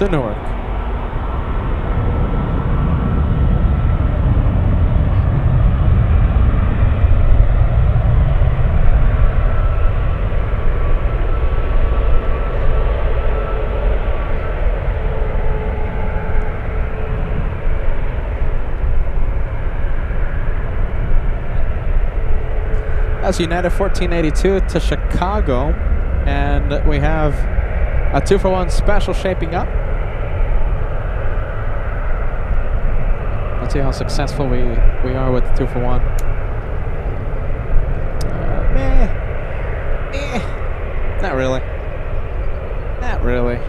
Newark. That's United 1482 to Chicago. And we have a 2-for-1 special shaping up. Let's see how successful we are with the 2-for-1. Not really. Not really.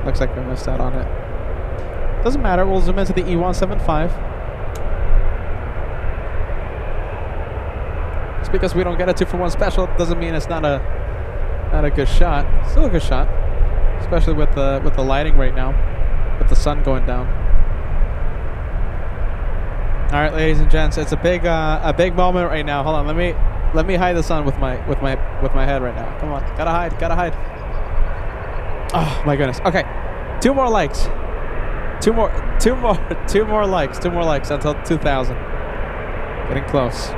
Looks like we missed out on it. Doesn't matter. We'll zoom into the E175. Just because we don't get a 2-for-1 special doesn't mean it's not a good shot. Still a good shot, especially with the lighting right now, with the sun going down. All right, ladies and gents, it's a big moment right now. Hold on, let me hide the sun with my head right now. Come on, gotta hide. Oh my goodness. Okay, 2 more likes. 2 more likes. 2 more likes until 2,000. Getting close.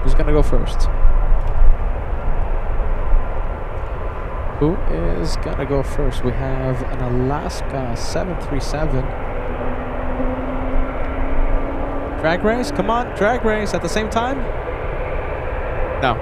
Who's gonna go first? Who is gonna go first? We have an Alaska 737. Drag race? Come on, drag race at the same time? No.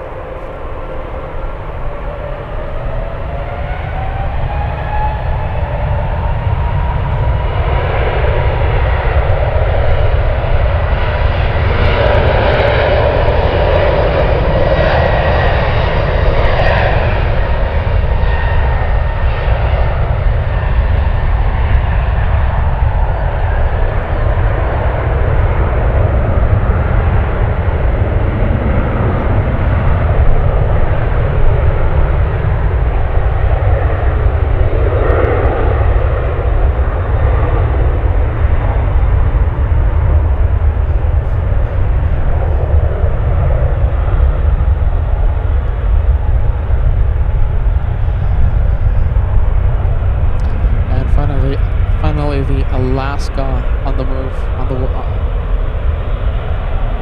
Alaska on the move,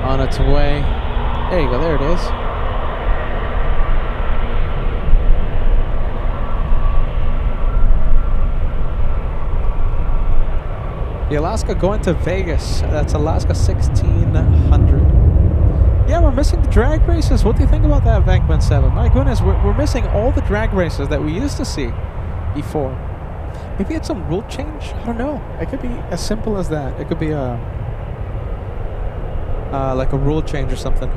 on its way. There you go, there it is. The Alaska going to Vegas. That's Alaska 1600. Yeah, we're missing the drag races. What do you think about that, Venkman 7? My goodness, we're missing all the drag races that we used to see before. Maybe it's some rule change? I don't know. It could be as simple as that. It could be like a rule change or something.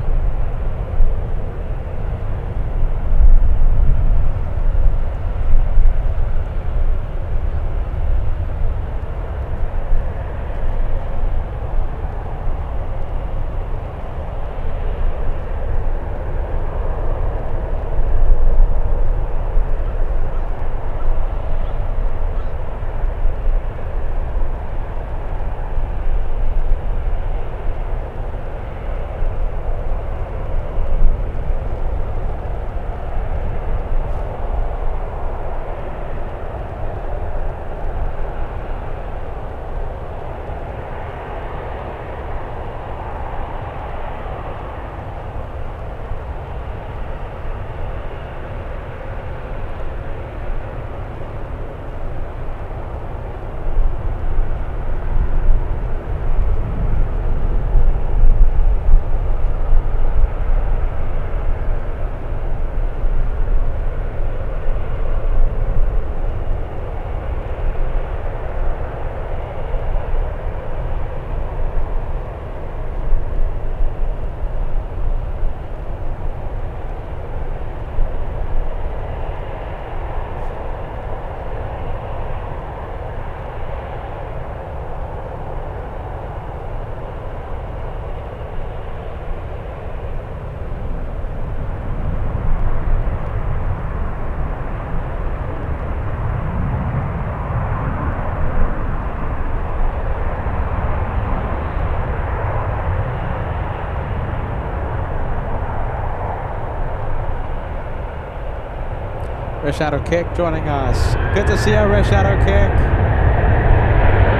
Red Shadow Kick joining us. Good to see you, Red Shadow Kick.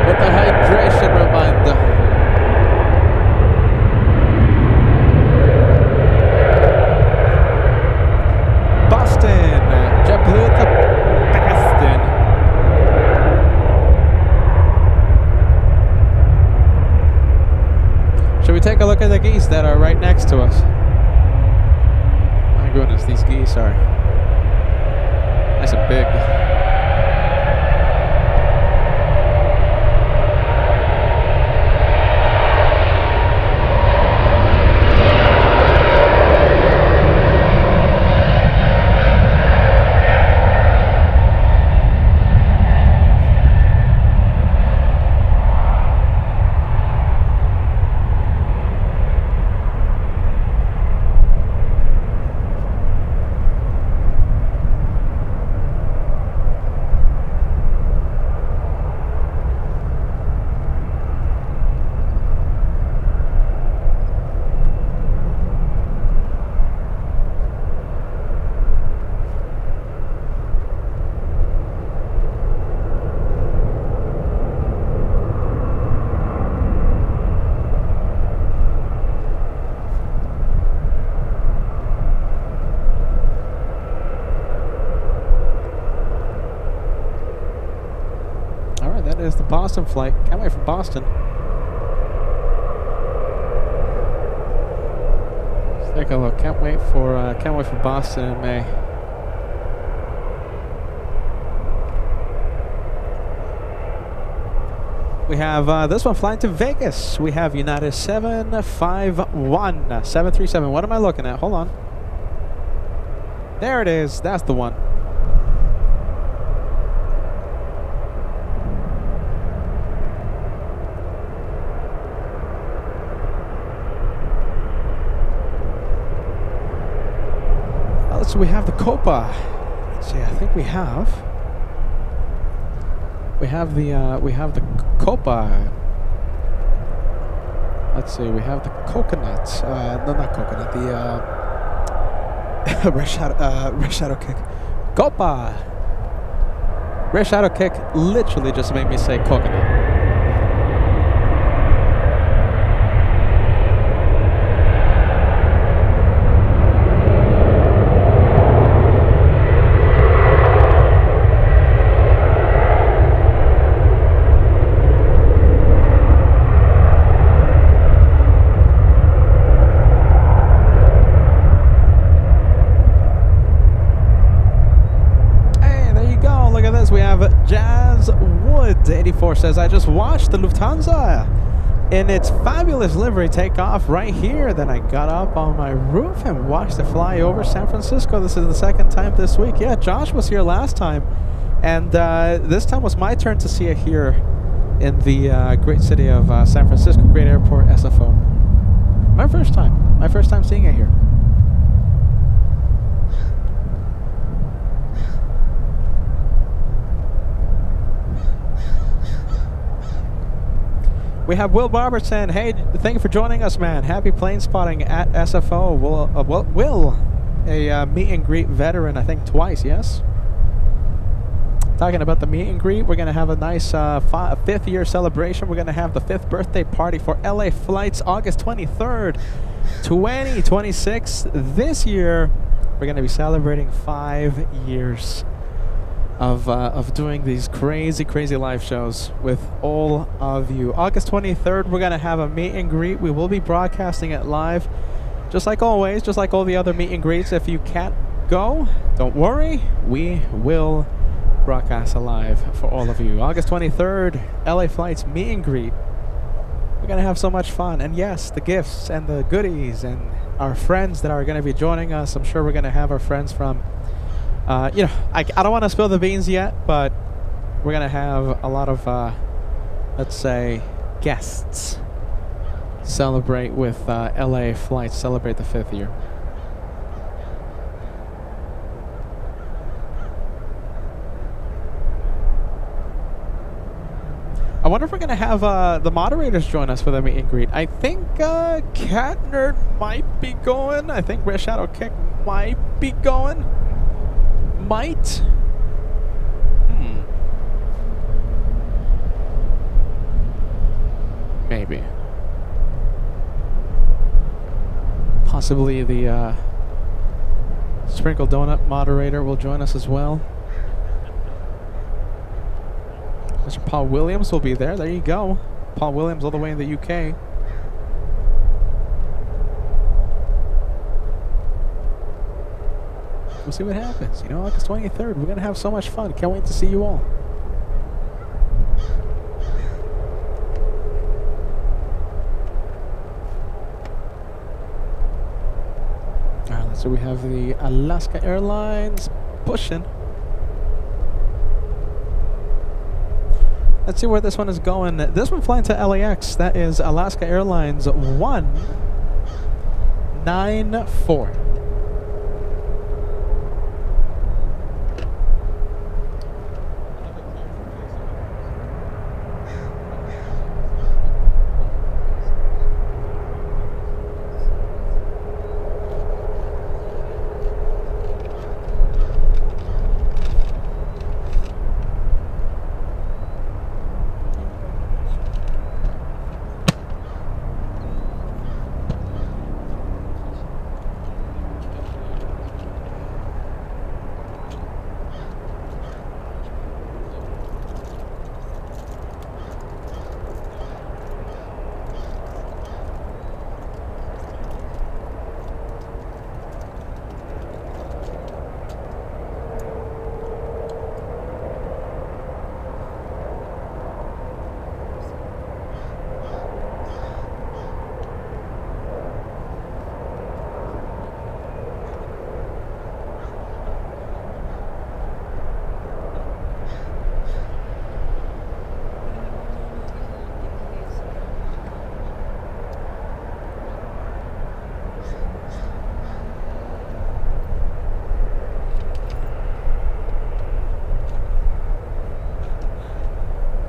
With the hydration reminder. Boston, JetBlue to Boston. Should we take a look at the geese that are right next to us? My goodness, these geese are nice and big. Is the Boston flight. Can't wait for Boston. Let's take a look. Can't wait for Boston in May. We have this one flying to Vegas. We have United 751 737. What am I looking at? Hold on. There it is. That's the one. So we have the Copa. Let's see. I think we have the Copa. Let's see. We have the coconuts. No, not coconut. The Red Shadow Kick. Copa. Red Shadow Kick literally just made me say coconut. Says, I just watched the Lufthansa in its fabulous livery take off right here. Then I got up on my roof and watched it fly over San Francisco. This is the second time this week. Yeah, Josh was here last time. And this time was my turn to see it here in the great city of San Francisco, great airport, SFO. My first time seeing it here. We have Will Robertson. Hey, thank you for joining us, man. Happy plane spotting at SFO. Will, a meet and greet veteran, I think twice, yes? Talking about the meet and greet, we're going to have a nice 5th year celebration. We're going to have the 5th birthday party for LA Flights, August 23rd, 2026. This year, we're going to be celebrating 5 years of doing these crazy live shows with all of you. August 23rd, we're going to have a meet and greet. We will be broadcasting it live, just like always, just like all the other meet and greets. If you can't go, don't worry. We will broadcast live for all of you. August 23rd, LA Flights meet and greet. We're going to have so much fun. And yes, the gifts and the goodies and our friends that are going to be joining us. I'm sure we're going to have our friends from I don't want to spill the beans yet, but we're going to have a lot of, let's say, guests celebrate with LA Flights, celebrate the 5th year. I wonder if we're going to have the moderators join us for the meet and greet. I think Cat Nerd might be going. I think Red Shadow Kick might be going. might. Maybe. Possibly the Sprinkle Donut moderator will join us as well. Mr. Paul Williams will be there. There you go. Paul Williams all the way in the UK. We'll see what happens. You know, August 23rd. We're going to have so much fun. Can't wait to see you all. Alright, so we have the Alaska Airlines pushing. Let's see where this one is going. This one flying to LAX. That is Alaska Airlines 194.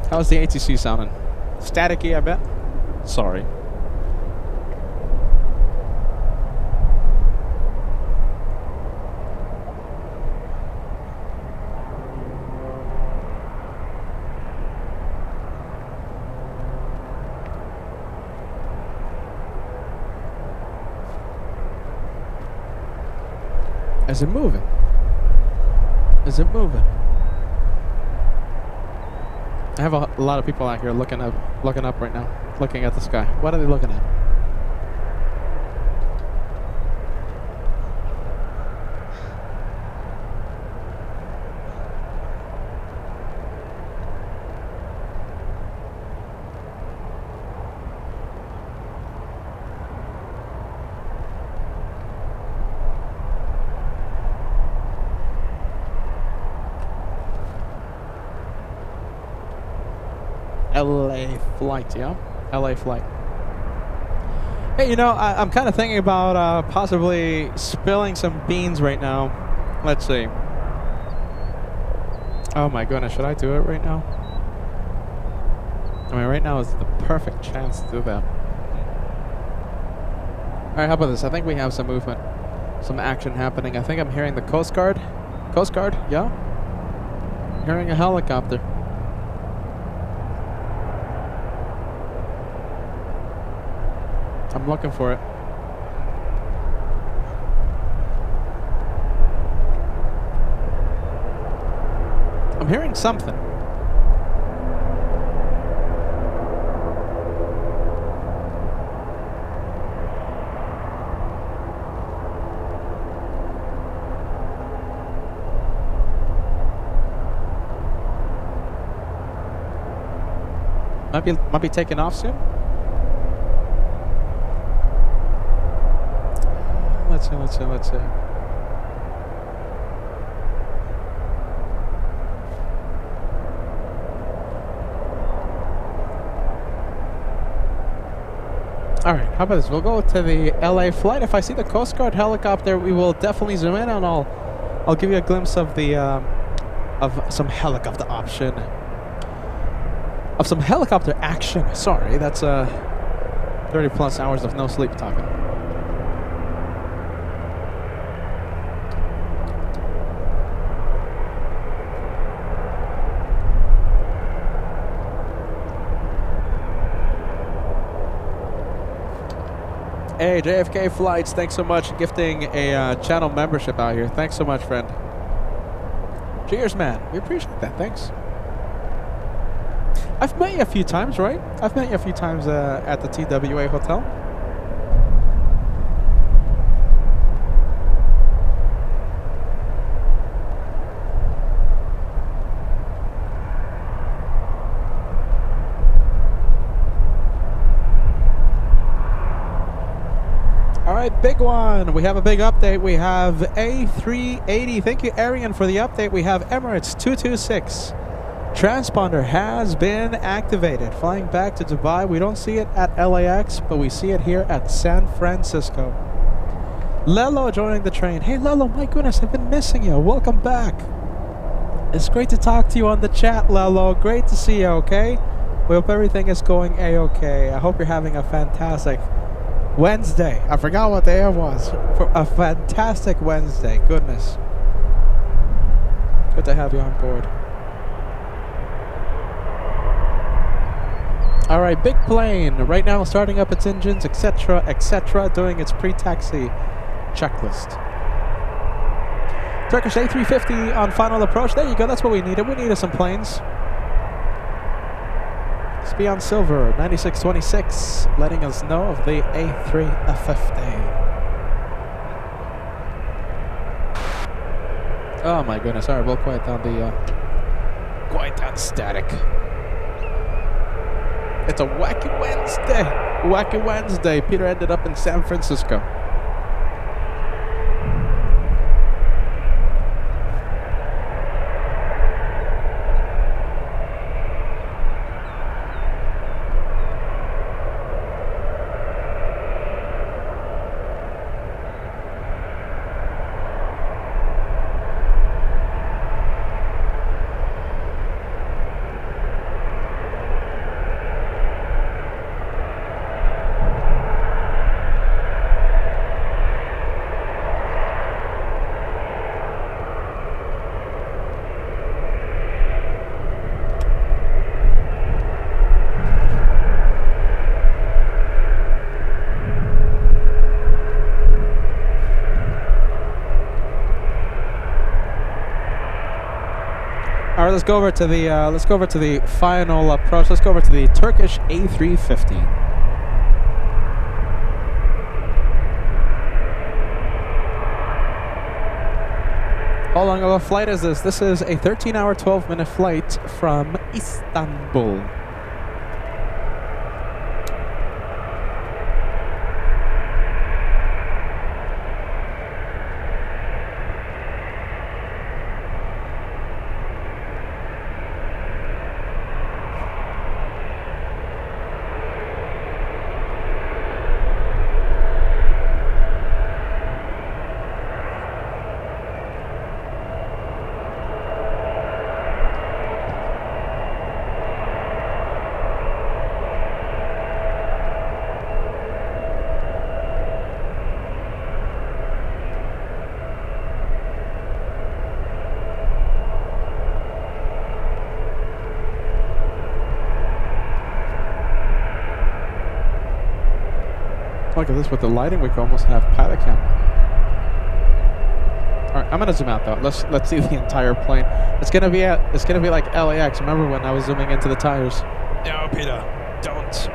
How's the ATC sounding? Staticky, I bet. Sorry. Is it moving? Is it moving? I have a lot of people out here looking up right now, looking at the sky. What are they looking at? LA flight, yeah? LA flight. Hey, you know, I'm kind of thinking about possibly spilling some beans right now. Let's see. Oh my goodness, should I do it right now? I mean, right now is the perfect chance to do that. Alright, how about this? I think we have some movement, some action happening. I think I'm hearing the Coast Guard. Coast Guard, yeah? I'm hearing a helicopter. I'm looking for it. I'm hearing something. Might be taking off soon. Let's see. Alright, how about this? We'll go to the LA flight. If I see the Coast Guard helicopter, we will definitely zoom in and I'll give you a glimpse of the of some helicopter option. Of some helicopter action. Sorry, that's 30 plus hours of no sleep talking. Hey, JFK Flights, thanks so much. Gifting a channel membership out here. Thanks so much, friend. Cheers, man. We appreciate that. Thanks. I've met you a few times, right? I've met you a few times at the TWA Hotel. All right, big one. We have a big update. We have A380. Thank you, Arian, for the update. We have Emirates 226. Transponder has been activated. Flying back to Dubai. We don't see it at LAX, but we see it here at San Francisco. Lelo joining the train. Hey, Lelo, my goodness, I've been missing you. Welcome back. It's great to talk to you on the chat, Lelo. Great to see you, okay? We hope everything is going A-okay. I hope you're having a fantastic Wednesday. I forgot what day it was. For a fantastic Wednesday. Goodness. Good to have you on board. All right, big plane. Right now starting up its engines, etc., etc., doing its pre-taxi checklist. Turkish A350 on final approach. There you go. That's what we needed. We needed some planes. Spion Silver 9626 letting us know of the A350. Oh my goodness! All right, we'll quiet down the static. It's a wacky Wednesday. Wacky Wednesday. Peter ended up in San Francisco. All right, let's go over to the final approach. Let's go over to the Turkish A350. How long of a flight is this? This is a 13-hour, 12-minute flight from Istanbul. Look at this with the lighting. We could almost have pilot cam. All right, I'm gonna zoom out though. Let's see the entire plane. It's gonna be like LAX. Remember when I was zooming into the tires? No, Peter, don't.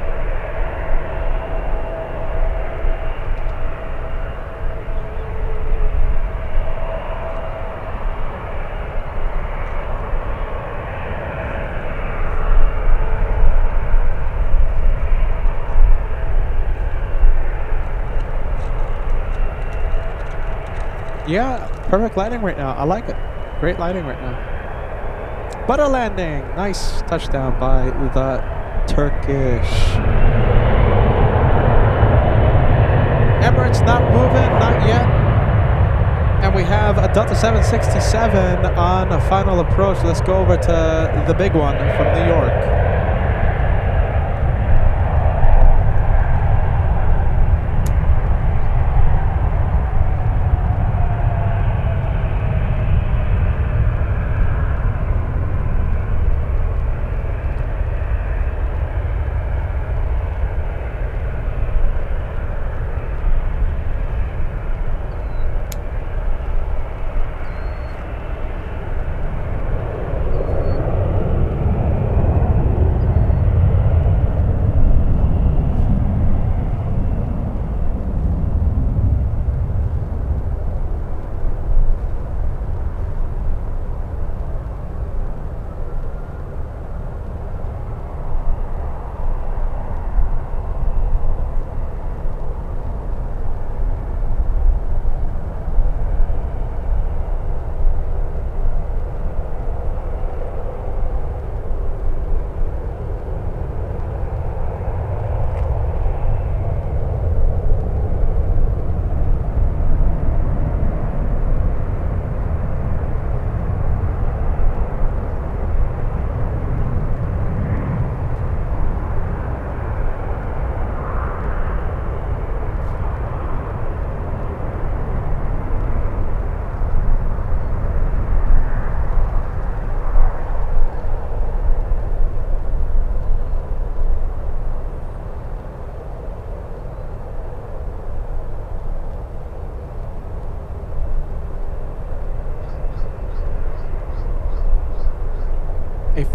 Yeah, perfect lighting right now. I like it. Great lighting right now. Butter landing. Nice touchdown by the Turkish. Emirates not moving, not yet. And we have a Delta 767 on a final approach. Let's go over to the big one from New York.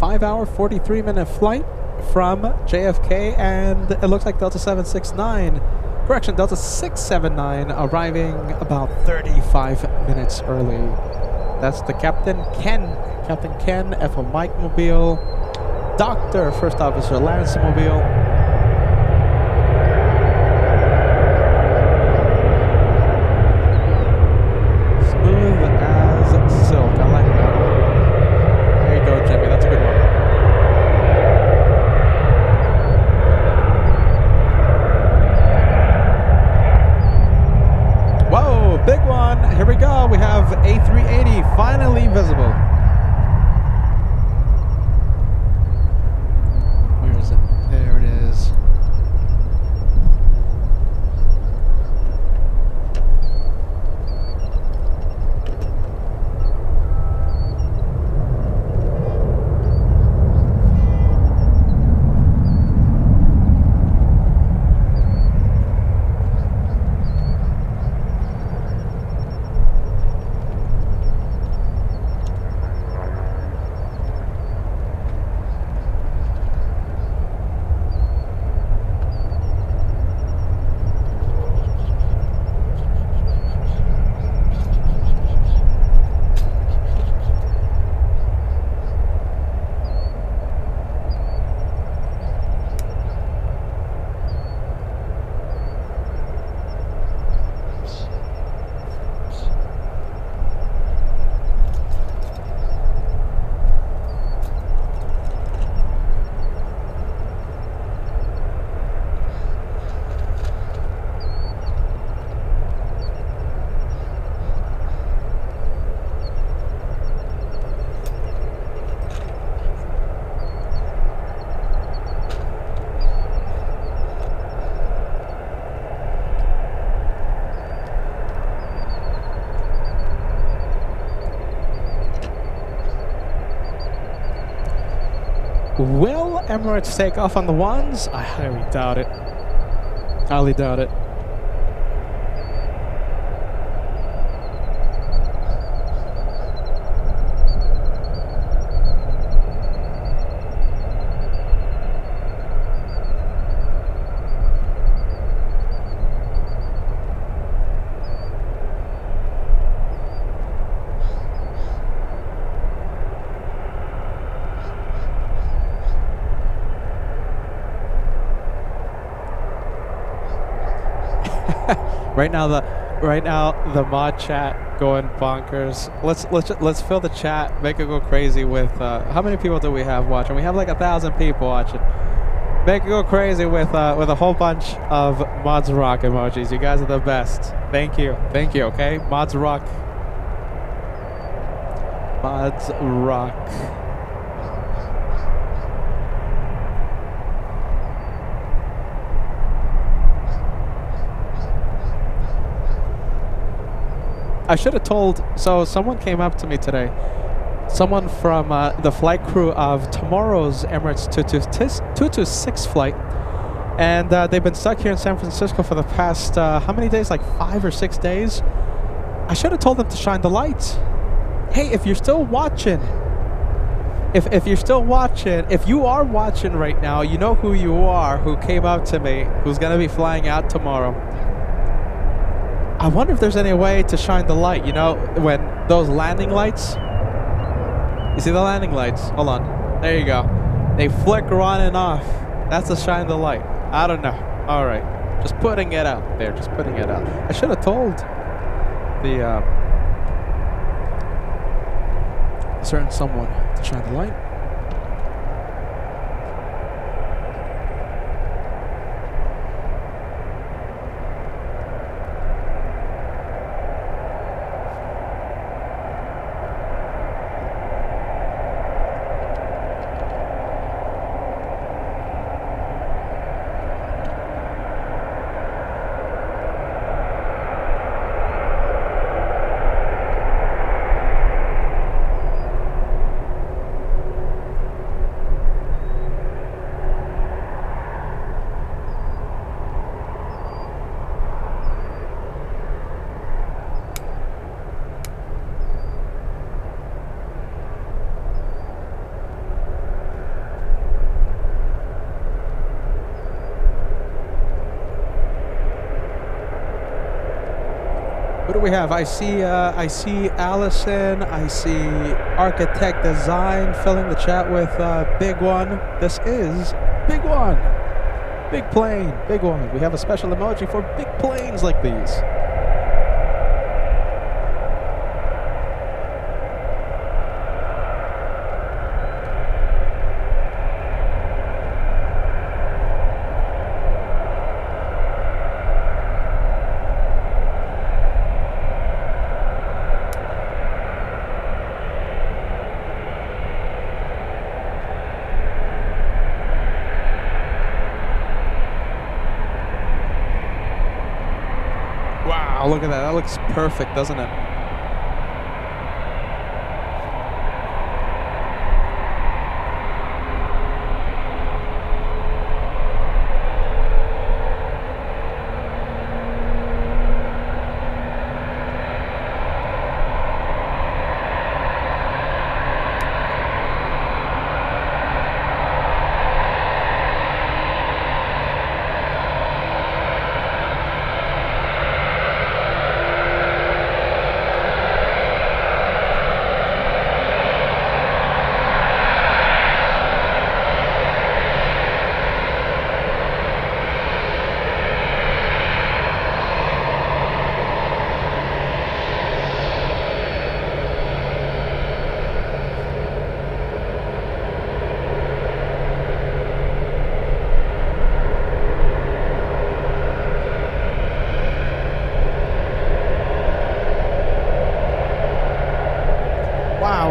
5-hour, 43-minute flight from JFK, and it looks like Delta 769, correction, Delta 679, arriving about 35 minutes early. That's the Captain Ken, FO Mike Mobile, Dr. First Officer Lance Mobile. Smooth as silk, I like that. There you go, Jimmy, that's a good one. Whoa, big one. Here we go. We have A380 finally visible. Where is it? There it is. Will Emirates take off on the ones? I highly doubt it. Highly doubt it. Right now the mod chat going bonkers. Let's fill the chat, make it go crazy with how many people do we have watching? We have like 1,000 people watching. Make it go crazy with a whole bunch of Mods Rock emojis. You guys are the best. Thank you. Okay, Mods Rock. Mods Rock. I should have told, so someone came up to me today, someone from the flight crew of tomorrow's Emirates 226 flight, and they've been stuck here in San Francisco for the past, how many days, like 5 or 6 days? I should have told them to shine the lights. Hey, if you're still watching, if you're still watching, if you are watching right now, you know who you are, who came up to me, who's going to be flying out tomorrow. I wonder if there's any way to shine the light, you know, when those landing lights, you see the landing lights? Hold on. There you go. They flicker on and off. That's to shine the light. I don't know. All right. Just putting it out there. Just putting it out. I should have told the certain someone to shine the light. What do we have? I see Allison. I see Architect Design filling the chat with Big One. This is Big One. Big plane, big one. We have a special emoji for big planes like these. Wow, look at that. That looks perfect, doesn't it?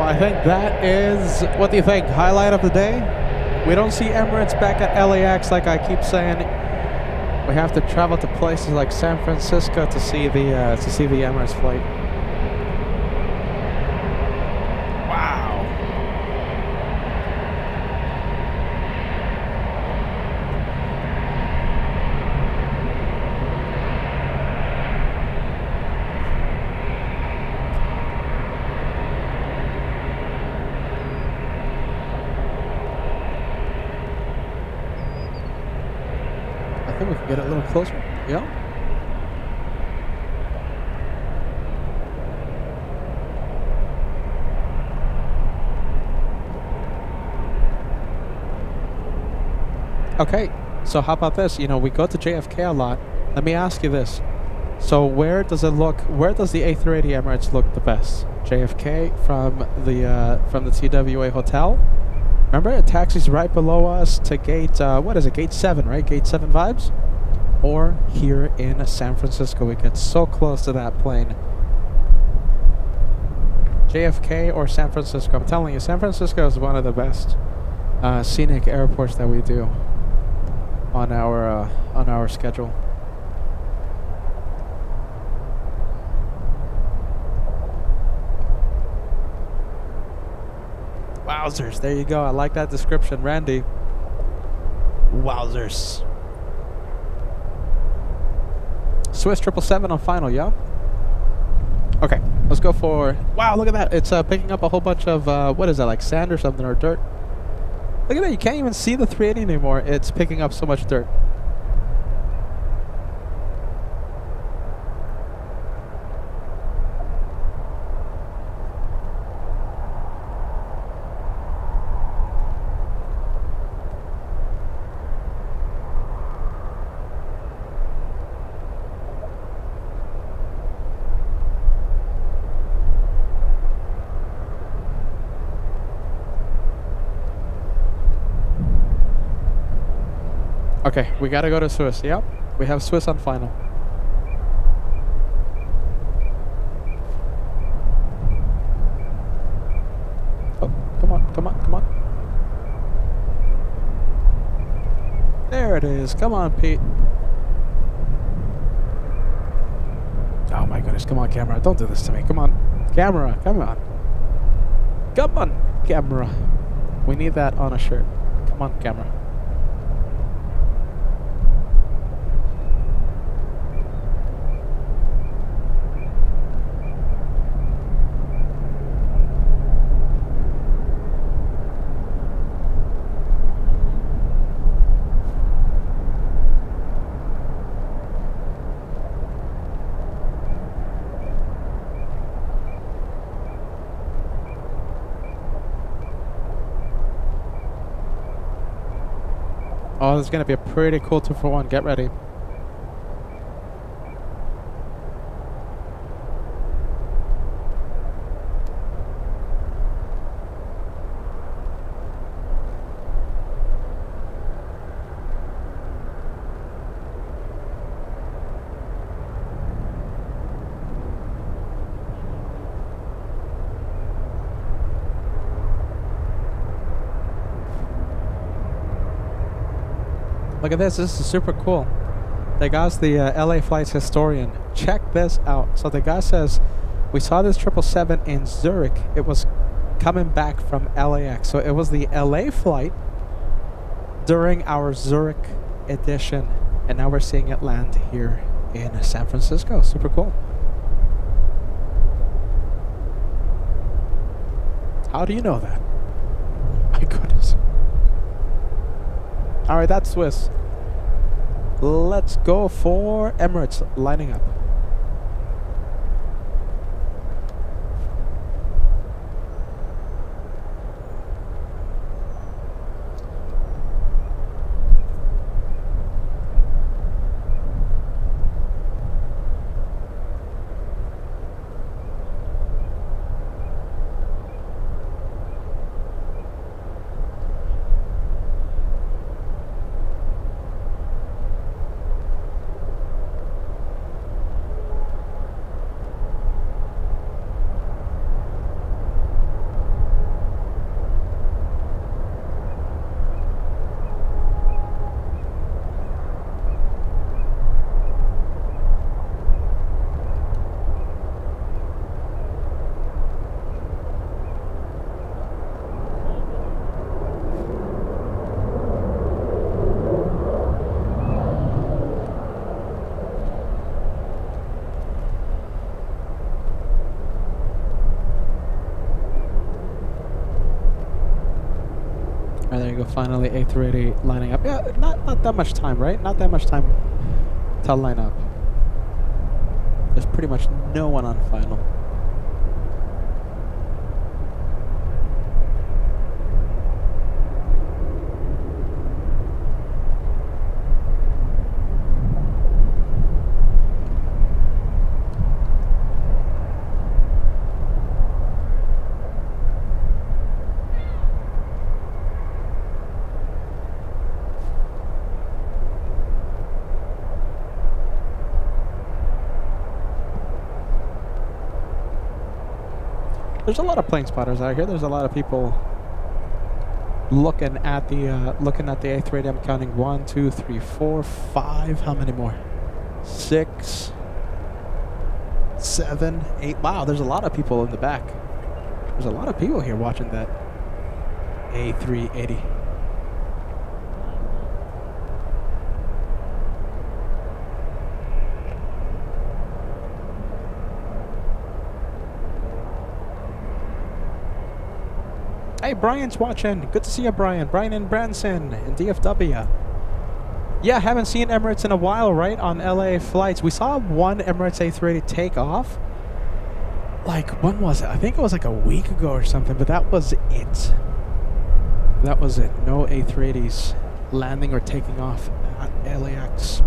I think that is, what do you think, highlight of the day? We don't see Emirates back at LAX like I keep saying. We have to travel to places like San Francisco to see the Emirates flight. Wow. I think we can get it a little closer. Yeah. Okay, so how about this? You know, we go to JFK a lot. Let me ask you this. So where does the A380 Emirates look the best? JFK from the TWA Hotel? Remember, it taxis right below us to gate, what is it, gate 7, right? Gate 7 vibes? Or here in San Francisco, we get so close to that plane. JFK or San Francisco? I'm telling you, San Francisco is one of the best scenic airports that we do on our schedule. Wowzers, there you go. I like that description, Randy. Wowzers. Swiss 777 on final, yeah? Okay, let's go for... Wow, look at that. It's picking up a whole bunch of, what is that, like sand or something, or dirt? Look at that, you can't even see the 380 anymore. It's picking up so much dirt. Okay, we gotta go to Swiss. Yep, we have Swiss on final. Oh, come on, come on, come on. There it is. Come on, Pete. Oh my goodness, come on, camera. Don't do this to me. Come on. Camera, come on. Come on, camera. We need that on a shirt. Come on, camera. Oh, this is going to be a pretty cool 2 for 1. Get ready. Look at this. This is super cool. The guy's the LA flights historian. Check this out. So the guy says, we saw this 777 in Zurich. It was coming back from LAX. So it was the LA flight during our Zurich edition. And now we're seeing it land here in San Francisco. Super cool. How do you know that? My goodness. All right, that's Swiss. Let's go for Emirates lining up. There you go, finally A380 lining up. Yeah, not that much time, right? Not that much time to line up. There's pretty much no one on final. There's a lot of plane spotters out here. There's a lot of people looking at the A380. I'm counting 1, 2, 3, 4, 5. How many more? 6, 7, 8. Wow, there's a lot of people in the back. There's a lot of people here watching that A380. Hey, Brian's watching. Good to see you, Brian. Brian and Branson in DFW. Yeah, haven't seen Emirates in a while, right? On LA flights. We saw one Emirates A380 take off. Like, when was it? I think it was like a week ago or something, but that was it. That was it. No A380s landing or taking off at LAX.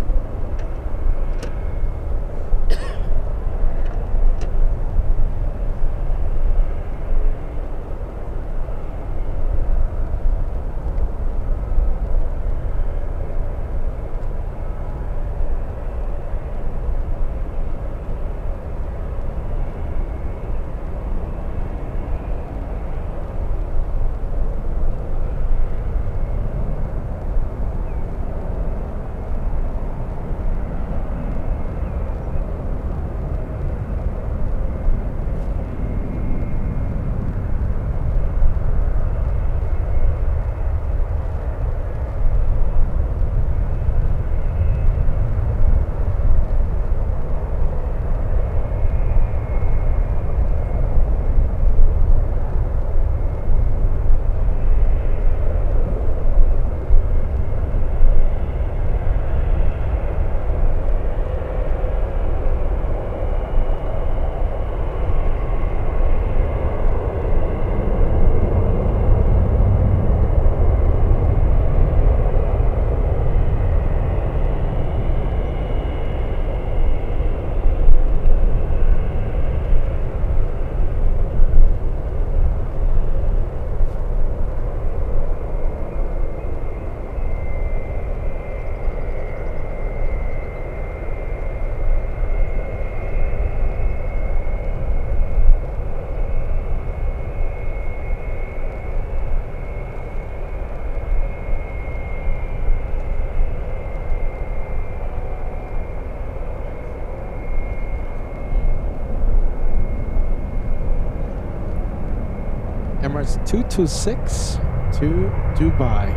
Emirates 226 to Dubai.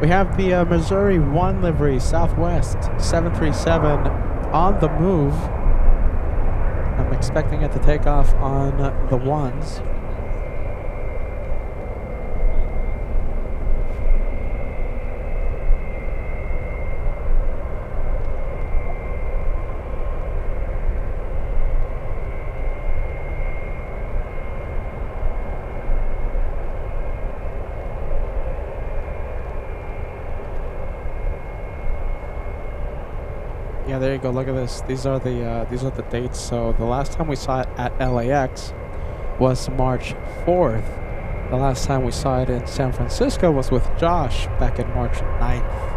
We have the Missouri 1 livery Southwest 737 on the move. I'm expecting it to take off on the ones. Yeah, there you go. Look at this. These are the dates. So the last time we saw it at LAX was March 4th. The last time we saw it in San Francisco was with Josh back in March 9th.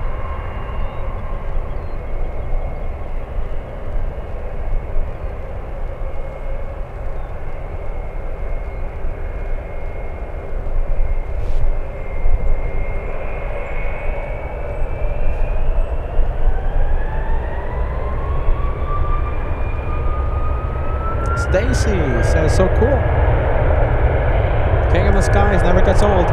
Stacy says, so cool. King of the skies never gets old.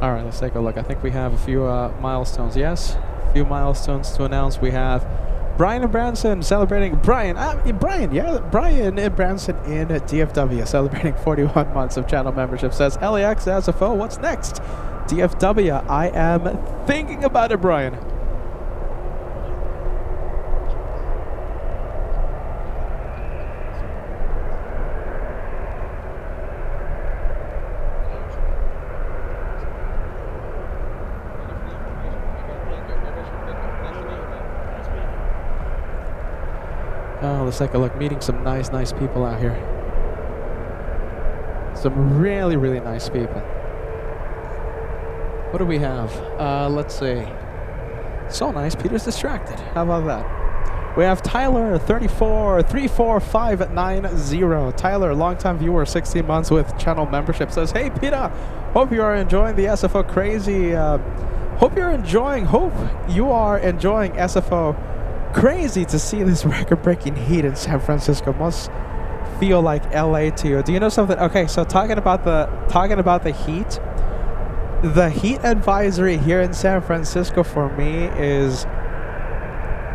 All right, let's take a look. I think we have a few milestones. Yes, a few milestones to announce. We have Brian and Branson celebrating. Brian and Branson in DFW celebrating 41 months of channel membership. Says LAX SFO. What's next? DFW. I am thinking about it, Brian. Oh, let's take a look. Meeting some nice people out here. Some really nice people. What do we have? Let's see. So nice, Peter's distracted. How about that? We have Tyler, 3434590. Tyler, longtime viewer, 16 months with channel membership, says, "Hey Peter, hope you are enjoying the SFO crazy. Hope you are enjoying SFO crazy to see this record-breaking heat in San Francisco. Must feel like LA to you. Do you know something? Okay, so talking about the heat. The heat advisory here in San Francisco for me is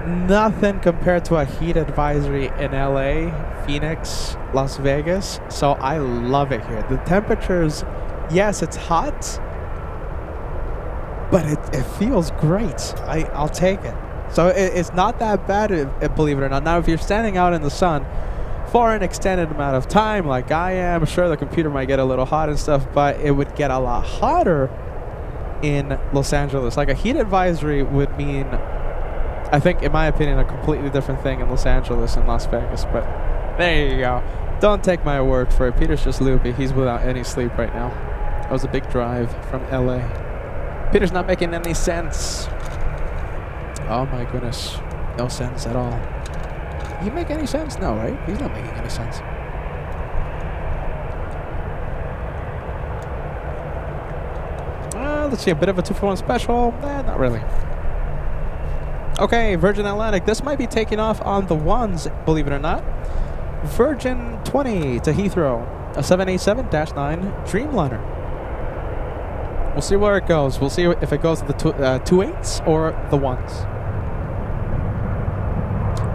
nothing compared to a heat advisory in LA, Phoenix, Las Vegas. So I love it here. The temperatures, yes, it's hot, but it feels great. I'll take it. So it's not that bad, believe it or not. Now, if you're standing out in the sun for an extended amount of time, like I am, sure, the computer might get a little hot and stuff, but it would get a lot hotter in Los Angeles. Like a heat advisory would mean, I think, in my opinion, a completely different thing in Los Angeles and Las Vegas. But there you go. Don't take my word for it. Peter's just loopy. He's without any sleep right now. That was a big drive from LA. Peter's not making any sense. Oh my goodness. No sense at all. He make any sense? No, right? He's not making any sense. Let's see, a bit of a 2-for-1 special. Not really. Okay, Virgin Atlantic. This might be taking off on the ones, believe it or not. Virgin 20 to Heathrow. A 787-9 Dreamliner. We'll see where it goes. We'll see if it goes to the 2.8s or the ones.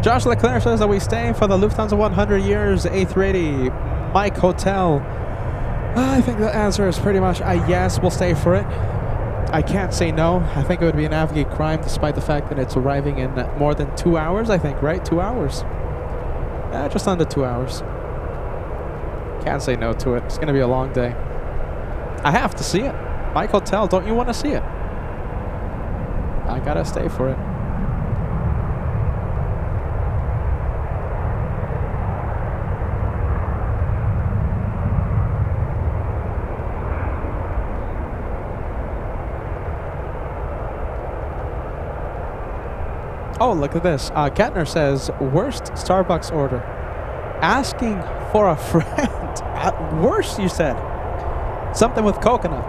Josh Leclerc says, "Are we staying for the Lufthansa 100 years A380 Mike Hotel?" I think the answer is pretty much a yes. We'll stay for it. I can't say no. I think it would be a navigate crime despite the fact that it's arriving in more than 2 hours, I think, right? 2 hours. Just under 2 hours. Can't say no to it. It's going to be a long day. I have to see it. Mike Hotel, don't you want to see it? I got to stay for it. Oh, look at this. Kettner says, worst Starbucks order. Asking for a friend. Worst, you said. Something with coconut.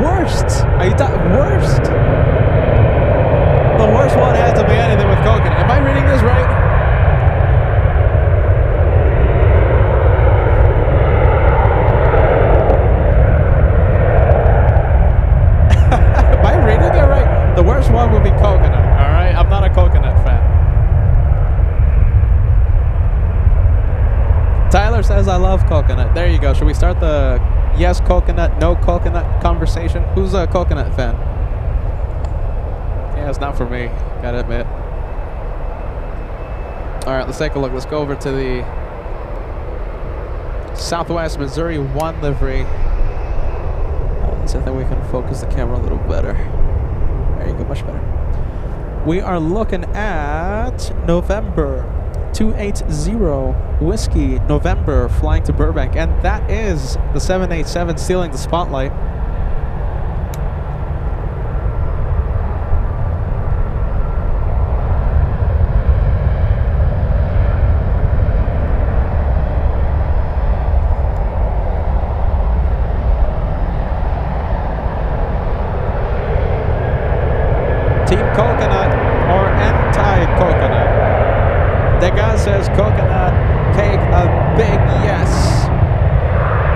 Worst. Are you worst? The worst one has to be anything with coconut. Am I reading this right? The worst one would be coconut, alright? I'm not a coconut fan. Tyler says, I love coconut. There you go. Should we start the yes coconut, no coconut conversation? Who's a coconut fan? Yeah, it's not for me, gotta admit. Alright, let's take a look. Let's go over to the Southwest Missouri 1 livery. Let's see if we can focus the camera a little better. There you go, much better. We are looking at November 280 Whiskey November flying to Burbank, and that is the 787 stealing the spotlight. Team coconut or anti-coconut? Degas says coconut cake, a big yes.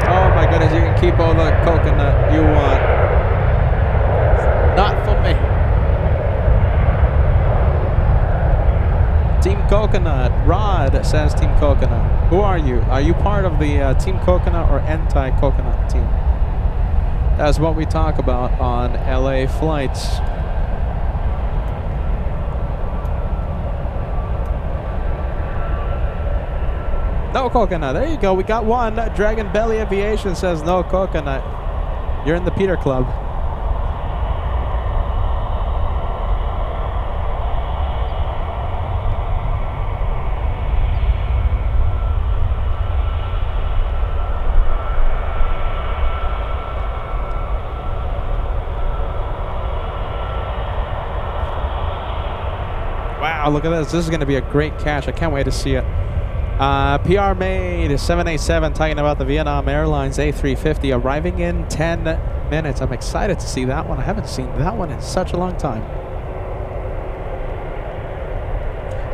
Oh my goodness, you can keep all the coconut you want. Not for me. Team Coconut. Rod says Team Coconut. Who are you? Are you part of the Team Coconut or anti-coconut team? That's what we talk about on LA flights. No coconut. There you go. We got one. Dragon Belly Aviation says no coconut. You're in the Peter Club. Wow, look at this. This is going to be a great catch. I can't wait to see it. PR made 787 talking about the Vietnam Airlines A350 arriving in 10 minutes. I'm excited to see that one. I haven't seen that one in such a long time.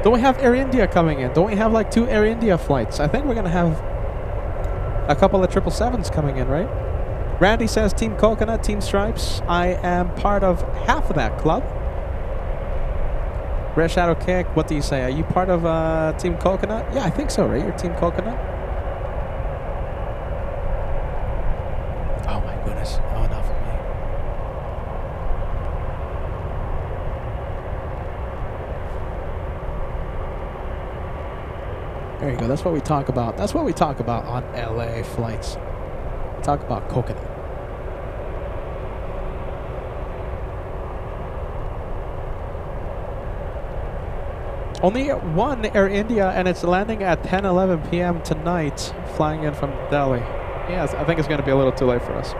Don't we have Air India coming in? Don't we have like 2 Air India flights? I think we're going to have a couple of 777s coming in, right? Randy says Team Coconut, Team Stripes. I am part of half of that club. Red Shadow Kick, what do you say? Are you part of Team Coconut? Yeah, I think so, right? You're Team Coconut? Oh my goodness. Oh, not for me. There you go. That's what we talk about. That's what we talk about on LA flights. We talk about coconut. Only one Air India, and it's landing at 10:11 p.m. tonight, flying in from Delhi. Yes, I think it's going to be a little too late for us.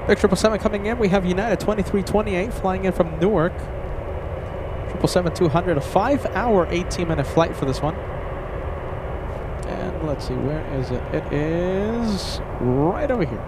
Big 777 coming in. We have United 2328 flying in from Newark. 777-200, a 5-hour, 18-minute flight for this one. And let's see, where is it? It is right over here.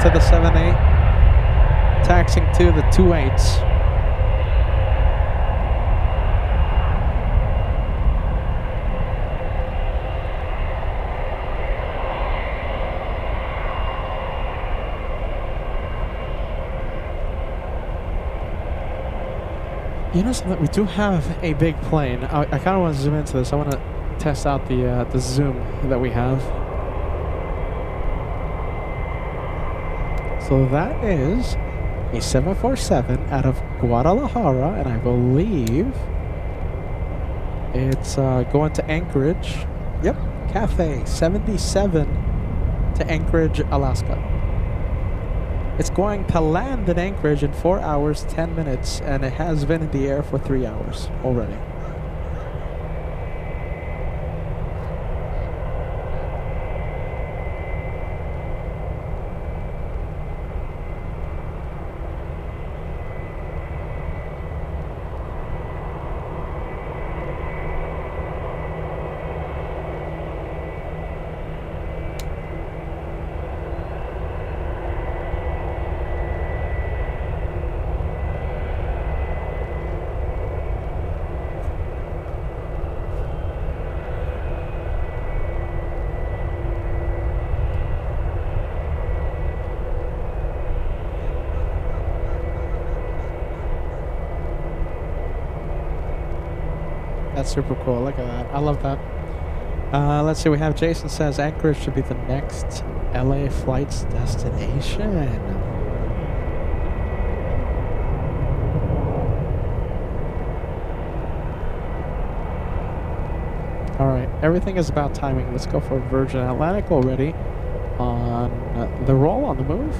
To the 7-8, taxing to the 2-8s. You know something? We do have a big plane. I kind of want to zoom into this. I want to test out the zoom that we have. So that is a 747 out of Guadalajara, and I believe it's going to Anchorage. Yep, Cathay 77 to Anchorage, Alaska. It's going to land in Anchorage in 4 hours, 10 minutes, and it has been in the air for 3 hours already. That's super cool. Look at that. I love that. Let's see. We have Jason says Anchorage should be the next LA flight's destination. Everything is about timing. Let's go for Virgin Atlantic already on the roll, on the move.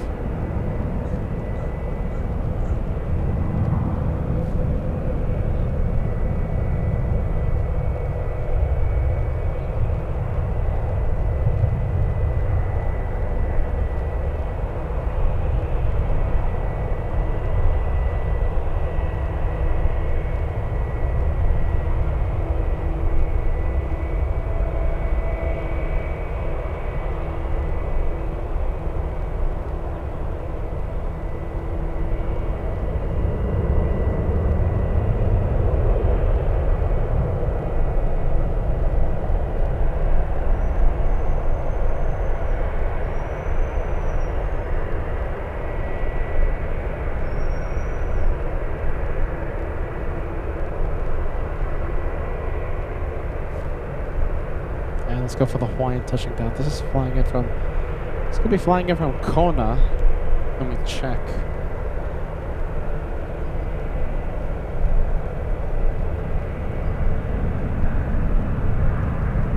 Let's go for the Hawaiian touching down. This is flying in from... It's going to be flying in from Kona. Let me check.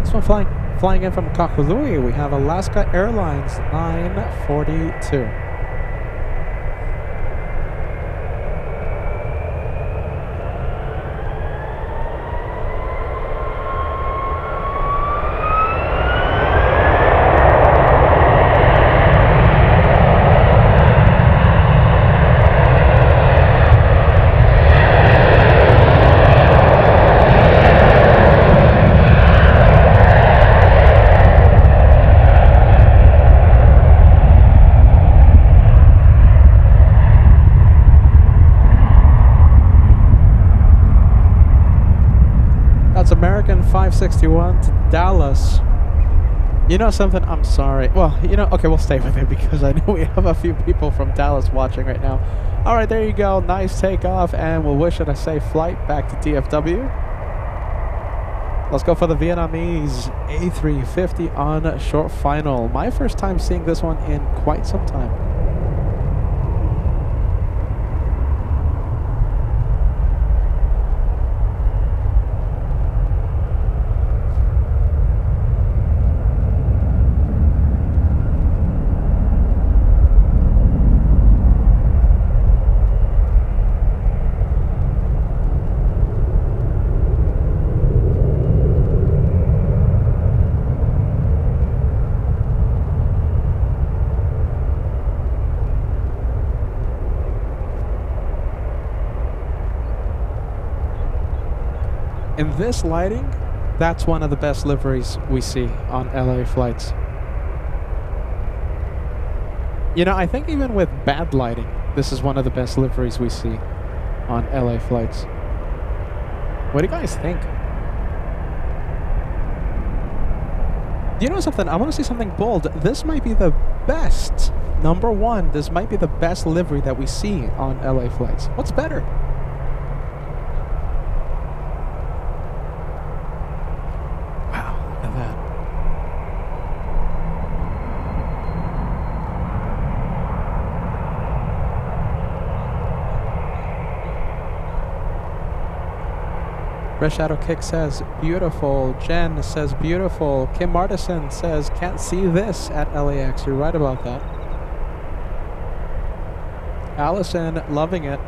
This one flying in from Kahului. We have Alaska Airlines 942. American 561 to Dallas. You know something? I'm sorry. Well, you know, okay, we'll stay with it because I know we have a few people from Dallas watching right now. All right, there you go. Nice takeoff, and we'll wish it a safe flight back to DFW. Let's go for the Vietnamese A350 on short final. My first time seeing this one in quite some time. In this lighting, that's one of the best liveries we see on LA flights. You know, I think even with bad lighting, this is one of the best liveries we see on LA flights. What do you guys think? Do you know something? I want to say something bold. This might be the best, number one, this might be the best livery that we see on LA flights. What's better? Red Shadow Kick says, beautiful. Jen says, beautiful. Kim Martison says, can't see this at LAX. You're right about that. Allison, loving it.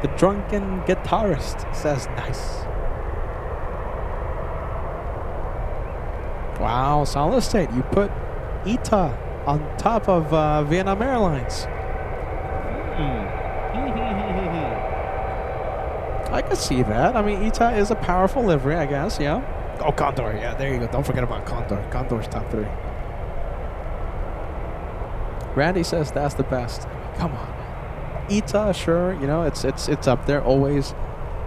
The Drunken Guitarist says, nice. Wow, solid state. You put ITA on top of Vietnam Airlines. I can see that. I mean, ITA is a powerful livery, I guess, yeah. Oh, Condor, yeah, there you go. Don't forget about Condor. Condor's top 3. Randy says that's the best. Come on. ITA, sure, you know, it's up there always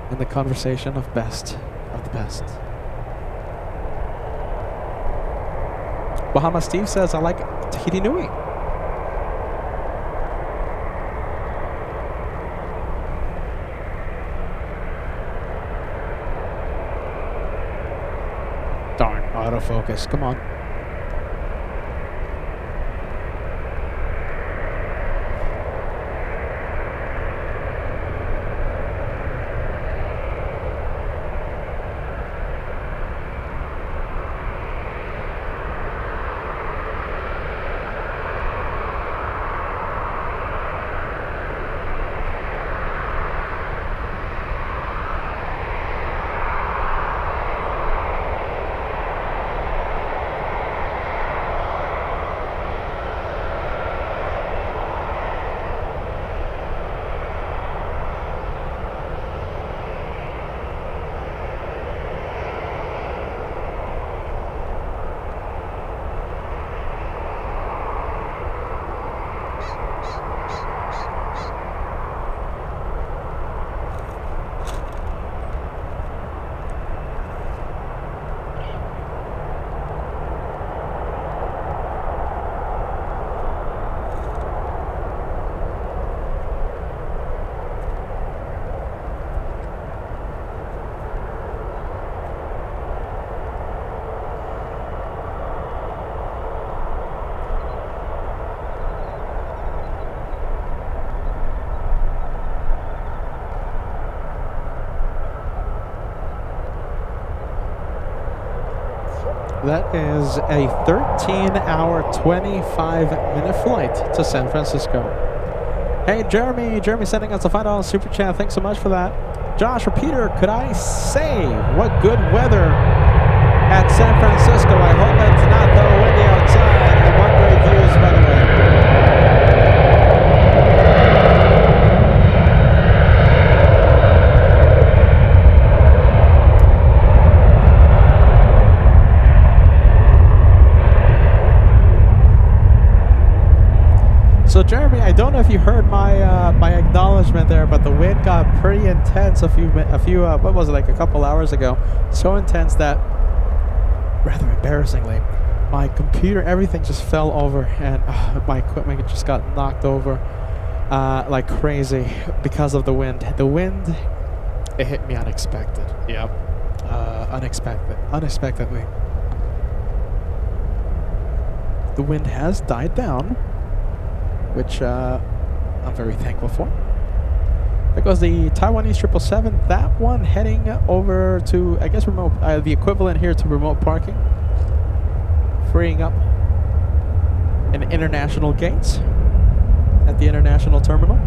in the conversation of best of the best. Bahama Steve says, I like Tahiti Nui. Darn, autofocus. Come on. That is a 13-hour, 25-minute flight to San Francisco. Hey, Jeremy. Jeremy sending us a $5 super chat. Thanks so much for that. Josh or Peter, could I say what good weather at San Francisco? I hope it's not though windy outside. And what great views, by the way. So Jeremy, I don't know if you heard my my acknowledgement there, but the wind got pretty intense a few what was it, like a couple hours ago? So intense that, rather embarrassingly, my computer, everything just fell over, and my equipment just got knocked over like crazy because of the wind. The wind, it hit me unexpected. Yep, unexpectedly. The wind has died down, which I'm very thankful for. There goes the Taiwanese 777. That one heading over to, I guess, remote, the equivalent here to remote parking, freeing up an international gates at the international terminal.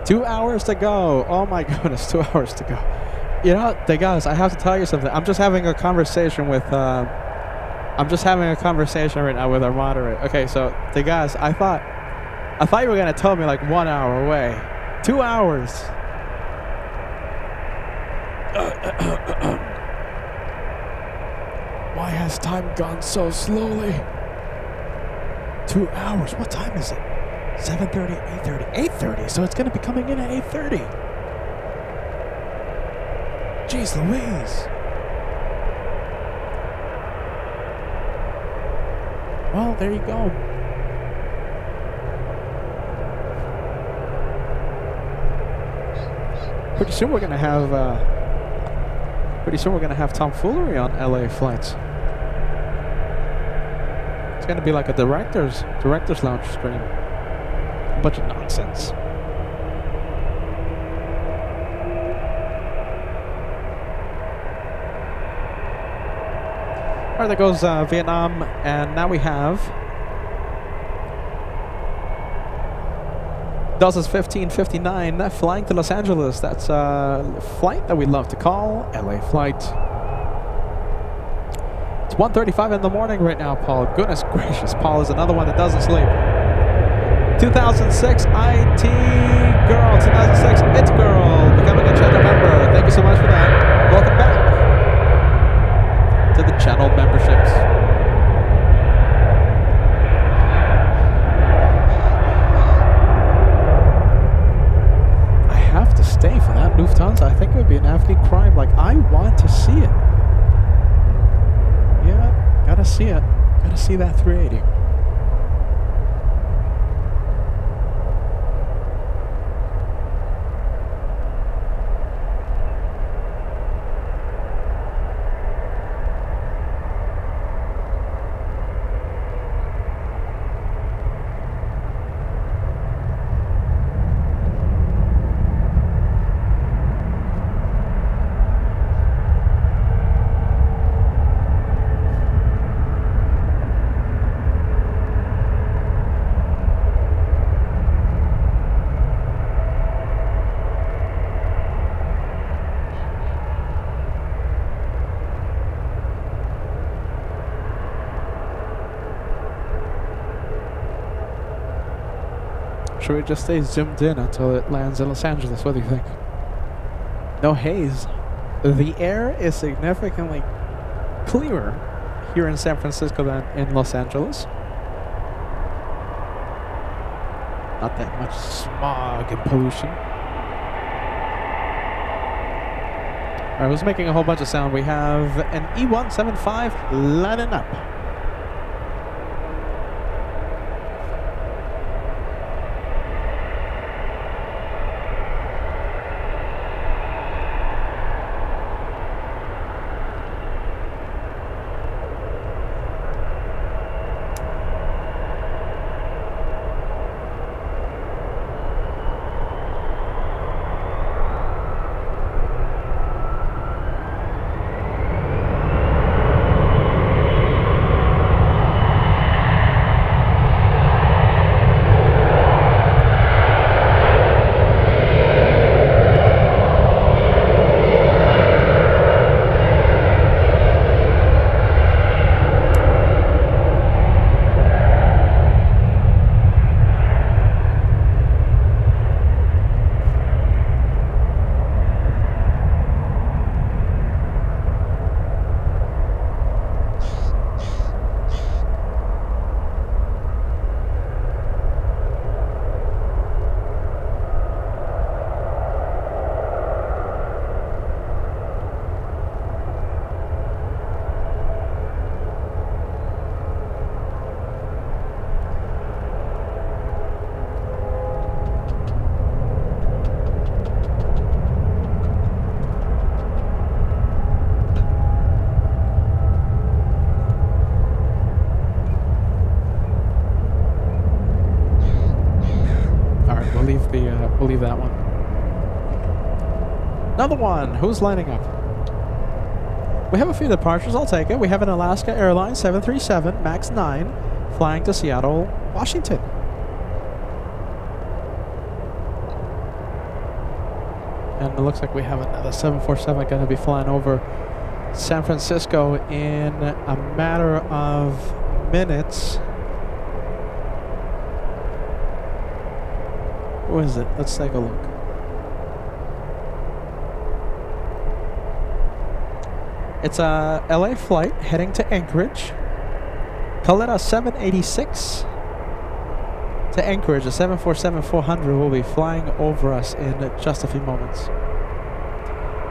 Two hours to go. Oh my goodness, 2 hours to go. You know, guys, I have to tell you something. I'm just having a conversation with right now with our moderator. Okay, so guys, I thought you were gonna tell me like 1 hour away. 2 hours. Why has time gone so slowly? 2 hours. What time is it? 7:30, 8:30, 8:30. So it's going to be coming in at 8:30. Jeez Louise. Well, there you go. Pretty soon we're going to have tomfoolery on LA flights. It's going to be like a director's lounge stream. Bunch of nonsense. Alright, there goes Vietnam, and now we have Delta's 1559 flying to Los Angeles. That's a flight that we love to call LA flight. It's 1:35 in the morning right now, Paul. Goodness gracious, Paul is another one that doesn't sleep. 2006 IT Girl, 2006 It's Girl, becoming a channel member. Thank you so much for that. Welcome back to the channel memberships. I have to stay for that Lufthansa. I think it would be an Afghan crime. Like, I want to see it. Yeah, gotta see it. Gotta see that 380. Should we just stay zoomed in until it lands in Los Angeles? What do you think? No haze. The air is significantly clearer here in San Francisco than in Los Angeles. Not that much smog and pollution. I was making a whole bunch of sound. We have an E175 lining up. We'll leave that one. Another one. Who's lining up? We have a few departures. I'll take it. We have an Alaska Airlines 737 MAX 9 flying to Seattle, Washington. And it looks like we have another 747 going to be flying over San Francisco in a matter of minutes. Who is it? Let's take a look. It's a LA flight heading to Anchorage. Call it a 786 to Anchorage. A 747-400 will be flying over us in just a few moments.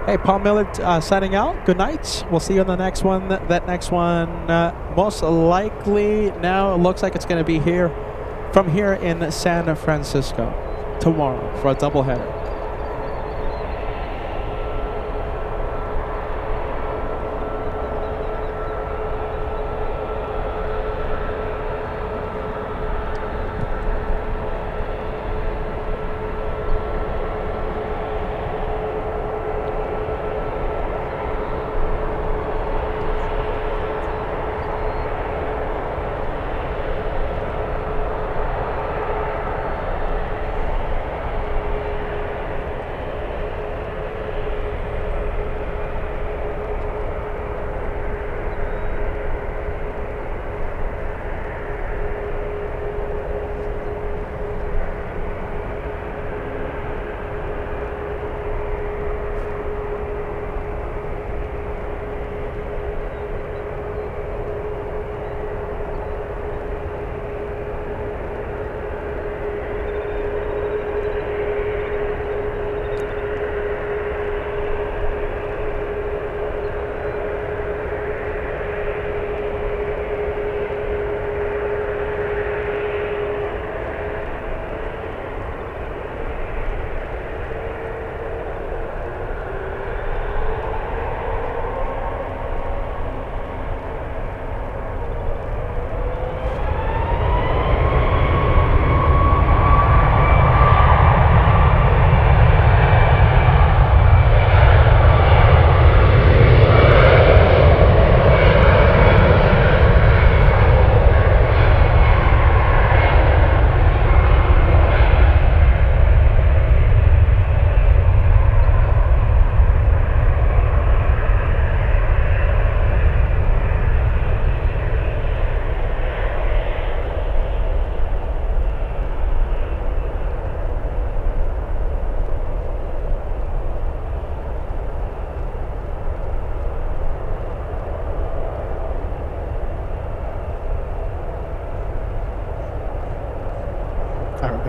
Hey, Paul Miller signing out. Good night. We'll see you on the next one. That next one most likely now looks like it's going to be here from here in San Francisco tomorrow for a doubleheader.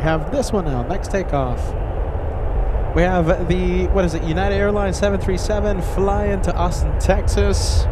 We have this one now, next takeoff. We have the, what is it, United Airlines 737 flying to Austin, Texas.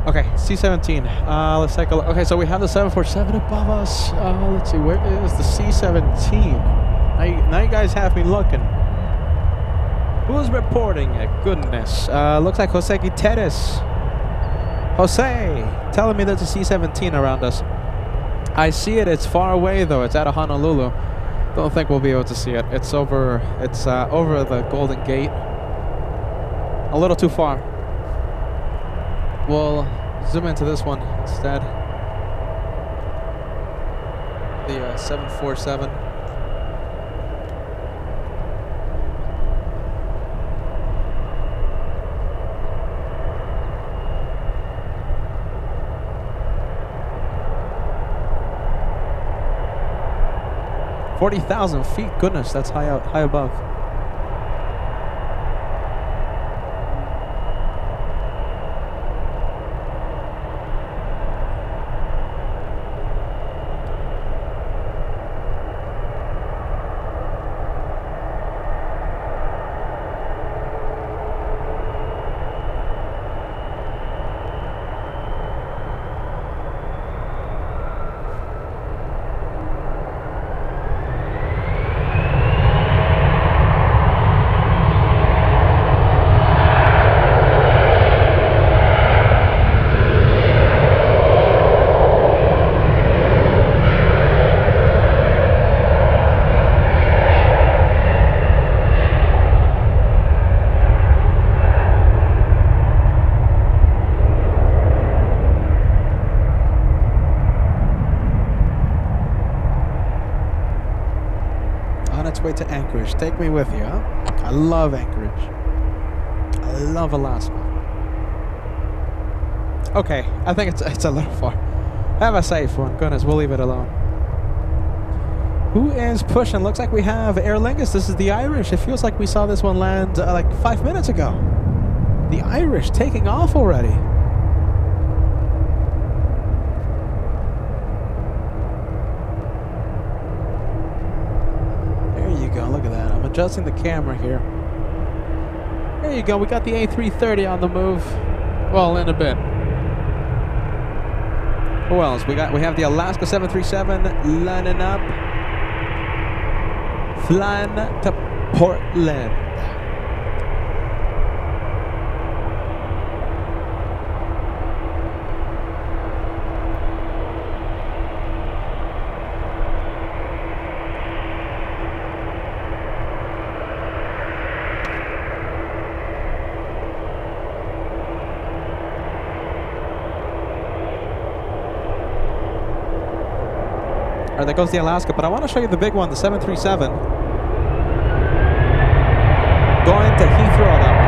Okay, C-17. Let's take a look. Okay, so we have the 747 above us. Let's see, where is the C-17? Now you guys have me looking. Who's reporting? Goodness. Looks like Jose Guterres. Jose, telling me there's a C-17 around us. I see it. It's far away though. It's out of Honolulu. Don't think we'll be able to see it. It's over. It's over the Golden Gate. A little too far. We'll zoom into this one instead. The 747. $40,000 feet. Goodness, that's high out, high above. Way to Anchorage. Take me with you, huh? I love Anchorage. I love Alaska. Okay, I think it's a little far. Have a safe one. Goodness, we'll leave it alone. Who is pushing? Looks like we have Aer Lingus. This is the Irish. It feels like we saw this one land like 5 minutes ago. The Irish taking off already. Look at that. I'm adjusting the camera here. There you go. We got the A330 on the move. Well, in a bit. Who else? We have the Alaska 737 lining up. Flying to Portland. All right, there goes the Alaska, but I want to show you the big one, the 737. Going to Heathrow on that one.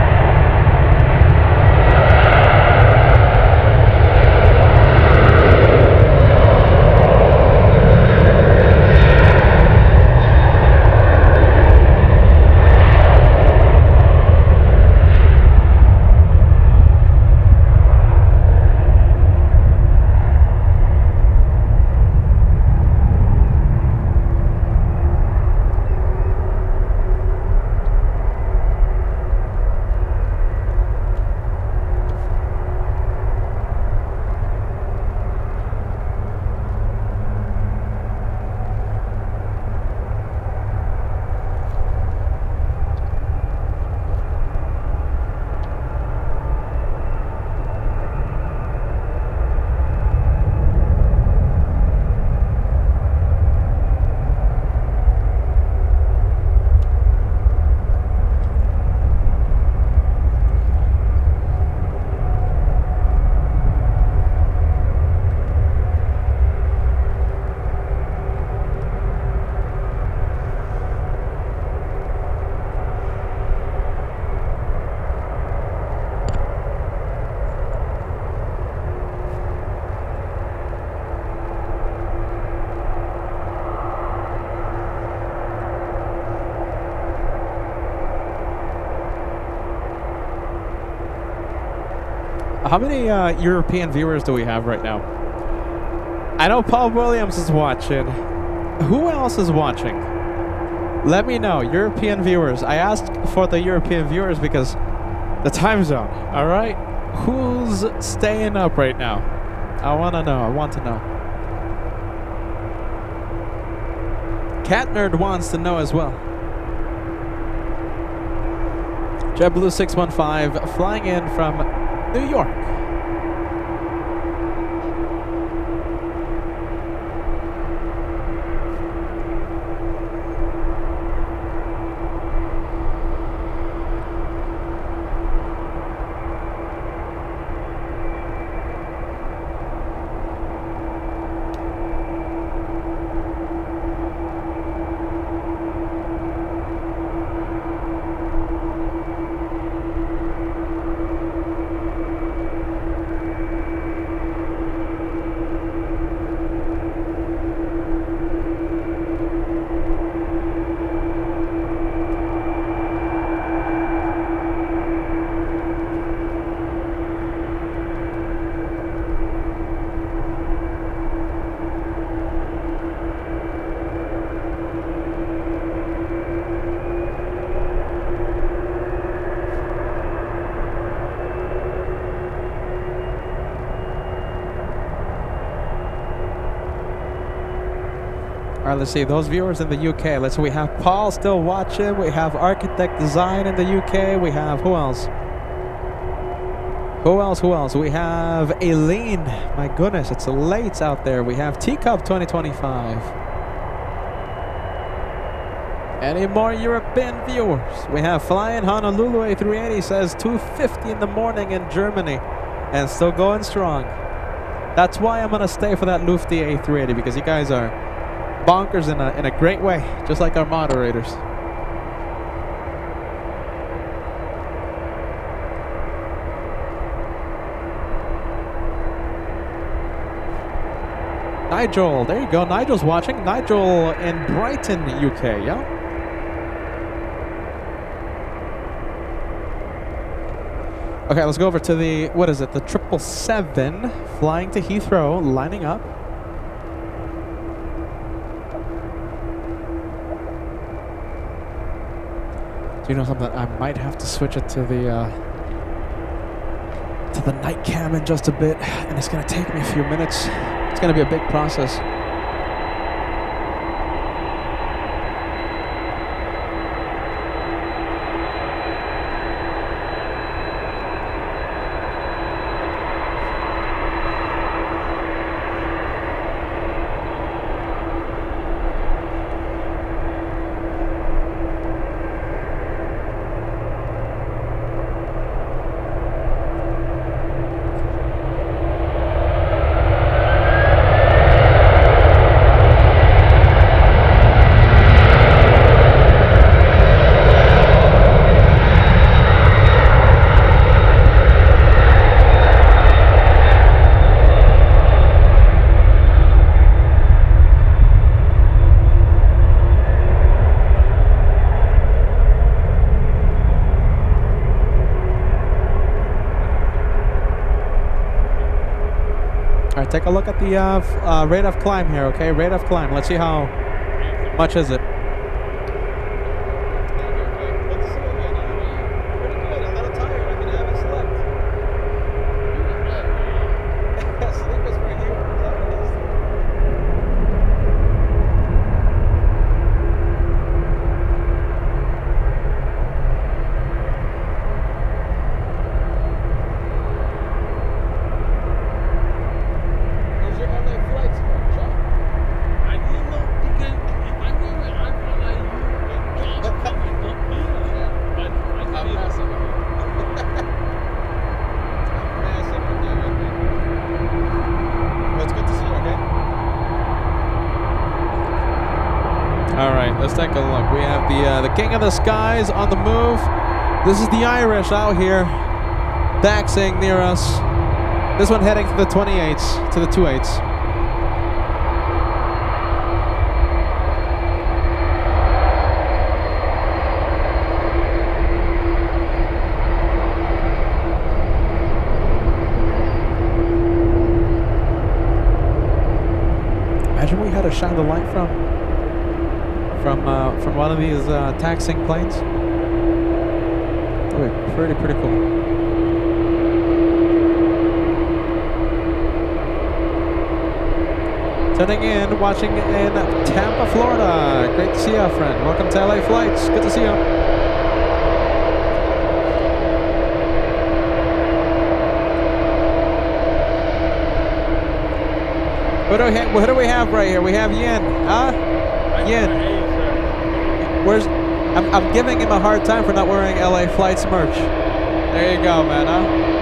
How many European viewers do we have right now? I know Paul Williams is watching. Who else is watching? Let me know, European viewers. I asked for the European viewers because the time zone, all right? Who's staying up right now? I want to know. I want to know. Cat Nerd wants to know as well. JetBlue 615 flying in from New York. All right, let's see. Those viewers in the UK. Let's see. We have Paul still watching. We have Architect Design in the UK. We have who else? Who else? Who else? We have Aileen. My goodness, it's late out there. We have Teacup 2025. Any more European viewers? We have Flying Honolulu A380 says 2:50 in the morning in Germany and still going strong. That's why I'm going to stay for that Lufthansa A380 because you guys are bonkers in a great way, just like our moderators. Nigel, there you go. Nigel's watching. Nigel in Brighton, UK, yeah? Okay, let's go over to the, what is it? The 777 flying to Heathrow, lining up. Do you know something? I might have to switch it to the night cam in just a bit, and it's gonna take me a few minutes. It's gonna be a big process. Take a look at the rate of climb here, okay? Rate of climb. Let's see how much is it. Let's take a look. We have the King of the Skies on the move. This is the Irish out here, taxiing near us. This one heading to the 28s, to the 28s. to shine the light from one of these taxiing planes? That would be pretty cool. Tuning in, watching in Tampa, Florida. Great to see you, friend. Welcome to LA Flights. Good to see you. What do we have right here? We have Yin. Huh? Yin. I'm giving him a hard time for not wearing LA Flights merch. There you go, man, huh?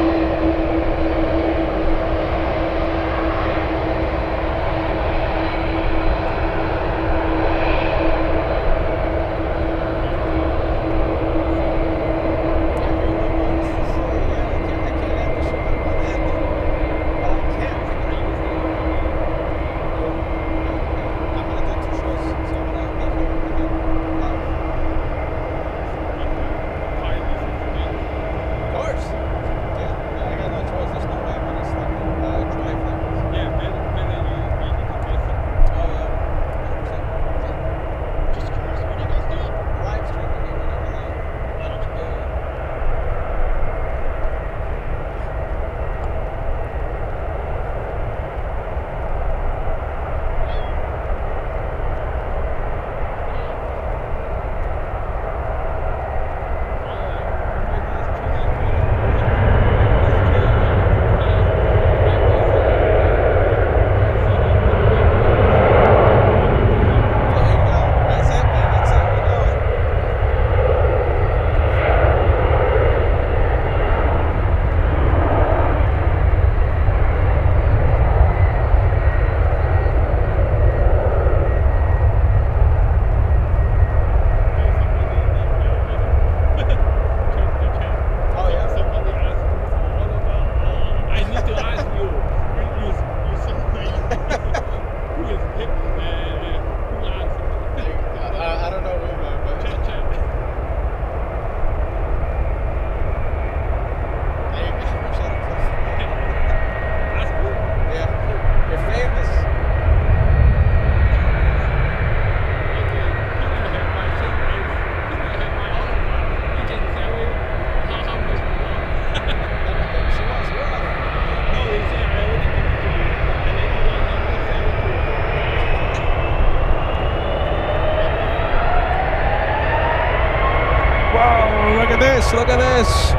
Look at this.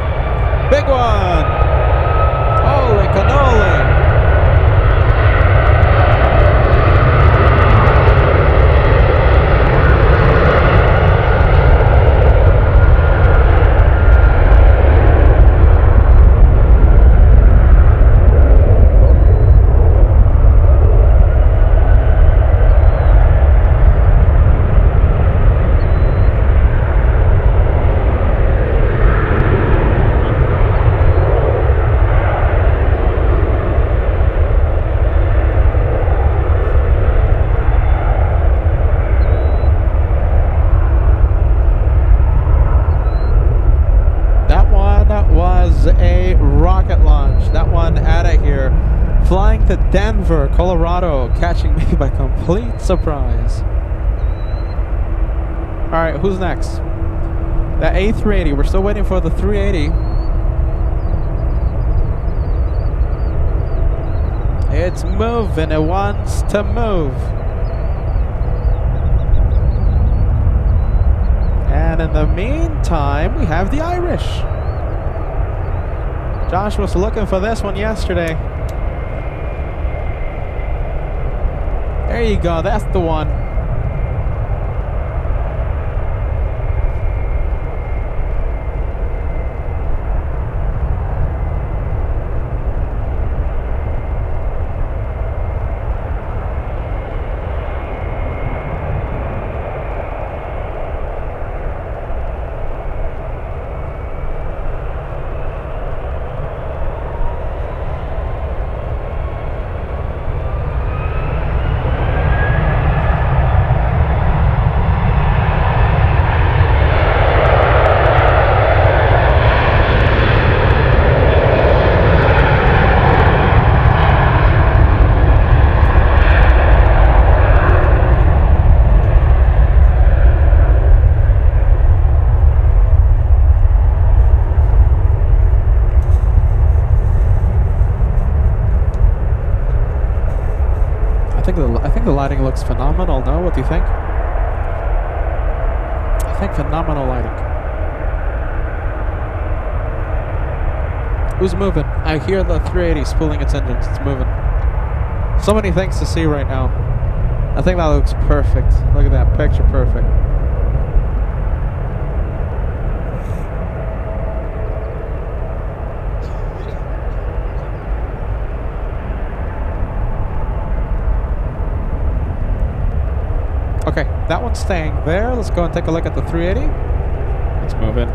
Big one. Holy cannoli. To Denver, Colorado, catching me by complete surprise. All right, who's next? The A380. We're still waiting for the 380. It's moving. It wants to move. And in the meantime, we have the Irish. Josh was looking for this one yesterday. There you go, that's the one. lighting looks phenomenal, no? What do you think? I think phenomenal lighting. Who's moving? I hear the 380 spooling its engines. It's moving. So many things to see right now. I think that looks perfect. Look at that, picture perfect. Okay, that one's staying there. Let's go and take a look at the 380. Let's move in.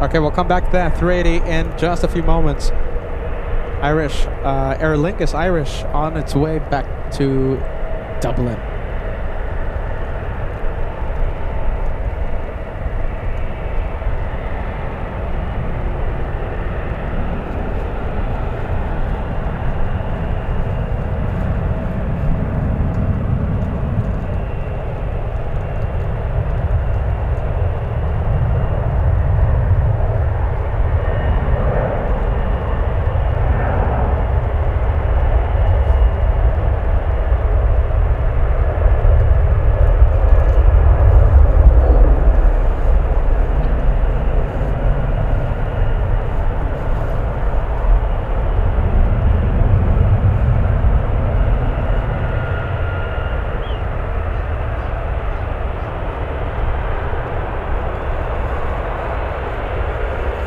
Okay, we'll come back to that 380 in just a few moments. Irish, Aer Lingus Irish on its way back to Dublin.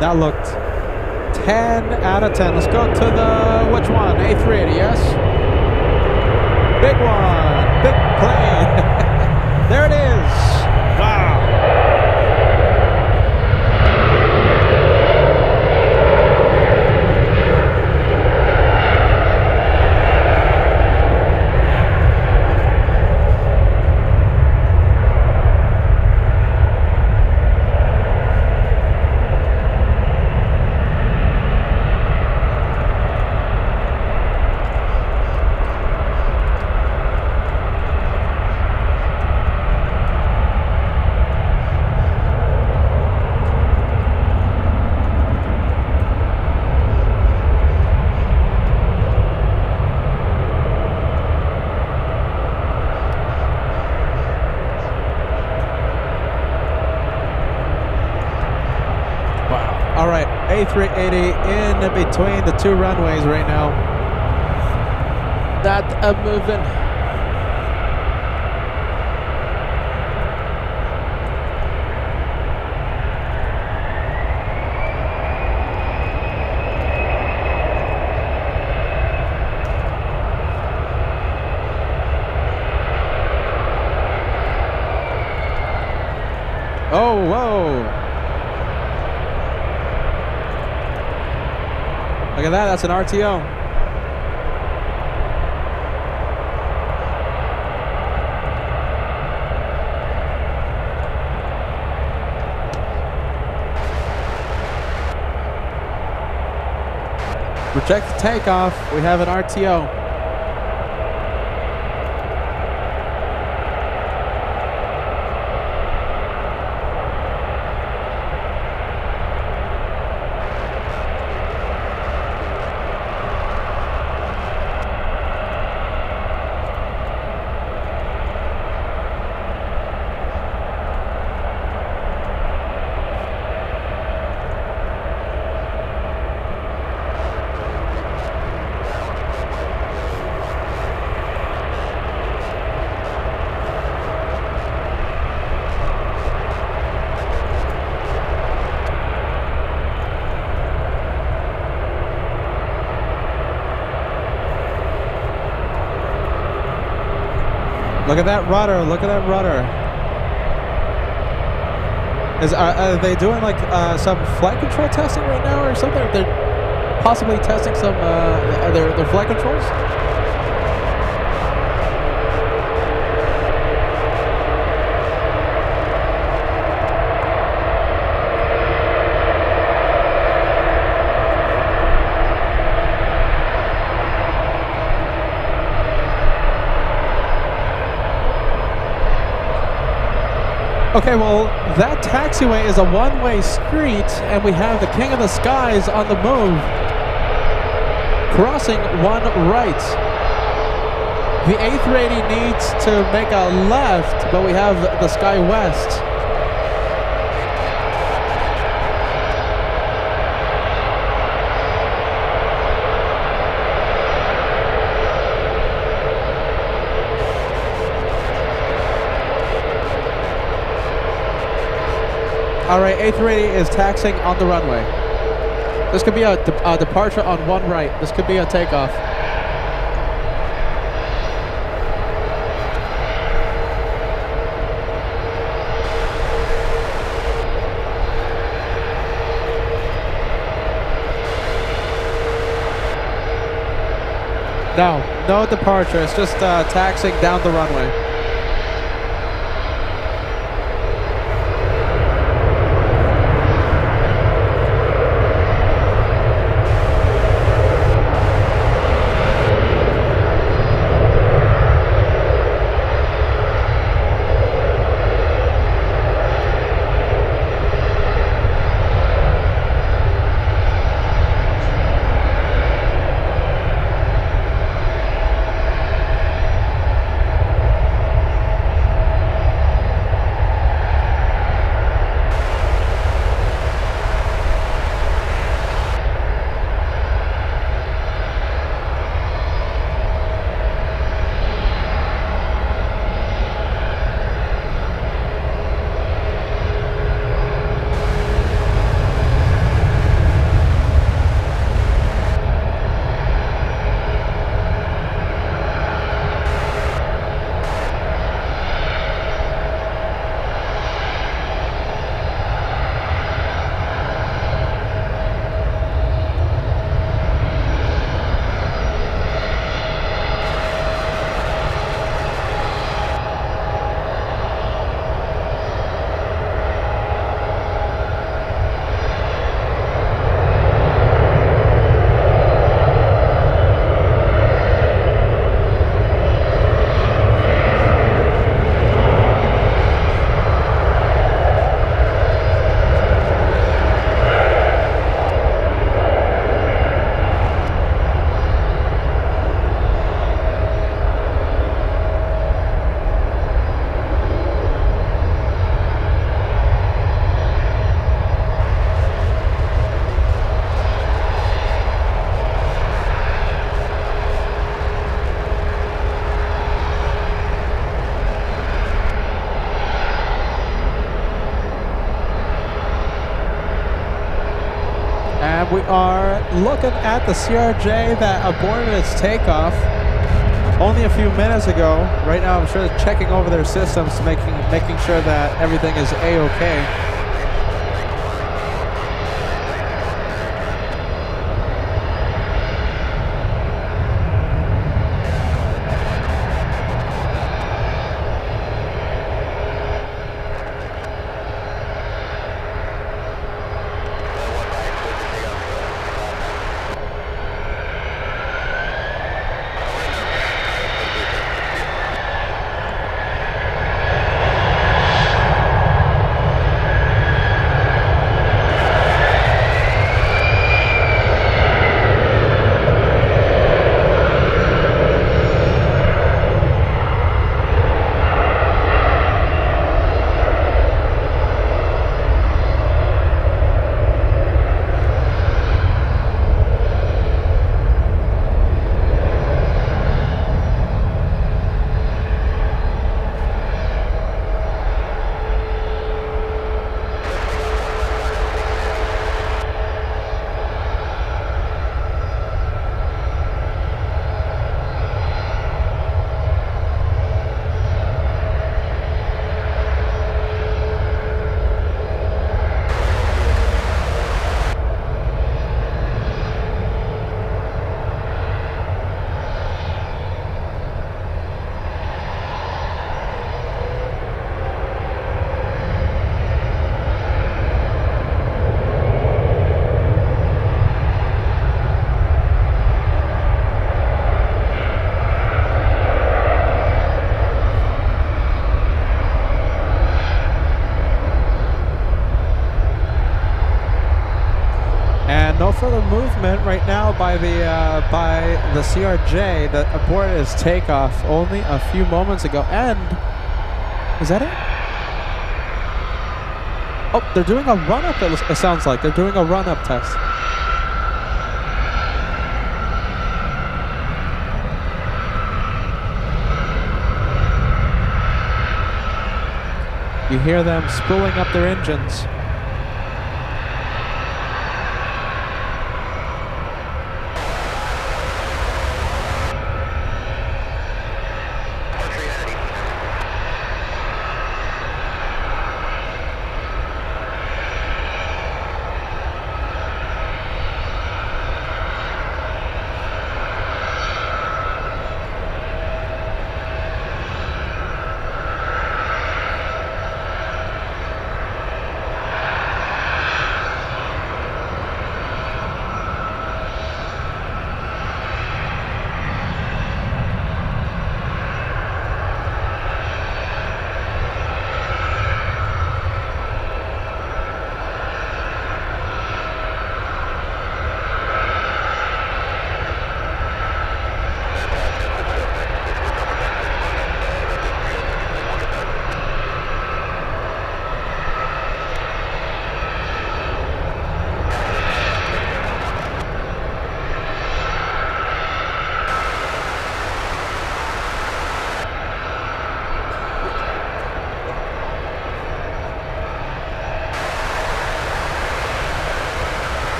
That looked 10 out of 10. Let's go to the, which one? A380, yes? Big one, big plane. There it is. Wow. A380 in between the two runways right now. That moving. Oh, whoa. Look at that, that's an RTO. Reject the takeoff, we have an RTO. Look at that rudder, look at that rudder. Are they doing like some flight control testing right now or something? They're possibly testing some their flight controls? Okay, well, that taxiway is a one-way street, and we have the King of the Skies on the move, crossing one right. The A380 needs to make a left, but we have the Sky West. All right, A380 is taxiing on the runway. This could be a departure on one right. This could be a takeoff. No departure. It's just taxiing down the runway. We are looking at the CRJ that aborted its takeoff only a few minutes ago. Right now, I'm sure they're checking over their systems, making sure that everything is A-OK. no further movement right now by the CRJ. The abort is takeoff only a few moments ago. And is that it? Oh, they're doing a run-up. It sounds like they're doing a run-up test. You hear them spooling up their engines.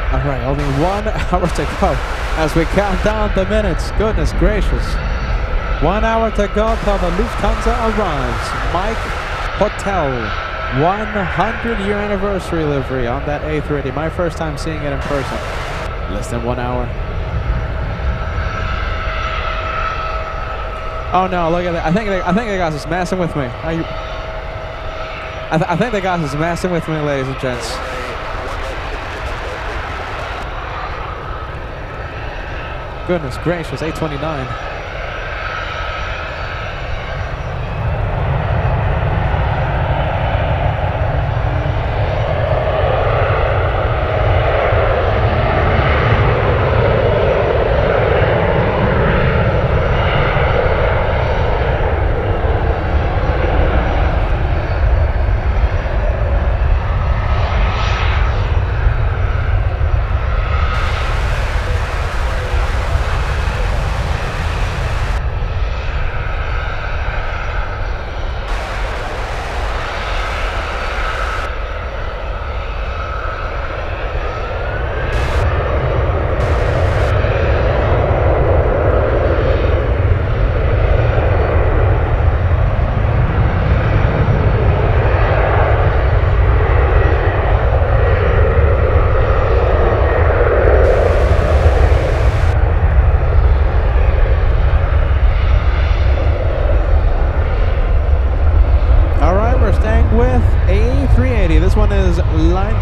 Alright, only 1 hour to go as we count down the minutes. Goodness gracious. 1 hour to go till the Lufthansa arrives. Mike Hotel, 100-year anniversary livery on that A380. My first time seeing it in person. Less than 1 hour. Oh no, look at that. I think the guys is messing with me. I think the guys is messing with me, ladies and gents. Goodness gracious, 829.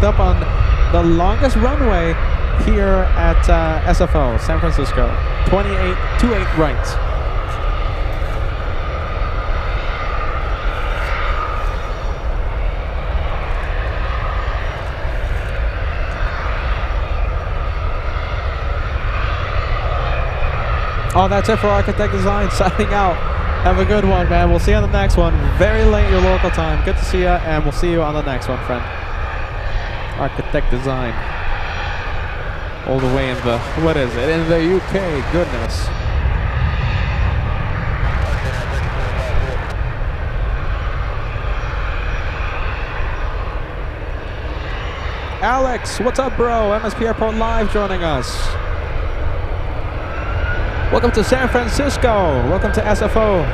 Up on the longest runway here at SFO, San Francisco. 28 right. Oh, that's it for Architect Design. Signing out. Have a good one, man. We'll see you on the next one. Very late your local time. Good to see you, and we'll see you on the next one, friend. Architect Design. All the way in the, what is it, in the UK, goodness. Alex, what's up, bro? MSP Airport Live joining us. Welcome to San Francisco. Welcome to SFO.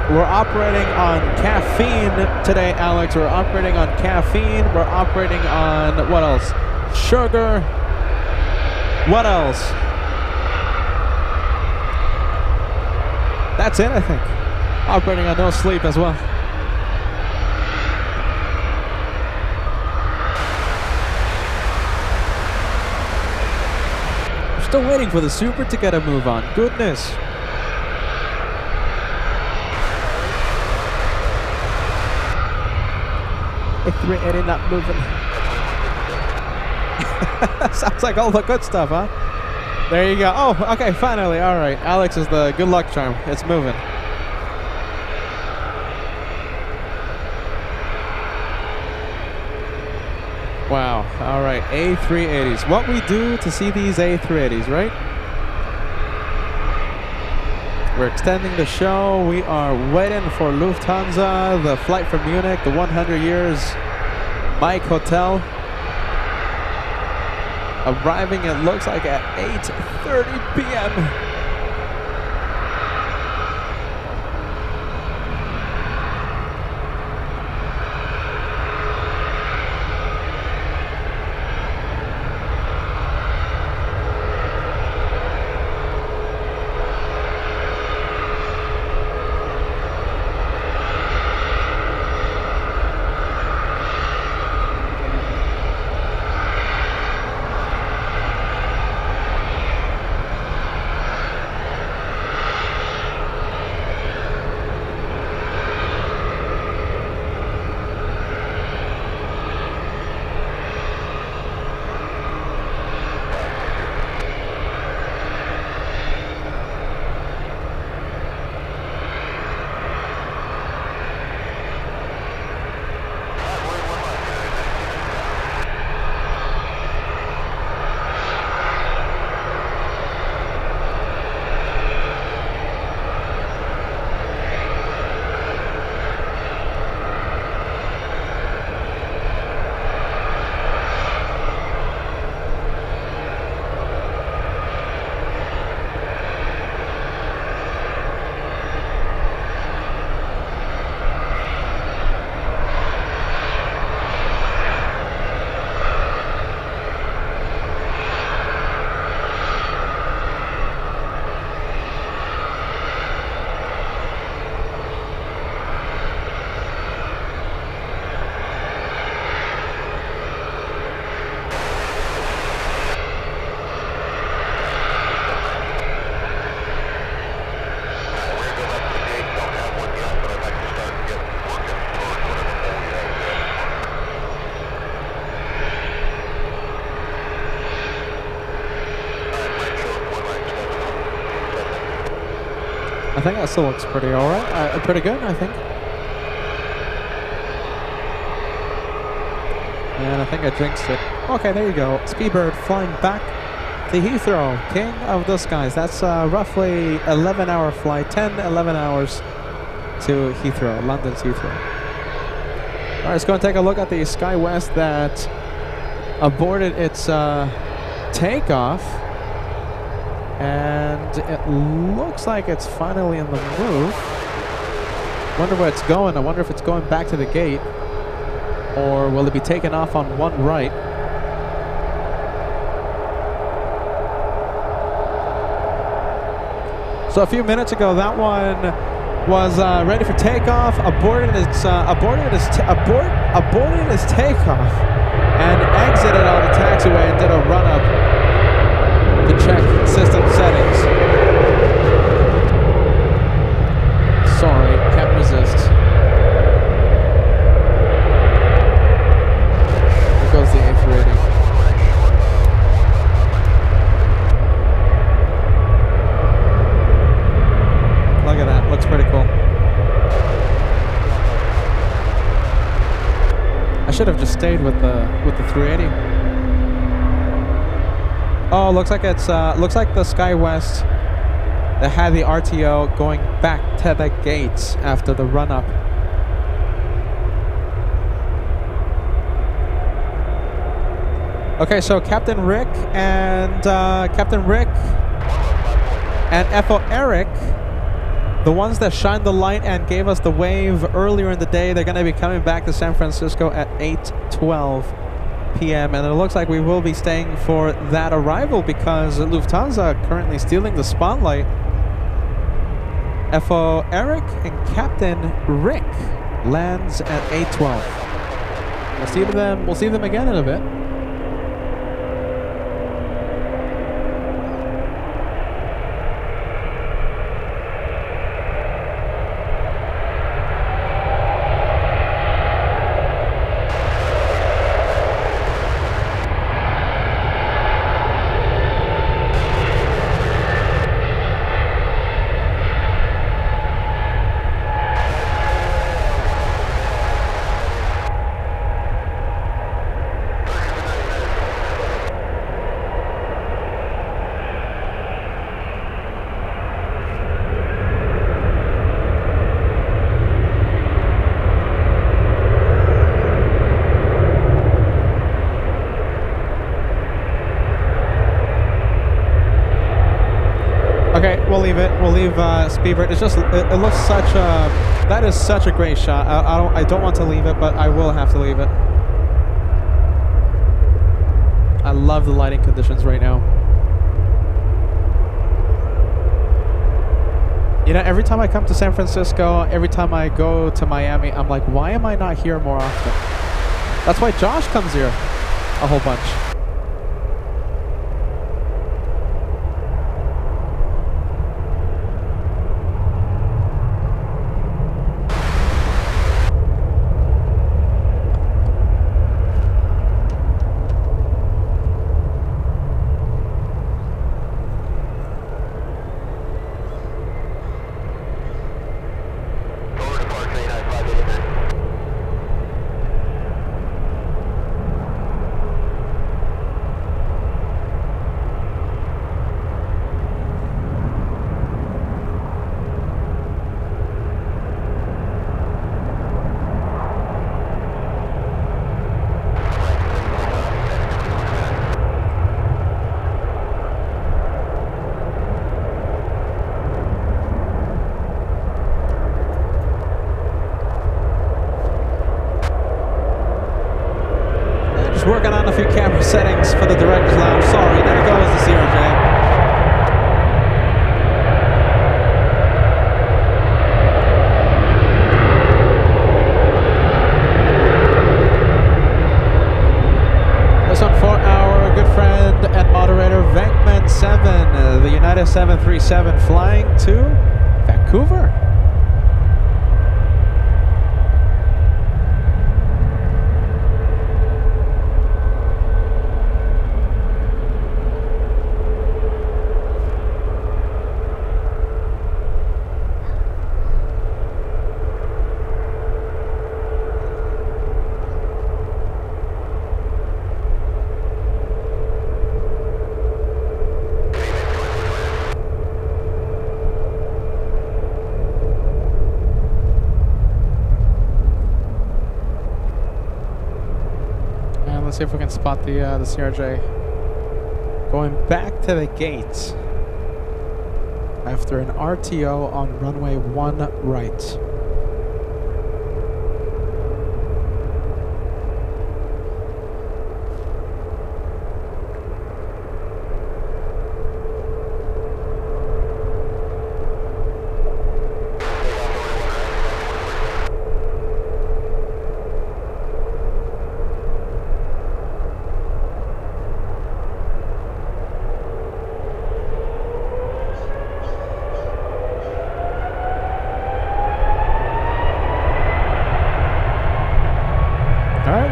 We're operating on caffeine today, Alex. We're operating on caffeine. We're operating on, what else? Sugar. What else? That's it, I think. Operating on no sleep as well. We're still waiting for the Super to get a move on. Goodness. A380 not moving. Sounds like all the good stuff, huh? There you go. Oh, okay, finally. All right. Alex is the good luck charm. It's moving. Wow. All right. A380s. What we do to see these A380s, right? We're extending the show. We are waiting for Lufthansa, the flight from Munich, the 100 years Mike Hotel. Arriving, it looks like at 8:30 p.m. I think that still looks pretty alright. Pretty good, I think. And I think I jinxed it. Okay, there you go. Speedbird flying back to Heathrow. King of the skies. That's roughly 11-hour flight. 10, 11 hours to Heathrow. London's Heathrow. Alright, let's go and take a look at the SkyWest that aborted its takeoff. And it looks like it's finally in the move. Wonder where it's going. I wonder if it's going back to the gate. Or will it be taken off on one right? So a few minutes ago, that one was ready for takeoff, aborted its takeoff, and exited on the taxiway and did a run-up to check system settings. Sorry, can't resist. Here goes the A380. Look at that, looks pretty cool. I should have just stayed with the 380. Oh, looks like it's the SkyWest that had the RTO going back to the gates after the run-up. Okay, so Captain Rick and FO Eric, the ones that shined the light and gave us the wave earlier in the day, they're going to be coming back to San Francisco at 8:12 p.m. And it looks like we will be staying for that arrival because Lufthansa currently stealing the spotlight. FO Eric and Captain Rick lands at 8:12. We'll see them again in a bit. We'll leave it. We'll leave Speedbird. It's just it looks such a that is such a great shot. I don't want to leave it, but I will have to leave it. I love the lighting conditions right now. You know, every time I come to San Francisco, every time I go to Miami, I'm like, why am I not here more often? That's why Josh comes here a whole bunch. Working on a few camera settings for the director's lounge. Sorry, there goes the CRJ. This one for our good friend and moderator Venkman 7, the United 737 flying to Vancouver. Let's see if we can spot the CRJ going back to the gates after an RTO on runway 1 right.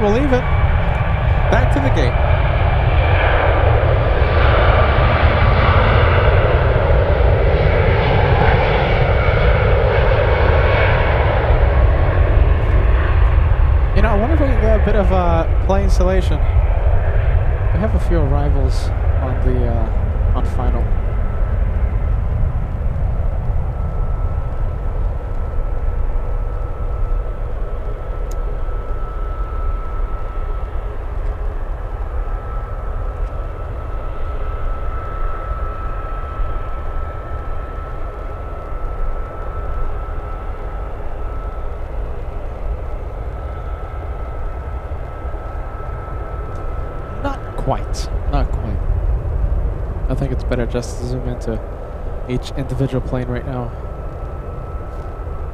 We'll leave it. Back to the gate. You know, I wonder if we can get a bit of play installation. We have a few arrivals on the on final. quite. Not quite. I think it's better just to zoom into each individual plane right now.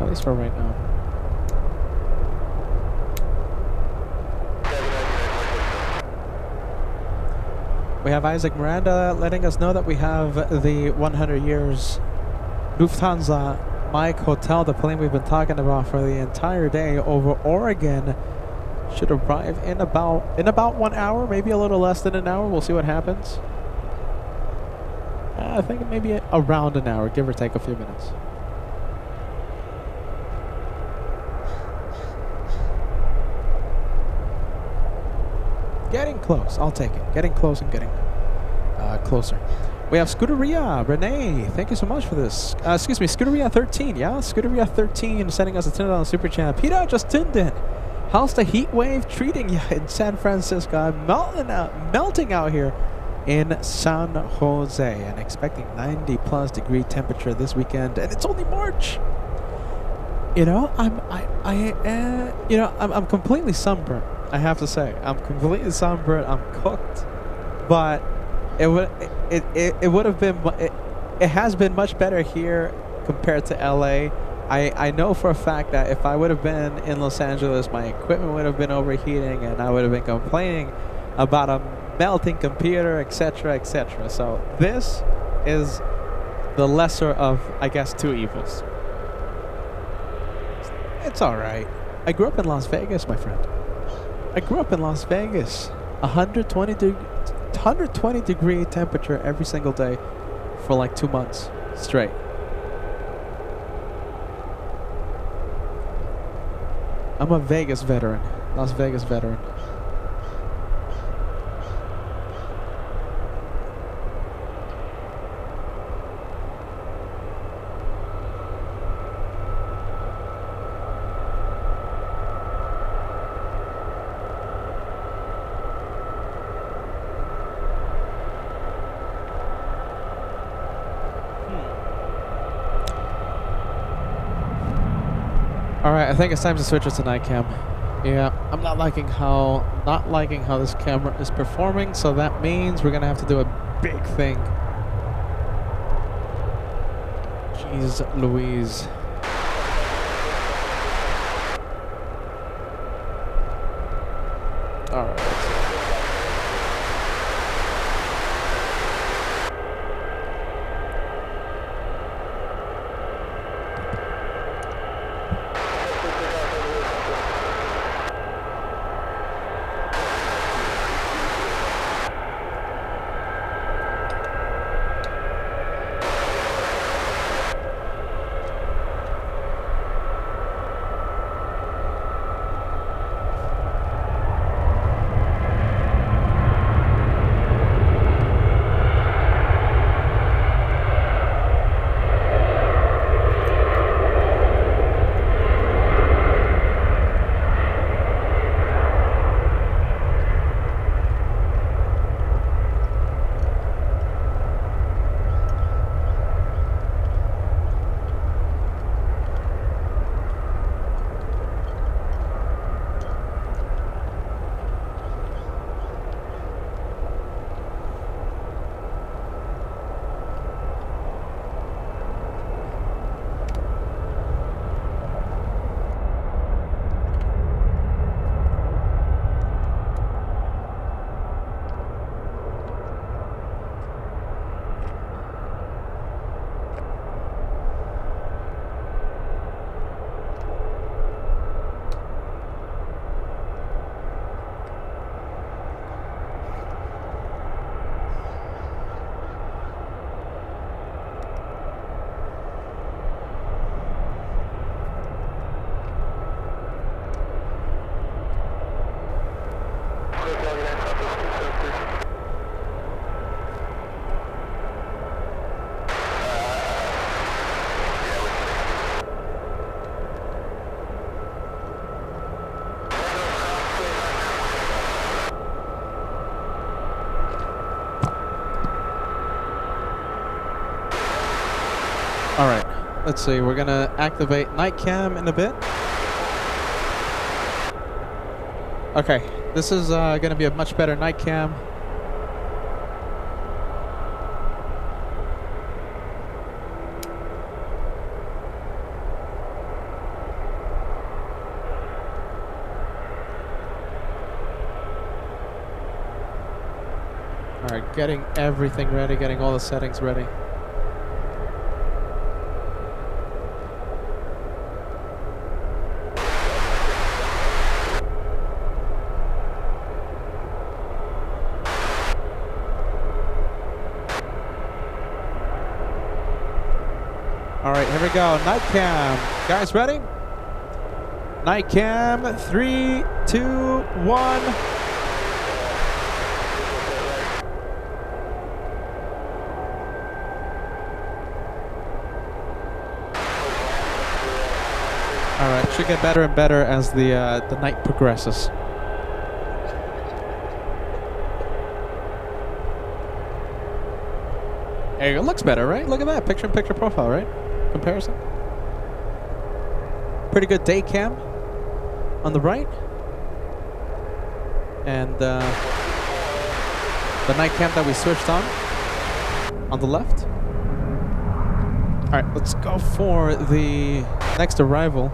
At least for right now. We have Isaac Miranda letting us know that we have the 100 years Lufthansa Mike Hotel, the plane we've been talking about for the entire day over Oregon. Should arrive in about 1 hour, maybe a little less than an hour. We'll see what happens. I think maybe around an hour, give or take a few minutes. Getting close, I'll take it. Getting close and getting closer. We have Scuderia, Renee, thank you so much for this. Excuse me, Scuderia 13, yeah? Scuderia 13 sending us a $10 super chat. Peter just tuned in. How's the heat wave treating you in San Francisco? I'm melting out here in San Jose and expecting 90+ degree temperature this weekend, and it's only March. You know, I'm completely sunburnt. I have to say, I'm completely sunburnt. I'm cooked, but it would have been. It has been much better here compared to LA. I know for a fact that if I would have been in Los Angeles, my equipment would have been overheating, and I would have been complaining about a melting computer, etc., etc. So this is the lesser of, I guess, two evils. It's all right. I grew up in Las Vegas, my friend. I grew up in Las Vegas. 120 degree temperature every single day for like 2 months straight. I'm a Vegas veteran. Las Vegas veteran. Alright, I think it's time to switch it to night cam. Yeah, I'm not liking how this camera is performing, so that means we're gonna have to do a big thing. Jeez Louise. Alright. Alright, let's see, we're gonna activate night cam in a bit. Okay, this is gonna be a much better night cam. Alright, getting everything ready, getting all the settings ready. Alright, here we go. Night cam. Guys, ready? Night cam. 3, 2, 1. Alright, should get better and better as the night progresses. There you go. Looks better, right? Look at that. Picture-in-picture profile, right? Comparison. Pretty good day cam on the right. And the night cam that we switched on the left. Alright, let's go for the next arrival.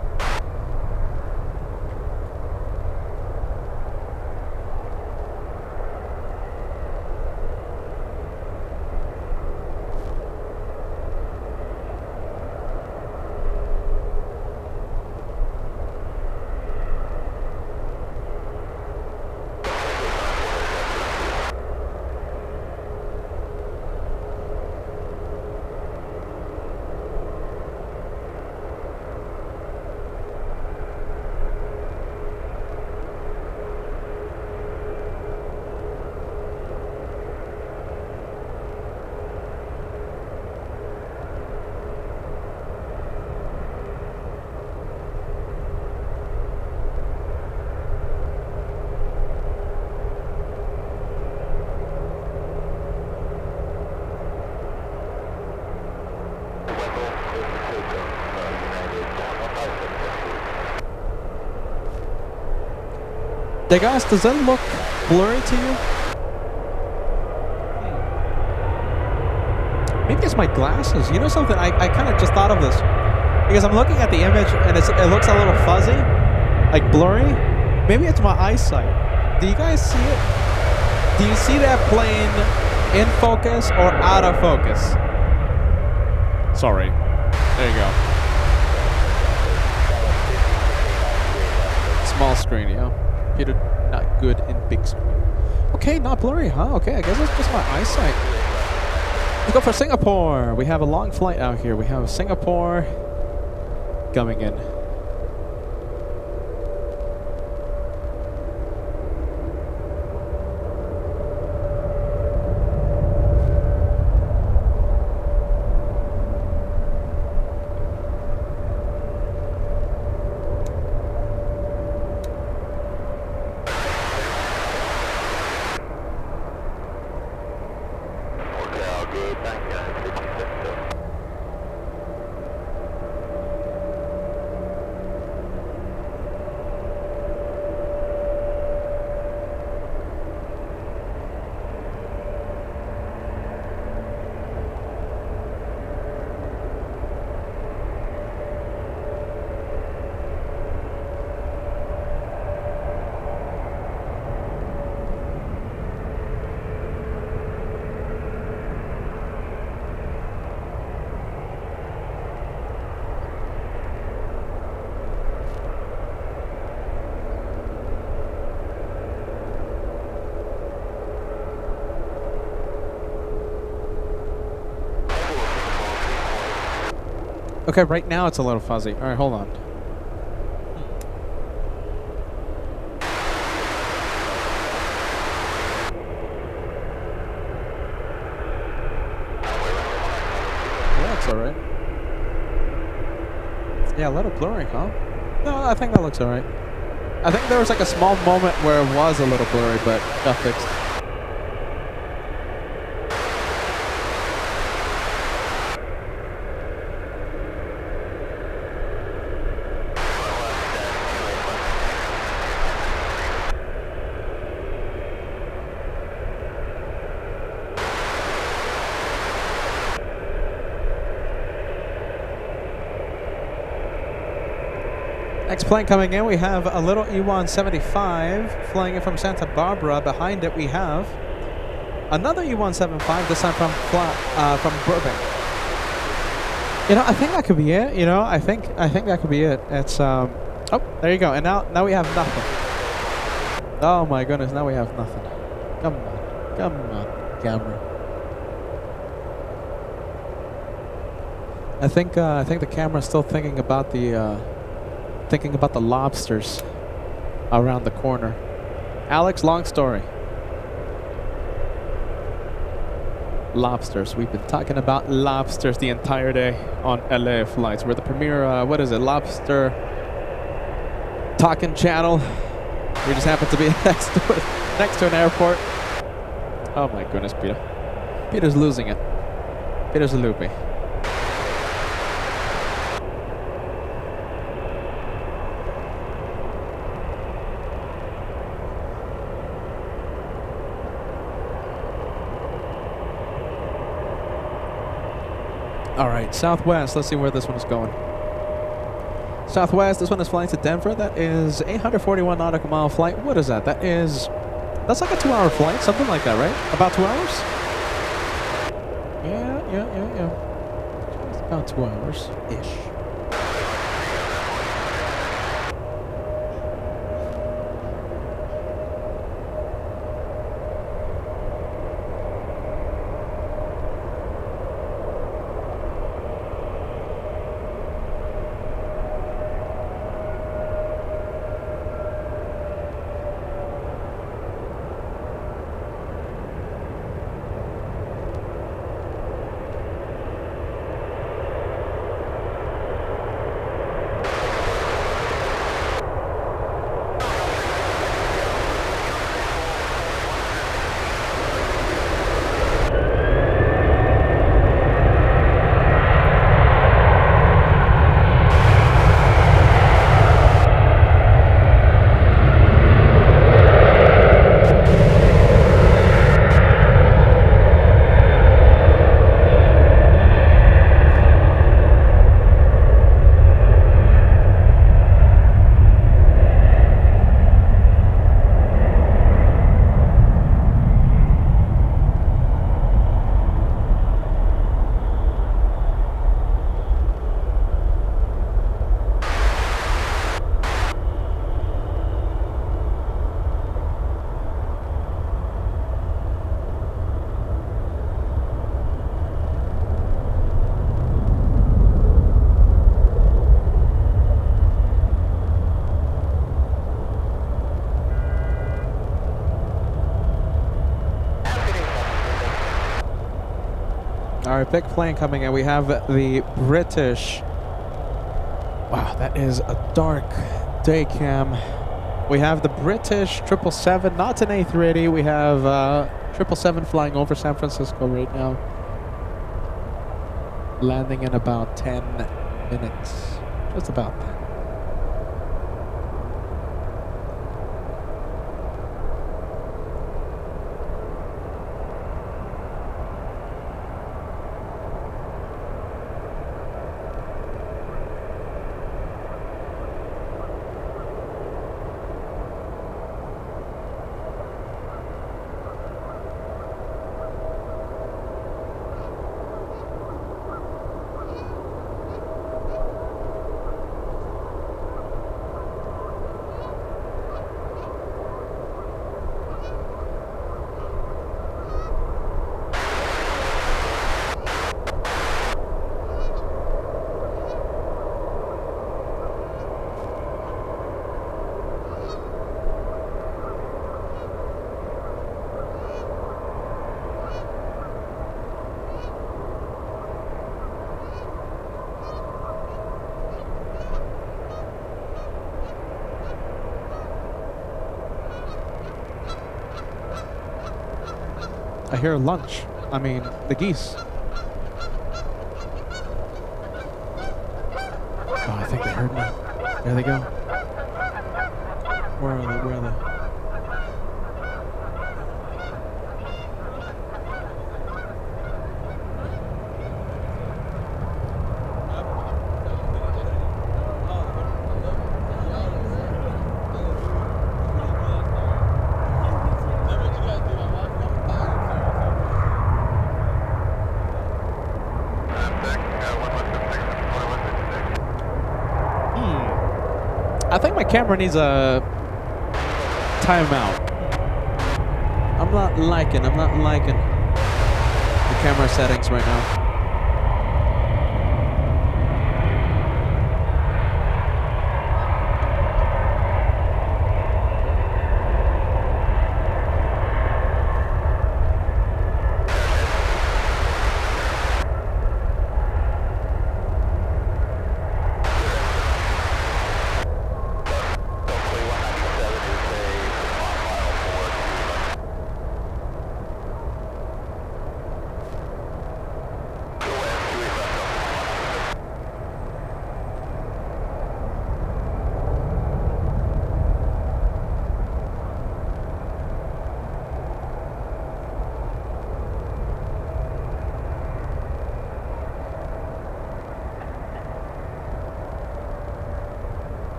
Hey guys, does that look blurry to you? Maybe it's my glasses. You know something? I kind of just thought of this. Because I'm looking at the image and it looks a little fuzzy, like blurry. Maybe it's my eyesight. Do you guys see it? Do you see that plane in focus or out of focus? Sorry. There you go. Small screen, yeah. Computer not good in big screen. Okay, not blurry, huh? Okay, I guess it's just my eyesight. Let's go for Singapore. We have a long flight out here. We have Singapore coming in. Okay, right now it's a little fuzzy. All right, hold on. Yeah, that's all right. Yeah, a little blurry, huh? No, I think that looks all right. I think there was like a small moment where it was a little blurry, but got fixed. Next plane coming in, we have a little E175 flying in from Santa Barbara. Behind it, we have Another E175, this time from Burbank. You know, I think that could be it. You know, I think that could be it. It's oh, there you go. And now we have nothing. Oh my goodness, now we have nothing. Come on, camera. I think the camera's still thinking about the lobsters around the corner. Alex, long story. Lobsters. We've been talking about lobsters the entire day on LA flights. We're the premier, what is it, lobster talking channel. We just happen to be next to an airport. Oh my goodness, Peter. Peter's losing it. Peter's a loopy. All right, Southwest. Let's see where this one is going. Southwest, this one is flying to Denver. That is 841 nautical mile flight. What is that? That's like a 2-hour flight, something like that, right? About 2 hours? Yeah. It's about 2 hours-ish. All right, big plane coming in. We have the British. Wow, that is a dark day cam. We have the British 777, not an A380. We have 777 flying over San Francisco right now. Landing in about 10 minutes. Just about that. I hear lunch. I mean, the geese. Oh, I think they heard me. There they go. Where are they? Where are they? I think my camera needs a timeout. I'm not liking the camera settings right now.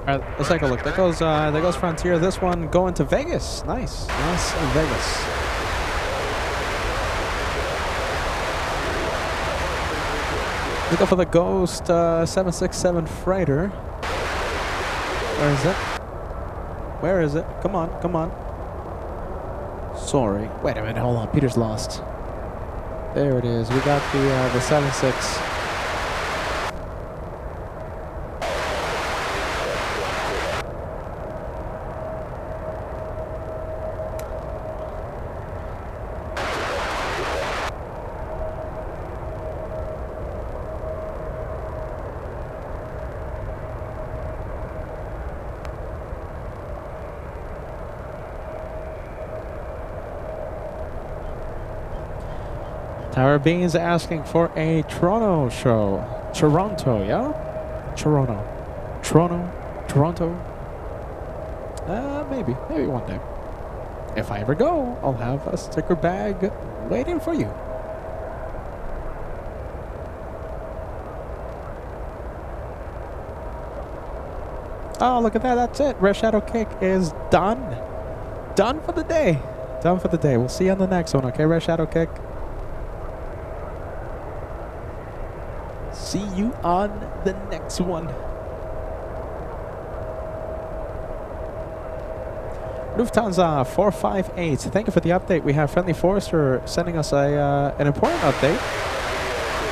All right, let's take a look. There goes Frontier. This one going to Vegas. Nice, Las Vegas. We go for the Ghost 767 freighter. Where is it? Where is it? Come on, come on. Sorry. Wait a minute. Hold on. Peter's lost. There it is. We got the 76. Tower Beans asking for a Toronto show. Toronto, yeah? Toronto. Maybe one day. If I ever go, I'll have a sticker bag waiting for you. Oh, look at that. That's it. Red Shadow Kick is done. Done for the day. Done for the day. We'll see you on the next one, okay, Red Shadow Kick? See you on the next one. Lufthansa 458. Thank you for the update. We have Friendly Forester sending us an important update.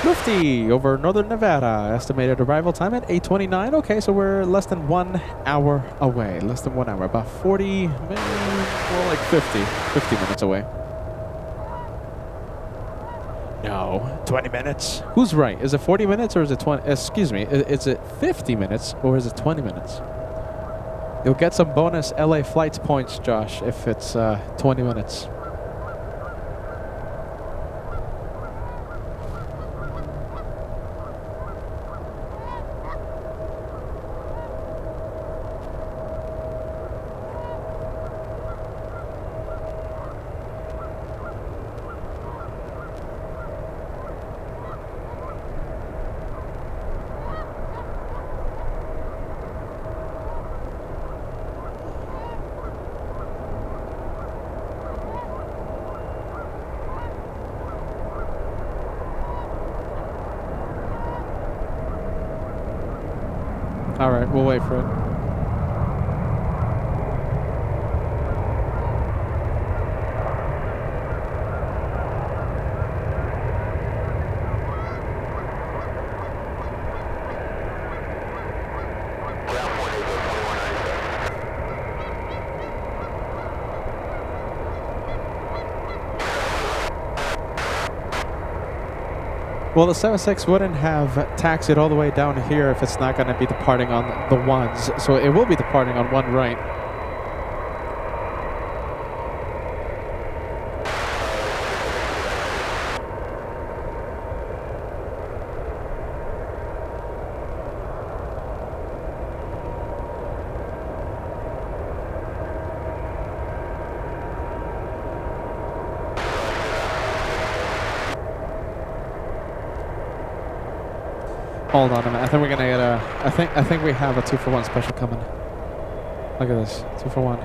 Lufty over Northern Nevada. Estimated arrival time at 8:29. Okay, so we're less than 1 hour away. Less than 1 hour. About 40, maybe more like 50 minutes away. No, 20 minutes. Who's right? Is it 40 minutes or is it 20? Excuse me. Is it 50 minutes or is it 20 minutes? You'll get some bonus LA flights points, Josh, if it's 20 minutes. All right, we'll wait for it. Well, the 76 wouldn't have taxied all the way down here if it's not going to be departing on the ones. So it will be departing on one right. Hold on a minute. I think we're gonna get a. I think we have a 2-for-1 special coming. Look at this, 2-for-1.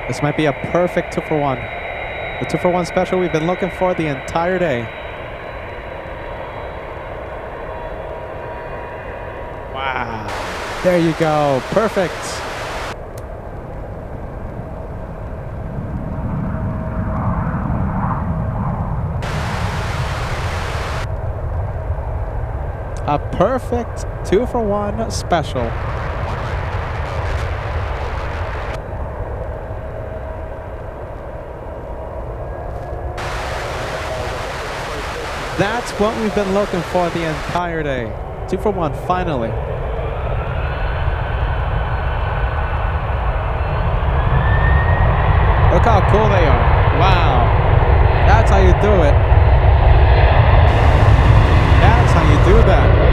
This might be a perfect 2-for-1. The 2-for-1 special we've been looking for the entire day. Wow. There you go. Perfect. A perfect 2-for-1 special. That's what we've been looking for the entire day. 2-for-1, finally. Look how cool they are. Wow. That's how you do it. That's how you do that.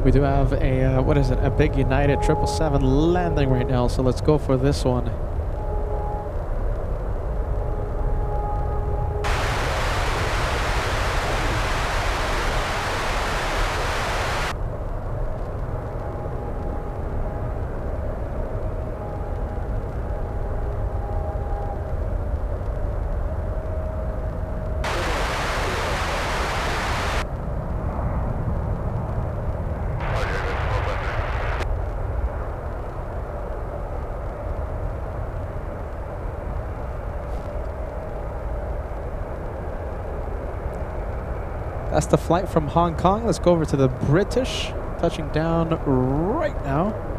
We do have a, what is it, a big United 777 landing right now, so let's go for this one. That's the flight from Hong Kong. Let's go over to the British, touching down right now.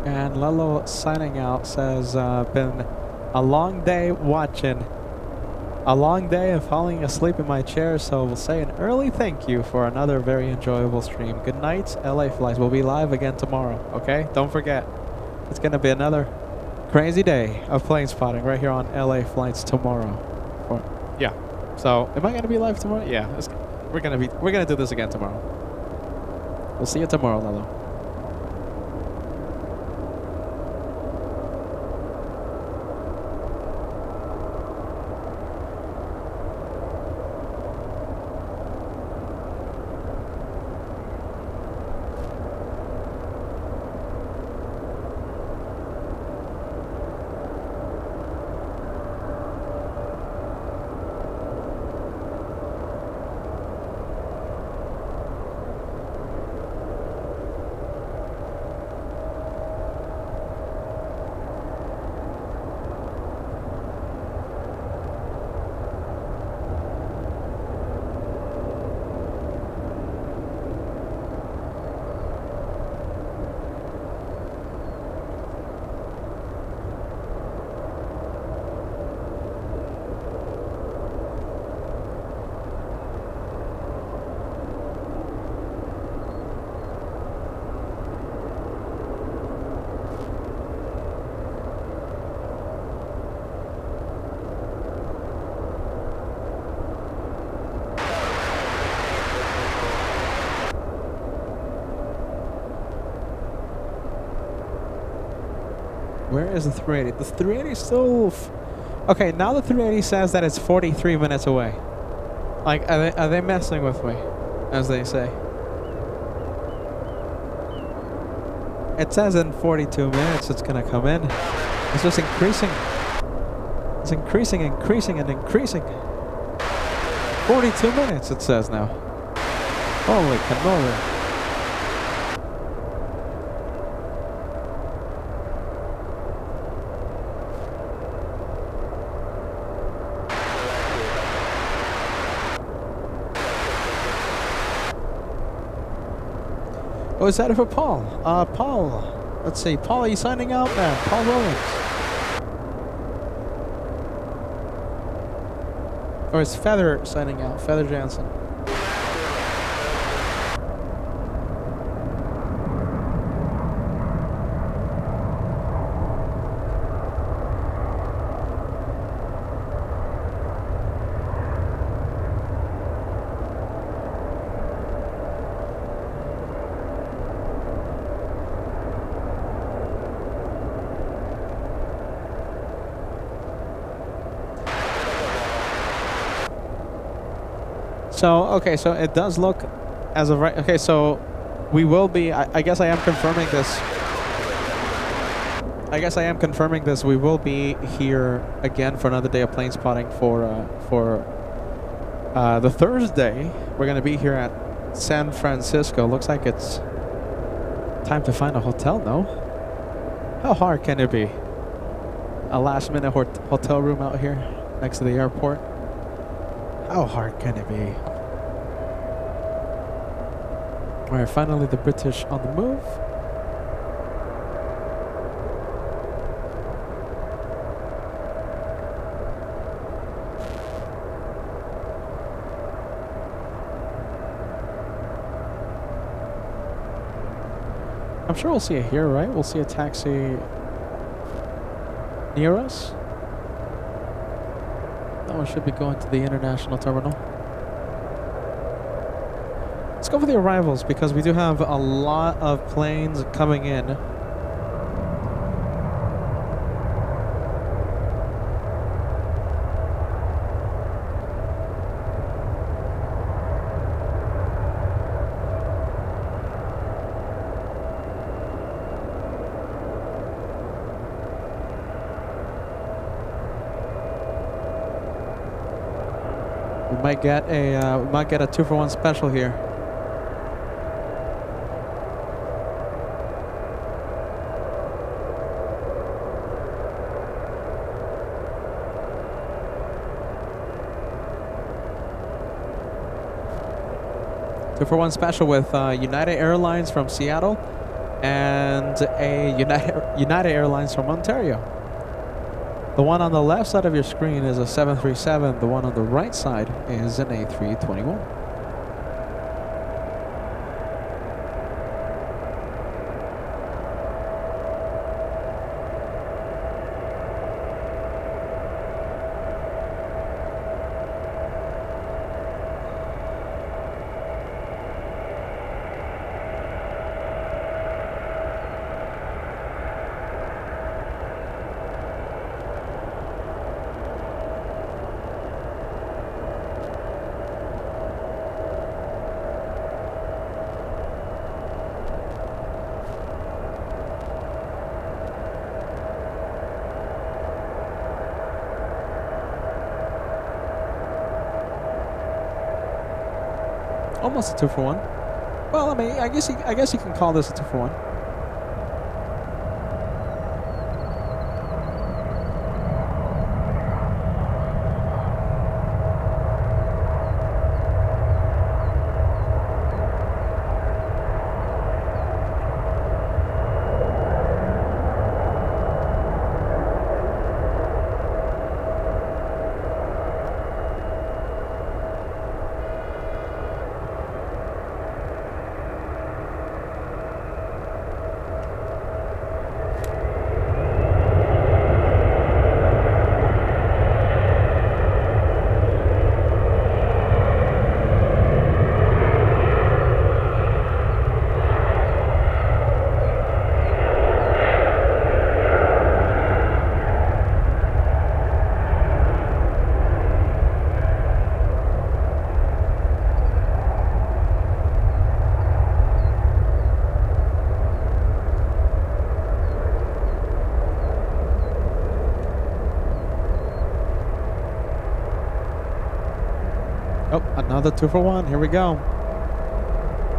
And Lello signing out says, been a long day watching. A long day and falling asleep in my chair, so we'll say an early thank you for another very enjoyable stream. Good night, LA Flights. We'll be live again tomorrow, okay? Don't forget. It's going to be another crazy day of plane spotting right here on LA Flights tomorrow. Yeah. So, am I going to be live tomorrow? Yeah. We're going to do this again tomorrow. We'll see you tomorrow, Lello. Where is the 380? The 380 still... Okay, now the 380 says that it's 43 minutes away. Like, are they messing with me, as they say? It says in 42 minutes it's gonna come in. It's just increasing. It's increasing, increasing, and increasing. 42 minutes it says now. Holy cannoli. Oh, is that for Paul? Paul. Let's see. Paul, are you signing out now? Paul Williams. Or is Feather signing out? Feather Jansen. So, okay, so it does look as of right. Okay, so we will be, I guess I am confirming this. I guess I am confirming this. We will be here again for another day of plane spotting for the Thursday. We're going to be here at San Francisco. Looks like it's time to find a hotel, no? How hard can it be? A last minute hotel room out here next to the airport. How hard can it be? Alright, finally the British on the move. I'm sure we'll see it here, right? We'll see a taxi near us. That one should be going to the international terminal. Let's go for the arrivals because we do have a lot of planes coming in. We might get a 2-for-1 special here. For one special with United Airlines from Seattle and a United Airlines from Ontario. The one on the left side of your screen is a 737. The one on the right side is an A321. Almost a 2-for-1. Well, I mean, I guess you can call this a 2-for-1. another 2 for 1. Here we go.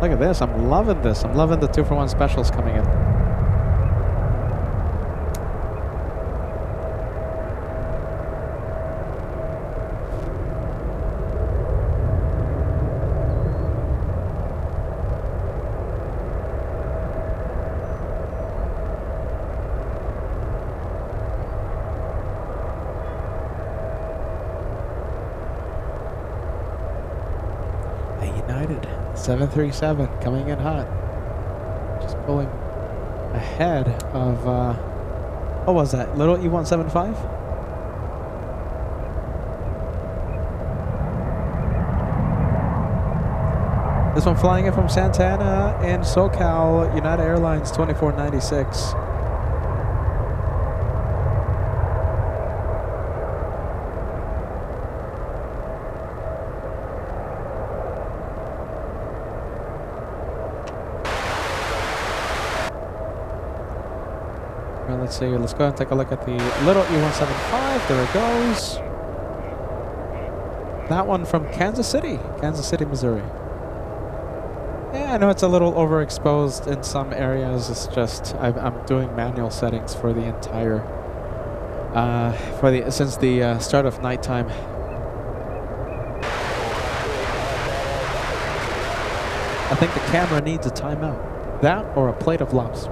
Look at this. I'm loving this. I'm loving the 2 for 1 specials coming in. United 737 coming in hot. Just pulling ahead of, what was that? Little E175? This one flying in from Santana and SoCal, United Airlines 2496. Let's see, let's go and take a look at the little E175. There it goes. That one from Kansas City, Missouri. Yeah, I know it's a little overexposed in some areas. It's just I'm doing manual settings for the entire since the start of nighttime. I think the camera needs a timeout. That or a plate of lobster.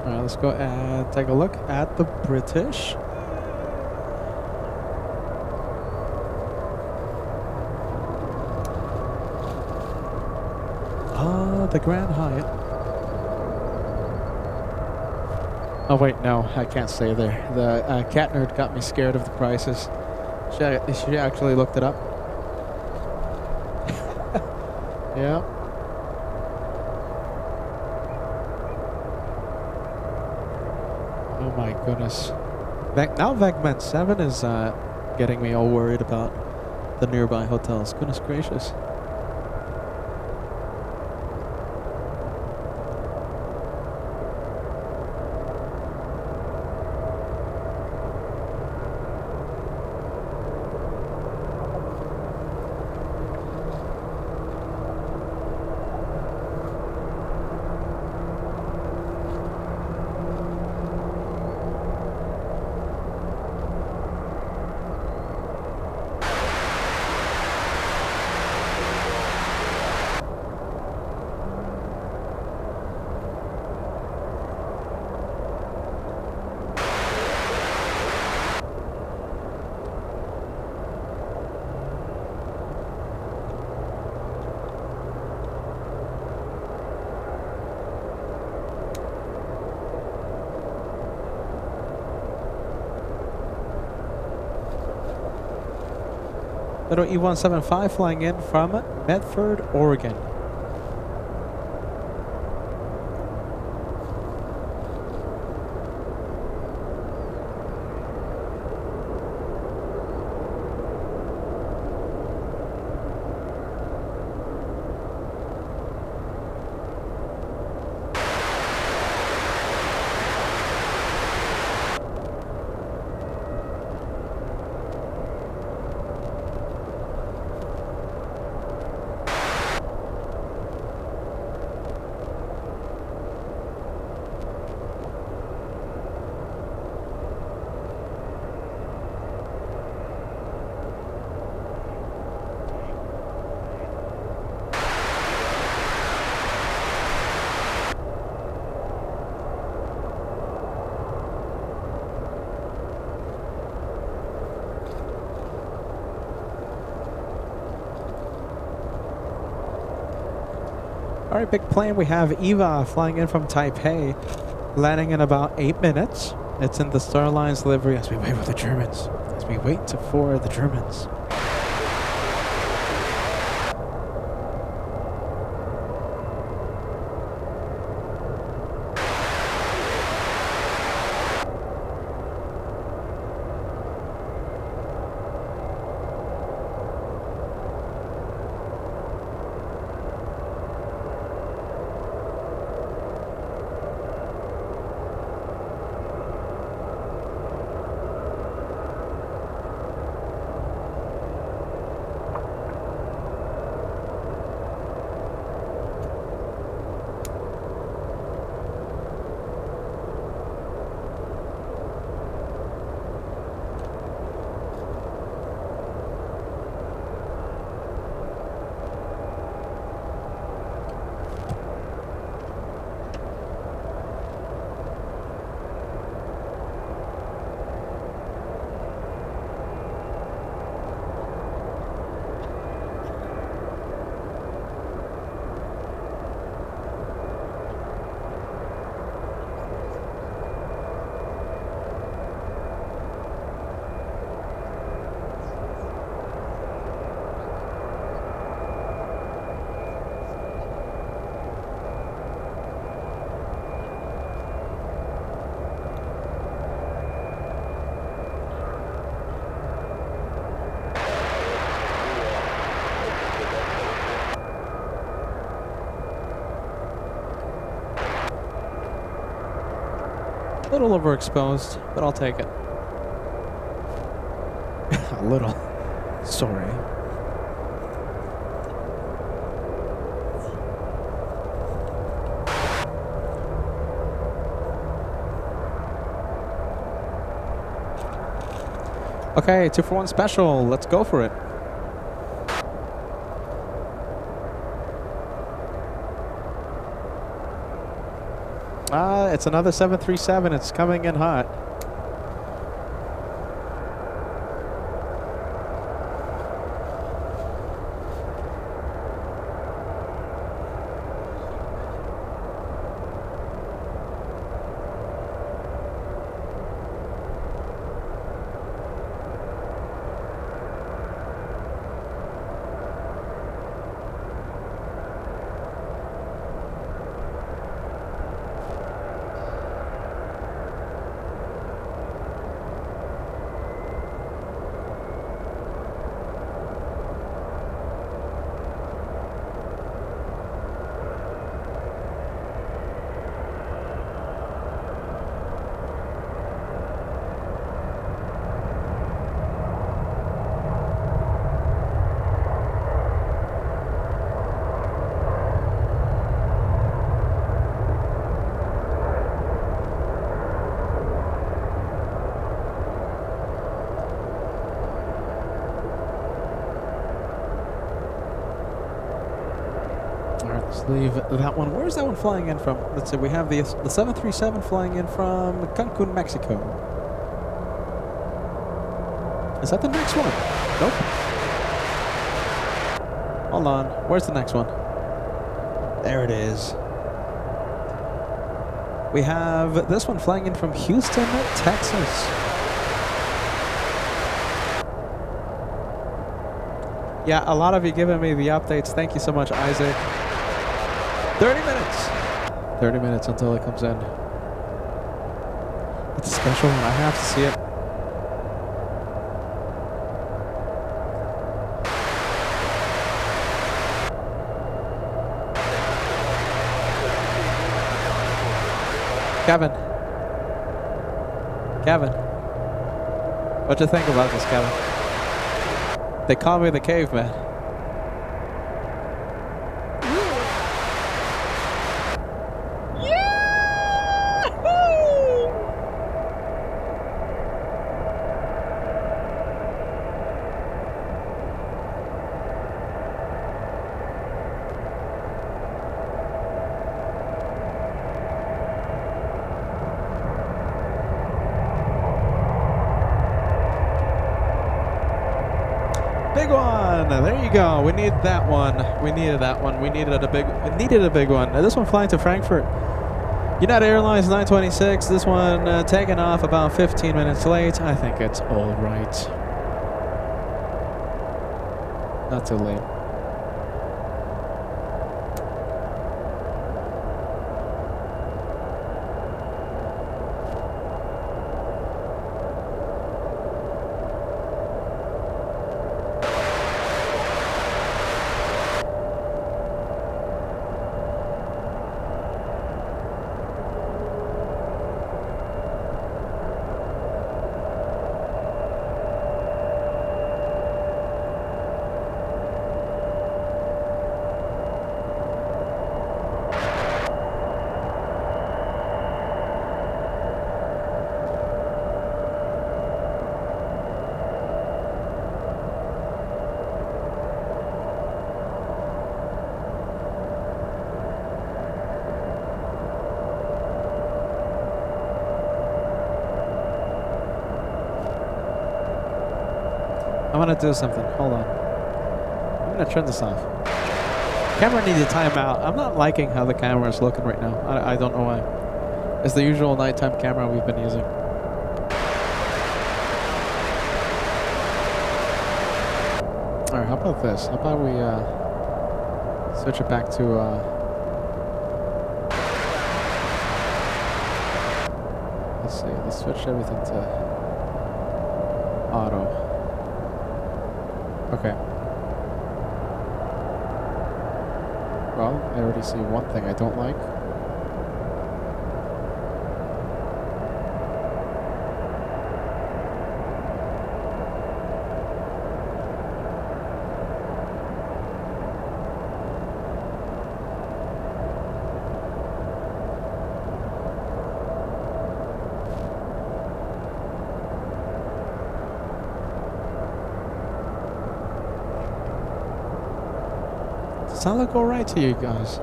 Alright, let's go and take a look at the British. The Grand Hyatt. Oh wait, no, I can't stay there. The cat nerd got me scared of the prices. She actually looked it up. Yeah. Oh my goodness. Now Vegman 7 is getting me all worried about the nearby hotels. Goodness gracious. Little E175 flying in from Medford, Oregon. Alright, big plane. We have Eva flying in from Taipei, landing in about 8 minutes. It's in the Starlines livery as we wait for the Germans. As we wait for the Germans. A little overexposed, but I'll take it. A little. Sorry. Okay, 2-for-1 special. Let's go for it. It's another 737. It's coming in hot. Let's leave that one. Where's that one flying in from? Let's see. We have the 737 flying in from Cancun, Mexico. Is that the next one? Nope. Hold on. Where's the next one? There it is. We have this one flying in from Houston, Texas. Yeah, a lot of you giving me the updates. Thank you so much, Isaac. 30 minutes. 30 minutes until it comes in. It's a special one. I have to see it. Kevin. Kevin. What you think about this, Kevin? They call me the caveman. There you go. We need that one. We needed that one. We needed a big one. This one flying to Frankfurt. United Airlines 926. This one taking off about 15 minutes late. I think it's all right. Not too late. I'm gonna do something. Hold on. I'm gonna turn this off. Camera needs a timeout. I'm not liking how the camera is looking right now. I don't know why. It's the usual nighttime camera we've been using. Alright, how about this? How about we switch it back to let's see, let's switch everything to auto. Okay. Well, I already see one thing I don't like. Does that look alright to you guys?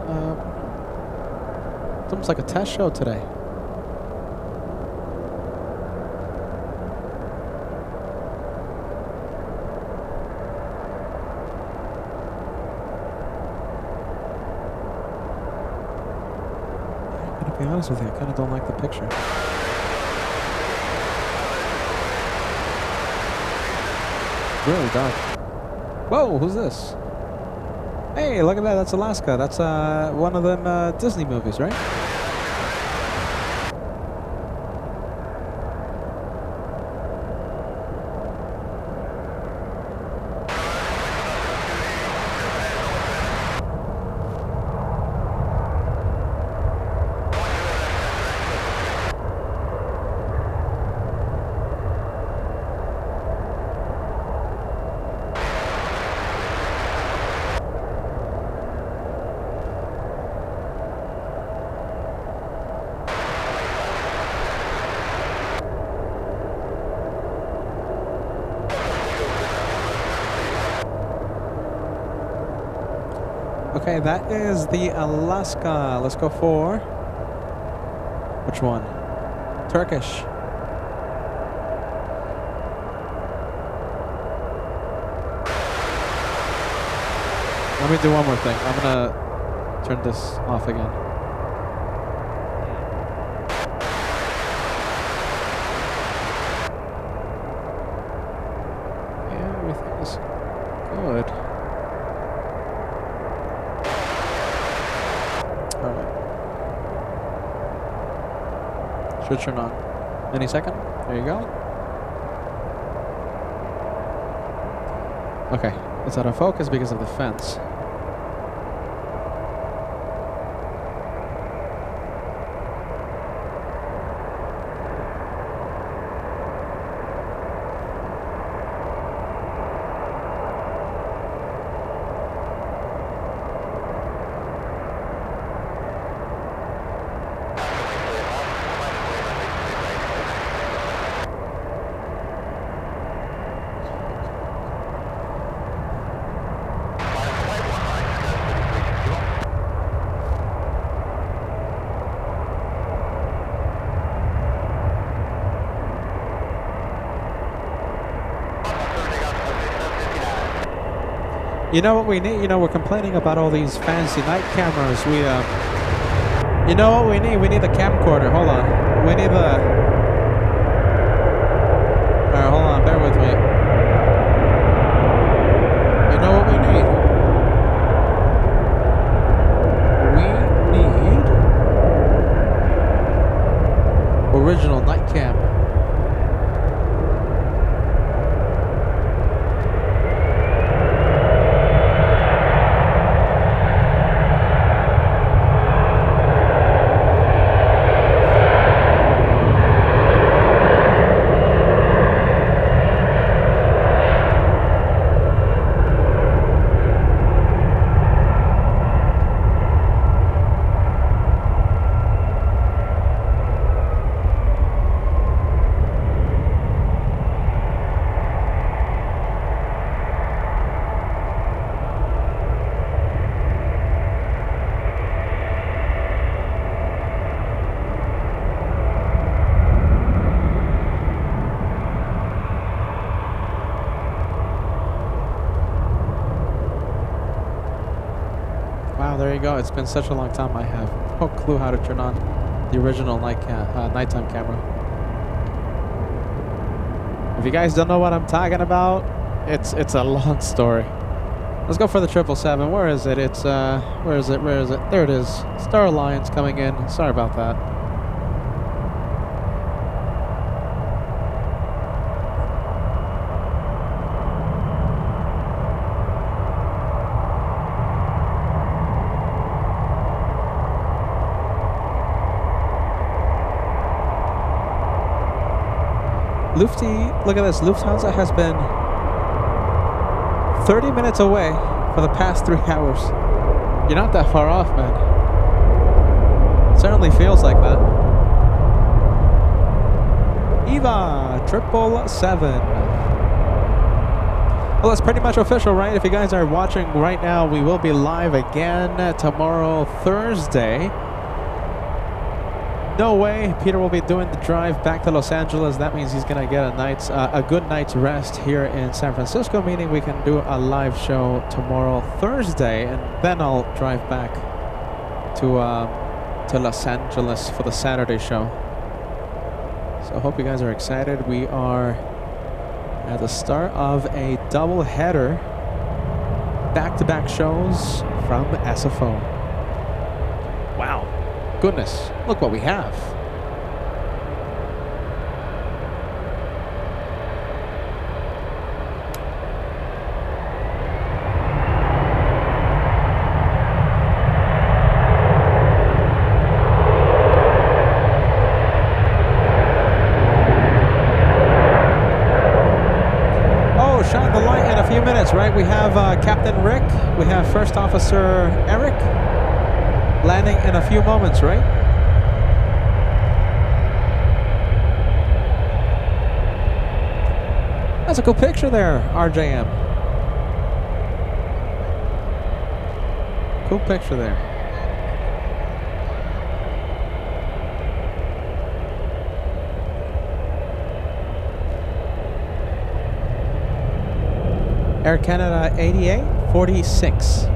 It's almost like a test show today. To be honest with you, I kind of don't like the picture. Really dark. Whoa, who's this? Hey, look at that. That's Alaska. That's one of them Disney movies, right? Okay, that is the Alaska. Let's go for... which one? Turkish. Let me do one more thing. I'm gonna turn this off again. Yeah, everything is good. Should turn on any second. There you go. Okay, it's out of focus because of the fence. You know what we need? You know, we're complaining about all these fancy night cameras. You know what we need? We need the camcorder. Hold on. We need the... Alright, hold on. Bear with me. You know what we need? We need... original night cam. There you go. It's been such a long time. I have no clue how to turn on the original nighttime camera. If you guys don't know what I'm talking about, it's a long story. Let's go for the 777. Where is it? It's where is it? Where is it? There it is. Star Alliance coming in. Sorry about that. Look at this. Lufthansa has been 30 minutes away for the past 3 hours. You're not that far off, man. It certainly feels like that. EVA 777. Well, it's pretty much official, right? If you guys are watching right now, we will be live again tomorrow, Thursday. No way Peter will be doing the drive back to Los Angeles. That means he's going to get a good night's rest here in San Francisco, meaning we can do a live show tomorrow, Thursday, and then I'll drive back to Los Angeles for the Saturday show. So I hope you guys are excited. We are at the start of a double header, back-to-back shows from SFO. Wow, goodness, look what we have. Shine the light in a few minutes, right? We have Captain Rick, we have First Officer Eric landing in a few moments, right? That's a cool picture there, RJM. Cool picture there. Air Canada 8846.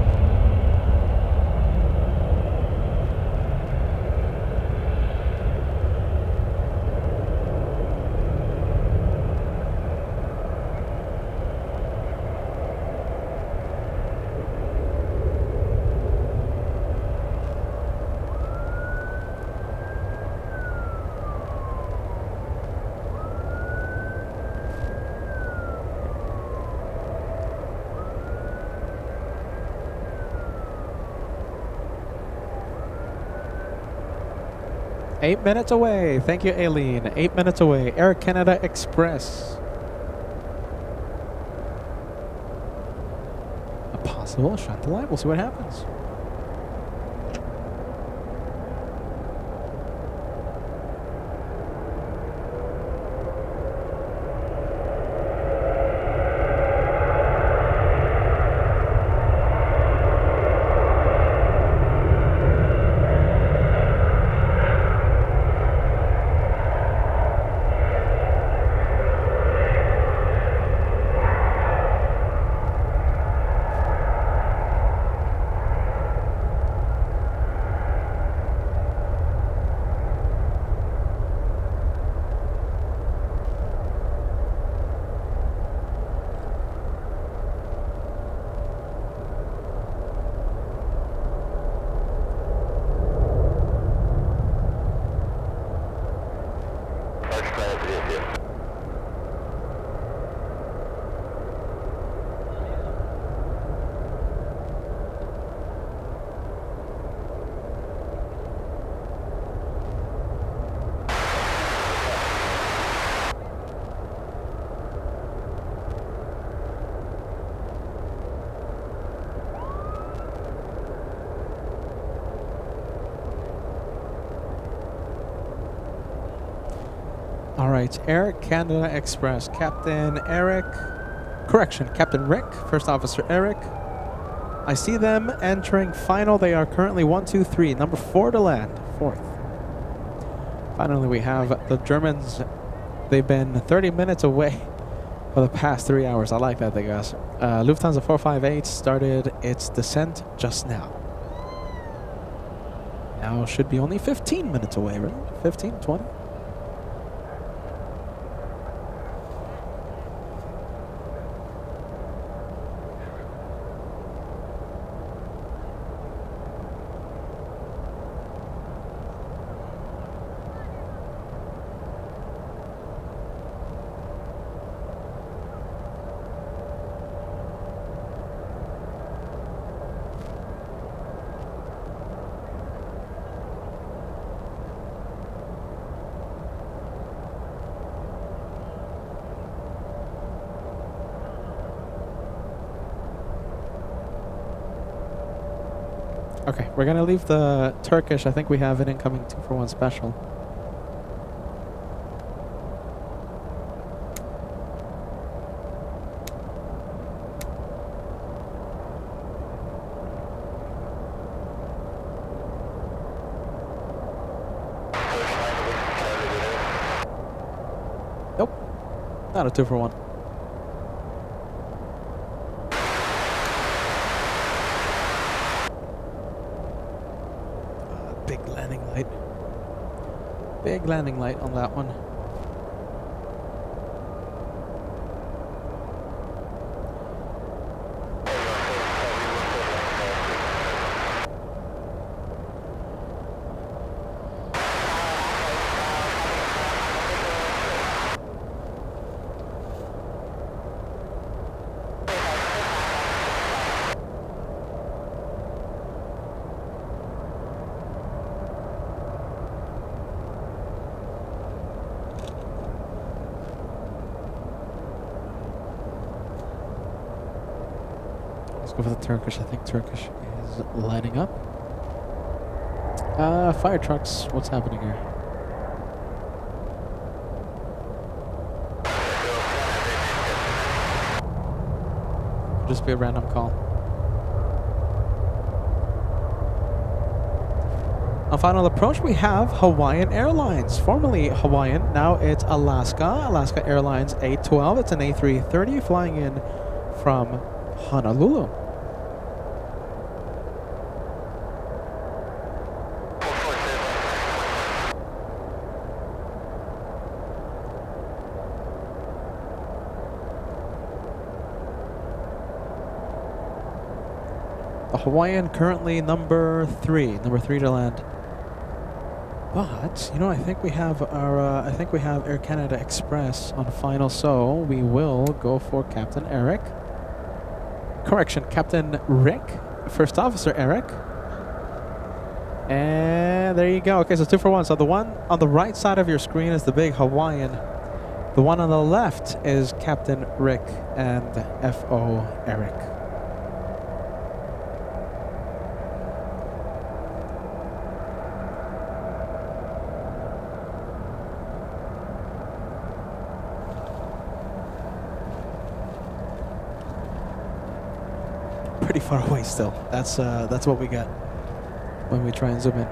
Eight minutes away. Thank you, Aileen. 8 minutes away. Air Canada Express. A possible shut the light. We'll see what happens. All right, Air Canada Express, Captain Eric, Captain Rick, First Officer Eric. I see them entering final. They are currently 1, 2, 3, number 4 to land, 4th. Finally, we have the Germans. They've been 30 minutes away for the past 3 hours. I like that, they guys. Lufthansa 458 started its descent just now. Now should be only 15 minutes away, right? 15, 20? Okay, we're gonna leave the Turkish. I think we have an incoming 2-for-1 special. Not a 2 for 1. Big landing light. Big landing light on that one. Let's go for the Turkish. I think Turkish is lining up. Fire trucks. What's happening here? Just be a random call. On final approach, we have Hawaiian Airlines, formerly Hawaiian. Now it's Alaska. Alaska Airlines A380. It's an A330 flying in from Honolulu. The Hawaiian currently number 3 to land. But you know, I think we have Air Canada Express on final, so we will go for Captain Eric. Correction, Captain Rick, First Officer Eric. And there you go. Okay, so 2 for 1. So the one on the right side of your screen is the big Hawaiian. The one on the left is Captain Rick and FO Eric. Pretty far away still. That's what we get when we try and zoom in.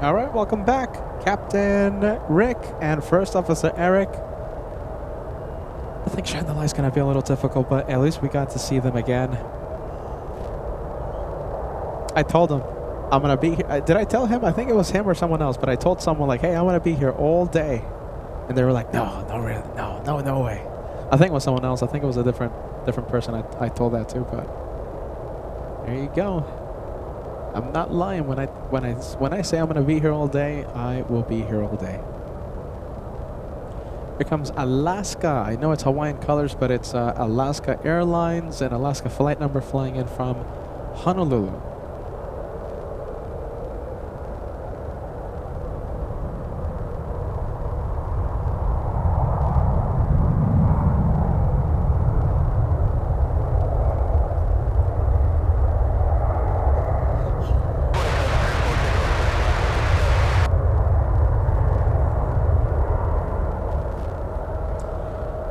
All right, welcome back, Captain Rick and First Officer Eric. I think shining the light's gonna be a little difficult, but at least we got to see them again. I told him I'm gonna be here. Did I tell him? I think it was him or someone else, but I told someone like, hey, I'm gonna be here all day. And they were like, no, really, no way. I think it was someone else. I think it was a different person I told that to, but there you go. I'm not lying when I say I'm gonna be here all day. I will be here all day. Here comes Alaska. I know it's Hawaiian colors, but it's Alaska Airlines and Alaska flight number flying in from Honolulu.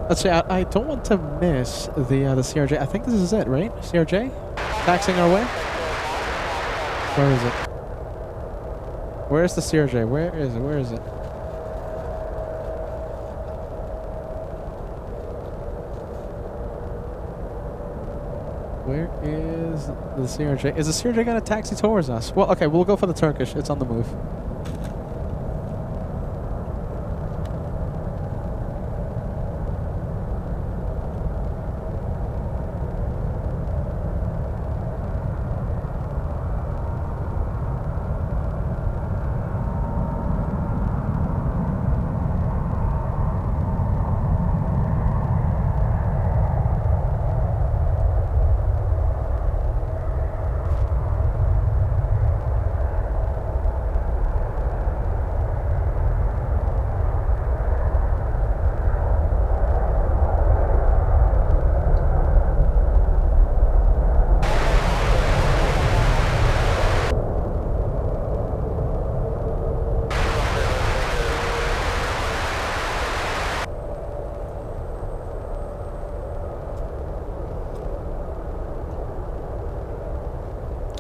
Let's see, I don't want to miss the CRJ. I think this is it, right? CRJ? Taxiing our way? Where is it? Where's the CRJ? Where is it? Where is it? Where is the CRJ? Is the CRJ gonna taxi towards us? Well, okay, we'll go for the Turkish. It's on the move.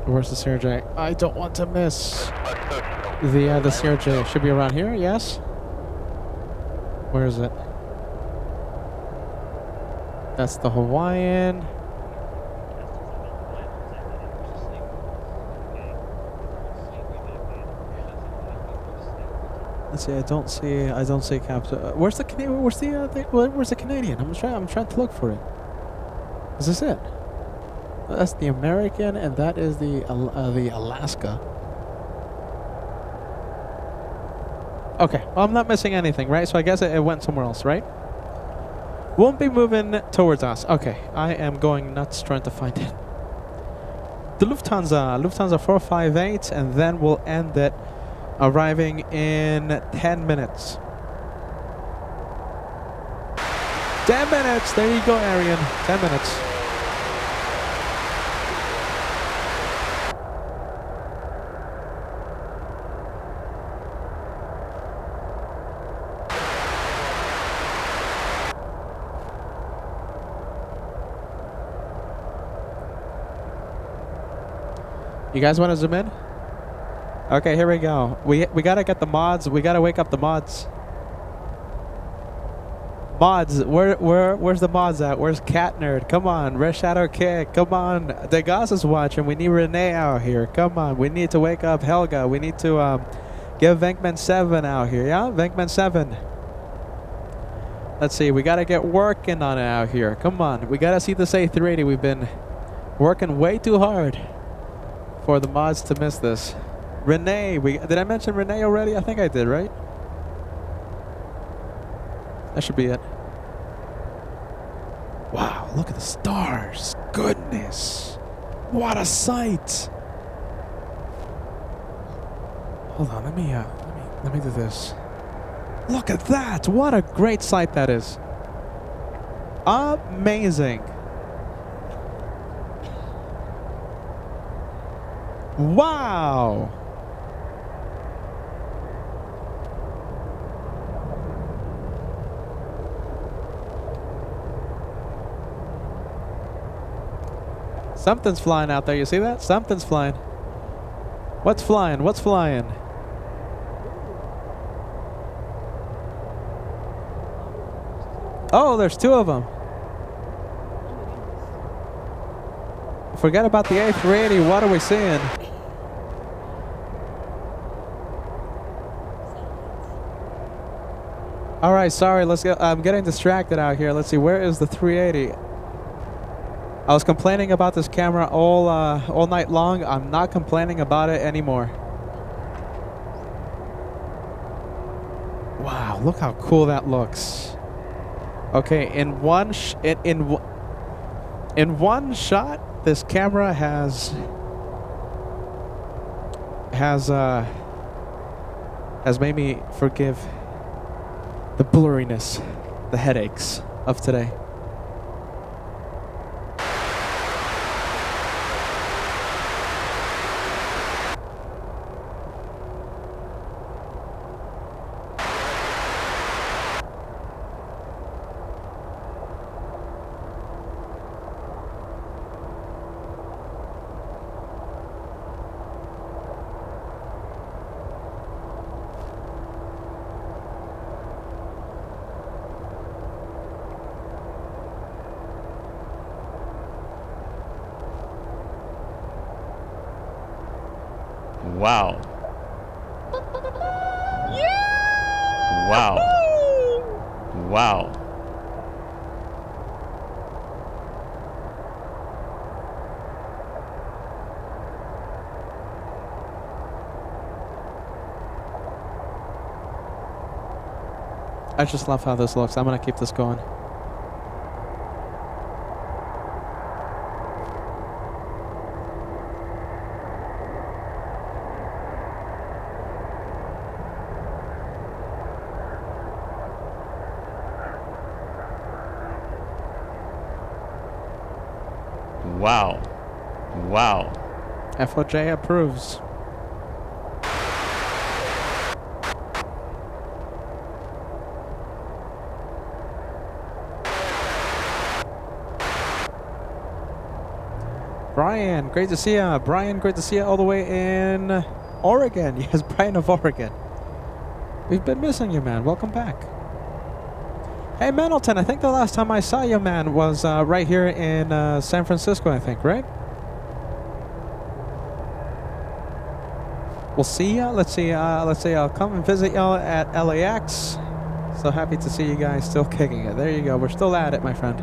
Where's the CRJ? I don't want to miss the CRJ. Should be around here, yes? Where is it? That's the Hawaiian. Let's see. I don't see Captain. Where's the Canadian? Where's the Canadian? I'm trying to look for it. Is this it? That's the American, and that is the Alaska. Okay, well, I'm not missing anything, right? So I guess it went somewhere else, right? Won't be moving towards us. Okay, I am going nuts trying to find it. The Lufthansa 458, and then we'll end it arriving in 10 minutes. 10 minutes! There you go, Arian. 10 minutes. You guys want to zoom in? Okay, here we go. We gotta get the mods. We gotta wake up the mods. Mods, where's the mods at? Where's Cat Nerd? Come on, Red Shadow Kick. Come on, Degas is watching. We need Renee out here. Come on, we need to wake up Helga. We need to get Venkman 7 out here. Yeah, Venkman 7. Let's see. We gotta get working on it out here. Come on, we gotta see this A380. We've been working way too hard for the mods to miss this. Renee, did I mention Renee already? I think I did, right? That should be it. Wow, look at the stars. Goodness. What a sight. Hold on, let me do this. Look at that. What a great sight that is. Amazing. Wow! Something's flying out there. You see that? Something's flying. What's flying? What's flying? Oh, there's two of them. Forget about the A380. What are we seeing? All right, sorry. Let's go. I'm getting distracted out here. Let's see. Where is the 380? I was complaining about this camera all night long. I'm not complaining about it anymore. Wow, look how cool that looks. Okay, in one shot, this camera has made me forgive the blurriness, the headaches of today. Wow. Wow. Wow. I just love how this looks. I'm gonna keep this going. Wow. Wow. FOJ approves. Brian, great to see ya. Brian, great to see ya all the way in Oregon. Yes, Brian of Oregon. We've been missing you, man. Welcome back. Hey, Mendelton, I think the last time I saw you, man, was right here in San Francisco, I think, right? We'll see ya. Let's see, I'll come and visit y'all at LAX. So happy to see you guys still kicking it. There you go. We're still at it, my friend.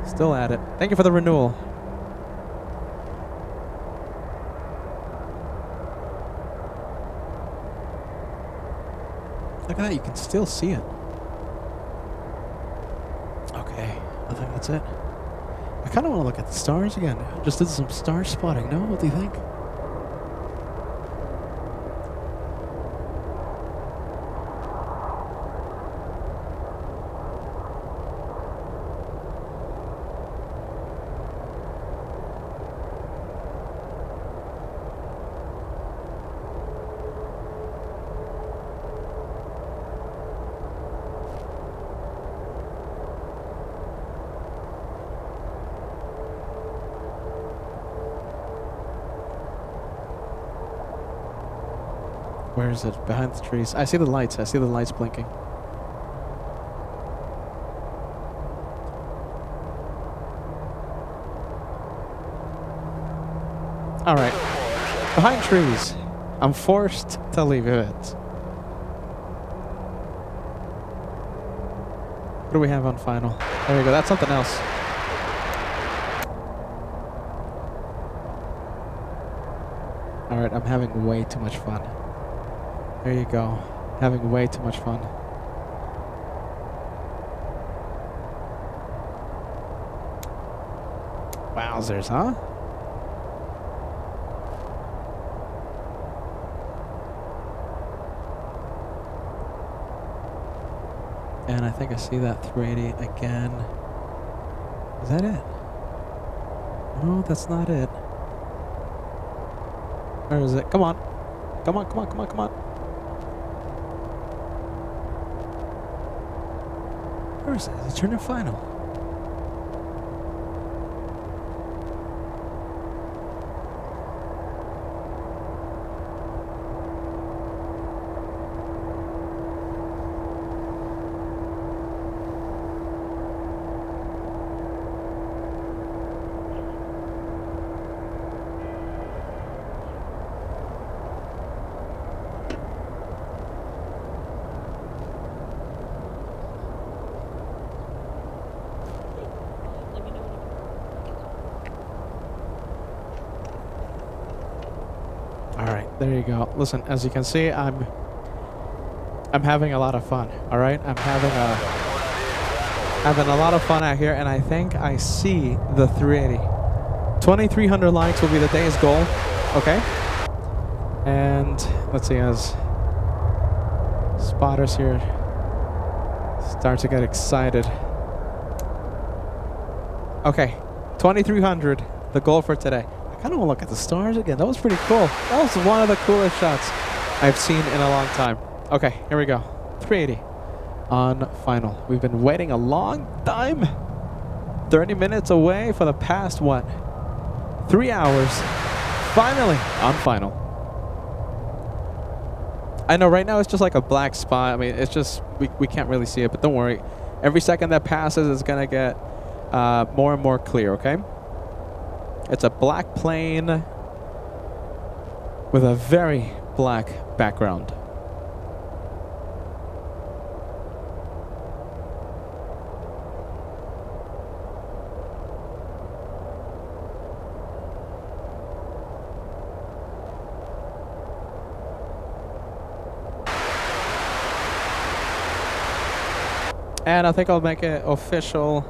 Still at it. Thank you for the renewal. Look at that, you can still see it. Okay, I think that's it. I kind of want to look at the stars again. Just did some star spotting, no? What do you think? Where is it? Behind the trees. I see the lights. I see the lights blinking. All right. Behind trees. I'm forced to leave it. What do we have on final? There we go. That's something else. All right. I'm having way too much fun. There you go. Having way too much fun. Wowzers, huh? And I think I see that 380 again. Is that it? No, that's not it. Where is it? Come on. Come on, come on, come on, come on. Where is it? Is it turning final? There you go. Listen, as you can see, I'm having a lot of fun. All right, I'm having a lot of fun out here, and I think I see the 380. 2,300 likes will be the day's goal. Okay. And let's see, as spotters here start to get excited. Okay, 2,300, the goal for today. I kind of want to look at the stars again. That was pretty cool. That was one of the coolest shots I've seen in a long time. Okay, here we go. 380 on final. We've been waiting a long time. 30 minutes away for the past, what? 3 hours. Finally on final. I know right now it's just like a black spot. I mean, it's just, we can't really see it, but don't worry. Every second that passes is going to get more and more clear, okay? It's a black plane with a very black background. And I think I'll make it official.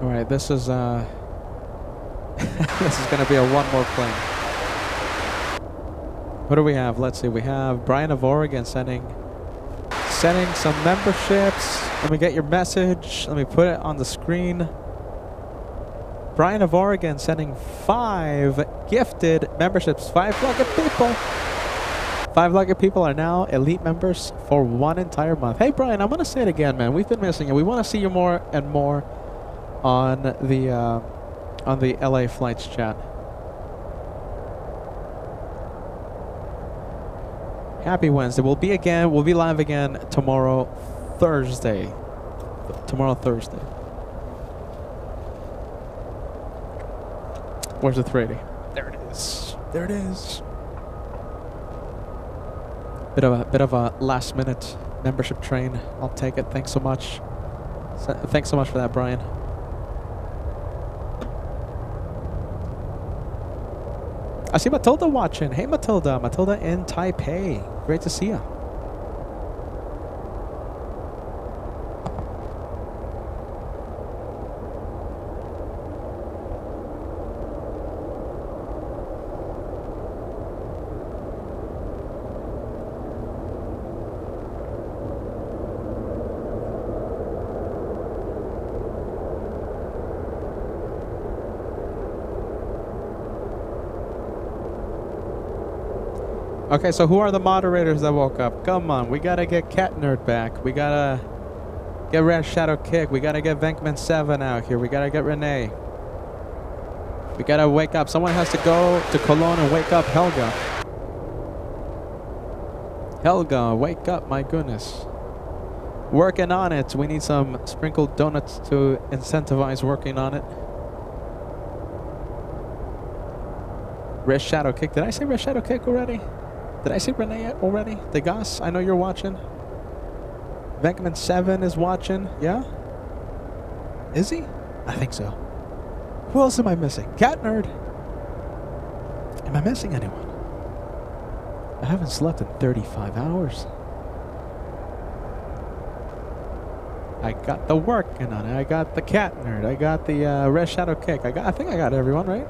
All right, this is this is going to be a one more plane. What do we have? Let's see. We have Brian of Oregon sending some memberships. Let me get your message. Let me put it on the screen. Brian of Oregon sending 5 gifted memberships. 5 lucky people. 5 lucky people are now elite members for 1 entire month. Hey, Brian, I'm going to say it again, man. We've been missing you. We want to see you more and more on the LA Flights chat. Happy Wednesday. We'll be live again tomorrow, Thursday. Thursday. Where's the 380? There it is. There it is. Bit of a last minute membership train. I'll take it. Thanks so much. Thanks so much for that, Brian. I see Matilda watching. Hey, Matilda. Matilda in Taipei. Great to see you. Okay, so who are the moderators that woke up? Come on, we gotta get Cat Nerd back. We gotta get Red Shadow Kick. We gotta get Venkman7 out here. We gotta get Renee. We gotta wake up. Someone has to go to Cologne and wake up Helga. Helga, wake up, my goodness. Working on it. We need some sprinkled donuts to incentivize working on it. Red Shadow Kick. Did I say Red Shadow Kick already? Did I say Renee already? Degas, I know you're watching. Venkman7 is watching. Yeah? Is he? I think so. Who else am I missing? Cat Nerd. Am I missing anyone? I haven't slept in 35 hours. I got the working on it. I got the Cat Nerd. I got the Red Shadow Kick. I think I got everyone, right?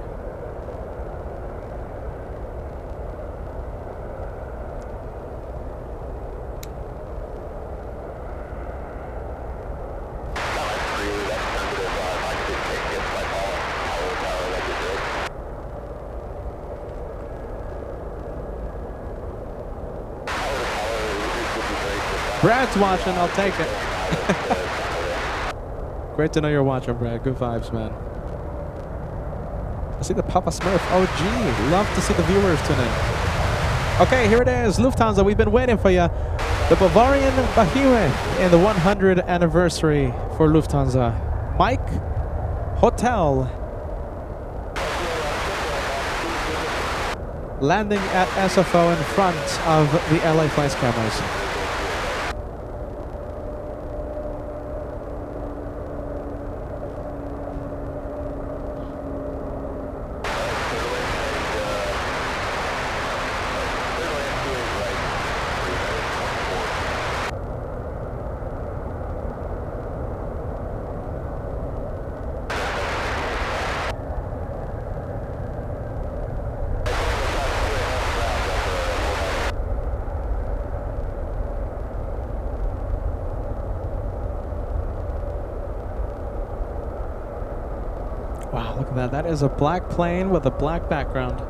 Brad's watching, I'll take it. Great to know you're watching, Brad. Good vibes, man. I see the Papa Smurf OG. Love to see the viewers tonight. Okay, here it is. Lufthansa, we've been waiting for you. The Bavarian Behemoth in the 100th anniversary for Lufthansa. Mike Hotel. Landing at SFO in front of the LA Flights cameras. Look at that. That is a black plane with a black background.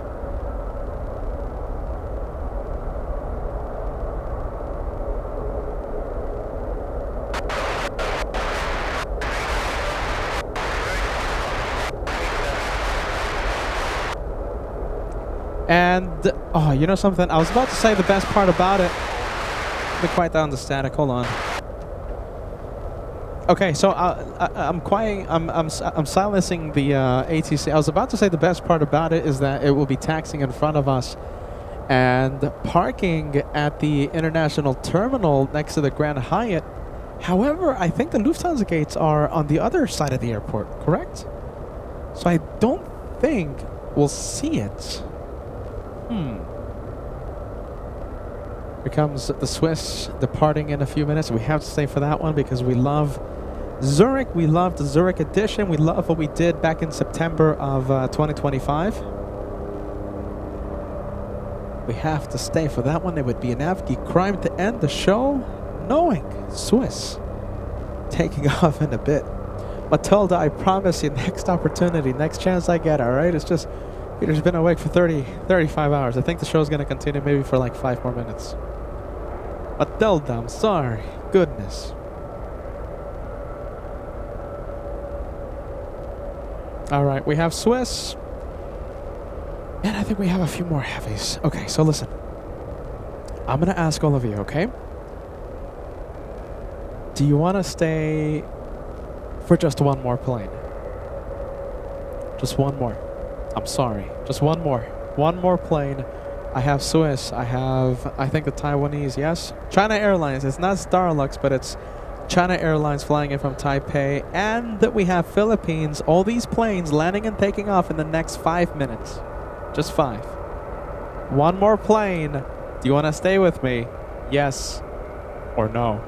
And, oh, you know something? I was about to say the best part about it. Let me quiet down the static. Hold on. Okay, so I'm silencing the ATC. I was about to say the best part about it is that it will be taxiing in front of us and parking at the international terminal next to the Grand Hyatt. However, I think the Lufthansa gates are on the other side of the airport, correct? So I don't think we'll see it. Here comes the Swiss departing in a few minutes. We have to stay for that one because we love Zurich. We love the Zurich edition. We love what we did back in September of 2025. We have to stay for that one. It would be an Avgi crime to end the show knowing Swiss taking off in a bit. Matilda, I promise you, next opportunity, next chance I get, all right? It's just, Peter's been awake for 35 hours. I think the show's going to continue maybe for like 5 more minutes. Matilda, I'm sorry. Goodness. All right, we have Swiss. And I think we have a few more heavies. Okay, so listen. I'm going to ask all of you, okay? Do you want to stay for just one more plane? Just one more. I'm sorry. Just one more. One more plane. I have Swiss. I think the Taiwanese, yes? China Airlines. It's not Starlux, but it's China Airlines flying in from Taipei. And that we have Philippines. All these planes landing and taking off in the next 5 minutes. Just 5. One more plane. Do you want to stay with me? Yes or no?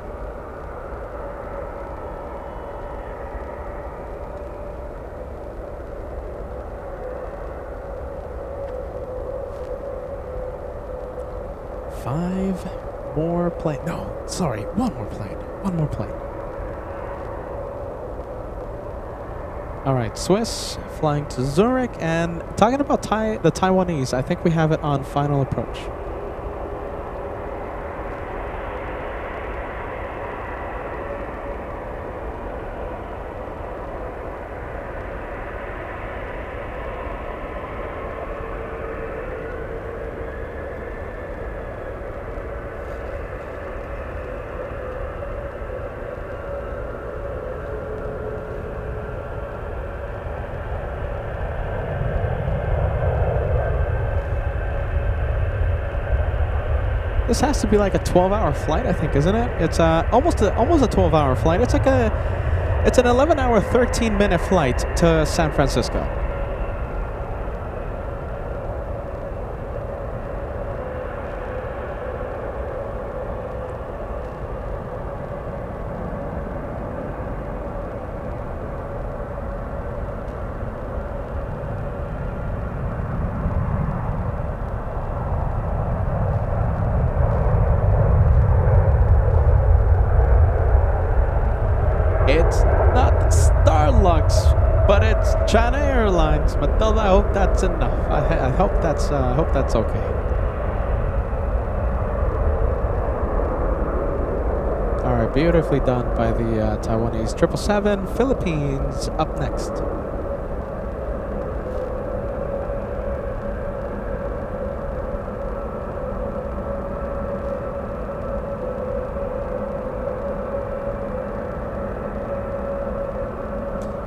Five more plane. No, sorry, one more plane. One more plane. All right, Swiss flying to Zurich and talking about the Taiwanese. I think we have it on final approach. This has to be like a 12-hour flight, I think, isn't it? It's almost a 12-hour flight. It's like an 11-hour, 13-minute flight to San Francisco. It's not Starlux, but it's China Airlines. Matilda, I hope that's enough. I hope that's okay. All right, beautifully done by the Taiwanese 777. Philippines up next.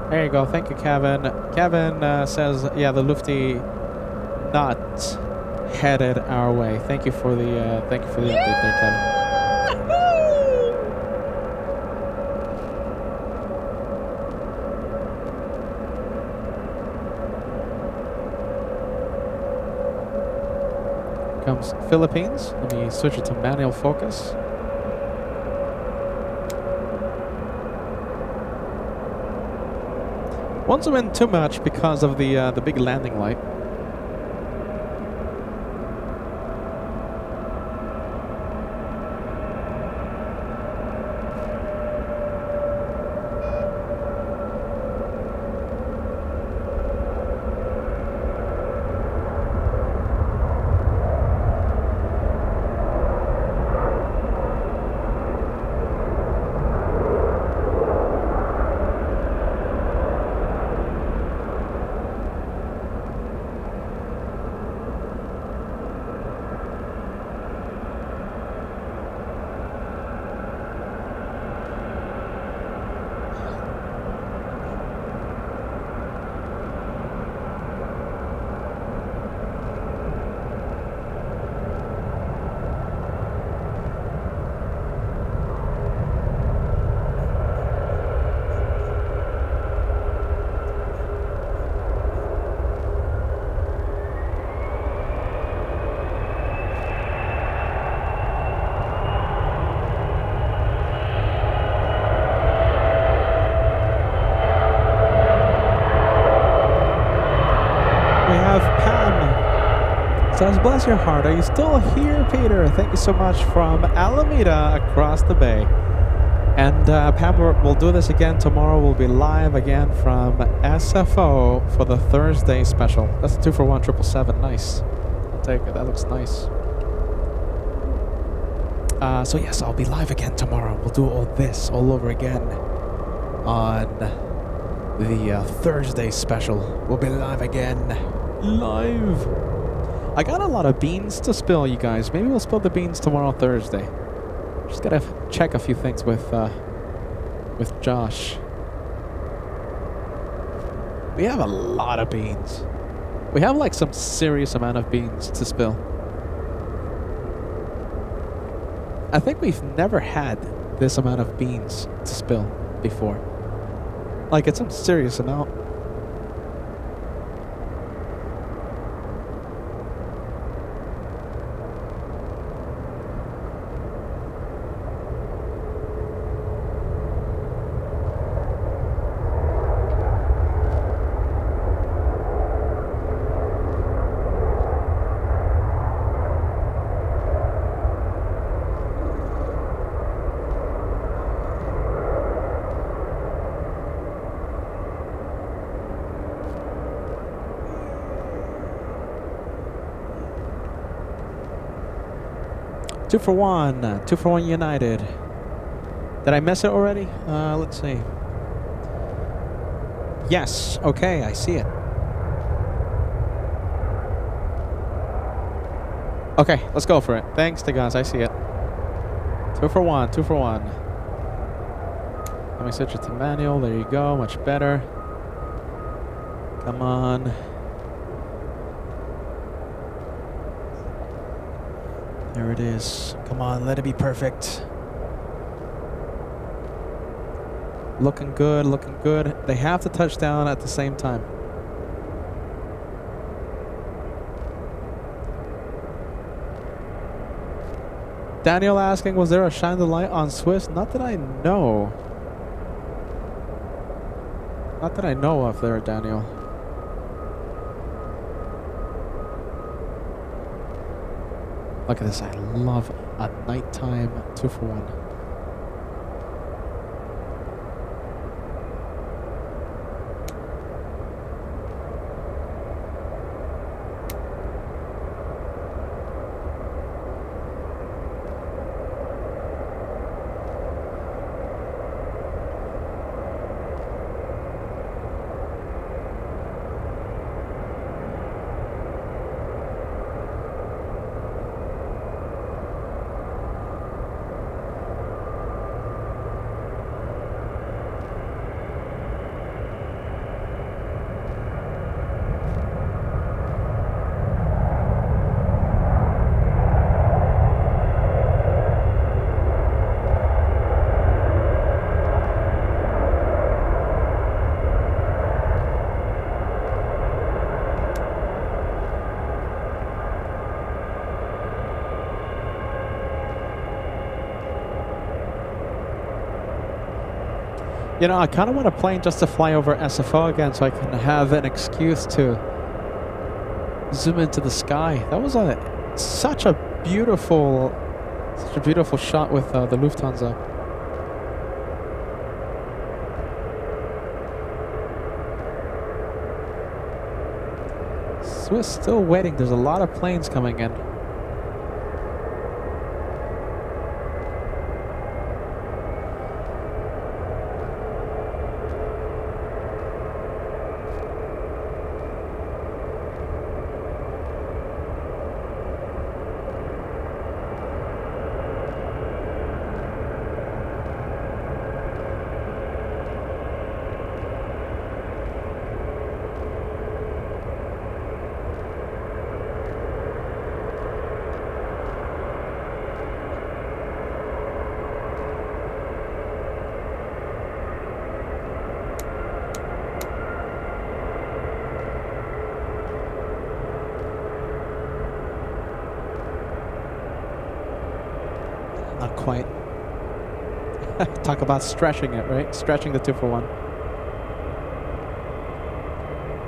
There you go. Thank you, Kevin. Kevin says, yeah, the Lufty not headed our way. Thank you for the update there, Kevin. Comes Philippines. Let me switch it to manual focus. Won't zoom in too much because of the big landing light. says, bless your heart, are you still here, Peter? Thank you so much from Alameda across the bay. And Pam, we'll do this again tomorrow. We'll be live again from SFO for the Thursday special. That's a 2-for-1 777. Nice. I'll take it. That looks nice. So yes, I'll be live again tomorrow. We'll do all this all over again on the Thursday special. We'll be live again. Live. I got a lot of beans to spill, you guys. Maybe we'll spill the beans tomorrow, Thursday. Just gotta check a few things with Josh. We have a lot of beans. We have like some serious amount of beans to spill. I think we've never had this amount of beans to spill before. Like, it's some serious amount. Two for one United. Did I miss it already? Let's see. Yes, okay, I see it. Okay, let's go for it. Thanks to guys, I see it. 2 for 1, 2 for 1. Let me switch it to manual, there you go, much better. Come on. There it is. Come on, let it be perfect. Looking good, looking good. They have to touch down at the same time. Daniel asking, was there a shine the light on Swiss? Not that I know. Not that I know of there, Daniel. Look at this, I love a nighttime 2 for 1. You know, I kind of want a plane just to fly over SFO again so I can have an excuse to zoom into the sky. That was such a beautiful shot with the Lufthansa. Swiss still waiting. There's a lot of planes coming in. Not quite. Talk about stretching it, right? Stretching the 2 for 1.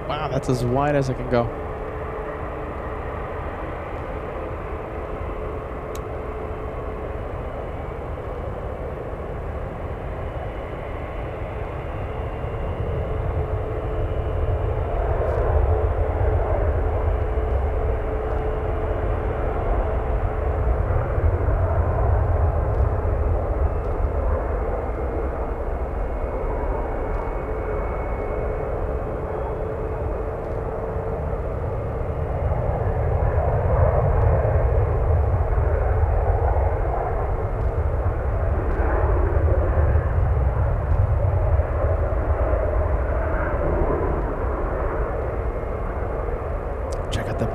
Wow, that's as wide as it can go.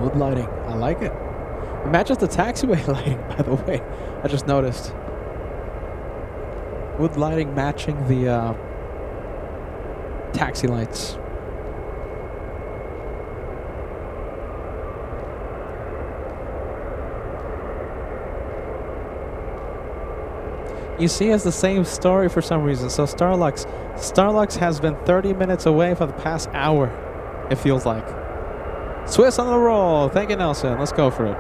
Mood lighting. I like it. It matches the taxiway lighting, by the way. I just noticed. Mood lighting matching the taxi lights. You see, it's the same story for some reason. So Starlux has been 30 minutes away for the past hour, it feels like. Swiss on the roll. Thank you, Nelson. Let's go for it.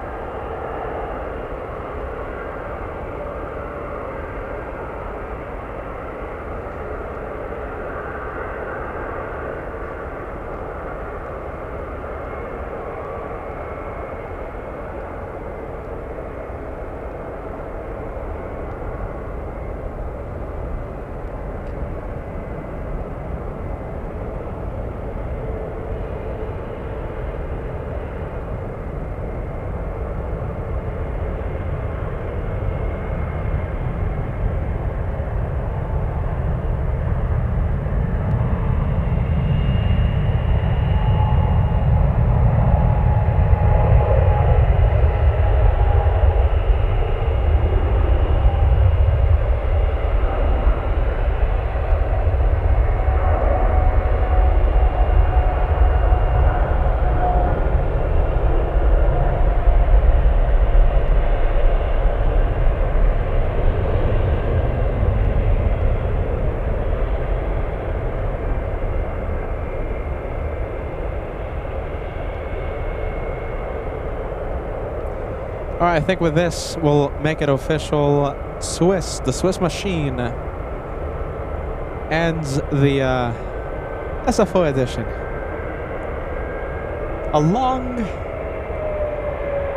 All right, I think with this, we'll make it official. Swiss, the Swiss machine, ends the SFO edition. A long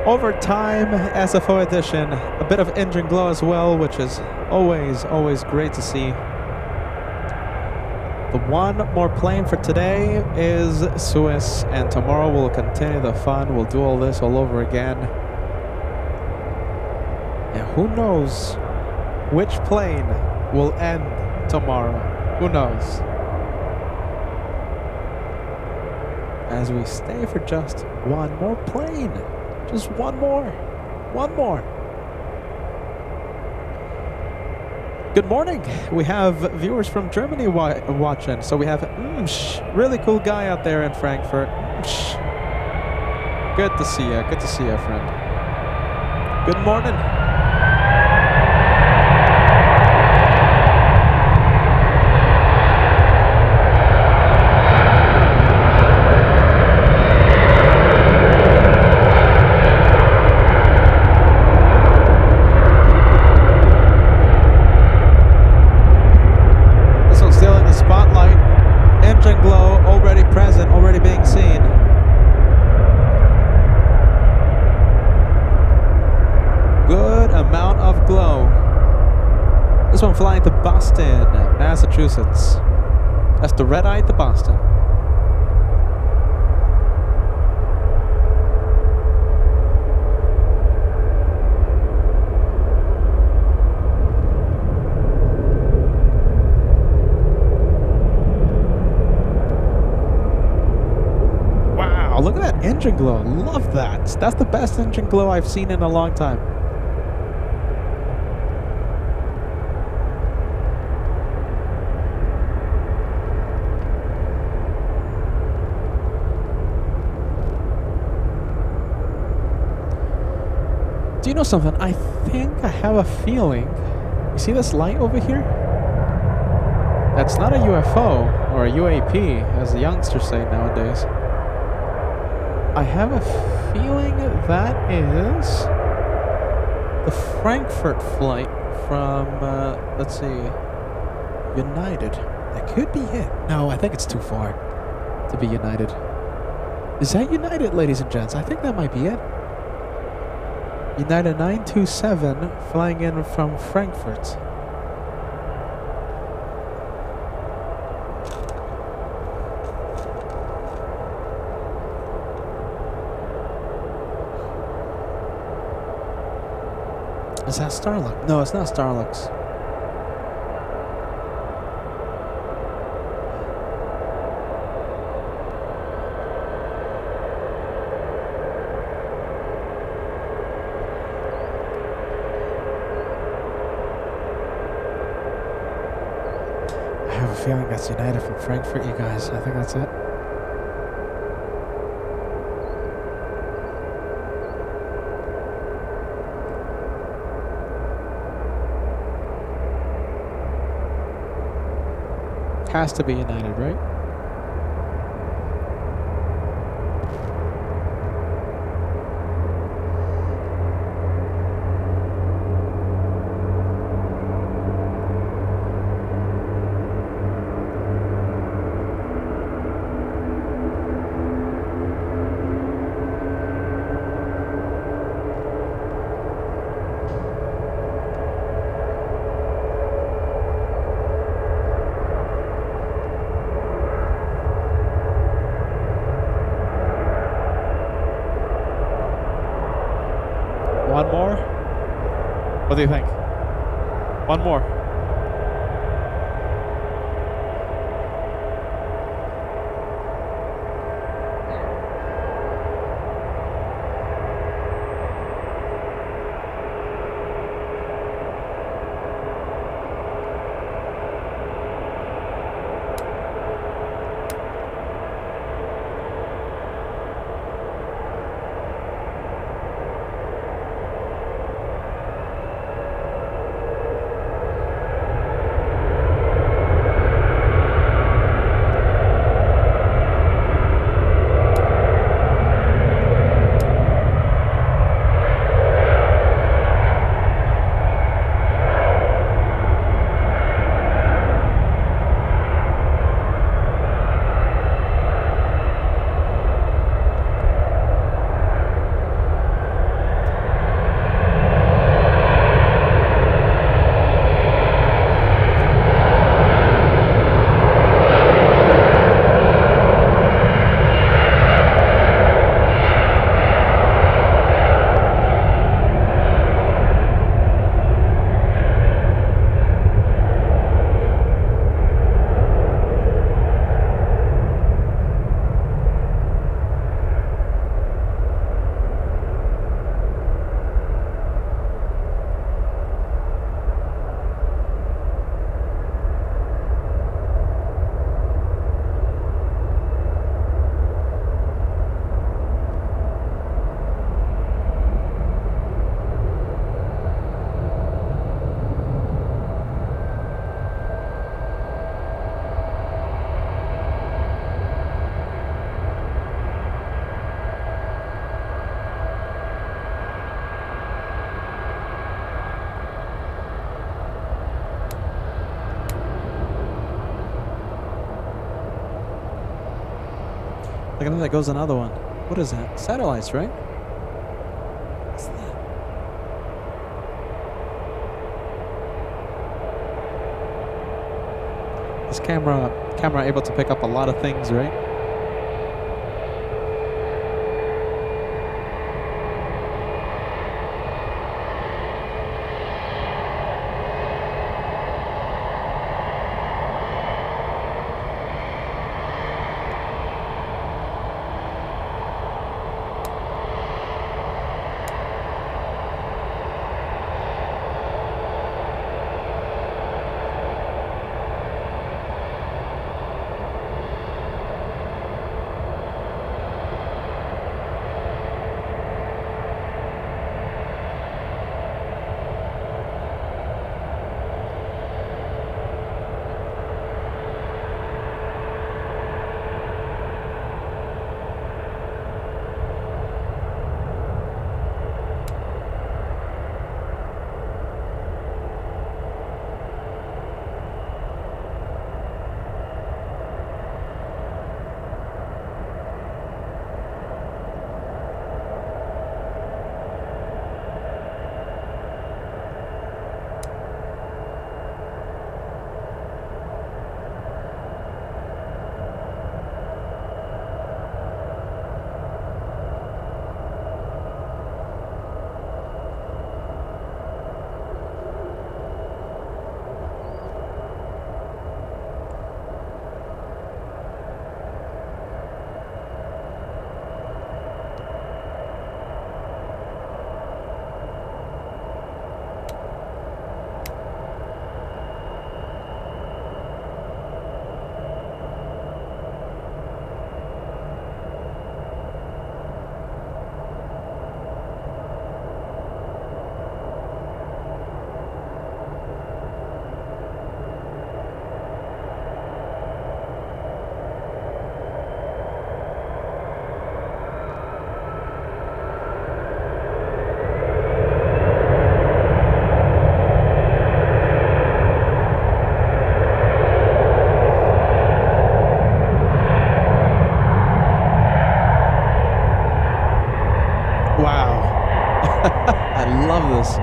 overtime SFO edition. A bit of engine glow as well, which is always great to see. The one more plane for today is Swiss, and tomorrow we'll continue the fun. We'll do all this all over again. And who knows which plane will end tomorrow? Who knows? As we stay for just one more plane. Just one more. One more. Good morning. We have viewers from Germany watching. So we have really cool guy out there in Frankfurt. Good to see you. Good to see you, friend. Good morning. This one flying to Boston, Massachusetts. That's the red eye to Boston. Wow, look at that engine glow. Love that. That's the best engine glow I've seen in a long time. Do you know something? I think I have a feeling. You see this light over here? That's not a UFO or a UAP, as the youngsters say nowadays. I have a feeling that is the Frankfurt flight from, let's see, United. That could be it. No, I think it's too far to be United. Is that United, ladies and gents? I think that might be it. United 927 flying in from Frankfurt. Is that Starlux? No, it's not Starlux. feeling that's United from Frankfurt, you guys. I think that's it. Has to be United, right? One more? What do you think? One more. Look at that, there goes another one. What is that? Satellites, right? What's that? This camera able to pick up a lot of things, right? Wow. I love this.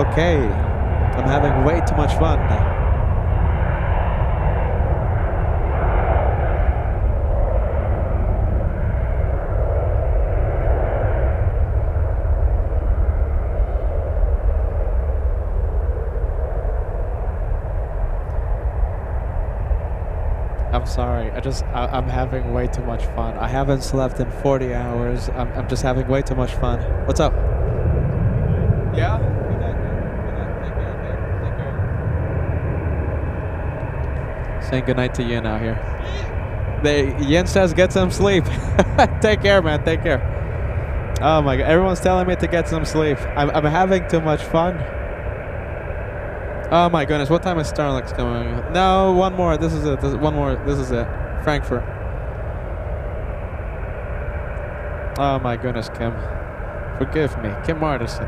Okay. I'm having way too much fun. I'm sorry. I'm having way too much fun. I haven't slept in 40 hours. I'm just having way too much fun. What's up? Yeah? Good night, man. Good night. Take care, okay? Take care. Saying goodnight to Yin out here. Yin says get some sleep. Take care, man. Take care. Oh my god. Everyone's telling me to get some sleep. I'm having too much fun. Oh my goodness, what time is Starlux coming? No, one more. This is it. One more. This is it. Frankfurt. Oh my goodness, Kim. Forgive me. Kim Martison.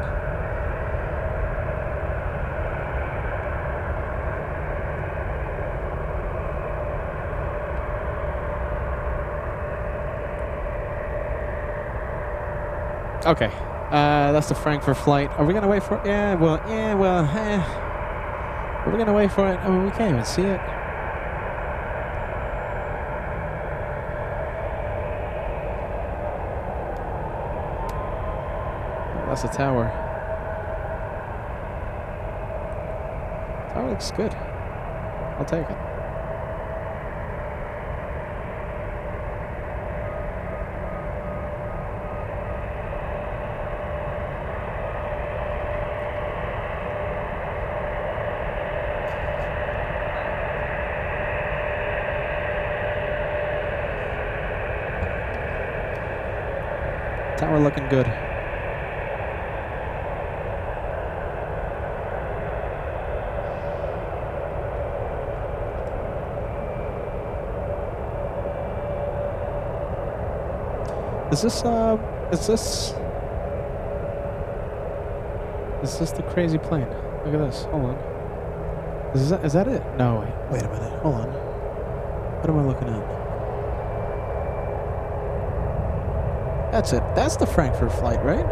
Okay. That's the Frankfurt flight. Are we gonna wait for it? Yeah, well, Are we gonna wait for it? I mean, we can't even see it. That's the tower. Tower looks good. I'll take it. Tower looking good. Is this the crazy plane? Look at this. Hold on. Is that it? No, wait a minute. Hold on. What am I looking at? That's it. That's the Frankfurt flight, right?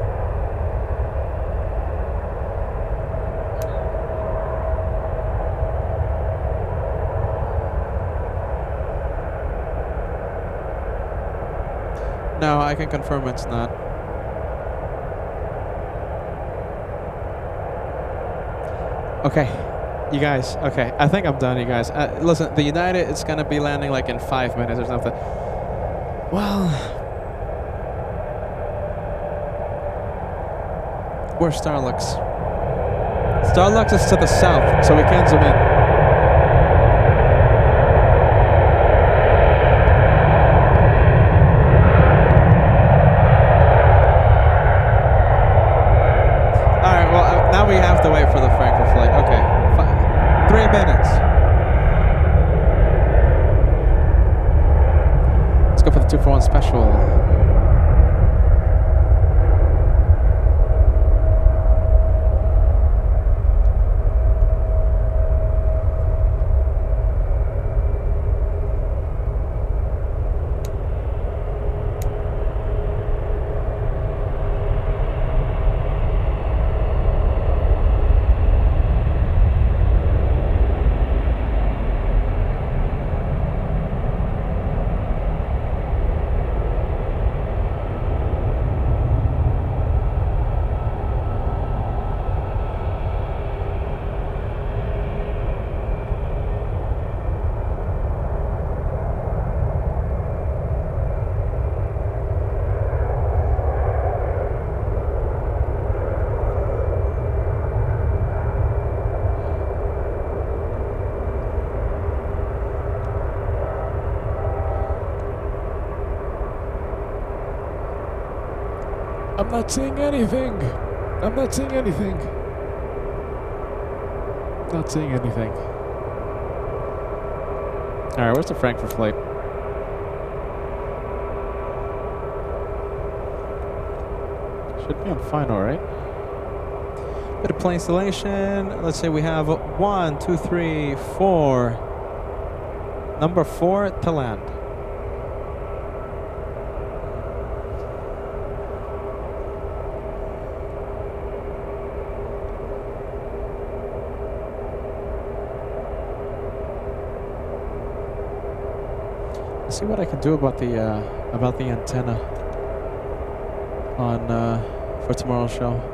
No, I can confirm it's not. Okay, you guys. Okay, I think I'm done, you guys. Listen, the United, it's gonna be landing like in 5 minutes or something. Well, where's Starlux? Starlux is to the south, so we can't zoom in. Now we have to wait for the Frankfurt flight. Okay, 3 minutes. Let's go for the 2-for-1 special. I'm not seeing anything. I'm not seeing anything. Not seeing anything. Alright, where's the Frankfurt flight? Should be on final, right? Bit of plane installation. Let's say we have 1, 2, 3, 4. Number 4 to land. see what I can do about the antenna on for tomorrow's show.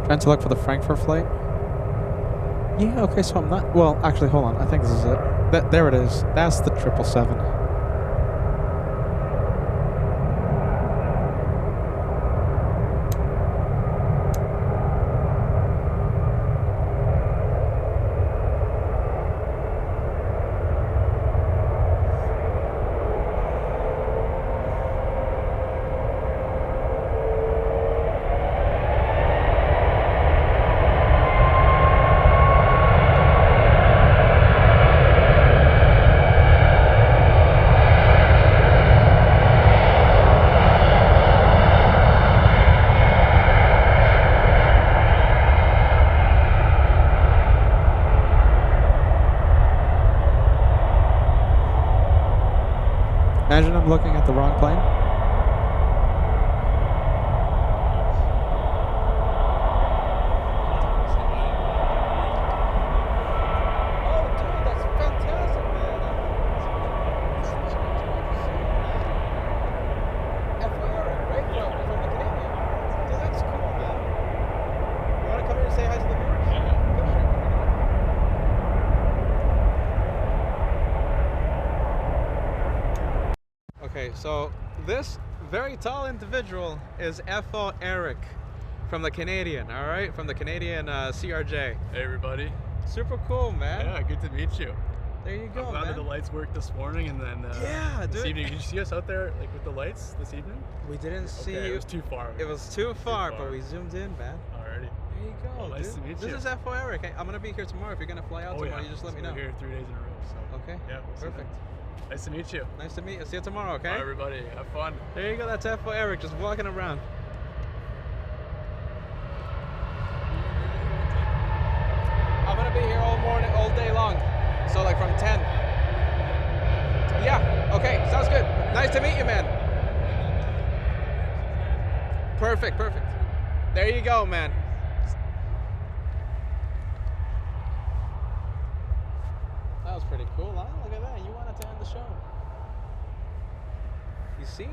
Trying to look for the Frankfurt flight. Yeah, okay, so I'm not... Well, actually, hold on. I think this is it. There it is. That's the 777. Imagine I'm looking at the wrong plane. Oh, dude, that's fantastic, man. Right? From the Canadian. Dude, that's cool, man. You want to come here and say hi to the viewers? Yeah. Come here. Okay, so this very tall individual is FO Eric from the Canadian, all right? From the Canadian CRJ. Hey everybody. Super cool, man. Yeah, good to meet you. There you go, I'm glad man. that the lights worked this morning and then yeah, this dude. evening. Did you see us out there like with the lights this evening? We didn't see Okay, you. it was too far. It was too far, but we zoomed in, man. Alrighty. There you go, Well, nice dude. to meet this you. is FO Eric. I'm going to be here tomorrow. If you're going to fly out tomorrow, you just let me know. We're here 3 days in a row, so. Okay, Yeah, we'll see perfect. then. Nice to meet you. Nice to meet you. See you tomorrow, okay? Bye everybody. Have fun. There you go. That's FO Eric just walking around. I'm going to be here all morning, all day long. So like from 10. Yeah, okay, sounds good. Nice to meet you, man. Perfect, perfect. There you go, man. That was pretty cool, huh? Look at that. You wanted to end the show. You see?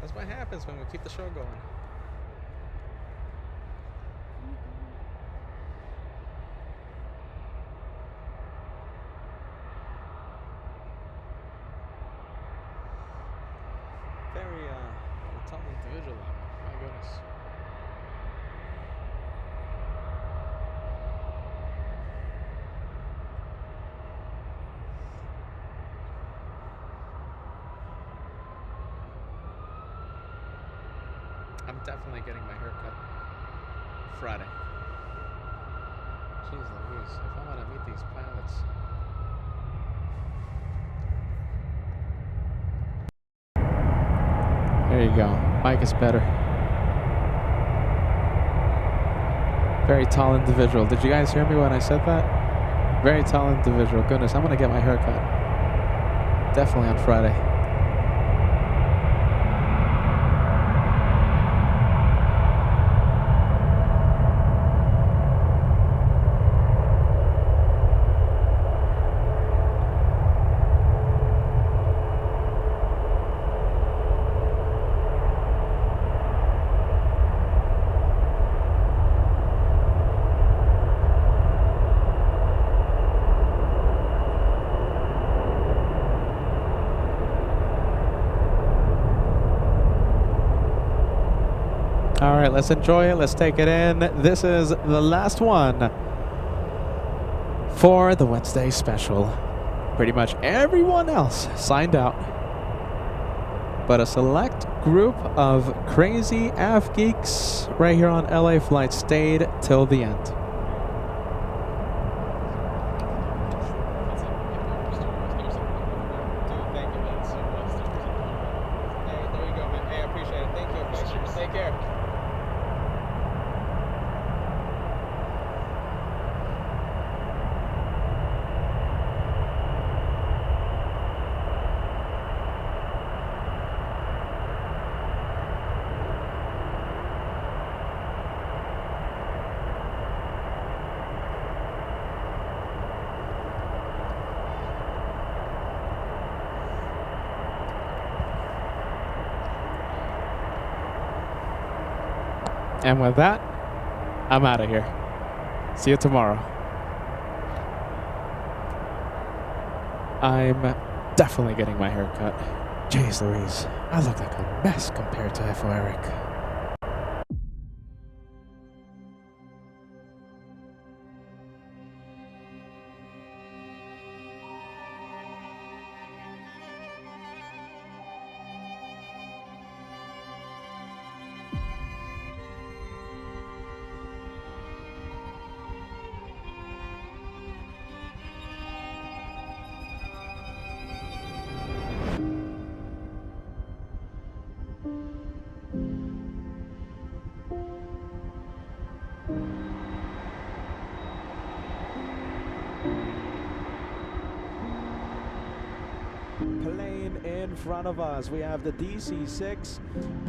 That's what happens when we keep the show going. Very tall individual. My goodness. I'm definitely getting my hair cut Friday. Jeez Louise, if I want to meet these pilots. There you go. Mike is better. Very tall individual. Did you guys hear me when I said that? Very tall individual. Goodness, I'm going to get my hair cut. Definitely on Friday. All right, let's enjoy it. Let's take it in. This is the last one for the Wednesday special. Pretty much everyone else signed out, but a select group of crazy AF geeks right here on LA Flight stayed till the end. Thank you so much. And with that, I'm out of here. See you tomorrow. I'm definitely getting my hair cut. Jeez Louise, I look like a mess compared to FO Eric. Plane in front of us, we have the DC-6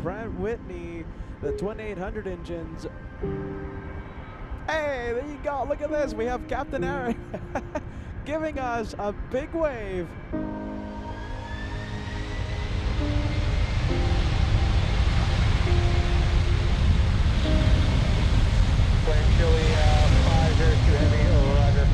Pratt Whitney, the 2800 engines. Hey, there you go, look at this, we have Captain Eric giving us a big wave. Plane Chile 502 Heavy, roger.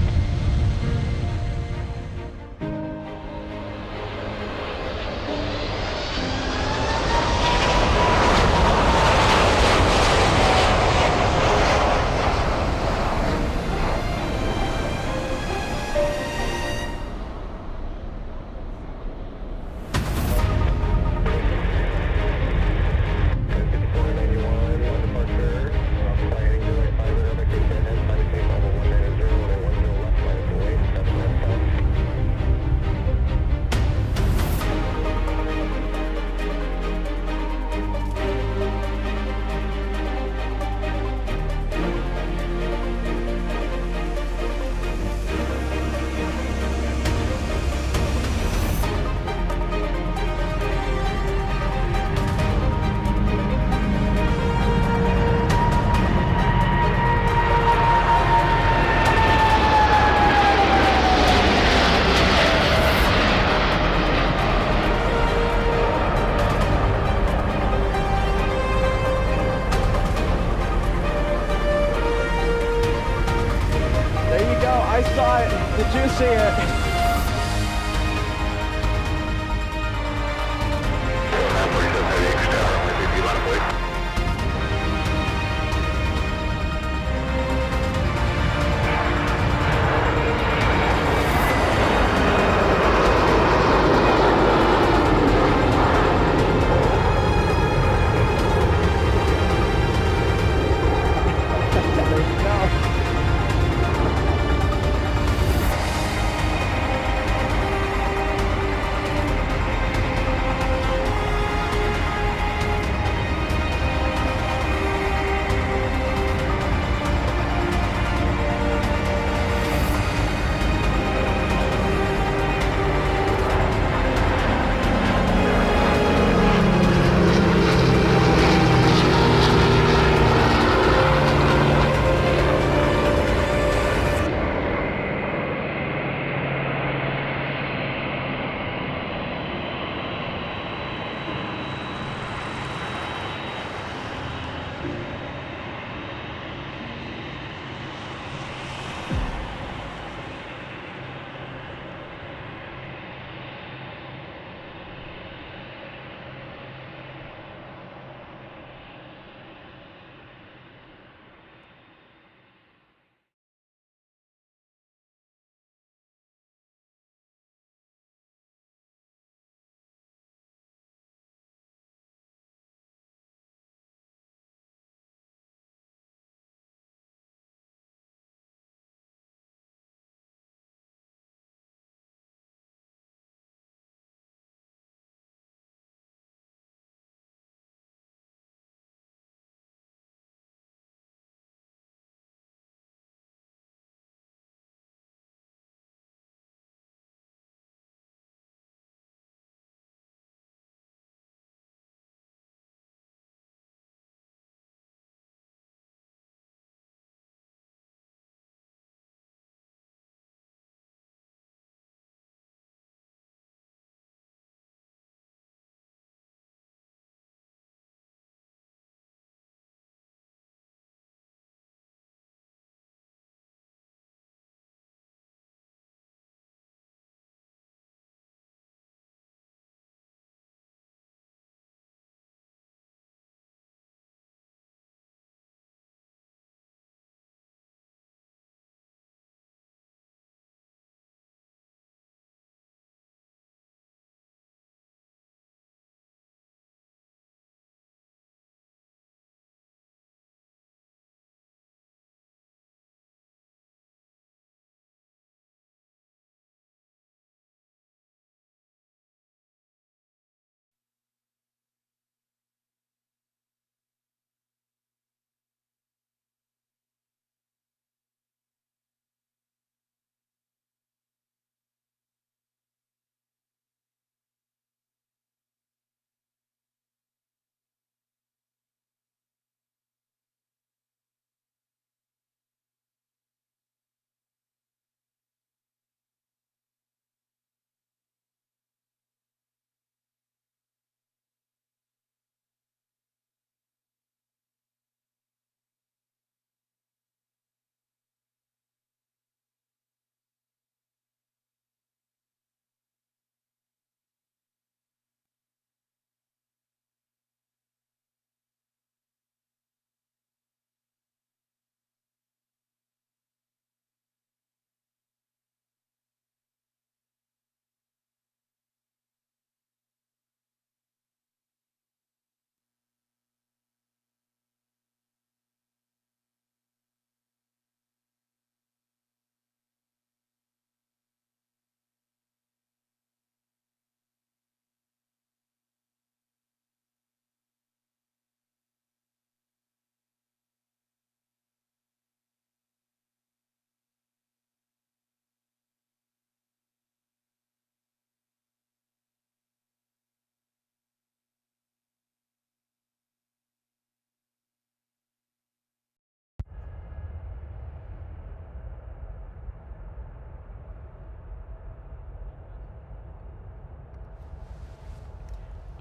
Did you see it?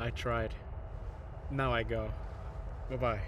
I tried. Now I go. Bye-bye.